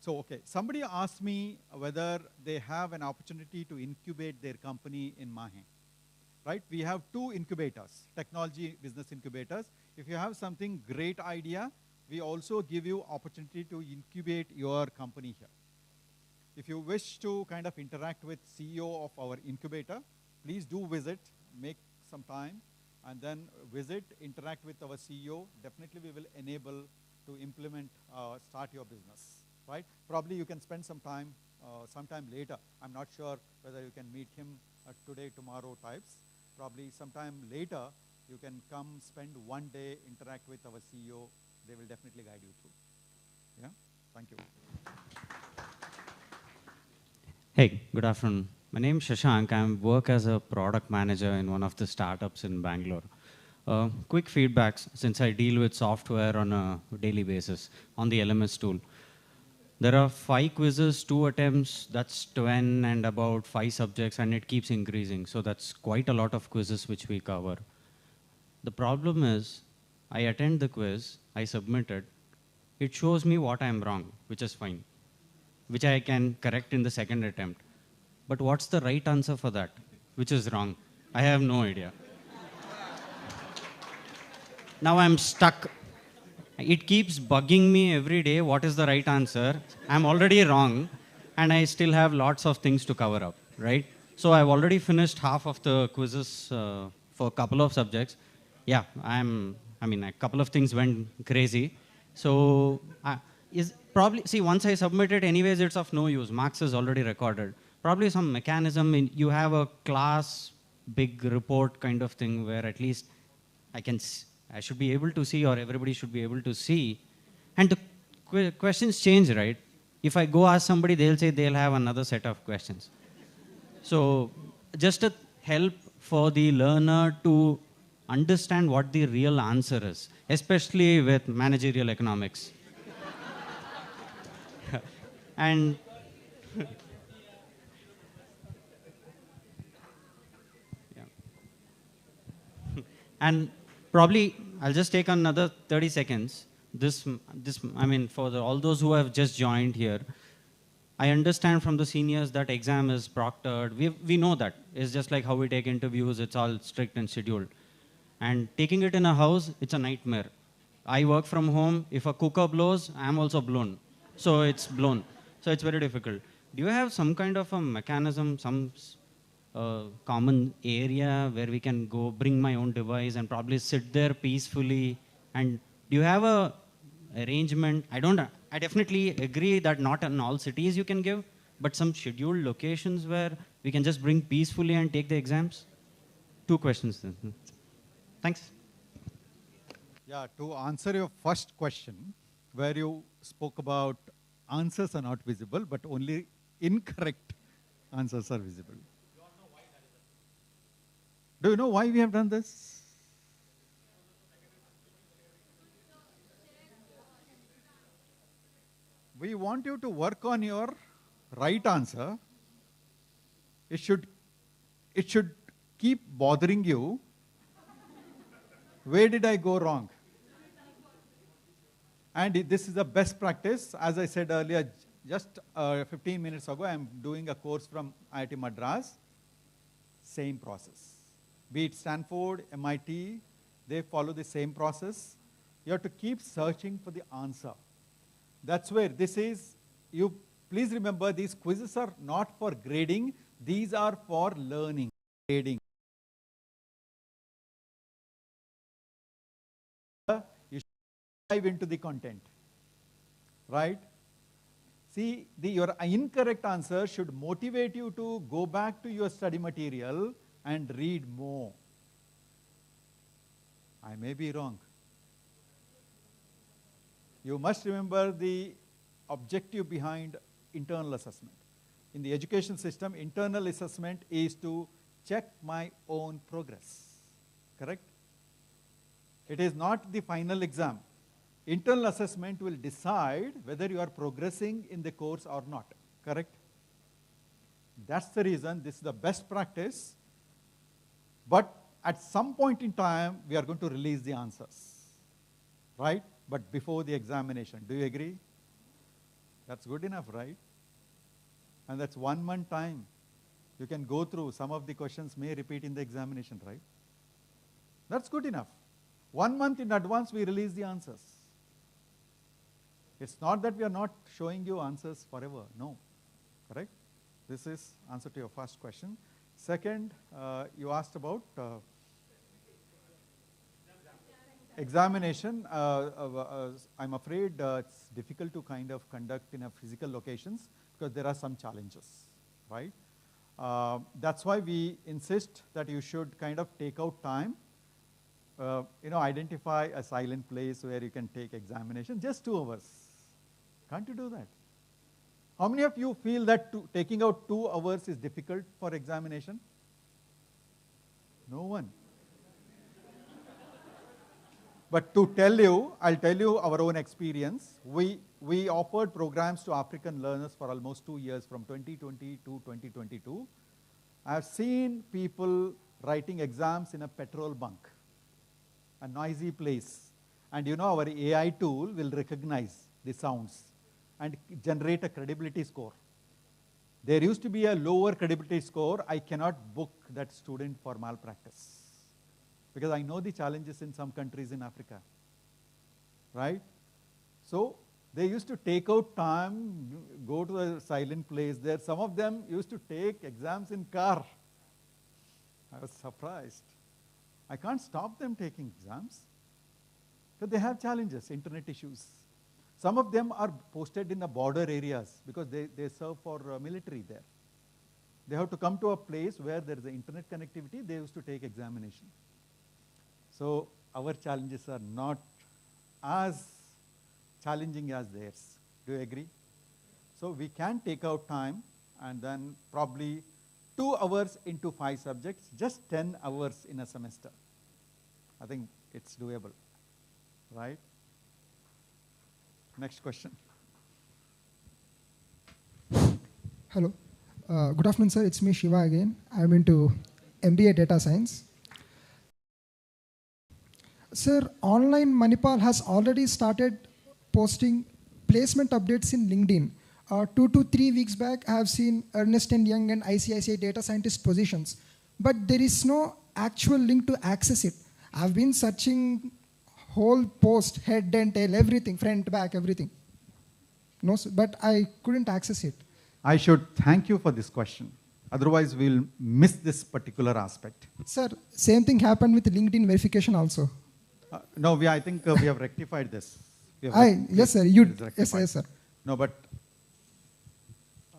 So, okay. Somebody asked me whether they have an opportunity to incubate their company in MAHE. Right? We have 2 incubators, technology business incubators. If you have something great idea, we also give you opportunity to incubate your company here. If you wish to kind of interact with CEO of our incubator, please do visit, make some time, and then visit, interact with our CEO. Definitely we will enable to implement, start your business, right? Probably you can spend some time, sometime later. I'm not sure whether you can meet him today, tomorrow types. Probably sometime later, you can come spend one day, interact with our CEO. They will definitely guide you through. Yeah, thank you. Hey, good afternoon. My name is Shashank. I work as a product manager in one of the startups in Bangalore. Quick feedbacks, since I deal with software on a daily basis on the LMS tool. There are 5 quizzes, 2 attempts, that's 10 and about 5 subjects, and it keeps increasing. So that's quite a lot of quizzes which we cover. The problem is, I attend the quiz, I submit it, it shows me what I'm wrong, which is fine, which I can correct in the second attempt. But what's the right answer for that, which is wrong? I have no idea. Now I'm stuck. It keeps bugging me every day. What is the right answer? I'm already wrong, and I still have lots of things to cover up, right? So I've already finished half of the quizzes for a couple of subjects. Yeah, a couple of things went crazy. So once I submit it, anyways, it's of no use. Marks is already recorded. Probably some mechanism, you have a class, big report kind of thing where at least I should be able to see, or everybody should be able to see. And the questions change, right? If I go ask somebody, they'll say they'll have another set of questions. So just a help for the learner to understand what the real answer is, especially with managerial economics. And and probably I'll just take another 30 seconds. For all those who have just joined here, I understand from the seniors that exam is proctored. We know that. It's just like how we take interviews. It's all strict and scheduled. And taking it in a house, it's a nightmare. I work from home. If a cooker blows, I'm also blown. So it's blown. So it's very difficult. Do you have some kind of a mechanism, some common area where we can go bring my own device and probably sit there peacefully? And do you have a arrangement? I definitely agree that not in all cities you can give, but some scheduled locations where we can just bring peacefully and take the exams? 2 questions then. Thanks. Yeah, to answer your first question, where you spoke about answers are not visible, but only incorrect answers are visible. Do you know why we have done this? we want you to work on your right answer. It should keep bothering you. Where did I go wrong? And this is the best practice. As I said earlier, just 15 minutes ago, I'm doing a course from IIT Madras. Same process. Be it Stanford, MIT, they follow the same process. You have to keep searching for the answer. That's where this is. You please remember, these quizzes are not for grading. These are for learning, grading. You should dive into the content, right? See, your incorrect answer should motivate you to go back to your study material and read more. I may be wrong. You must remember the objective behind internal assessment. In the education system, internal assessment is to check my own progress, correct? It is not the final exam. Internal assessment will decide whether you are progressing in the course or not, correct? That's the reason this is the best practice. But at some point in time, we are going to release the answers, right? But before the examination. Do you agree? That's good enough, right? And that's 1 month time. You can go through. Some of the questions may repeat in the examination, right? That's good enough. 1 month in advance, we release the answers. It's not that we are not showing you answers forever. No, correct? This is answer to your first question. Second, you asked about examination. I'm afraid it's difficult to kind of conduct in a physical locations because there are some challenges, right? That's why we insist that you should kind of take out time, identify a silent place where you can take examination, just 2 hours. Can't you do that? How many of you feel that taking out 2 hours is difficult for examination? No one. But to tell you, I'll tell you our own experience. We offered programs to African learners for almost 2 years, from 2020 to 2022. I've seen people writing exams in a petrol bunk, a noisy place. And our AI tool will recognize the sounds and generate a credibility score. There used to be a lower credibility score. I cannot book that student for malpractice, because I know the challenges in some countries in Africa, right? So they used to take out time, go to a silent place there. Some of them used to take exams in car. I was surprised. I can't stop them taking exams because they have challenges, internet issues. Some of them are posted in the border areas because they serve for military there. They have to come to a place where there is internet connectivity. They used to take examination. So our challenges are not as challenging as theirs. Do you agree? So we can take out time and then probably 2 hours into 5 subjects, just 10 hours in a semester. I think it's doable, right? Next question. Hello. Good afternoon, sir. It's me, Shiva, again. I'm into MBA Data Science. Sir, Online Manipal has already started posting placement updates in LinkedIn. 2 to 3 weeks back, I have seen Ernst & Young and ICICI data scientist positions, but there is no actual link to access it. I've been searching whole post, head and tail, everything, front, back, everything. No, sir, but I couldn't access it. I should thank you for this question. Otherwise, we'll miss this particular aspect. Sir, same thing happened with LinkedIn verification also. No, I think we have rectified this. Yes, sir. Yes, sir. No, but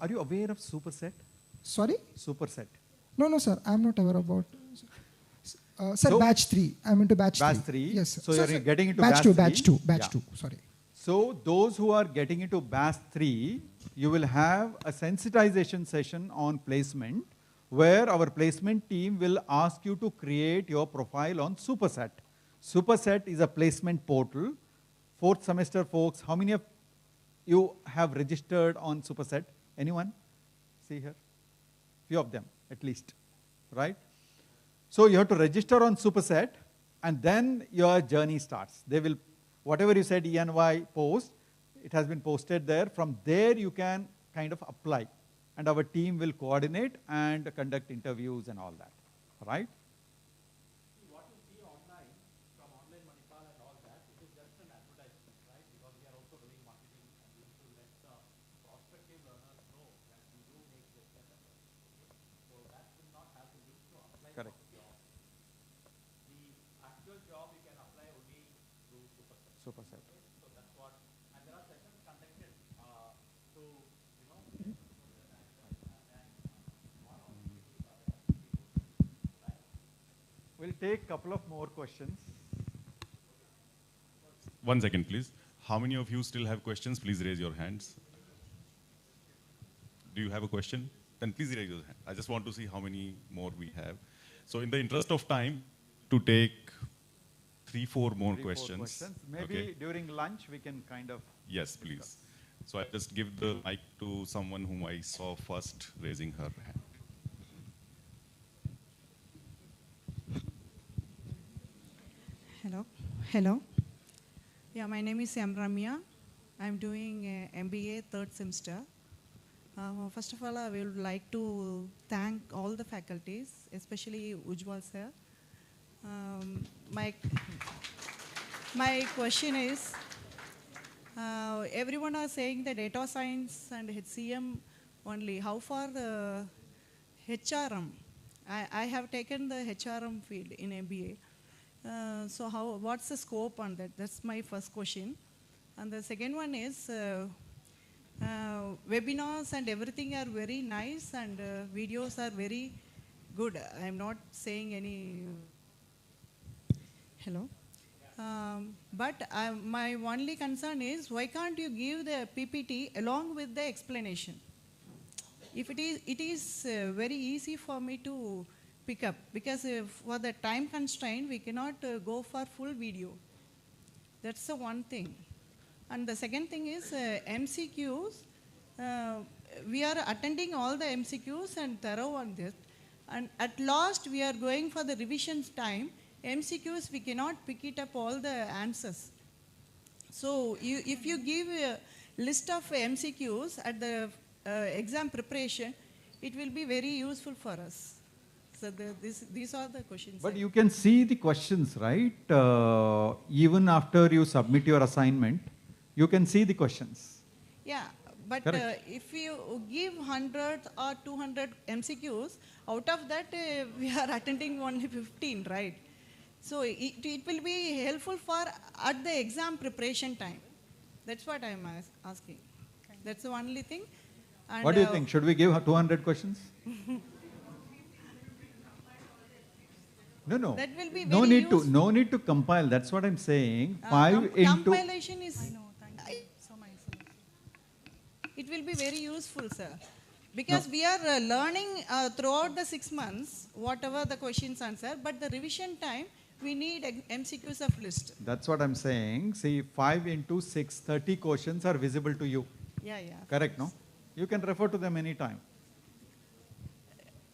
are you aware of superset? Sorry? Superset. No, sir. I'm not aware about. Sir, so, batch 3. I'm into batch 3. Batch 3. Yes, sir. So you're getting into batch 2. Batch 2. Yeah. 2. Sorry. So those who are getting into batch 3, you will have a sensitization session on placement, where our placement team will ask you to create your profile on Superset. Superset is a placement portal. 4th semester folks, how many of you have registered on Superset? Anyone? See here? Few of them, at least, right? So you have to register on Superset, and then your journey starts. They will, whatever you said, ENY post, it has been posted there. From there, you can kind of apply. And our team will coordinate and conduct interviews and all that, right? What you see online, from Online Manipal and all that, it is just an advertisement, right? Because we are also doing marketing and we need to let the prospective learners know that we do make this kind of thing. So that will not have to be to apply for Correct. the job. The actual job you can apply only through Superset. Superset. Okay? So that's what, and there are sessions conducted to, you know, We'll take a couple of more questions. 1 second, please. How many of you still have questions? Please raise your hands. Do you have a question? Then please raise your hand. I just want to see how many more we have. So in the interest of time, to take 3-4 more questions. Maybe okay. during lunch we can kind of... Yes, please. So I just give the mic to someone whom I saw first raising her hand. Hello. Hello. Yeah, my name is M. Ramya. I'm doing MBA third semester. First of all, I would like to thank all the faculties, especially Ujjwal sir. My question is, everyone are saying the data science and HCM only. How far the HRM? I have taken the HRM field in MBA. So what's the scope on that? That's my first question. And the second one is, webinars and everything are very nice and videos are very good. I'm not saying any, hello? But my only concern is, why can't you give the PPT along with the explanation? If it is very easy for me to pick up, because for the time constraint, we cannot go for full video. That's the one thing. And the second thing is MCQs. We are attending all the MCQs and thorough on this. And at last, we are going for the revisions time. MCQs, we cannot pick it up all the answers. So if you give a list of MCQs at the exam preparation, it will be very useful for us. So these are the questions. But you can see the questions, right? Even after you submit your assignment, you can see the questions. Yeah, but if you give 100 or 200 MCQs, out of that we are attending only 15, right? So it will be helpful for at the exam preparation time. That's what I am asking. That's the only thing. And what do you think? Should we give 200 questions? No. That will be no very need to. No need to compile. That's what I'm saying. Compilation is. It will be very useful, sir, because we are learning throughout the 6 months whatever the questions answer. But the revision time, we need MCQs of list. That's what I'm saying. See, 5 into 6, 30 questions are visible to you. Yeah. Correct, no? You can refer to them anytime.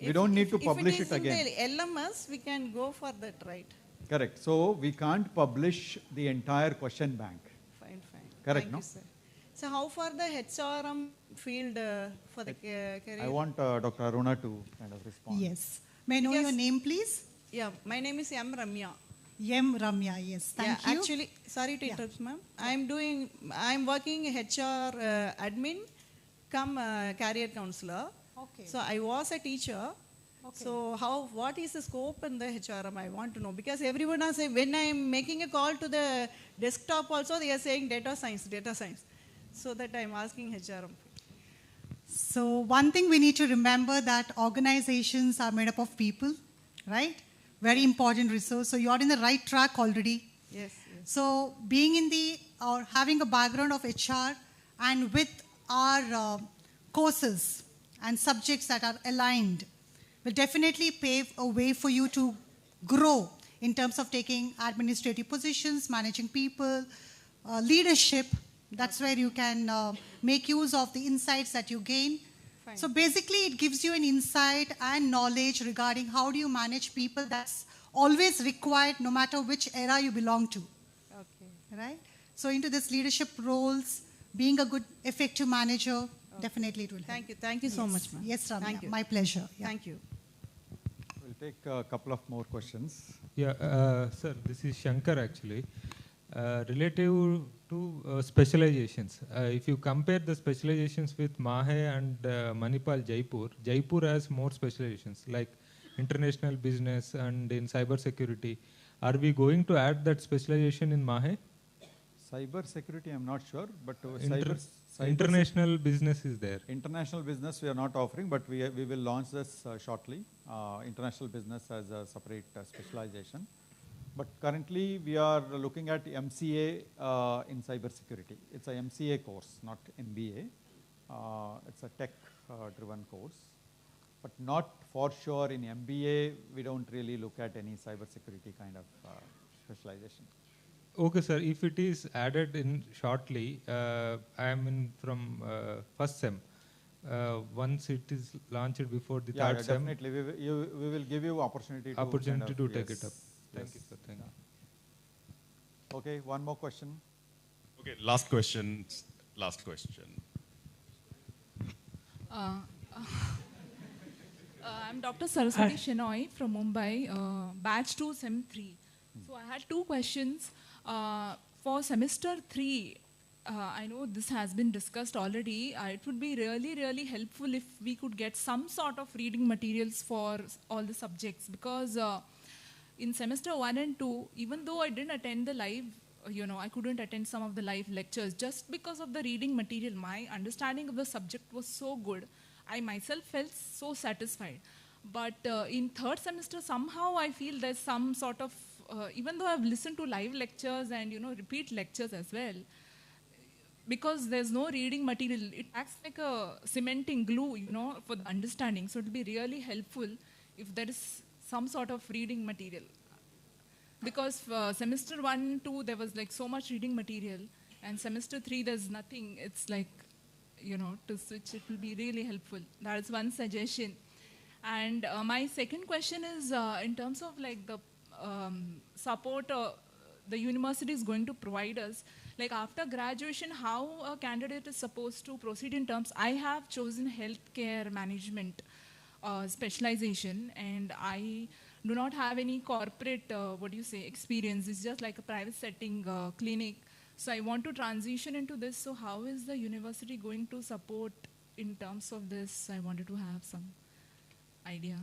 We don't need to publish it again. If it is in the LMS, we can go for that, right? Correct. So we can't publish the entire question bank. Fine. Correct, Thank no? you, sir. So how far the HRM field for the career? I want Dr. Aruna to kind of respond. Yes. May I know your name, please? Yeah, my name is M. Ramya. M. Ramya, yes. Thank you. Actually, sorry to interrupt, ma'am. I'm working HR admin come career counselor. Okay. So I was a teacher. Okay. So what is the scope in the HRM? I want to know, because everyone is saying, when I'm making a call to the desktop also, they are saying data science. So that I'm asking HRM. So one thing we need to remember, that organizations are made up of people, right? Very important resource. So you're in the right track already. Yes. So being in or having a background of HR and with our courses and subjects that are aligned will definitely pave a way for you to grow in terms of taking administrative positions, managing people, leadership, That's where you can make use of the insights that you gain. Fine. So basically, it gives you an insight and knowledge regarding how do you manage people. That's always required no matter which era you belong to. Okay. Right? So into this leadership roles, being a good, effective manager, definitely it will help. Thank you. Thank you so much, ma'am. Yes, Ramya. Thank you. My pleasure. Yeah. Thank you. We'll take a couple of more questions. Yeah, sir, this is Shankar actually. Relative to specializations, if you compare the specializations with MAHE and Manipal Jaipur has more specializations like international business and in cyber security. Are we going to add that specialization in MAHE? Cyber security, I'm not sure, but international business is there. International business we are not offering, but we will launch this shortly. International business as a separate specialization. But currently we are looking at MCA in cyber security. It's a MCA course, not MBA. It's a tech-driven course. But not for sure in MBA, we don't really look at any cyber security kind of specialization. Okay, sir. If it is added in shortly, I am in from first sem. Once it is launched before the third sem, definitely. We will give you opportunity to take it up. Thank you, sir. Thank you. Okay, one more question. Okay, last question. Last question. I'm Dr. Saraswati Shenoy from Mumbai, batch 2, sem 3. So I had two questions. For semester 3, I know this has been discussed already. It would be really, really helpful if we could get some sort of reading materials for all the subjects, because in semester 1 and 2, even though I didn't attend the live, I couldn't attend some of the live lectures just because of the reading material. My understanding of the subject was so good. I myself felt so satisfied. But in third semester, somehow I feel there's some sort of, even though I've listened to live lectures and, repeat lectures as well, because there's no reading material, it acts like a cementing glue, for the understanding. So it'll be really helpful if there is some sort of reading material. Because semester 1, 2, there was like so much reading material, and semester 3, there's nothing. It's like, to switch, it will be really helpful. That is one suggestion. And my second question is in terms of like the support the university is going to provide us. Like after graduation, how a candidate is supposed to proceed in terms. I have chosen healthcare management specialization, and I do not have any corporate, experience. It's just like a private setting clinic. So I want to transition into this. So how is the university going to support in terms of this? I wanted to have some idea.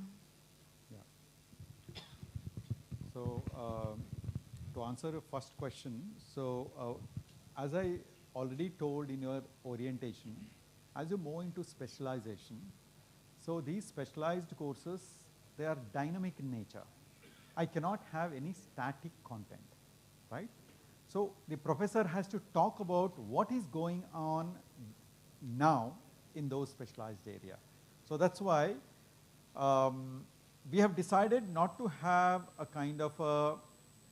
Yeah. So to answer your first question, so as I already told in your orientation, as you move into specialization, so these specialized courses, they are dynamic in nature. I cannot have any static content, right? So the professor has to talk about what is going on now in those specialized area. So that's why we have decided not to have a kind of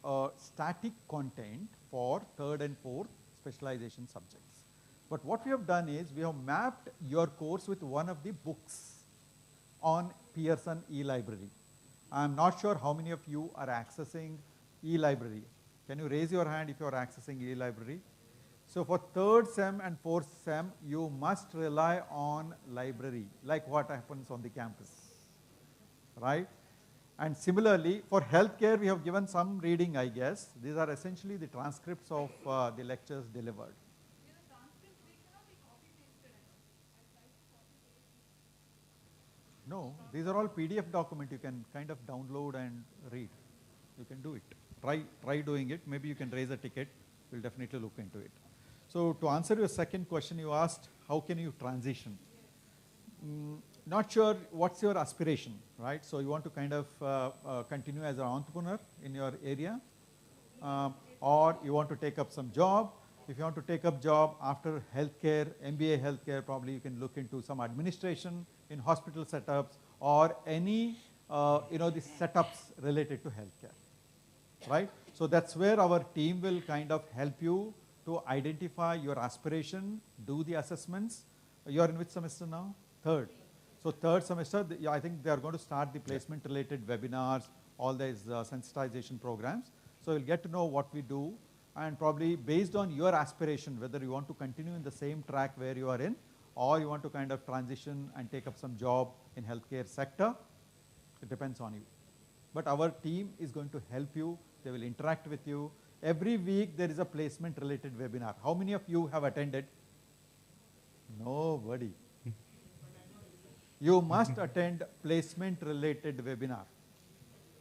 a static content for third and fourth specialization subjects. But what we have done is we have mapped your course with one of the books on Pearson e-library. I'm not sure how many of you are accessing e-library. Can you raise your hand if you are accessing e-library? So for third sem and fourth sem, you must rely on library, like what happens on the campus, right? And similarly, for healthcare, we have given some reading, I guess. These are essentially the transcripts of the lectures delivered. No, these are all PDF document you can kind of download and read. You can do it. Try doing it. Maybe you can raise a ticket. We'll definitely look into it. So to answer your second question, you asked, how can you transition? Not sure what's your aspiration, right? So you want to kind of continue as an entrepreneur in your area, or you want to take up some job. If you want to take up job after healthcare, MBA healthcare, probably you can look into some administration in hospital setups or any, the setups related to healthcare, right? So that's where our team will kind of help you to identify your aspiration, do the assessments. You are in which semester now? Third. So third semester, I think they are going to start the placement-related webinars, all these sensitization programs. So you'll get to know what we do, and probably based on your aspiration, whether you want to continue in the same track where you are in, or you want to kind of transition and take up some job in healthcare sector, it depends on you. But our team is going to help you. They will interact with you. Every week there is a placement-related webinar. How many of you have attended? Nobody. You must attend placement-related webinar.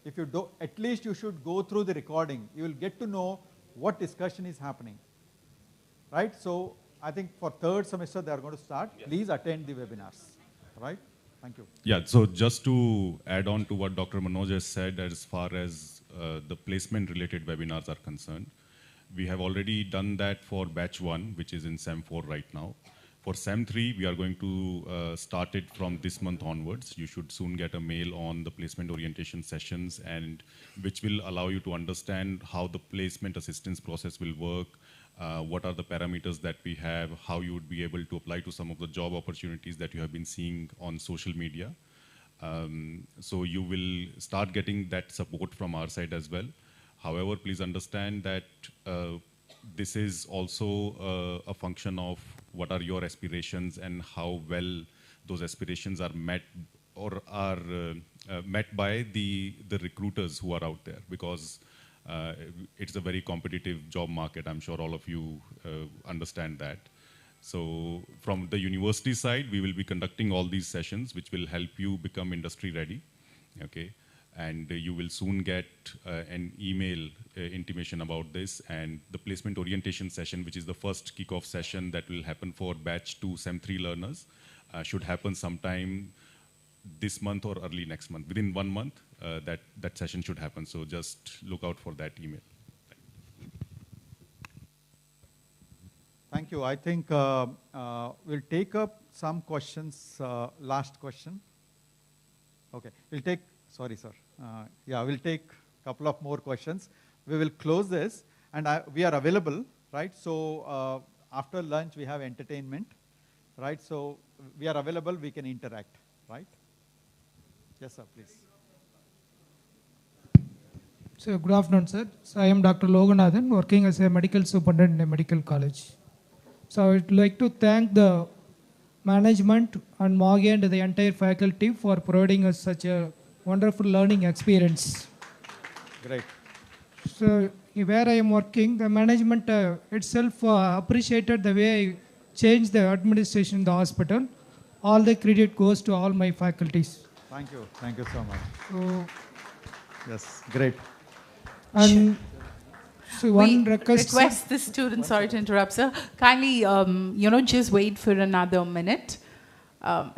If you do, at least you should go through the recording. You will get to know what discussion is happening, right? So I think for third semester they are going to start. Please attend the webinars, right? Thank you. Yeah, so just to add on to what Dr. Manoj has said as far as the placement-related webinars are concerned, we have already done that for batch 1, which is in SEM 4 right now. For SEM 3, we are going to start it from this month onwards. You should soon get a mail on the placement orientation sessions, and which will allow you to understand how the placement assistance process will work, what are the parameters that we have, how you would be able to apply to some of the job opportunities that you have been seeing on social media. So you will start getting that support from our side as well. However, please understand that this is also a function of what are your aspirations and how well those aspirations are met or are met by the recruiters who are out there, because it's a very competitive job market. I'm sure all of you understand that. So from the university side, we will be conducting all these sessions which will help you become industry ready, okay? And you will soon get an email intimation about this, and the placement orientation session, which is the first kickoff session that will happen for batch 2 SEM 3 learners, should happen sometime this month or early next month. Within 1 month, that session should happen. So just look out for that email. Thank you. I think we'll take up some questions. Last question. Okay, we'll take, sorry sir. Yeah, we'll take a couple of more questions. We will close this, and we are available, right? So after lunch we have entertainment, right? So we are available, we can interact, right? Yes sir, please. So good afternoon, sir. So I am Dr. Loganathan, working as a medical superintendent in a medical college. So I would like to thank the management and MAHE and the entire faculty for providing us such a wonderful learning experience. Great. So where I am working, the management itself appreciated the way I changed the administration in the hospital. All the credit goes to all my faculties. Thank you so much. So, yes, great. And so one we request the students, sorry to interrupt, sir, kindly, just wait for another minute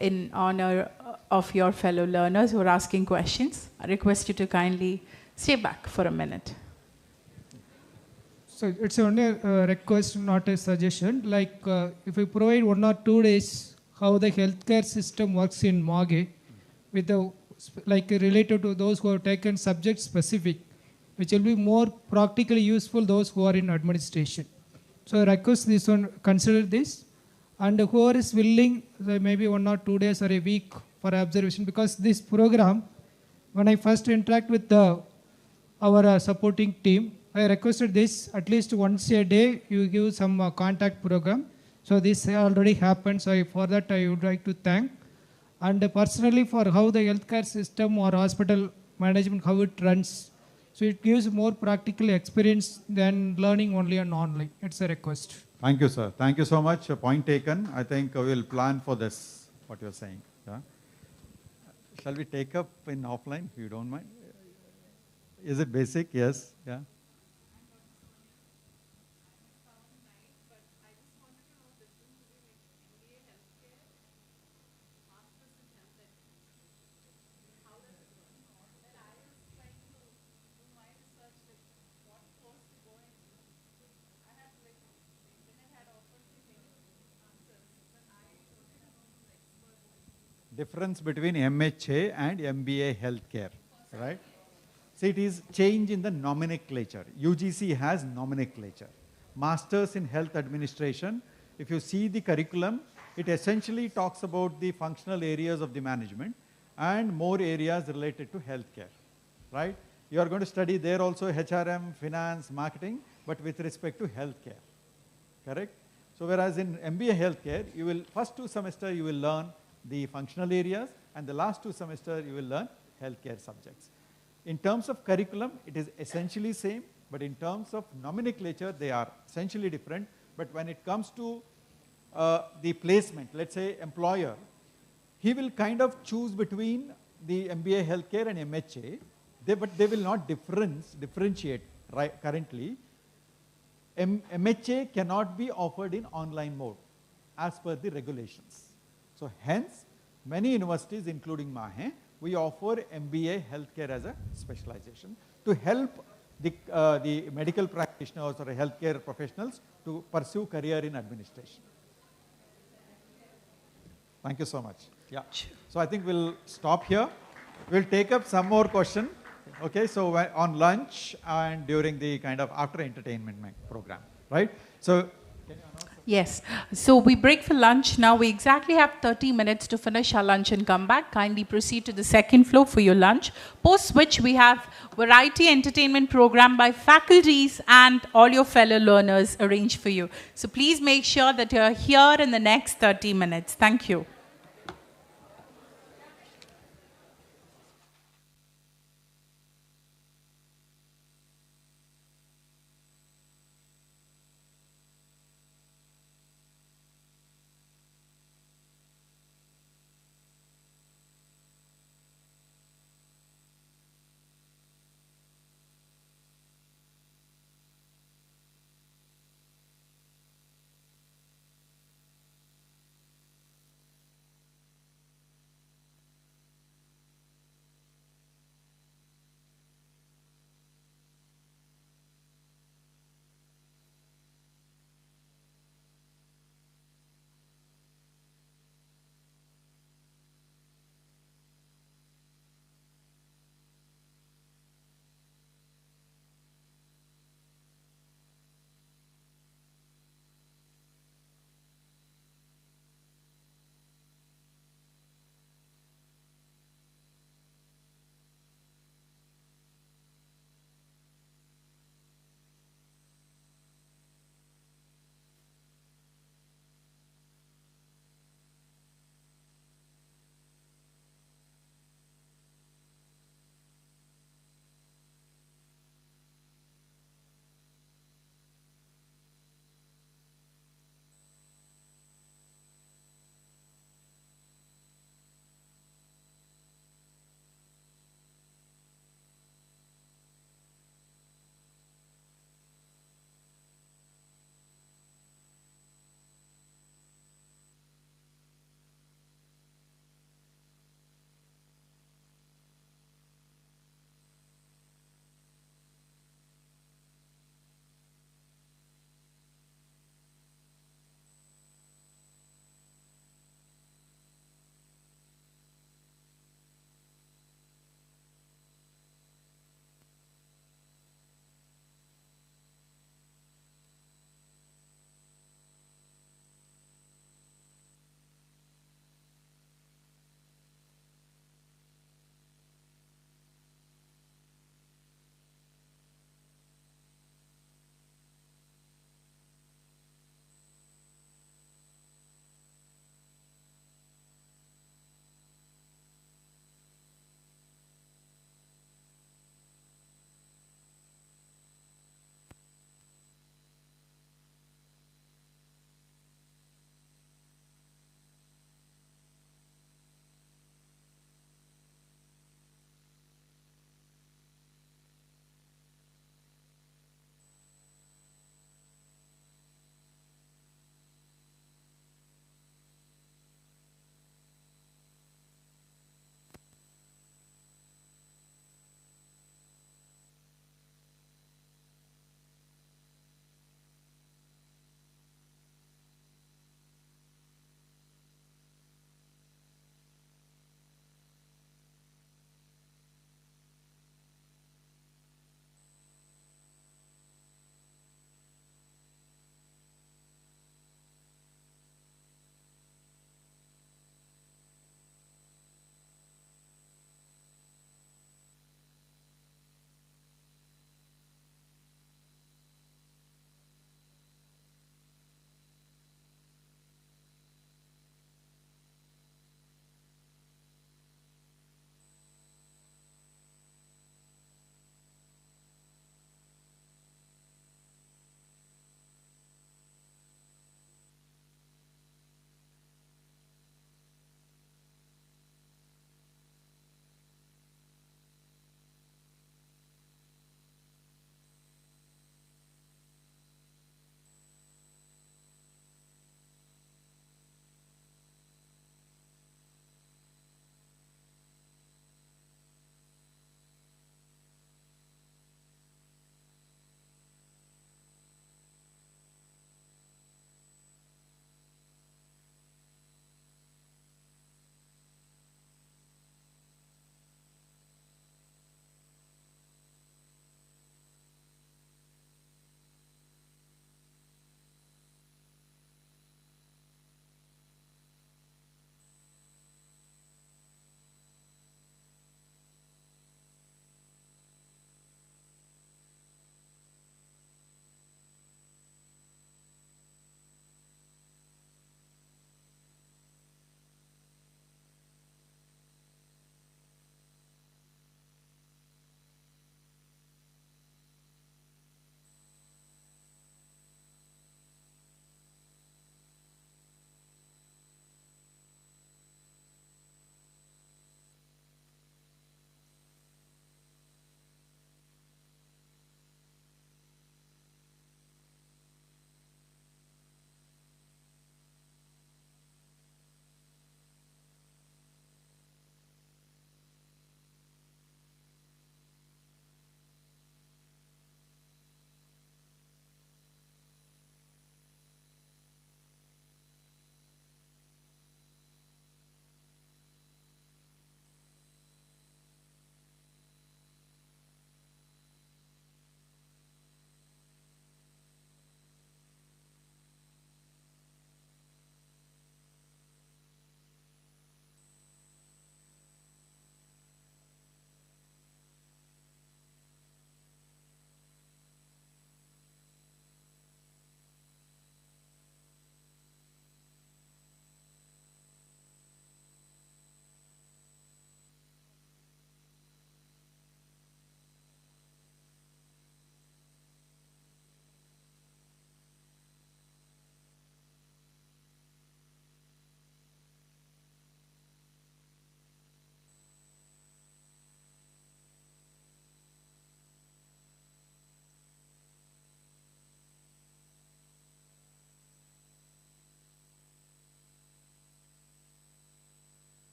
in honor of your fellow learners who are asking questions. I request you to kindly stay back for a minute. So it's only a request, not a suggestion. Like if we provide 1 or 2 days how the healthcare system works in MAHE, with the related to those who have taken subject specific, which will be more practically useful those who are in administration. So I request this one, consider this, and whoever is willing, maybe 1 or 2 days or a week for observation, because this program, when I first interact with our supporting team, I requested this at least once a day, you give some contact program. So this already happened, so for that I would like to thank. And personally for how the healthcare system or hospital management, how it runs, so it gives more practical experience than learning only on online. It's a request. Thank you, sir. Thank you so much. Point taken. I think we'll plan for this, what you're saying. Yeah? Shall we take up in offline, if you don't mind? Is it basic? Yes. Yeah. Difference between MHA and MBA healthcare, right? See, it is change in the nomenclature. UGC has nomenclature. Masters in Health Administration. If you see the curriculum, it essentially talks about the functional areas of the management and more areas related to healthcare, right? You are going to study there also HRM, finance, marketing, but with respect to healthcare, correct? So whereas in MBA Healthcare, you will, first 2 semesters you will learn the functional areas, and the last 2 semesters you will learn healthcare subjects. In terms of curriculum, it is essentially same, but in terms of nomenclature, they are essentially different. But when it comes to the placement, let's say employer, he will kind of choose between the MBA Healthcare and MHA, but they will not differentiate currently. MHA cannot be offered in online mode as per the regulations. So hence, many universities, including MAHE, we offer MBA Healthcare as a specialization to help the medical practitioners or healthcare professionals to pursue career in administration. Thank you so much. Yeah. So I think we'll stop here. We'll take up some more question. Okay, so on lunch and during the kind of after entertainment program, right? So yes. So we break for lunch. Now we exactly have 30 minutes to finish our lunch and come back. Kindly proceed to the second floor for your lunch. Post which we have variety entertainment program by faculties and all your fellow learners arranged for you. So please make sure that you're here in the next 30 minutes. Thank you.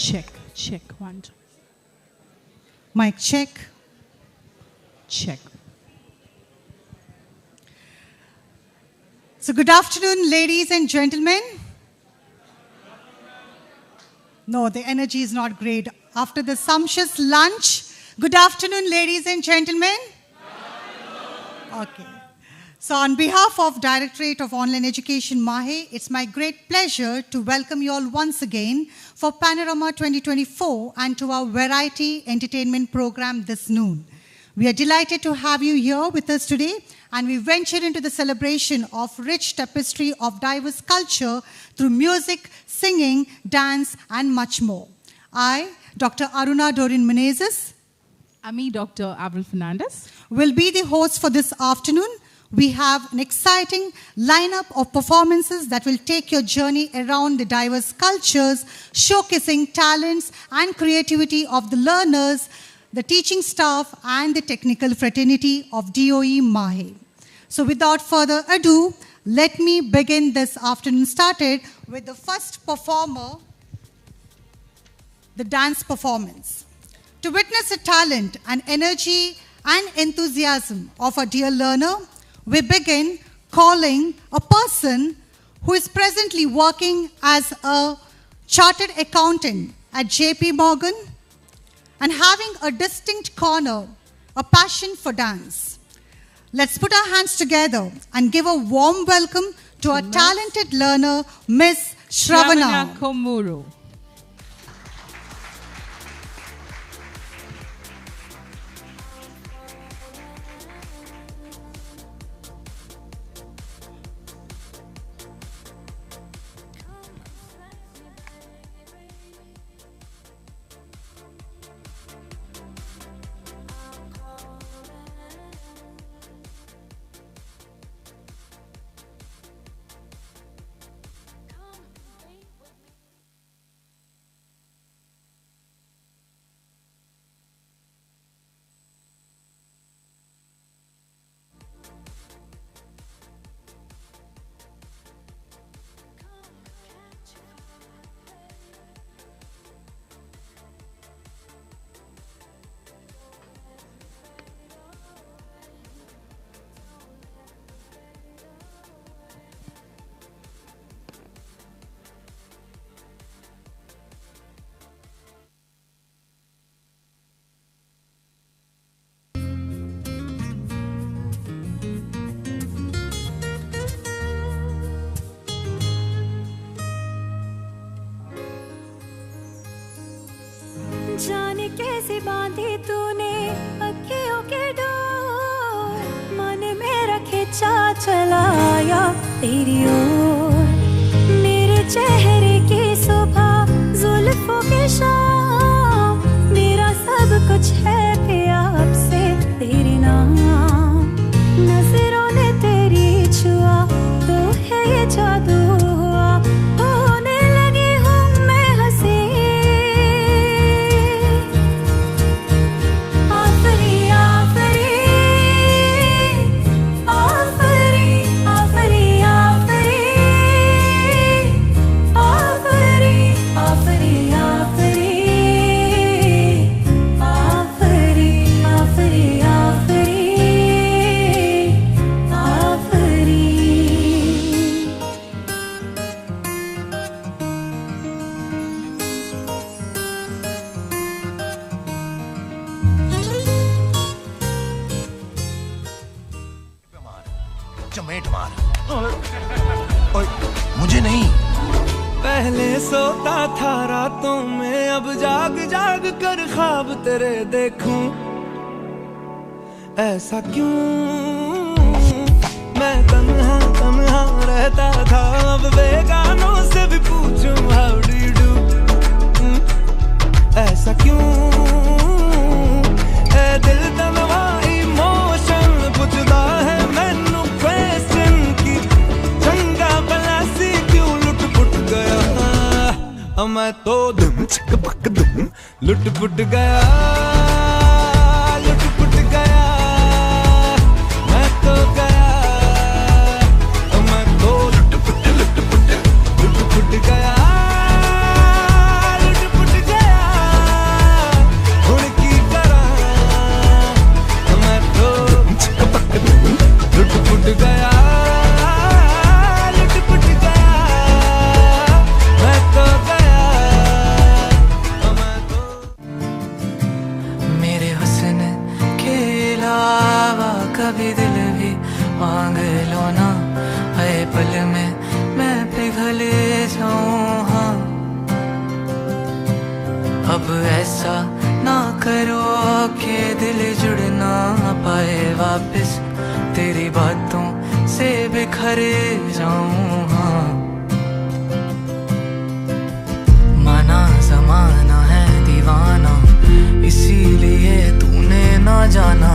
Check, check, 1, 2. Mic check. Check. So good afternoon, ladies and gentlemen. No, the energy is not great. After the sumptuous lunch, good afternoon, ladies and gentlemen. Okay. So on behalf of Directorate of Online Education, MAHE, it's my great pleasure to welcome you all once again for Panorama 2024 and to our variety entertainment program this noon. We are delighted to have you here with us today, and we venture into the celebration of rich tapestry of diverse culture through music, singing, dance, and much more. I, Dr. Aruna Dorin Menezes, me, Dr. Avril Fernandez, will be the host for this afternoon. We have an exciting lineup of performances that will take your journey around the diverse cultures, showcasing talents and creativity of the learners, the teaching staff, and the technical fraternity of DOE MAHE. So without further ado, let me begin this afternoon started with the first performer, the dance performance. To witness the talent and energy and enthusiasm of a dear learner, we begin calling a person who is presently working as a chartered accountant at JP Morgan and having a distinct corner, a passion for dance. Let's put our hands together and give a warm welcome to our talented learner, Miss Shravana Komuru. जाने कैसे बांधी तूने अखियों के door, मन मेरा खिंचा चलाया तेरी ओर, मेरे चेहरे की सुबह जुल्फों की शाम, मेरा सब कुछ है पिया अब से तेरे नाम, नजरों ने तेरी छुआ तो है ये जादू हुआ, होने लगी हूँ मैं हंसी, चमेट मार। ओए, मुझे नहीं। पहले सोता था रातों में, अब जाग जाग कर ख्वाब तेरे देखूं, ऐसा क्यों मैं तन्हा तन्हा रहता था, अब बेगानों से भी पूछूं हाउ डू यू डू, ऐसा क्यों ए दिल तनवा इमोशन पूछदा है मैनू क्वेश्चन की, चंगा भला सी क्यों लुट पुट गया, मैं तो दुम चिक पक दुम लुट पुट गया, लुट पुट गया, मैं तो गया, मैं तो लुट पुट गया, लुट पुट गया, लुट पुट गया। अब ऐसा ना करो कि दिल जुड़ ना पाए वापस, तेरी बातों से बिखर जाऊं। हाँ माना जमाना है दीवाना, इसीलिए तूने ना जाना,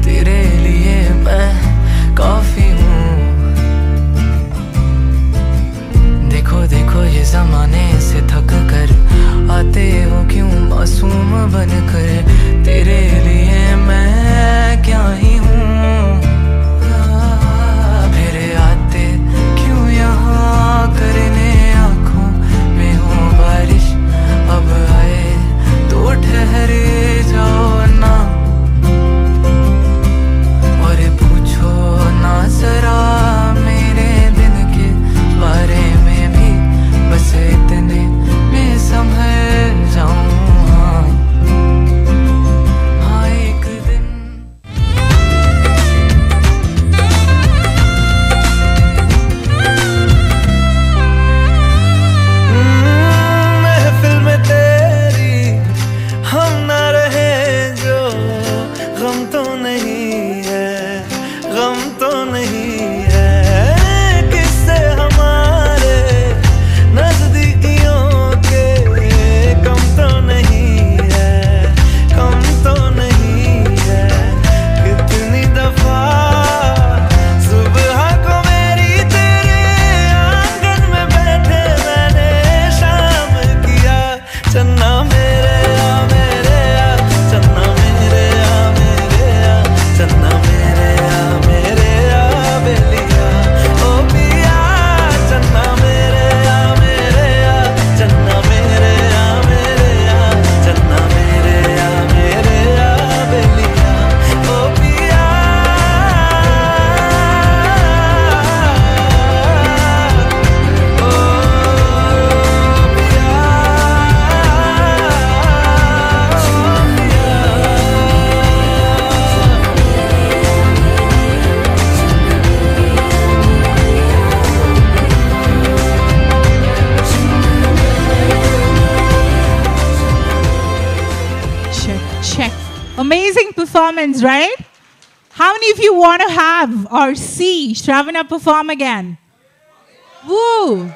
तेरे लिए मैं काफी हूँ। देखो देखो ये जमाने से थक कर आते हो क्यों मासूम बनकर, तेरे लिए मैं क्या ही हूँ। फिर आते क्यों यहाँ करने आँखों में हो बारिश, अब आए तो ठहर जाओ ना, और पूछो ना जरा मेरे दिन के बारे में भी, बस इतने में संभल जाऊं। हाँ एक दिन महफिल में तेरी हम ना रहे जो, गम तो नहीं है, गम तो नहीं है, किससे हमारे नजदीकियों के कम तो नहीं है, कम तो नहीं है। कितनी दफा सुबह को मेरी तेरे आंगन में बैठे मैंने शाम किया, चन्ना मेरे आ मेरे आ, चन्ना मेरे आ मेरे आ, चन्ना मेरे आ मेरे आ बेलिया, ओ पिया चन्ना मेरे आ मेरे आ, चन्ना मेरे आ मेरे आ, चन्ना मेरे आ मेरे आ बेलिया, ओ पिया। Check, check. Amazing performance, right? How many of you want to have or see Shravana perform again? Woo!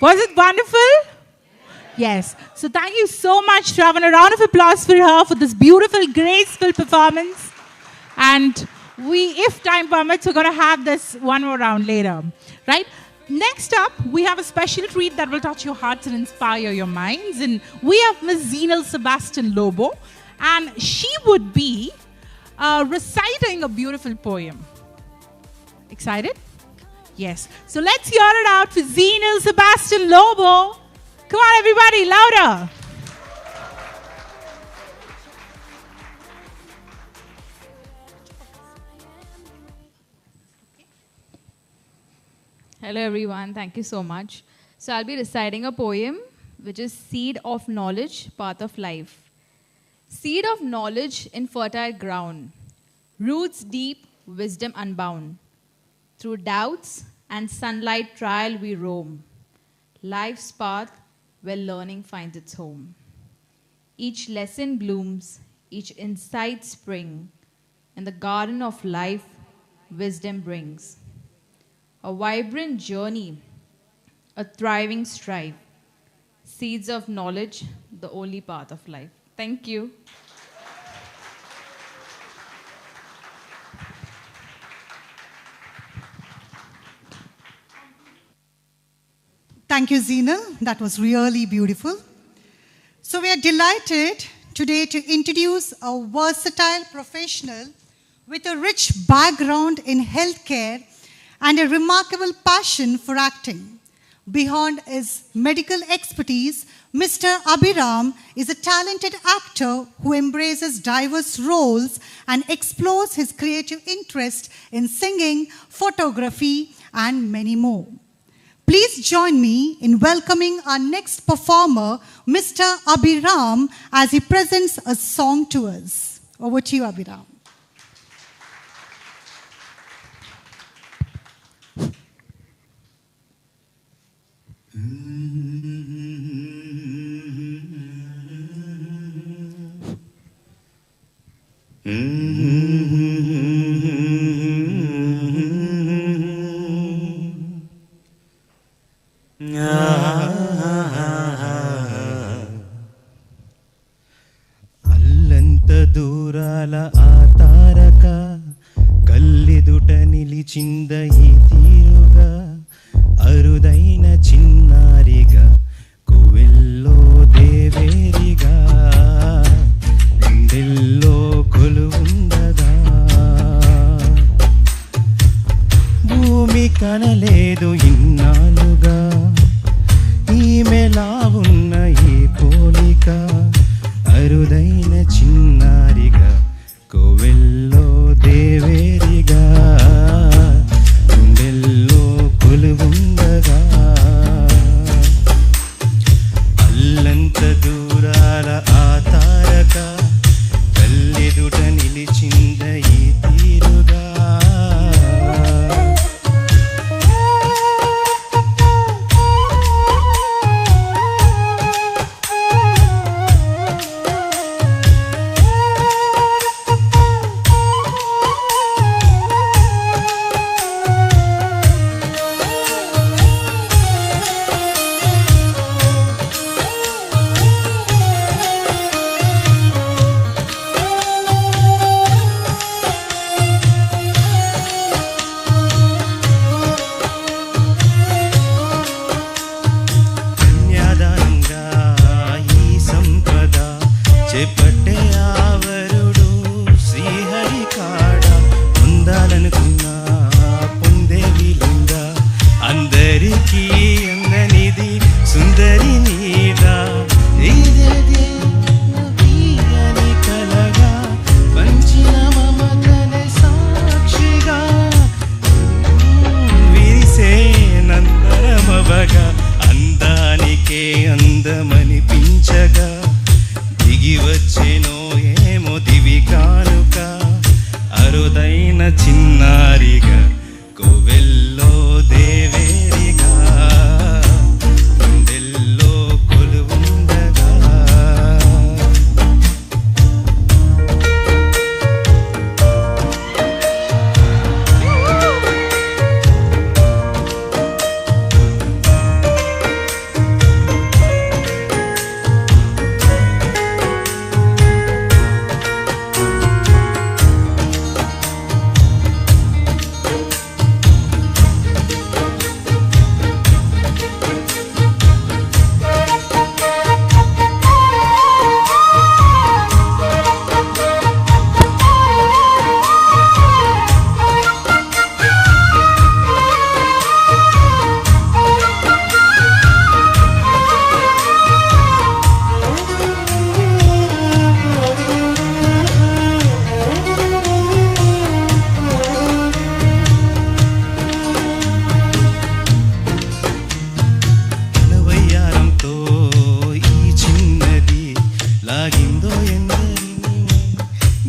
Was it wonderful? Yes. So thank you so much, Shravana. A round of applause for her for this beautiful, graceful performance. And we, if time permits, we're going to have this one more round later, right? Next up, we have a special treat that will touch your hearts and inspire your minds. And we have Ms. Zenal Sebastian Lobo. And she would be reciting a beautiful poem. Excited? Yes. So let's hear it out for Zenal Sebastian Lobo. Come on, everybody, louder. Hello everyone, thank you so much. So I'll be reciting a poem which is Seed of Knowledge, Path of Life. Seed of knowledge in fertile ground, roots deep, wisdom unbound. Through doubts and sunlight trial we roam, life's path where learning finds its home. Each lesson blooms, each insight spring, in the garden of life wisdom brings. A vibrant journey, a thriving strife, seeds of knowledge, the only path of life. Thank you. Thank you, Zenal. That was really beautiful. So we are delighted today to introduce a versatile professional with a rich background in healthcare and a remarkable passion for acting. Beyond his medical expertise, Mr. Abhiram is a talented actor who embraces diverse roles and explores his creative interest in singing, photography, and many more. Please join me in welcoming our next performer, Mr. Abhiram, as he presents a song to us. Over to you, Abhiram. దూరాల ఆ తారక కల్లెదుట నిలిచింద ఈ తీరుగా అరుదైన చిన్నారిగా కోవెల్లో దేవేరిగా గుండెల్లో కొలువుండగా భూమి కనలేదు ఇన్నాళ్ళుగా ఈమెలా ఉన్న ఈ పోలిక అరుదైన చిన్నారిగా కోవెల్లో దేవేరిగా గుండెల్లో కొలువుండగా అల్లంత దూరాల ఆ తారక కల్లెదుట నిలిచింద ఈ తీరుగా చేపట్టే ఆవరుడు శ్రీహరి కాడ పొందాలనుకున్నా పొందే వీలుందా అందరికీ అందనిది సుందరి నీదా ఇదేదే తీయని కలగా పంచిన మమతనే సాక్షిగా విరిసే నందరమవగా అందానికే అందమనిపించగా దిగి వచ్చేనో ఏమో దివి కానుక అరుదైన చిన్నారిగా కోవెల్లో దేవేరిగా గుండెల్లో కొలువుండగా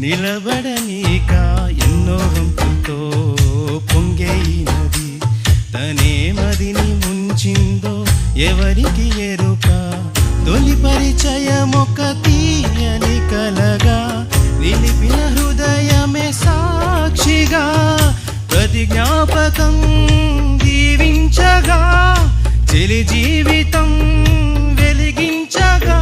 నిలబడనీక ఎన్నో వంపుతో పొంగే ఈ నది తనే మదిని ముంచిందో ఎవరికి ఎరుక తొలి పరిచయమొక తీయని కలగా నిలిపిన హృదయమే సాక్షిగా ప్రతి జ్ఞాపకం దీవించగా చెలి జీవితం వెలిగించగా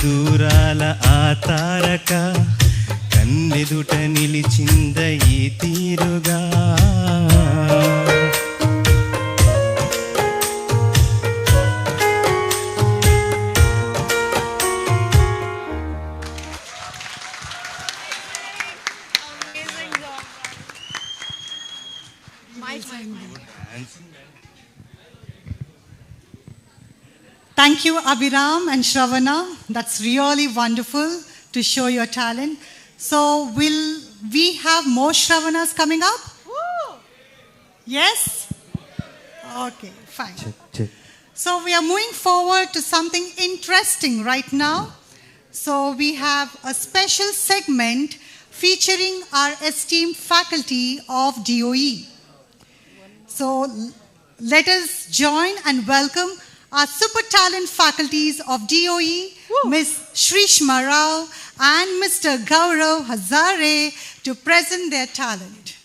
దూరాల ఆ తారక కన్నెదుట నిలిచింద ఈ తీరుగా Thank you, Abhiram and Shravana. That's really wonderful to show your talent. So will we have more Shravanas coming up? Yes? Okay, fine. So we are moving forward to something interesting right now. So we have a special segment featuring our esteemed faculty of DOE. So let us join and welcome our super talent faculties of DOE, Ms. Shrishma Rao and Mr. Gaurav Hazare, to present their talent.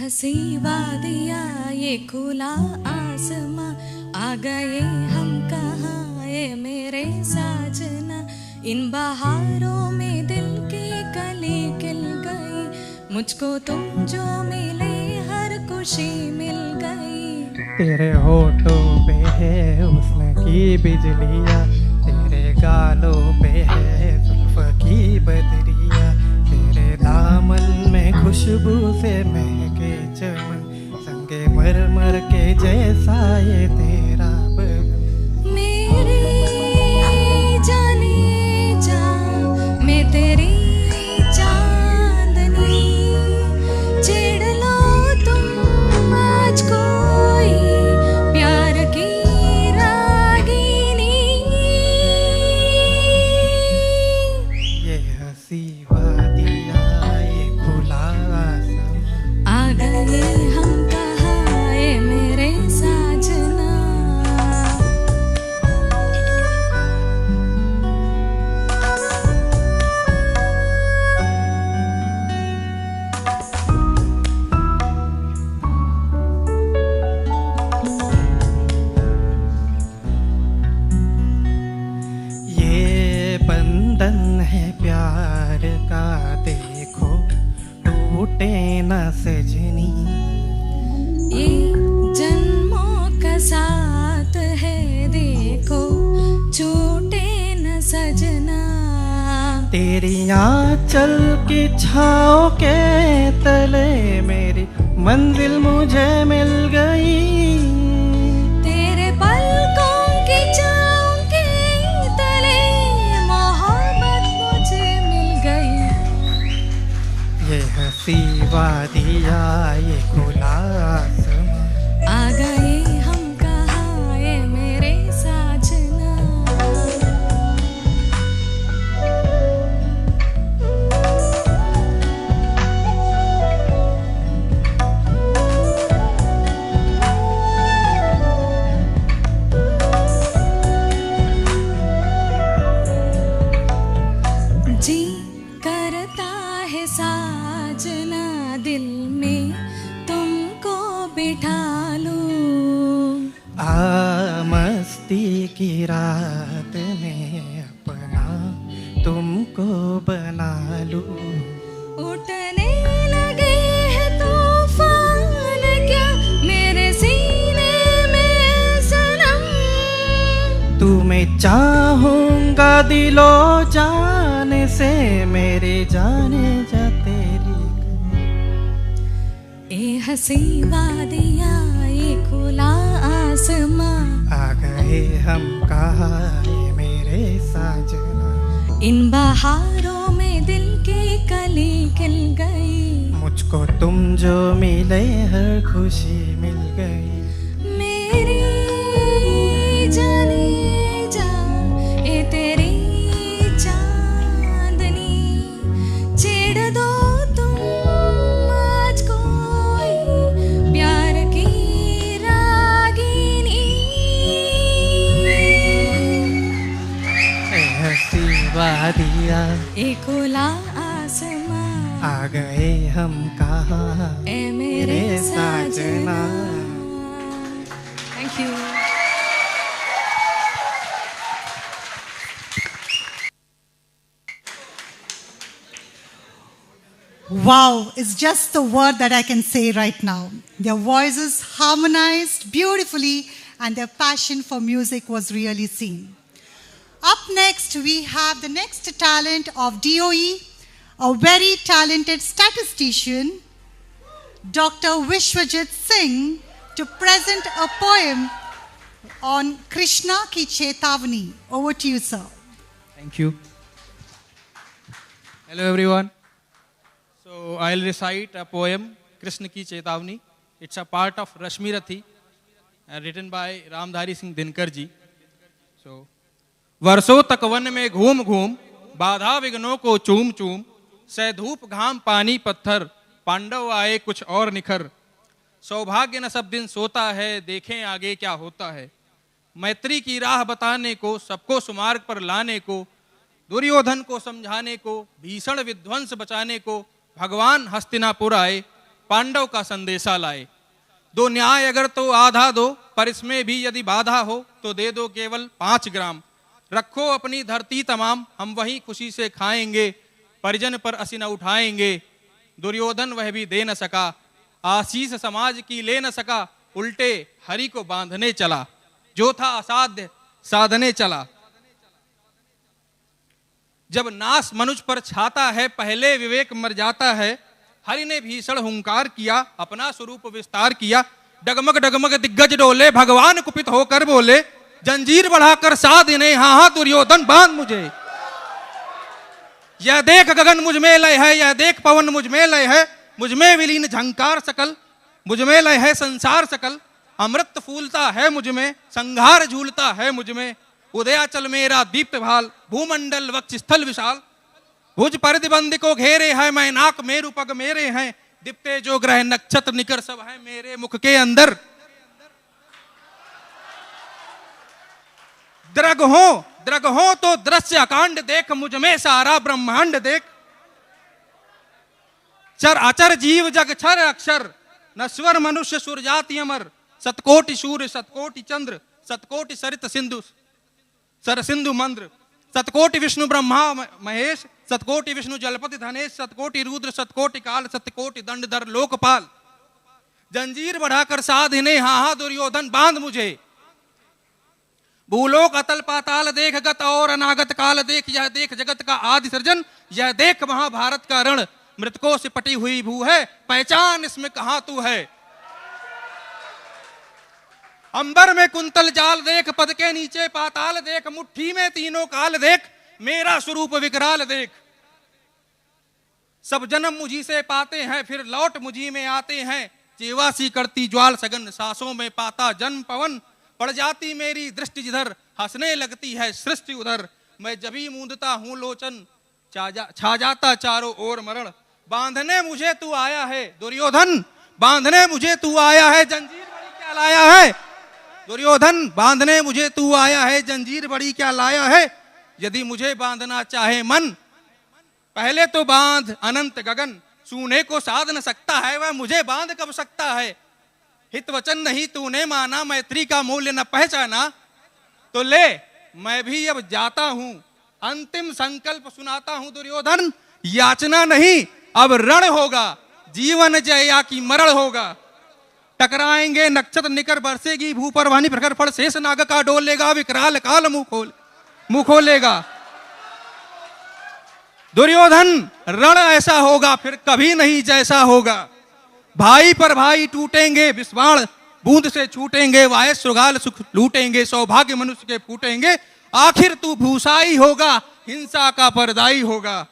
हंसी वादिया ये खुला आसमां, आ गए हम कहाँ ये मेरे साजना। इन बहारों में दिल की कली खिल गई, मुझको तुम जो मिले हर खुशी मिल गई। तेरे होठों पे है हुस्न की बिजलियाँ, तेरे गालों पे है जुल्फ की बदरिया, तेरे दामन में खुशबू से महके चमन, संगे मरमर के जैसा ये तेरा बदन। मेरी जाने जा मैं तेरी चांदनी, छेड़ लो तुम आज कोई प्यार की रागिनी। ये हंसी वादियाँ ये खुला आसमां, आ गए हम कहाँ ये मेरे साजना। ये बंधन है प्यार का देखो टूटे न सजनी। ये जन्मों का साथ है देखो छूटे न सजना। तेरी आंचल की छाँव के तले मेरी मंजिल मुझे मिल गई। तेरे पलकों की छाँव के तले मोहब्बत मुझे मिल गई। ये हंसी वादियाँ ये खुला आसमां, आ गए हम कहाँ ये मेरे साजना। जी करता है साजना दिल में तुमको बिठा लूं। आ मस्ती की रात में अपना तुमको बना लूं। उठने लगे हैं तूफान क्या मेरे सीने में सनम। तुम्हें चाहूंगा दिलो जाने से मेरे जाने जा तेरी। ए हंसी वादियाँ ये खुला आसमां, आ गए हम कहाँ ये मेरे साजना। इन बहारों में दिल की कली खिल गई। मुझको तुम जो मिले हर खुशी मिल गई। मेरी जाने जा ये तेरी चांदनी, छेड़ दो तुम आज कोई प्यार की रागिनी। ए हंसी वादियाँ ए खुला आसमां, आ गए हम कहाँ ए मेरे साजना। Thank you. Wow is just the word that I can say right now. Their voices harmonized beautifully and their passion for music was really seen. Up next, we have the next talent of DOE, a very talented statistician, Dr. Vishwajit Singh, to present a poem on Krishna Ki Chetavani. Over to you, sir. Thank you. Hello, everyone. So I'll recite a poem, Krishna Ki Chetavani. It's a part of Rashmi Rathi, written by Ramdhari Singh Dinkar ji. So, वर्षों तक one में घूम घूम बाधा विघ्नों को चूम चूम, सह धूप घाम पानी पत्थर पांडव आए कुछ और निखर। सौभाग्य न सब दिन सोता है, देखें आगे क्या होता है। मैत्री की राह बताने को, सबको सुमार्ग पर लाने को, दुर्योधन को समझाने को, भीषण विध्वंस बचाने को भगवान हस्तिनापुर आए। पांडव का संदेशा लाए। दो न्याय अगर तो आधा दो, पर इसमें भी यदि बाधा हो तो दे दो केवल 5 ग्राम। रखो अपनी धरती तमाम, हम वहीं खुशी से खाएंगे, परिजन पर असी न उठाएंगे। दुर्योधन वह भी दे न सका, आशीष समाज की ले न सका, उल्टे हरि को बांधने चला। जो था असाध्य साधने चला। जब नाश मनुष्य पर छाता है, पहले विवेक मर जाता है। हरि ने भीषण हुंकार किया, अपना स्वरूप विस्तार किया। डगमग डगमग दिग्गज डोले, भगवान कुपित होकर बोले, जंजीर बढ़ाकर साध इन्हें, हाँ हाँ दुर्योधन बांध मुझे। यह देख गगन मुझ में लय है, यह देख पवन मुझ में लय है, मुझ में विलीन झंकार सकल, मुझ में लय है संसार सकल। अमृत फूलता है मुझ में, संघार झूलता है मुझ में। उदयाचल मेरा दीप्त भाल, भूमंडल वक्ष स्थल विशाल। भुज परिधिबंध को घेरे है, मैनाक मेरु पग मेरे हैं। दिप्ते जो ग्रह नक्षत्र निकर सब है मेरे मुख के अंदर। द्रग हो तो दृश्य अकांड देख, मुझ में सारा ब्रह्मांड देख। चर अचर जीव जग क्षर अक्षर, नश्वर मनुष्य सुरजाति अमर। सतकोटि सूर्य सतकोटि चंद्र, सतकोटि सरित सिंधु सर सिंधु मंद्र। सतकोटि विष्णु ब्रह्मा महेश, सतकोटि विष्णु जलपति धनेश। सतकोटि रुद्र सतकोटि काल, सतकोटि दंडधर लोकपाल। जंजीर बढ़ाकर साध इन्हें, हाँ हाँ दुर्योधन बांध मुझे। भूलोक अतल पाताल देख, गत और अनागत काल देख। यह देख जगत का आदि सृजन, यह देख महाभारत का रण। मृतकों से पटी हुई भू है, पहचान इसमें कहां तू है। अंबर में कुंतल जाल देख, पद के नीचे पाताल देख। मुट्ठी में तीनों काल देख, मेरा स्वरूप विकराल देख। सब जन्म मुझी से पाते हैं, फिर लौट मुझी में आते हैं। जेवासी करती ज्वाल सगन, सांसों में पाता जन्म पवन। पड़ जाती मेरी दृष्टि जिधर, हंसने लगती है सृष्टि उधर। मैं जभी मूंदता हूं लोचन, छा जाता चारों ओर मरण। बांधने मुझे तू आया है दुर्योधन, बांधने मुझे तू आया है। जंजीर बड़ी क्या लाया है दुर्योधन, बांधने मुझे तू आया है। जंजीर बड़ी क्या लाया है। यदि मुझे बांधना चाहे मन, पहले तो बांध अनंत गगन। सूने को साध न सकता है, वह मुझे बांध कब सकता है। हित वचन नहीं तूने माना, मैत्री का मूल्य न पहचाना। तो ले मैं भी अब जाता हूं, अंतिम संकल्प सुनाता हूं दुर्योधन। याचना नहीं अब रण होगा, जीवन जया की मरण होगा। टकराएंगे नक्षत्र निकर, बरसेगी भू पर वाणी प्रखर फल। शेष नाग का डोलेगा, विकराल काल मुंह खोलेगा। दुर्योधन रण ऐसा होगा, फिर कभी नहीं जैसा होगा। भाई पर भाई टूटेंगे, विस्वाण बूंद से छूटेंगे। वाय सुगाल सुख लूटेंगे, सौभाग्य मनुष्य के फूटेंगे। आखिर तू भूसाई होगा, हिंसा का परदाई होगा।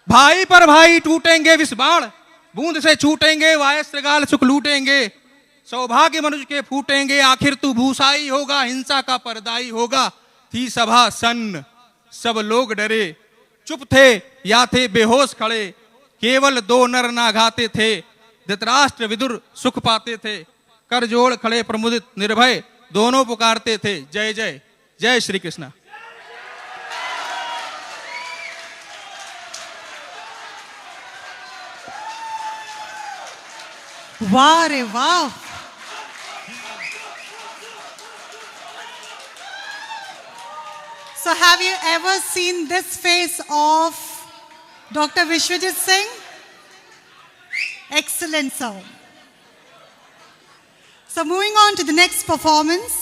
भाई पर भाई टूटेंगे, विस्वाण बूंद से छूटेंगे। वाय श्रृगाल सुख लूटेंगे, सौभाग्य मनुष्य के फूटेंगे। आखिर तू भूसाई होगा, हिंसा का परदाई होगा। थी सभा सन्न, सब लोग डरे। चुप थे या थे बेहोश खड़े, केवल 2 नर नाघाते थे। धृतराष्ट्र विदुर सुख पाते थे, कर जोड़ खड़े प्रमुदित निर्भय। दोनों पुकारते थे जय जय जय श्री कृष्ण। वाह रे वाह। So have you ever seen this face of Dr. Vishwajit Singh? Excellent song. So moving on to the next performance,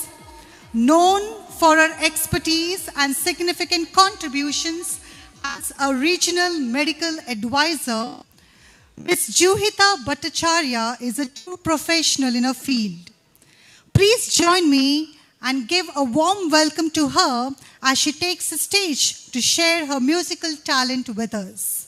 known for her expertise and significant contributions as a regional medical advisor, Ms. Juhita Bhattacharya is a true professional in her field. Please join me and give a warm welcome to her as she takes the stage to share her musical talent with us.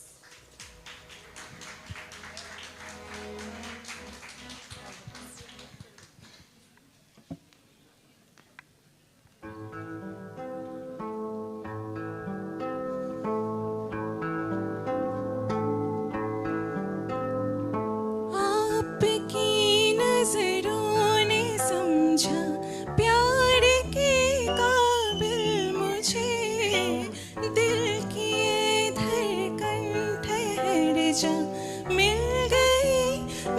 आपकी नजरों ने समझा प्यार के काबिल मुझ जा, मिल गई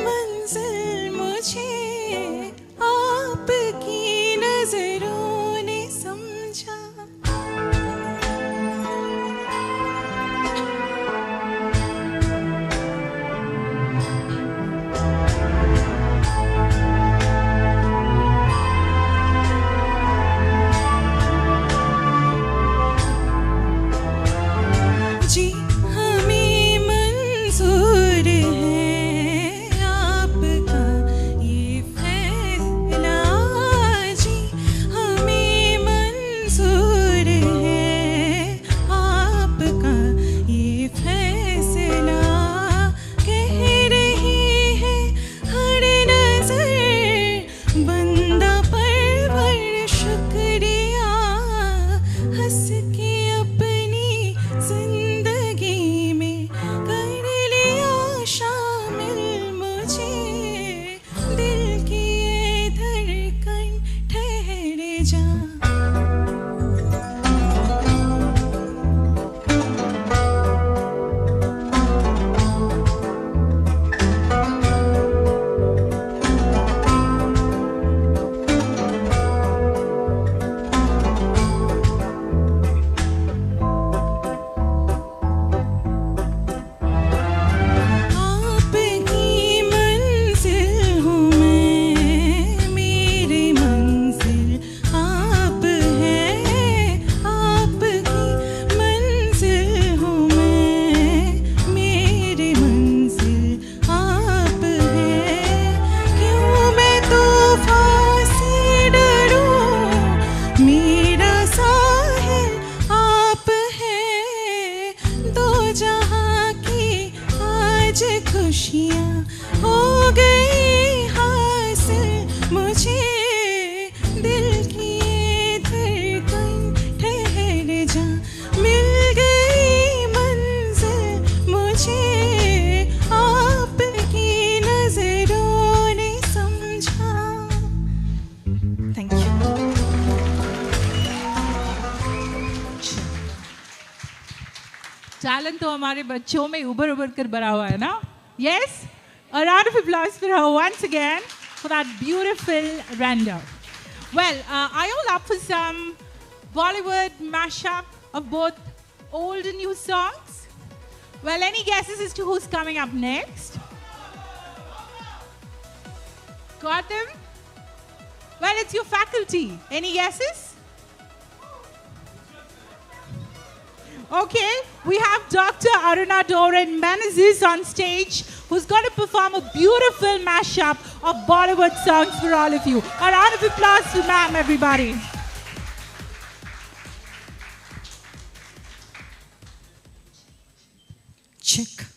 मंजिल मुझे, आपकी नजरों ने समझा। जी हमें मंजूर है आपका ये फैसला, जी हमें मंजूर है आपका ये फैसला। कह रही है हर नजर बंदा परवर शुक्रिया, हंस के अपनी जिंदगी में कर लिया शामिल मुझे, दिल की ये धड़कन ठहर जा। आपकी मंजिल हूँ मैं, मेरी मंजिल आप है। आपकी मंजिल हूँ मैं, मेरी मंजिल आप है। क्यों मैं तूफान से डरूं, मेरा साहिल आप है। दो जहां की आज खुशियाँ हो गई हासिल मुझे, दिल की ये धड़कन ठहर जा। मिल गई मंजिल मुझे, आपकी नजरों ने समझा। Thank you. टैलेंट तो हमारे बच्चों में उभर उभर कर भरा हुआ है ना? Yes? A round of applause for her once again for that beautiful render. Well, are you all up for some Bollywood mashup of both old and new songs? Well, any guesses as to who's coming up next? Got them? Well, it's your faculty. Any guesses? Okay, we have Dr. Aruna Doran Menezes on stage, who's going to perform a beautiful mashup of Bollywood songs for all of you. A round of applause for ma'am, everybody. Check.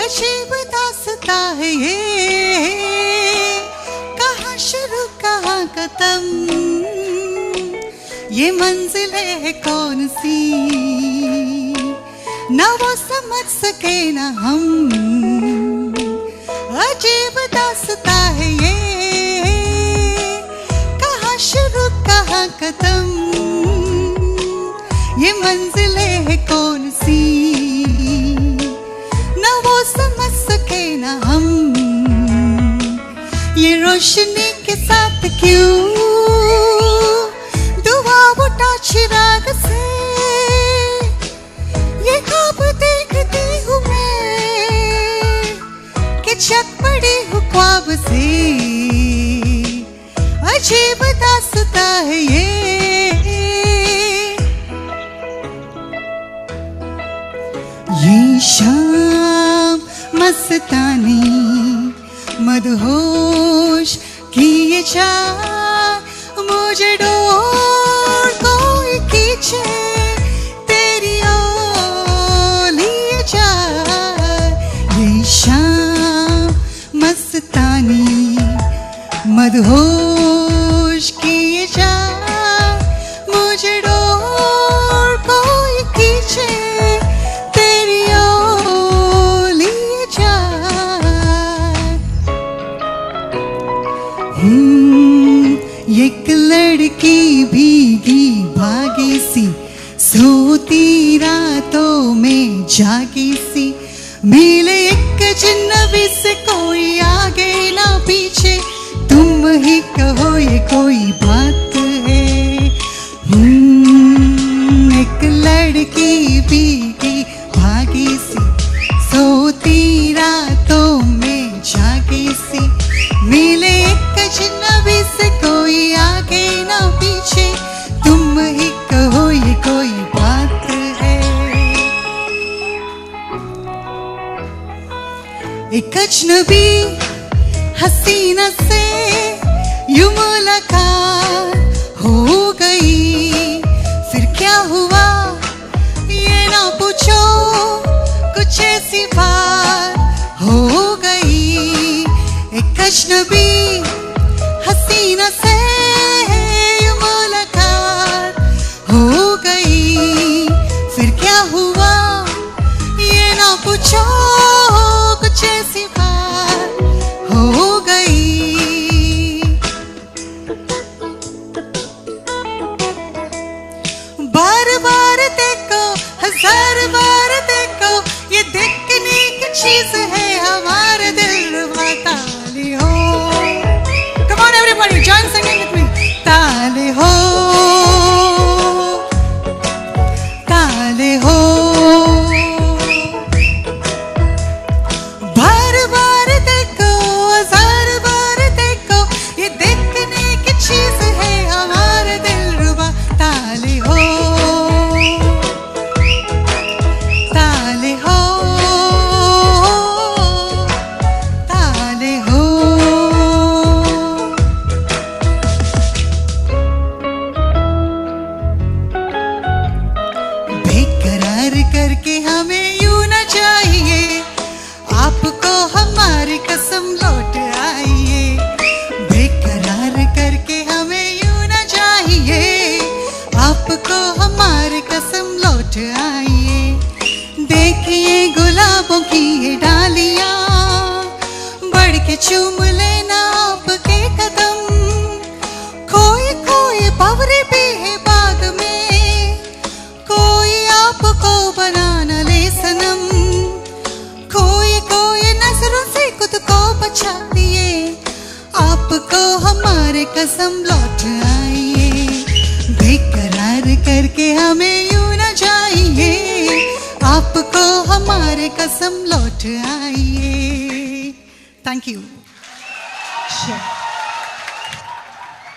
अजीब दास्ता है ये, कहाँ शुरू कहाँ खत्म, ये मंजिलें है कौन सी, ना वो समझ सके ना हम। अजीब दास्ता है ये, कहाँ शुरू कहाँ खत्म, ये मंजिलें है कौन सी, ना वो समझ सके ना हम। ये रोशनी के साथ क्यों दुआ उठा चिराग से, ये ख्वाब देखती हूँ मैं कि जग पड़ी हूँ ख्वाब से। अजीब दास्ता है ये, शाम मस्तानी मदहोश किए जा, मुझे डोर कोई खींचे तेरी ओर लिए जा। ये शाम मस्तानी मदहोश किए जा, मुझे डोर कोई खींचे तेरी ओर लिए जा। लड़की भीगी भागी सी, सोती रातों में जागी सी, मिले एक अजनबी से कोई आगे ना पीछे, तुम ही कहो ये कोई बात है। एक लड़की भीगी भागी सी, सोती रातों में जागी सी, मिले एक अजनबी से कोई आगे ना पीछे, तुम ही कहो ये कोई बात है। एक अजनबी हसीना से यूं मुलाकात हो गई, फिर क्या हुआ ये ना पूछो, कुछ ऐसी बात हो गई। एक अजनबी हसीना से यूं मुलाकात हो गई, फिर क्या हुआ ये ना पूछो, कुछ ऐसी बात हो गई। बार बार देखो, हजार बार देखो, ये देखने की चीज है हमारे दिल रुबा। ताली हो, come on everybody, join singing with me. ताली हो, ताली हो, बार बार देखो, हजार बार देखो, ये देखने की चीज है हमारे दिल रुबा। ताली हो, ताली हो, ताली हो। बेकरार करके हमें यूं ना चाहिए, आपको हमारी कसम लौट आइए। बेकरार करके हमें यूं ना चाहिए, आपको हमारी कसम लौट आइए। देखिए गुलाबों की ये डालियां, बढ़ के चूम लेना आपके कदम। कोई कोई भंवरे भी है बाग में, कोई आपको बना न ले सनम। कोई कोई नजरों से खुद को बचा लिए, आपको हमारे कसम लौट आइए। बेकरार करके हमें यूं ना जाइए, आपको हमारे कसम लौट आइए। Thank you.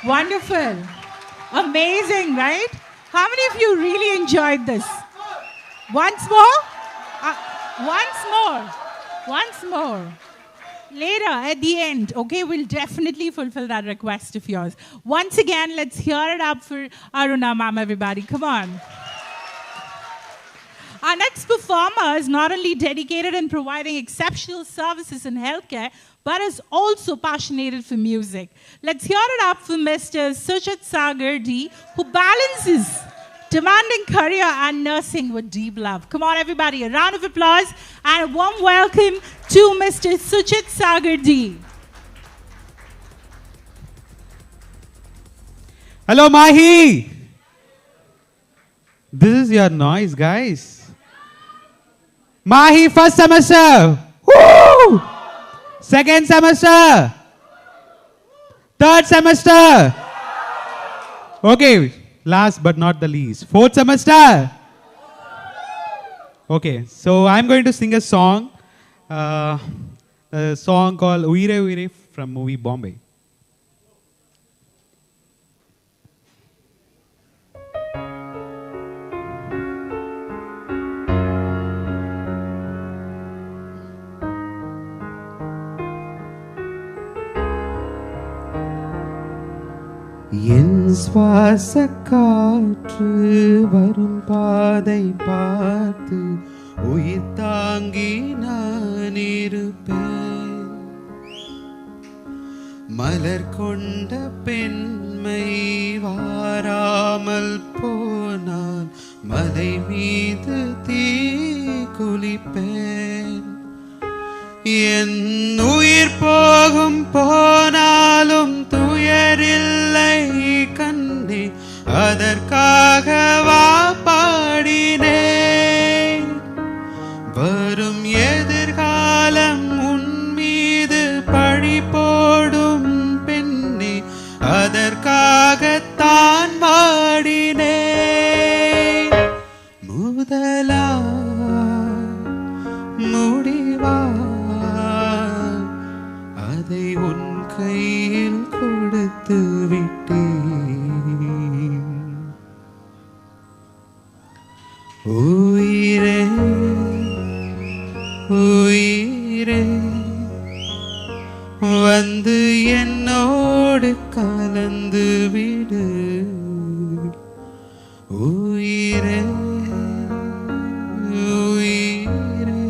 Wonderful. Amazing, right? How many of you really enjoyed this? Once more? Once more. Once more. Later, at the end, okay, we'll definitely fulfill that request of yours. Once again, let's hear it up for Aruna ma'am, everybody. Come on. Our next performer is not only dedicated in providing exceptional services in healthcare, but is also passionate for music. Let's hear it up for Mr. Suchit Sagar D, who balances demanding career and nursing with deep love. Come on, everybody, a round of applause and a warm welcome to Mr. Suchit Sagar D. Hello, Mahi. This is your noise, guys. Mahi, first semester. Woo! Second semester. Third semester. Okay, last but not the least. Fourth semester. Okay, so I'm going to sing a song. A song called Uire Uire from movie Bombay. என் சுவாச காற்று வரும் பாதை பார்த்து உயிர் தாங்கி நான் இருப்பேன். மலர் கொண்ட பெண்மை வாராமல் போனால் மலை மீது தீ குளிப்பேன். என் உயிர் போகும் போனாலும் துயரில்லை கண் கையில் கொடுத்து விட்டேன். உயிரே உயிரே வந்து என்னோடு கலந்து விடு. உயிரே உயிரே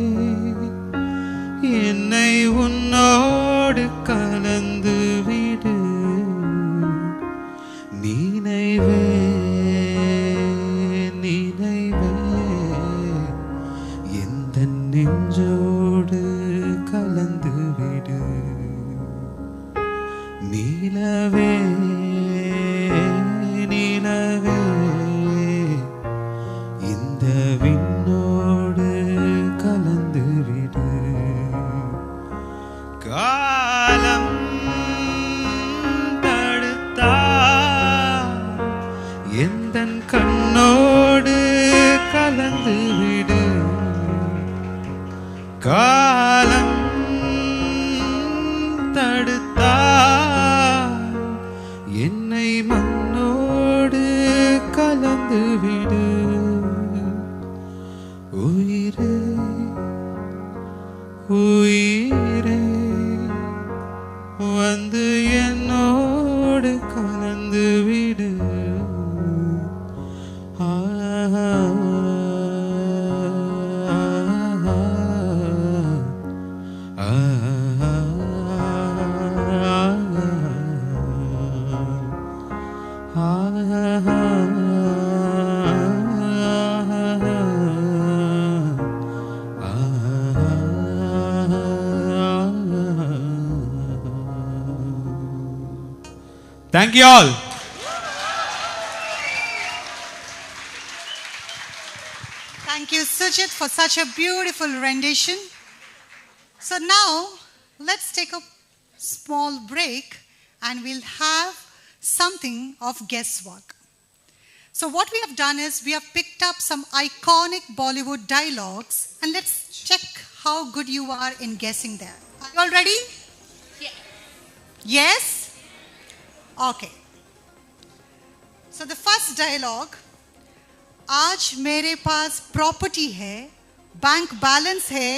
என்னை உன்னோடு கலந்து விடு. நினைவே நினைவே எந்த நெஞ்சோடு கலந்து விடு. நிலவே நிலவே இந்த விண்ணோடு கலந்து விடு. காலம் தடுத்தால் எந்தன் கண்ணோடு கலந்து விடு. காலம் தடுத்தால் என்னை மண்ணோடு கலந்து விடு. உயிரே உயிரே வந்து என்னோடு கலந்து விடு. Thank you all. Thank you, Sujit, for such a beautiful rendition. So now, let's take a small break and we'll have something of guesswork. So what we have done is we have picked up some iconic Bollywood dialogues and let's check how good you are in guessing them. Are you all ready? Yeah. Yes? Okay. So the first dialogue, आज मेरे पास property है, bank balance है,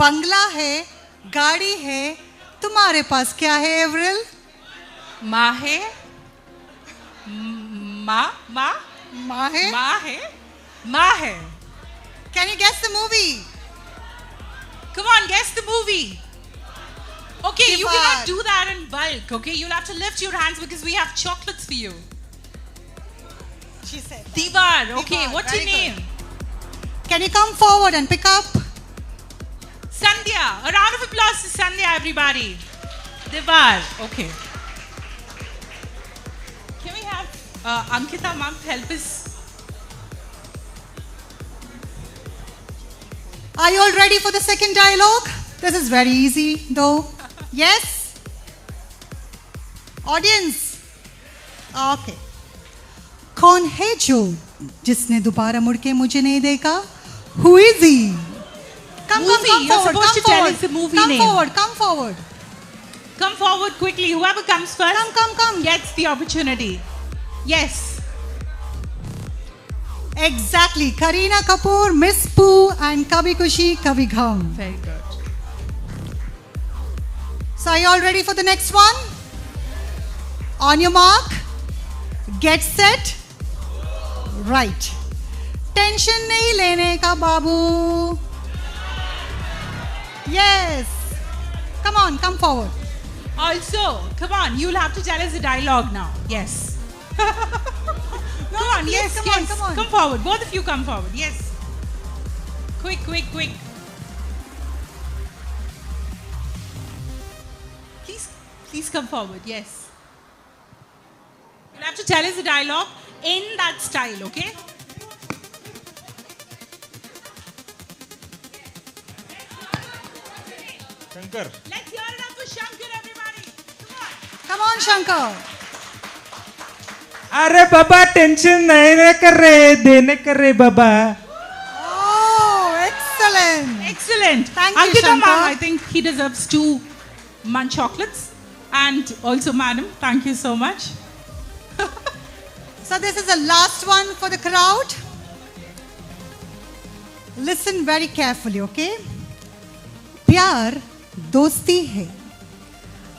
बंगला है, गाड़ी है, तुम्हारे पास क्या है एवरिल? माहे माहे माहे. Can you guess the movie? Come on, guess the movie. Okay, you Divar. cannot do that in bulk, okay? You'll have to lift your hands because we have chocolates for you. She said. Divar, okay, Divar, what's your very name? good. Can you come forward and pick up? Sandhya. A round of applause to Sandhya, everybody. Divar, okay. Can we have Ankita ma'am help us? Are you all ready for the second dialogue? This is very easy though. Yes? Audience? Okay. कौन है जो जिसने दोबारा मुड़ के मुझे नहीं देखा? Who is he? Come Movie, you're forward, supposed to tell us the movie come name. forward, come forward. Come forward quickly. Whoever comes first come. Gets the opportunity. Yes. Exactly. Kareena Kapoor, Miss Pooh and Kabhi Khushi Kabhi Gham. Very good. So are you all ready for the next one? On your mark. Get set. Right. Tension nahi lene ka babu. Yes. Come on, come forward. Also, come on, you'll have to tell us the dialogue now. Yes. Come on, please, yes, come yes. on, come on. Come forward. Both of you come forward. Yes. Quick. Please come forward. Yes. You'll have to tell us the dialogue in that style, okay? Shankar. Let's hear it up for Shankar, everybody. Come on, Shankar. अरे बाबा tension नहीं कर रहे देने कर रहे बाबा. Oh, excellent. Excellent. Thank you, Ankita Shankar. ma'am, I think he deserves 2 munch chocolates. And also, madam, thank you so much. So this is the last one for the crowd. Listen very carefully, okay? प्यार दोस्ती है.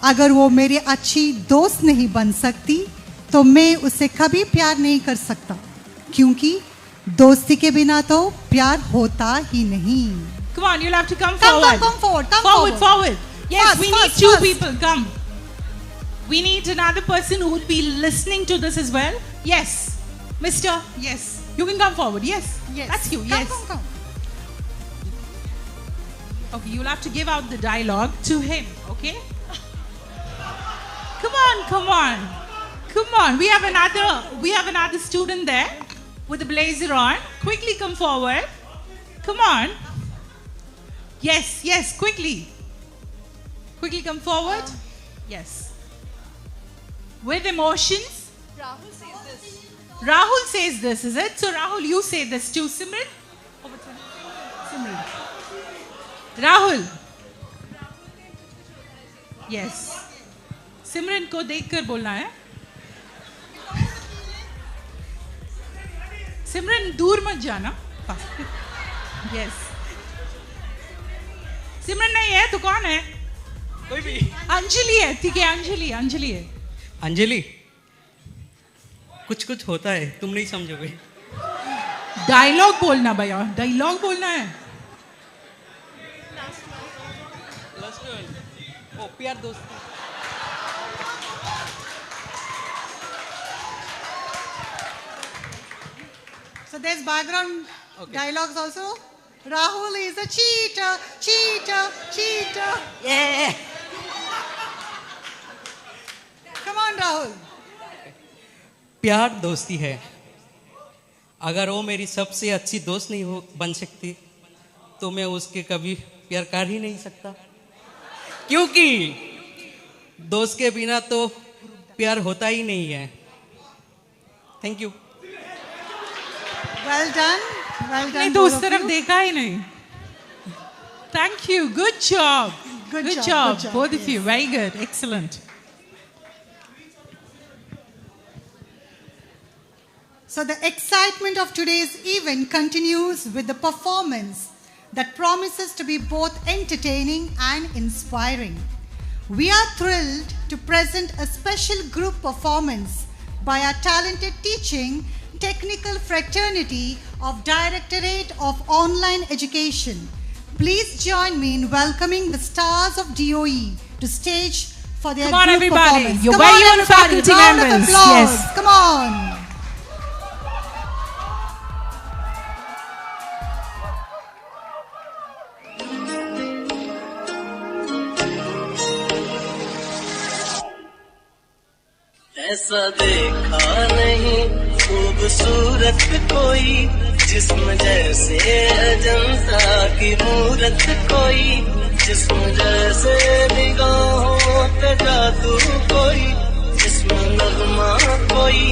अगर वो मेरी अच्छी दोस्त नहीं बन सकती तो मैं उससे कभी प्यार नहीं कर सकता, क्योंकि दोस्ती के बिना तो प्यार होता ही नहीं. Come on, you'll have to come forward. Come forward. Forward. Yes, Fast, we need fast, two fast. people. Come. We need another person who will be listening to this as well. Yes, Mister. Yes, you can come forward. Yes, that's you. Yes. Come. Okay, you'll have to give out the dialogue to him. Okay. Come on. We have another student there with a blazer on. Quickly come forward. Come on. Yes, quickly. Quickly come forward. Yes. With emotions. Rahul says this, is it? So Rahul, you say this too. Simran? Simran. Rahul. Yes. सिमरन को देखकर बोलना है. सिमरन दूर मत जाना. Yes. सिमरन नहीं है तो कौन है? कोई भी. अंजलि है. ठीक है, अंजलि है. अंजलि, कुछ होता है, तुम नहीं समझोगे. डायलॉग बोलना भैया, डायलॉग बोलना है. ओ प्यार दोस्ती. So there's background dialogues also. Rahul is a cheater. Yeah. Come on, Rahul. प्यार दोस्ती है. अगर वो मेरी सबसे अच्छी दोस्त नहीं बन सकती तो मैं उसके कभी प्यार कर ही नहीं सकता, क्योंकि दोस्त के बिना तो प्यार होता ही नहीं है. Thank you. Well done. नहीं तो उस तरफ देखा ही नहीं. Thank you. Good job. Good job. Both of you. Very good. Excellent. So the excitement of today's event continues with the performance that promises to be both entertaining and inspiring. We are thrilled to present a special group performance by our talented teaching technical fraternity of Directorate of Online Education. Please join me in welcoming the stars of DOE to stage for their Come on, group everybody. performance. Your Come very on, own everybody. faculty Round of members. applause. Yes. Come on. ऐसा देखा नहीं खूबसूरत कोई, जिस्म जैसे अजंता की मूरत कोई, जिस्म जैसे निगाहों पे जादू कोई, जिस्म नगमा कोई,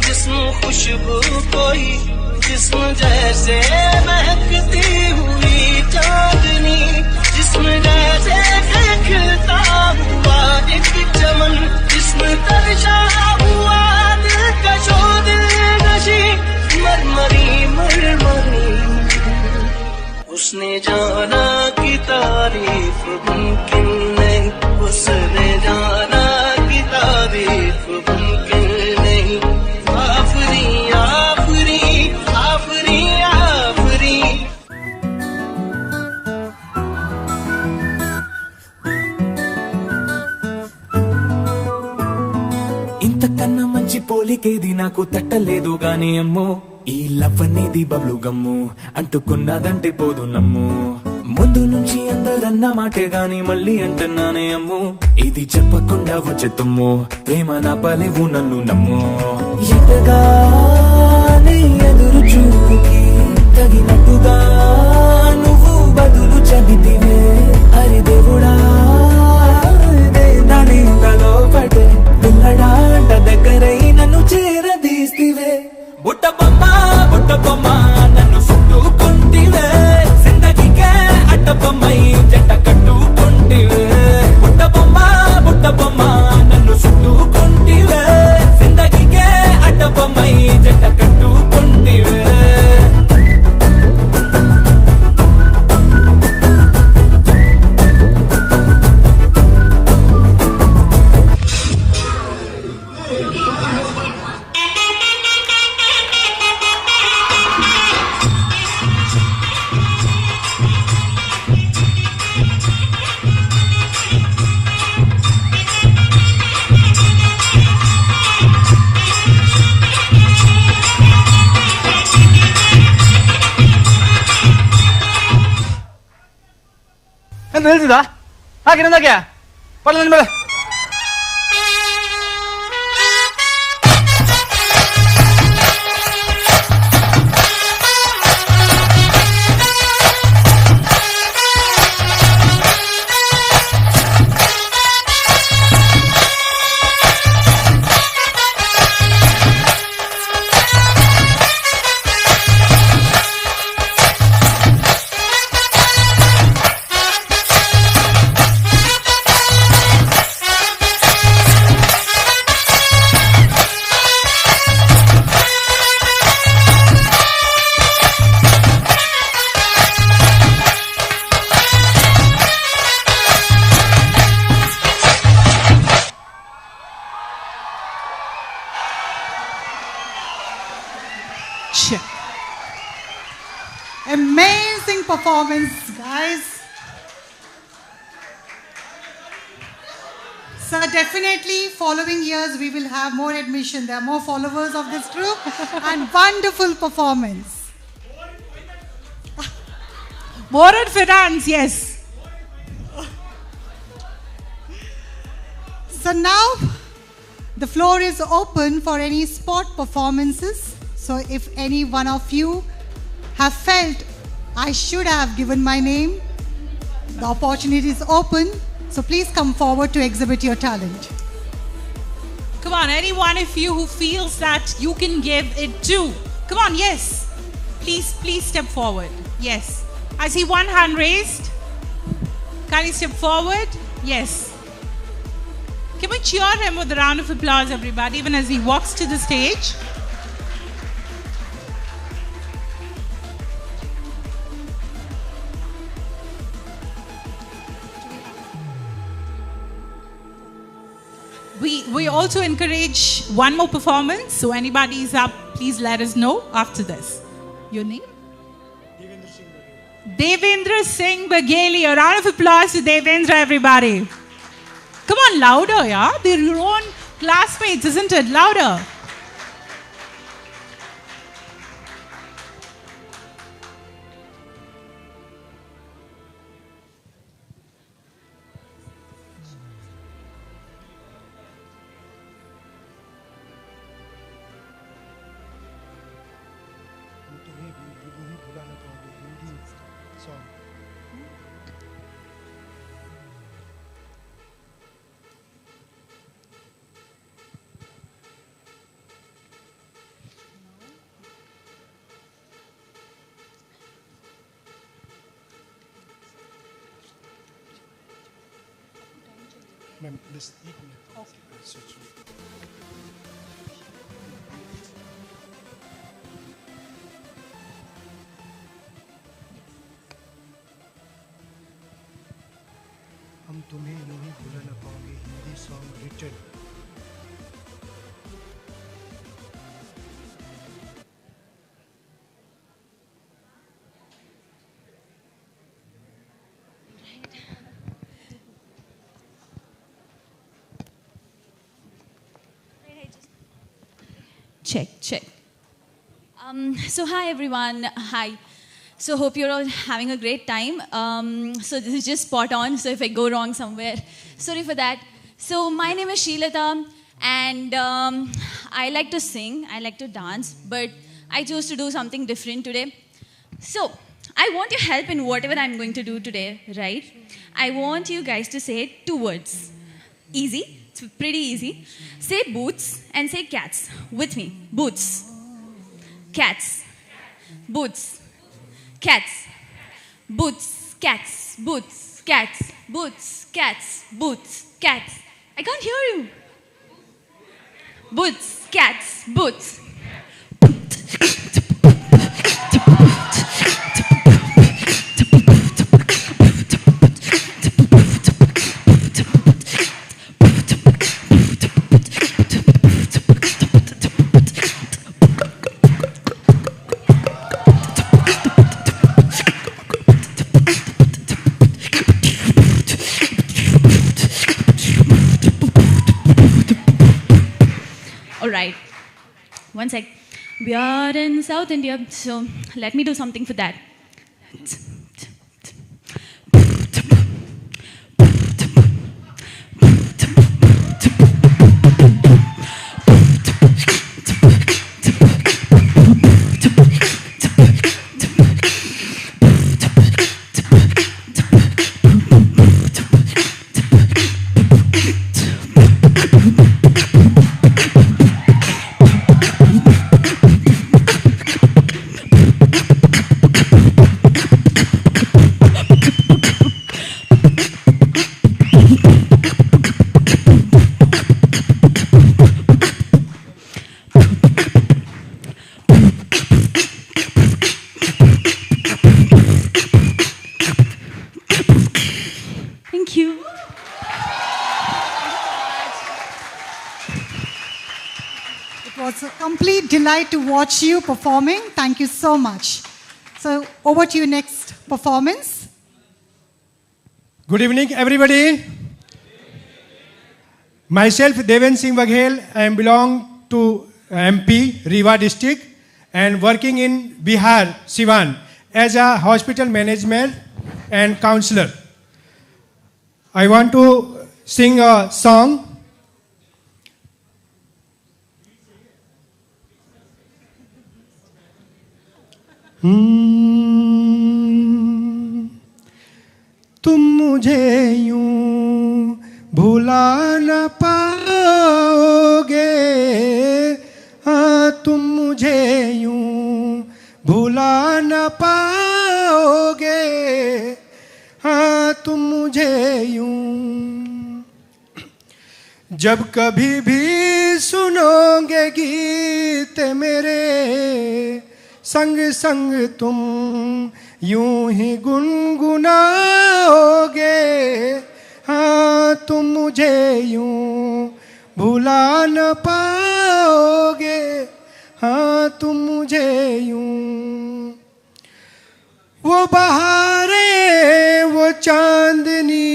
जिस्म खुशबू कोई, जिस्म जैसे महकती हुई चांदनी, जिस्म जैसे खिलता हुआ एक चमन, जिस्म तरशा हुआ दिल का दिल नशी, मरमरी उसने जाना की तारीफ मुमकिन नहीं, उसने जाना की तारीफ मुमकिन नहीं. आफरी आफरी आफरी आफरी. ఇంతకన్నా మంచి పోలికేది నాకు తట్టలేదు గాని అమ్మో, ఈ లవ్ అనేది బబ్లు గమ్ము అంటుకున్నదంటే పోదు నమ్ము. ముందు నుంచి అందరన్న మాటే గాని మళ్ళీ అంటున్నానే అమ్ము, ఇది చెప్పకుండా వచ్చే తుమ్ము, ప్రేమ నా పలేవు నన్ను నమ్ము. ఎటగానే ఎదురు చూపుకి తగినట్టుగా నువ్వు బదులు చదివితే, అరే దేవుడా దాని కలో పడే పిల్లడాంట దగ్గరై నన్ను చేరదీస్తివే. బుట్ట బొమ్మ నన్ను చుట్టుకుంటివే, జిందగీకే అడ్డ బొమ్మై జంట కట్టుకుంటివే. బుట్ట బొమ్మ ಹೇಳ್ತಿದ್ದ ಹಾಗೆ ನಂದಾಗೆ ಬರಲ್ಲ ನಿನ್ ಮೇಲೆ Amazing performance, guys. So definitely following years we will have more admission. There are more followers of this group and wonderful performance. More at finance, yes. So now the floor is open for any sport performances. So if any one of you have felt I should have given my name, the opportunity is open. So please come forward to exhibit your talent. Come on, any one of you who feels that you can give it too. Come on, yes. Please step forward. Yes. I see one hand raised. Kindly step forward. Yes. Can we cheer him with a round of applause, everybody, even as he walks to the stage? We also encourage one more performance. So anybody is up, please let us know after this. Your name? Devendra Singh Bagheli. A round of applause to Devendra, everybody. Come on, louder, yeah? They're your own classmates, isn't it? Louder. Ma'am, this 1 minute. Okay. हम तुम्हें यूं ही भुला न पाओगे Hindi song written Check. So hi everyone, hi. So hope you're all having a great time. So this is just spot on, so if I go wrong somewhere, sorry for that. So my name is Sheelata and I like to sing, I like to dance, but I chose to do something different today. So I want your help in whatever I'm going to do today, right? I want you guys to say 2 words. Easy. It's pretty easy. Say boots and say cats with me. Boots. Cats. Boots. Cats. Boots. Cats. Boots. Cats. Boots. Cats. Boots. Cats. I can't hear you. Boots. Cats. Boots. Alright, one sec. We are in South India, so let me do something for that. was a complete delight to watch you performing. Thank you so much. So over to you next performance. Good evening, everybody. Myself, Deven Singh Waghel. I belong to MP, Rewa district, and working in Bihar, Siwan, as a hospital management and counselor. I want to sing a song. तुम मुझे यूं भुला न पाओगे, हाँ तुम मुझे यूं भुला न पाओगे, हाँ तुम मुझे यूं जब कभी भी सुनोगे गीत मेरे, संग संग तुम यूं ही गुनगुनाओगे, हाँ तुम मुझे यूं भुला न पाओगे, हाँ तुम मुझे यूं। वो बहारें, वो चांदनी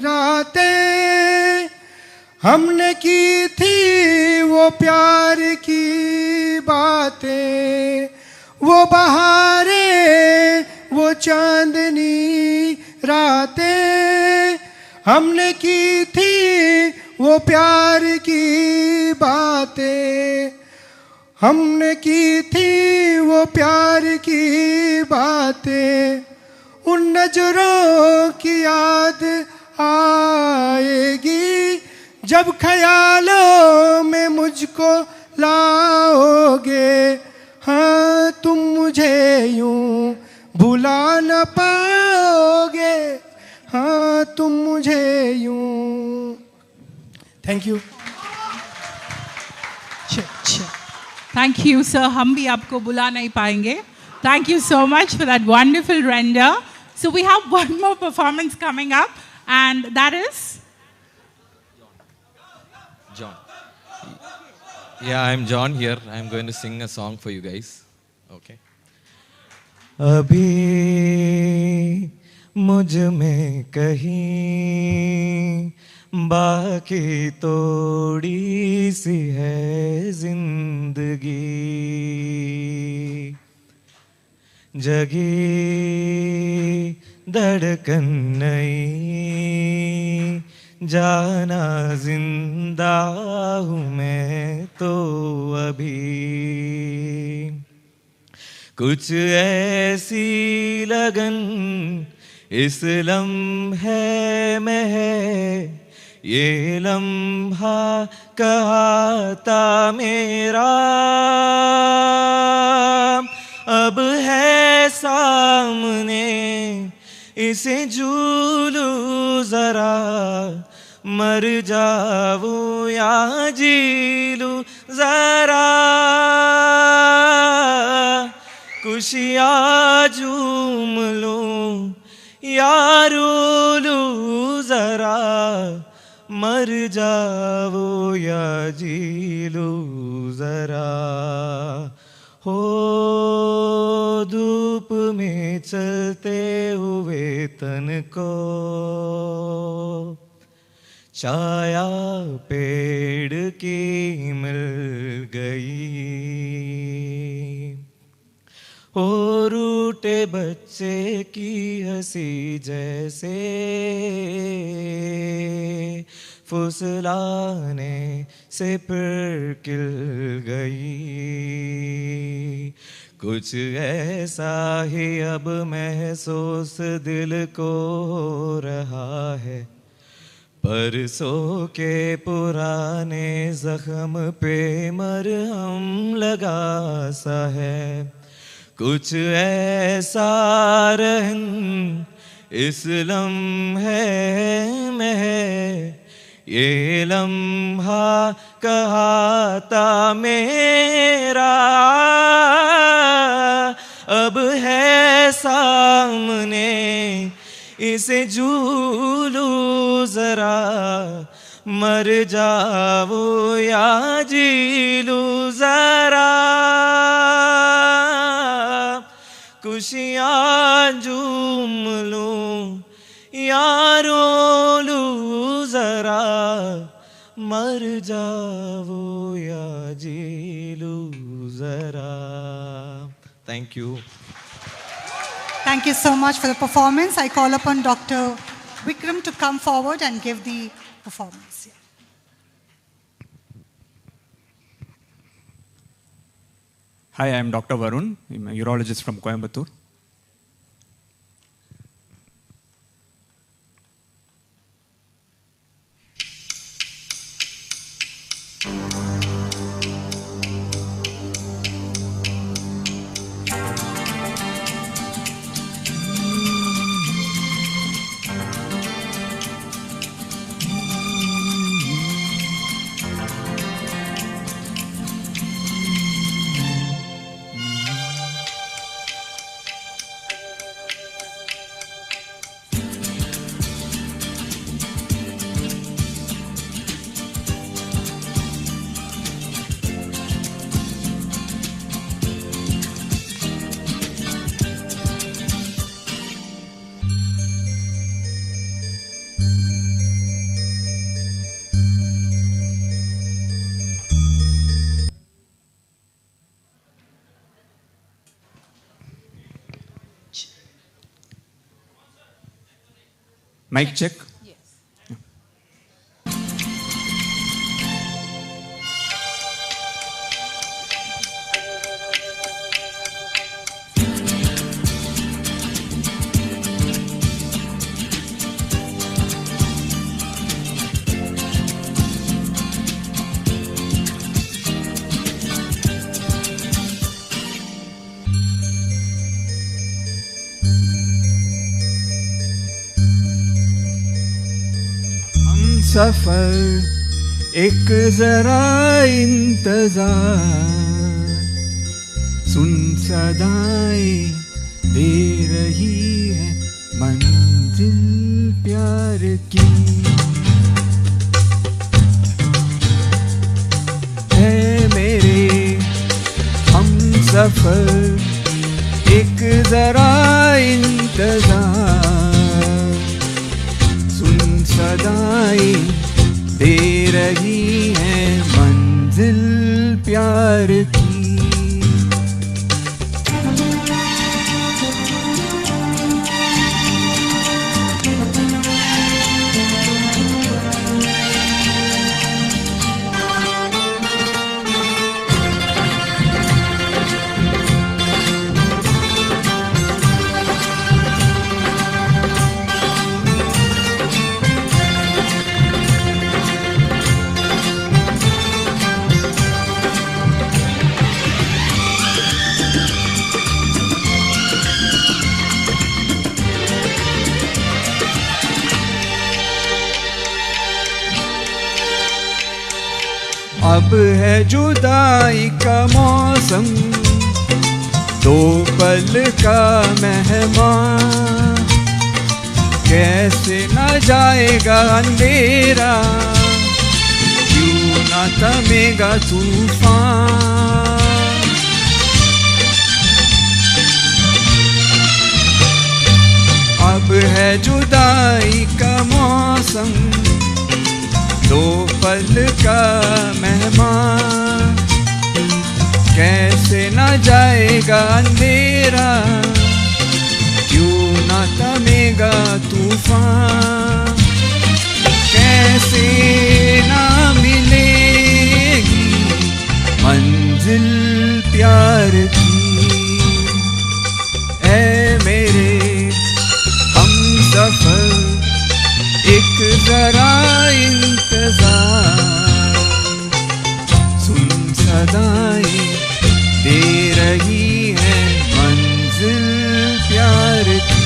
रातें हमने की थी, वो प्यार की बातें, वो बहारें, वो चांदनी रातें हमने की थी, वो प्यार की बातें हमने की थी, वो प्यार की बातें। उन नजरों की याद आएगी जब ख्यालों में मुझको लाओगे, हाँ तुम मुझे यूं भुला न पाओगे, हाँ तुम मुझे यूं। Thank you. Thank you, sir. हम भी आपको बुला नहीं पाएंगे. Thank you so much for that wonderful render. So we have one more performance coming up, and that is John. Yeah, I'm John here. I'm going to sing a song for you guys. Okay. अभी मुझ में कहीं बाकी थोड़ी सी है जिंदगी, जगी धड़कन नई, जाना जिंदा हूँ मैं तो अभी। कुछ ऐसी लगन इस लम्हे में है, ये लम्हा कहा था मेरा, अब है सामने इसे झूलू जरा, मर जाऊं या जी लूं जरा, खुशियाँ झूम लूं या रो लूं जरा, मर जाओ या जी लो जरा। हो धूप में चलते हुए तन को छाया पेड़ की मिल गई, हो रूठे बच्चे की हंसी जैसे फुसलाने से फिर खिल गई। कुछ ऐसा ही अब महसूस दिल को हो रहा है, परसों के पुराने जख्म पे मरहम लगा सा है। कुछ ऐसा रहन इस लम्हे में है, ये लम्हा कहा था मेरा, अब है सामने इसे झूलू जरा, मर जाओ या जी लूं जरा खुशियाँ झूम लूं यारो लूं जरा मर जाओ या जी लूं जरा. Thank you. Thank you so much for the performance. I call upon Dr. Vikram to come forward and give the performance. Hi, I am Dr. Varun. I'm a urologist from Coimbatore. Mic check. सफर एक जरा इंतजार सुन सदाएं दे रही है मंजिल प्यार की है मेरे हम सफर एक जरा इंतजार सदाएं दे रही है मंजिल प्यार की अब है जुदाई का मौसम दो पल का मेहमान कैसे न जाएगा अंधेरा क्यों न थमेगा तूफान अब है जुदाई का मौसम दो पल का मेहमान कैसे न जाएगा अंधेरा क्यों न थमेगा तूफान कैसे न मिलेगी मंजिल प्यार की ऐ मेरे हम सफर एक जरा इंतजार सुन सदाएं दे रही है मंजिल प्यार की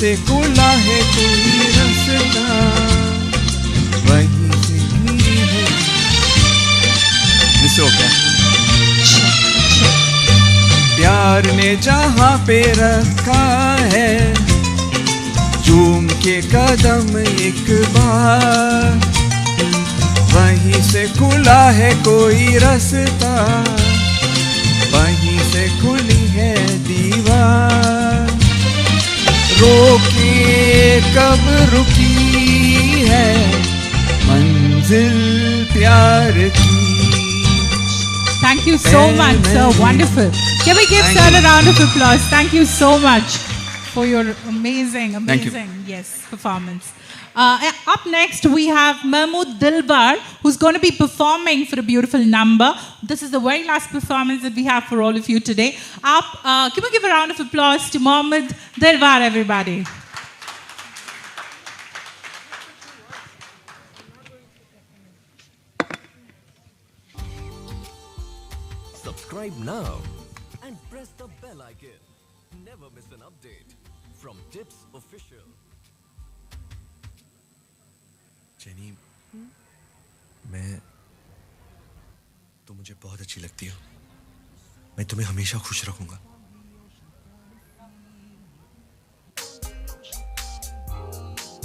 से खुला है कोई रास्ता, वहीं से ही है। मिस हो गया। प्यार ने जहाँ पे रखा है, चूम के कदम एक बार, वहीं से खुला है कोई रास्ता, वहीं से खुली है दीवार। रोके कब रुकी है मंजिल प्यार की। Thank you so much, sir. Wonderful. Can we give sir a round of applause? Thank you so much for your amazing, yes, performance. Up next, we have Mahmood Dilbar, who's going to be performing for a beautiful number. This is the very last performance that we have for all of you today. Can we give a round of applause to Mahmood Dilbar, everybody? Subscribe now and press the bell icon. Never miss an update from Tips Official. Jenny, तुम मुझे बहुत अच्छी लगती हो। मैं तुम्हें हमेशा खुश रखूंगा।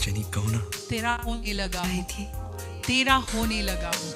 जेनी कहो ना। तेरा होने लगा थी, तेरा होने लगा हूँ।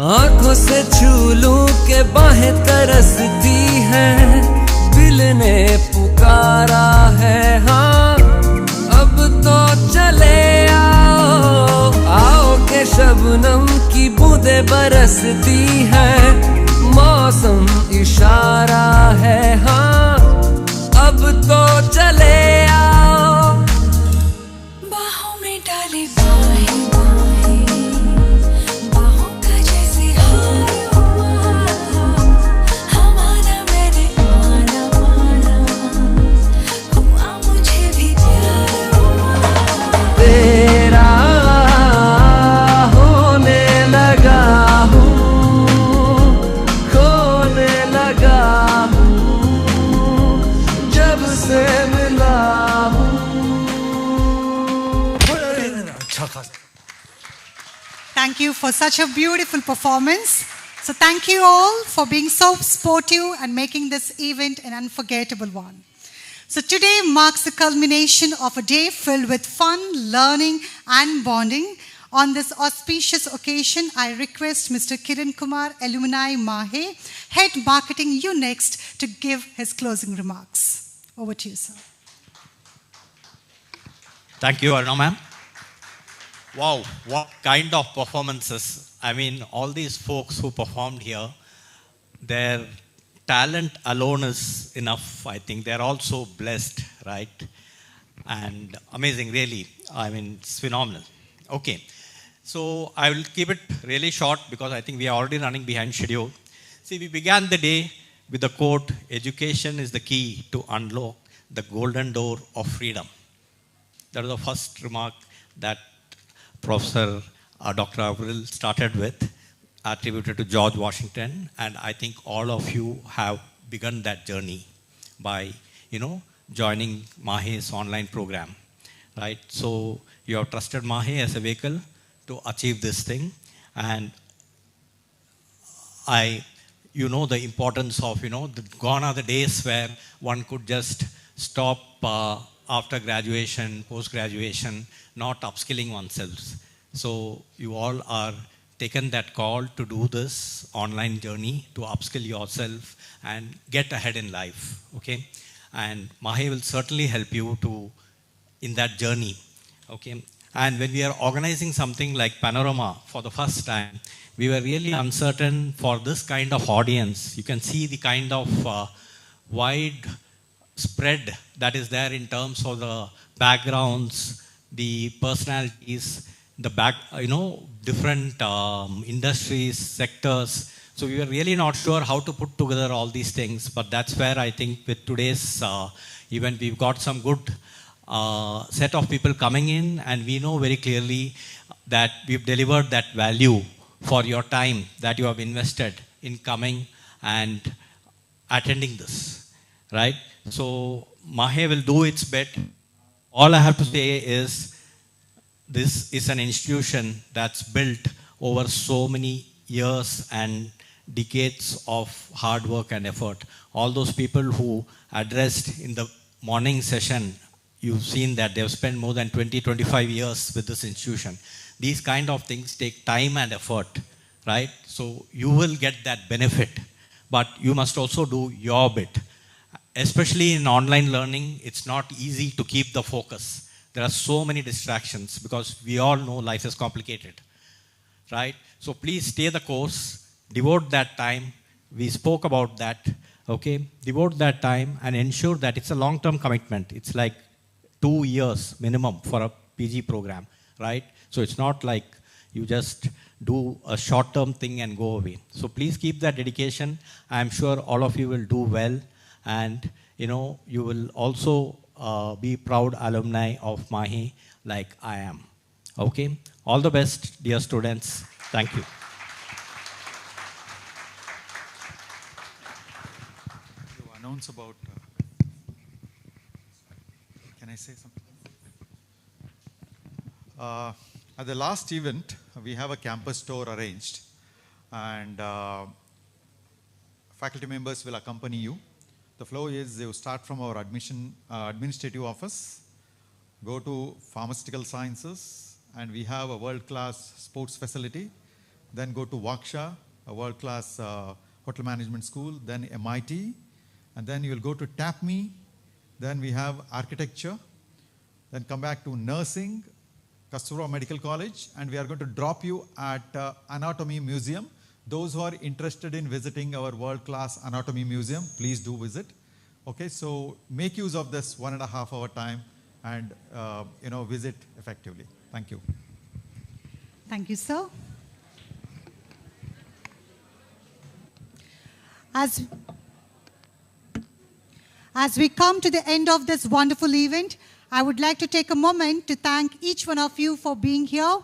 आंखों से छू लूं के बाहें तरसती हैं, दिल ने पुकारा है हाँ, अब तो चले आओ, आओ के शबनम की बूंदें बरसती हैं, मौसम इशारा है हाँ, अब तो चले आओ। बाहों में डाले बाहें Thank you for such a beautiful performance. So thank you all for being so sportive and making this event an unforgettable one. So today marks the culmination of a day filled with fun, learning and bonding. On this auspicious occasion, I request Mr. Kiran Kumar, Alumni MAHE, Head Marketing UNext, to give his closing remarks. Over to you, sir. Thank you, Aruna ma'am. Wow, what kind of performances. I mean, all these folks who performed here, their talent alone is enough, I think. They're also blessed, right? And amazing, really. I mean, it's phenomenal. Okay, so I will keep it really short because I think we are already running behind schedule. See, we began the day with the quote, "Education is the key to unlock the golden door of freedom." That was the first remark that Professor Dr. Avril started with, attributed to George Washington, and I think all of you have begun that journey by, joining MAHE's online program. right? So you have trusted MAHE as a vehicle to achieve this thing. And you know the importance of, gone are the days where one could just stop after graduation, post-graduation, not upskilling oneself. So you all are taken that call to do this online journey to upskill yourself and get ahead in life, okay? And MAHE will certainly help you in that journey, okay? And when we are organizing something like PANORAMA for the first time, we were really uncertain for this kind of audience. You can see the kind of wide spread that is there in terms of the backgrounds, the personalities, different industries, sectors. So we were really not sure how to put together all these things, but that's where I think with today's event, we've got some good set of people coming in, and we know very clearly that we've delivered that value for your time that you have invested in coming and attending this, right? So MAHE will do its bit. All I have to say is this is an institution that's built over so many years and decades of hard work and effort. All those people who addressed in the morning session, you've seen that they've spent more than 20-25 years with this institution. These kind of things take time and effort, right? So you will get that benefit, but you must also do your bit. Especially in online learning, it's not easy to keep the focus. There are so many distractions because we all know life is complicated, right? So please stay the course, devote that time. We spoke about that, okay? Devote that time and ensure that it's a long-term commitment. It's like 2 years minimum for a PG program, right? So it's not like you just do a short-term thing and go away. So please keep that dedication. I'm sure all of you will do well, and you will also be proud alumni of MAHE like I am. Okay? All the best, dear students. Thank you. To announce about, can I say something? At the last event, we have a campus tour arranged, and faculty members will accompany you. The flow is you start from our administrative office, go to pharmaceutical sciences, and we have a world-class sports facility. Then go to Waksha, a world-class hotel management school, then MIT, and then you will go to TAPME. Then we have architecture, then come back to nursing, Kasturba Medical College, and we are going to drop you at Anatomy Museum. Those who are interested in visiting our world-class Anatomy Museum, please do visit. Okay, so make use of this 1.5 hour time and visit effectively. Thank you. Thank you, sir. As we come to the end of this wonderful event, I would like to take a moment to thank each one of you for being here.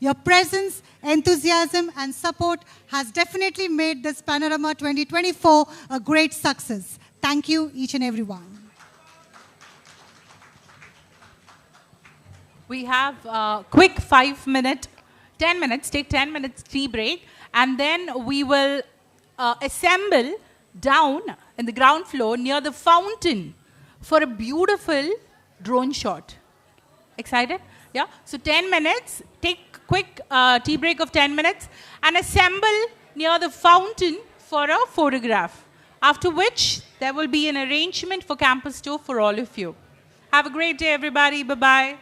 Your presence, enthusiasm, and support has definitely made this PANORAMA 2024 a great success. Thank you, each and every one. We have a quick 10 minutes, take 10 minutes tea break, and then we will assemble down in the ground floor near the fountain for a beautiful drone shot. Excited? Yeah? So 10 minutes, take quick tea break of 10 minutes and assemble near the fountain for a photograph. After which, there will be an arrangement for campus tour for all of you. Have a great day, everybody. Bye-bye.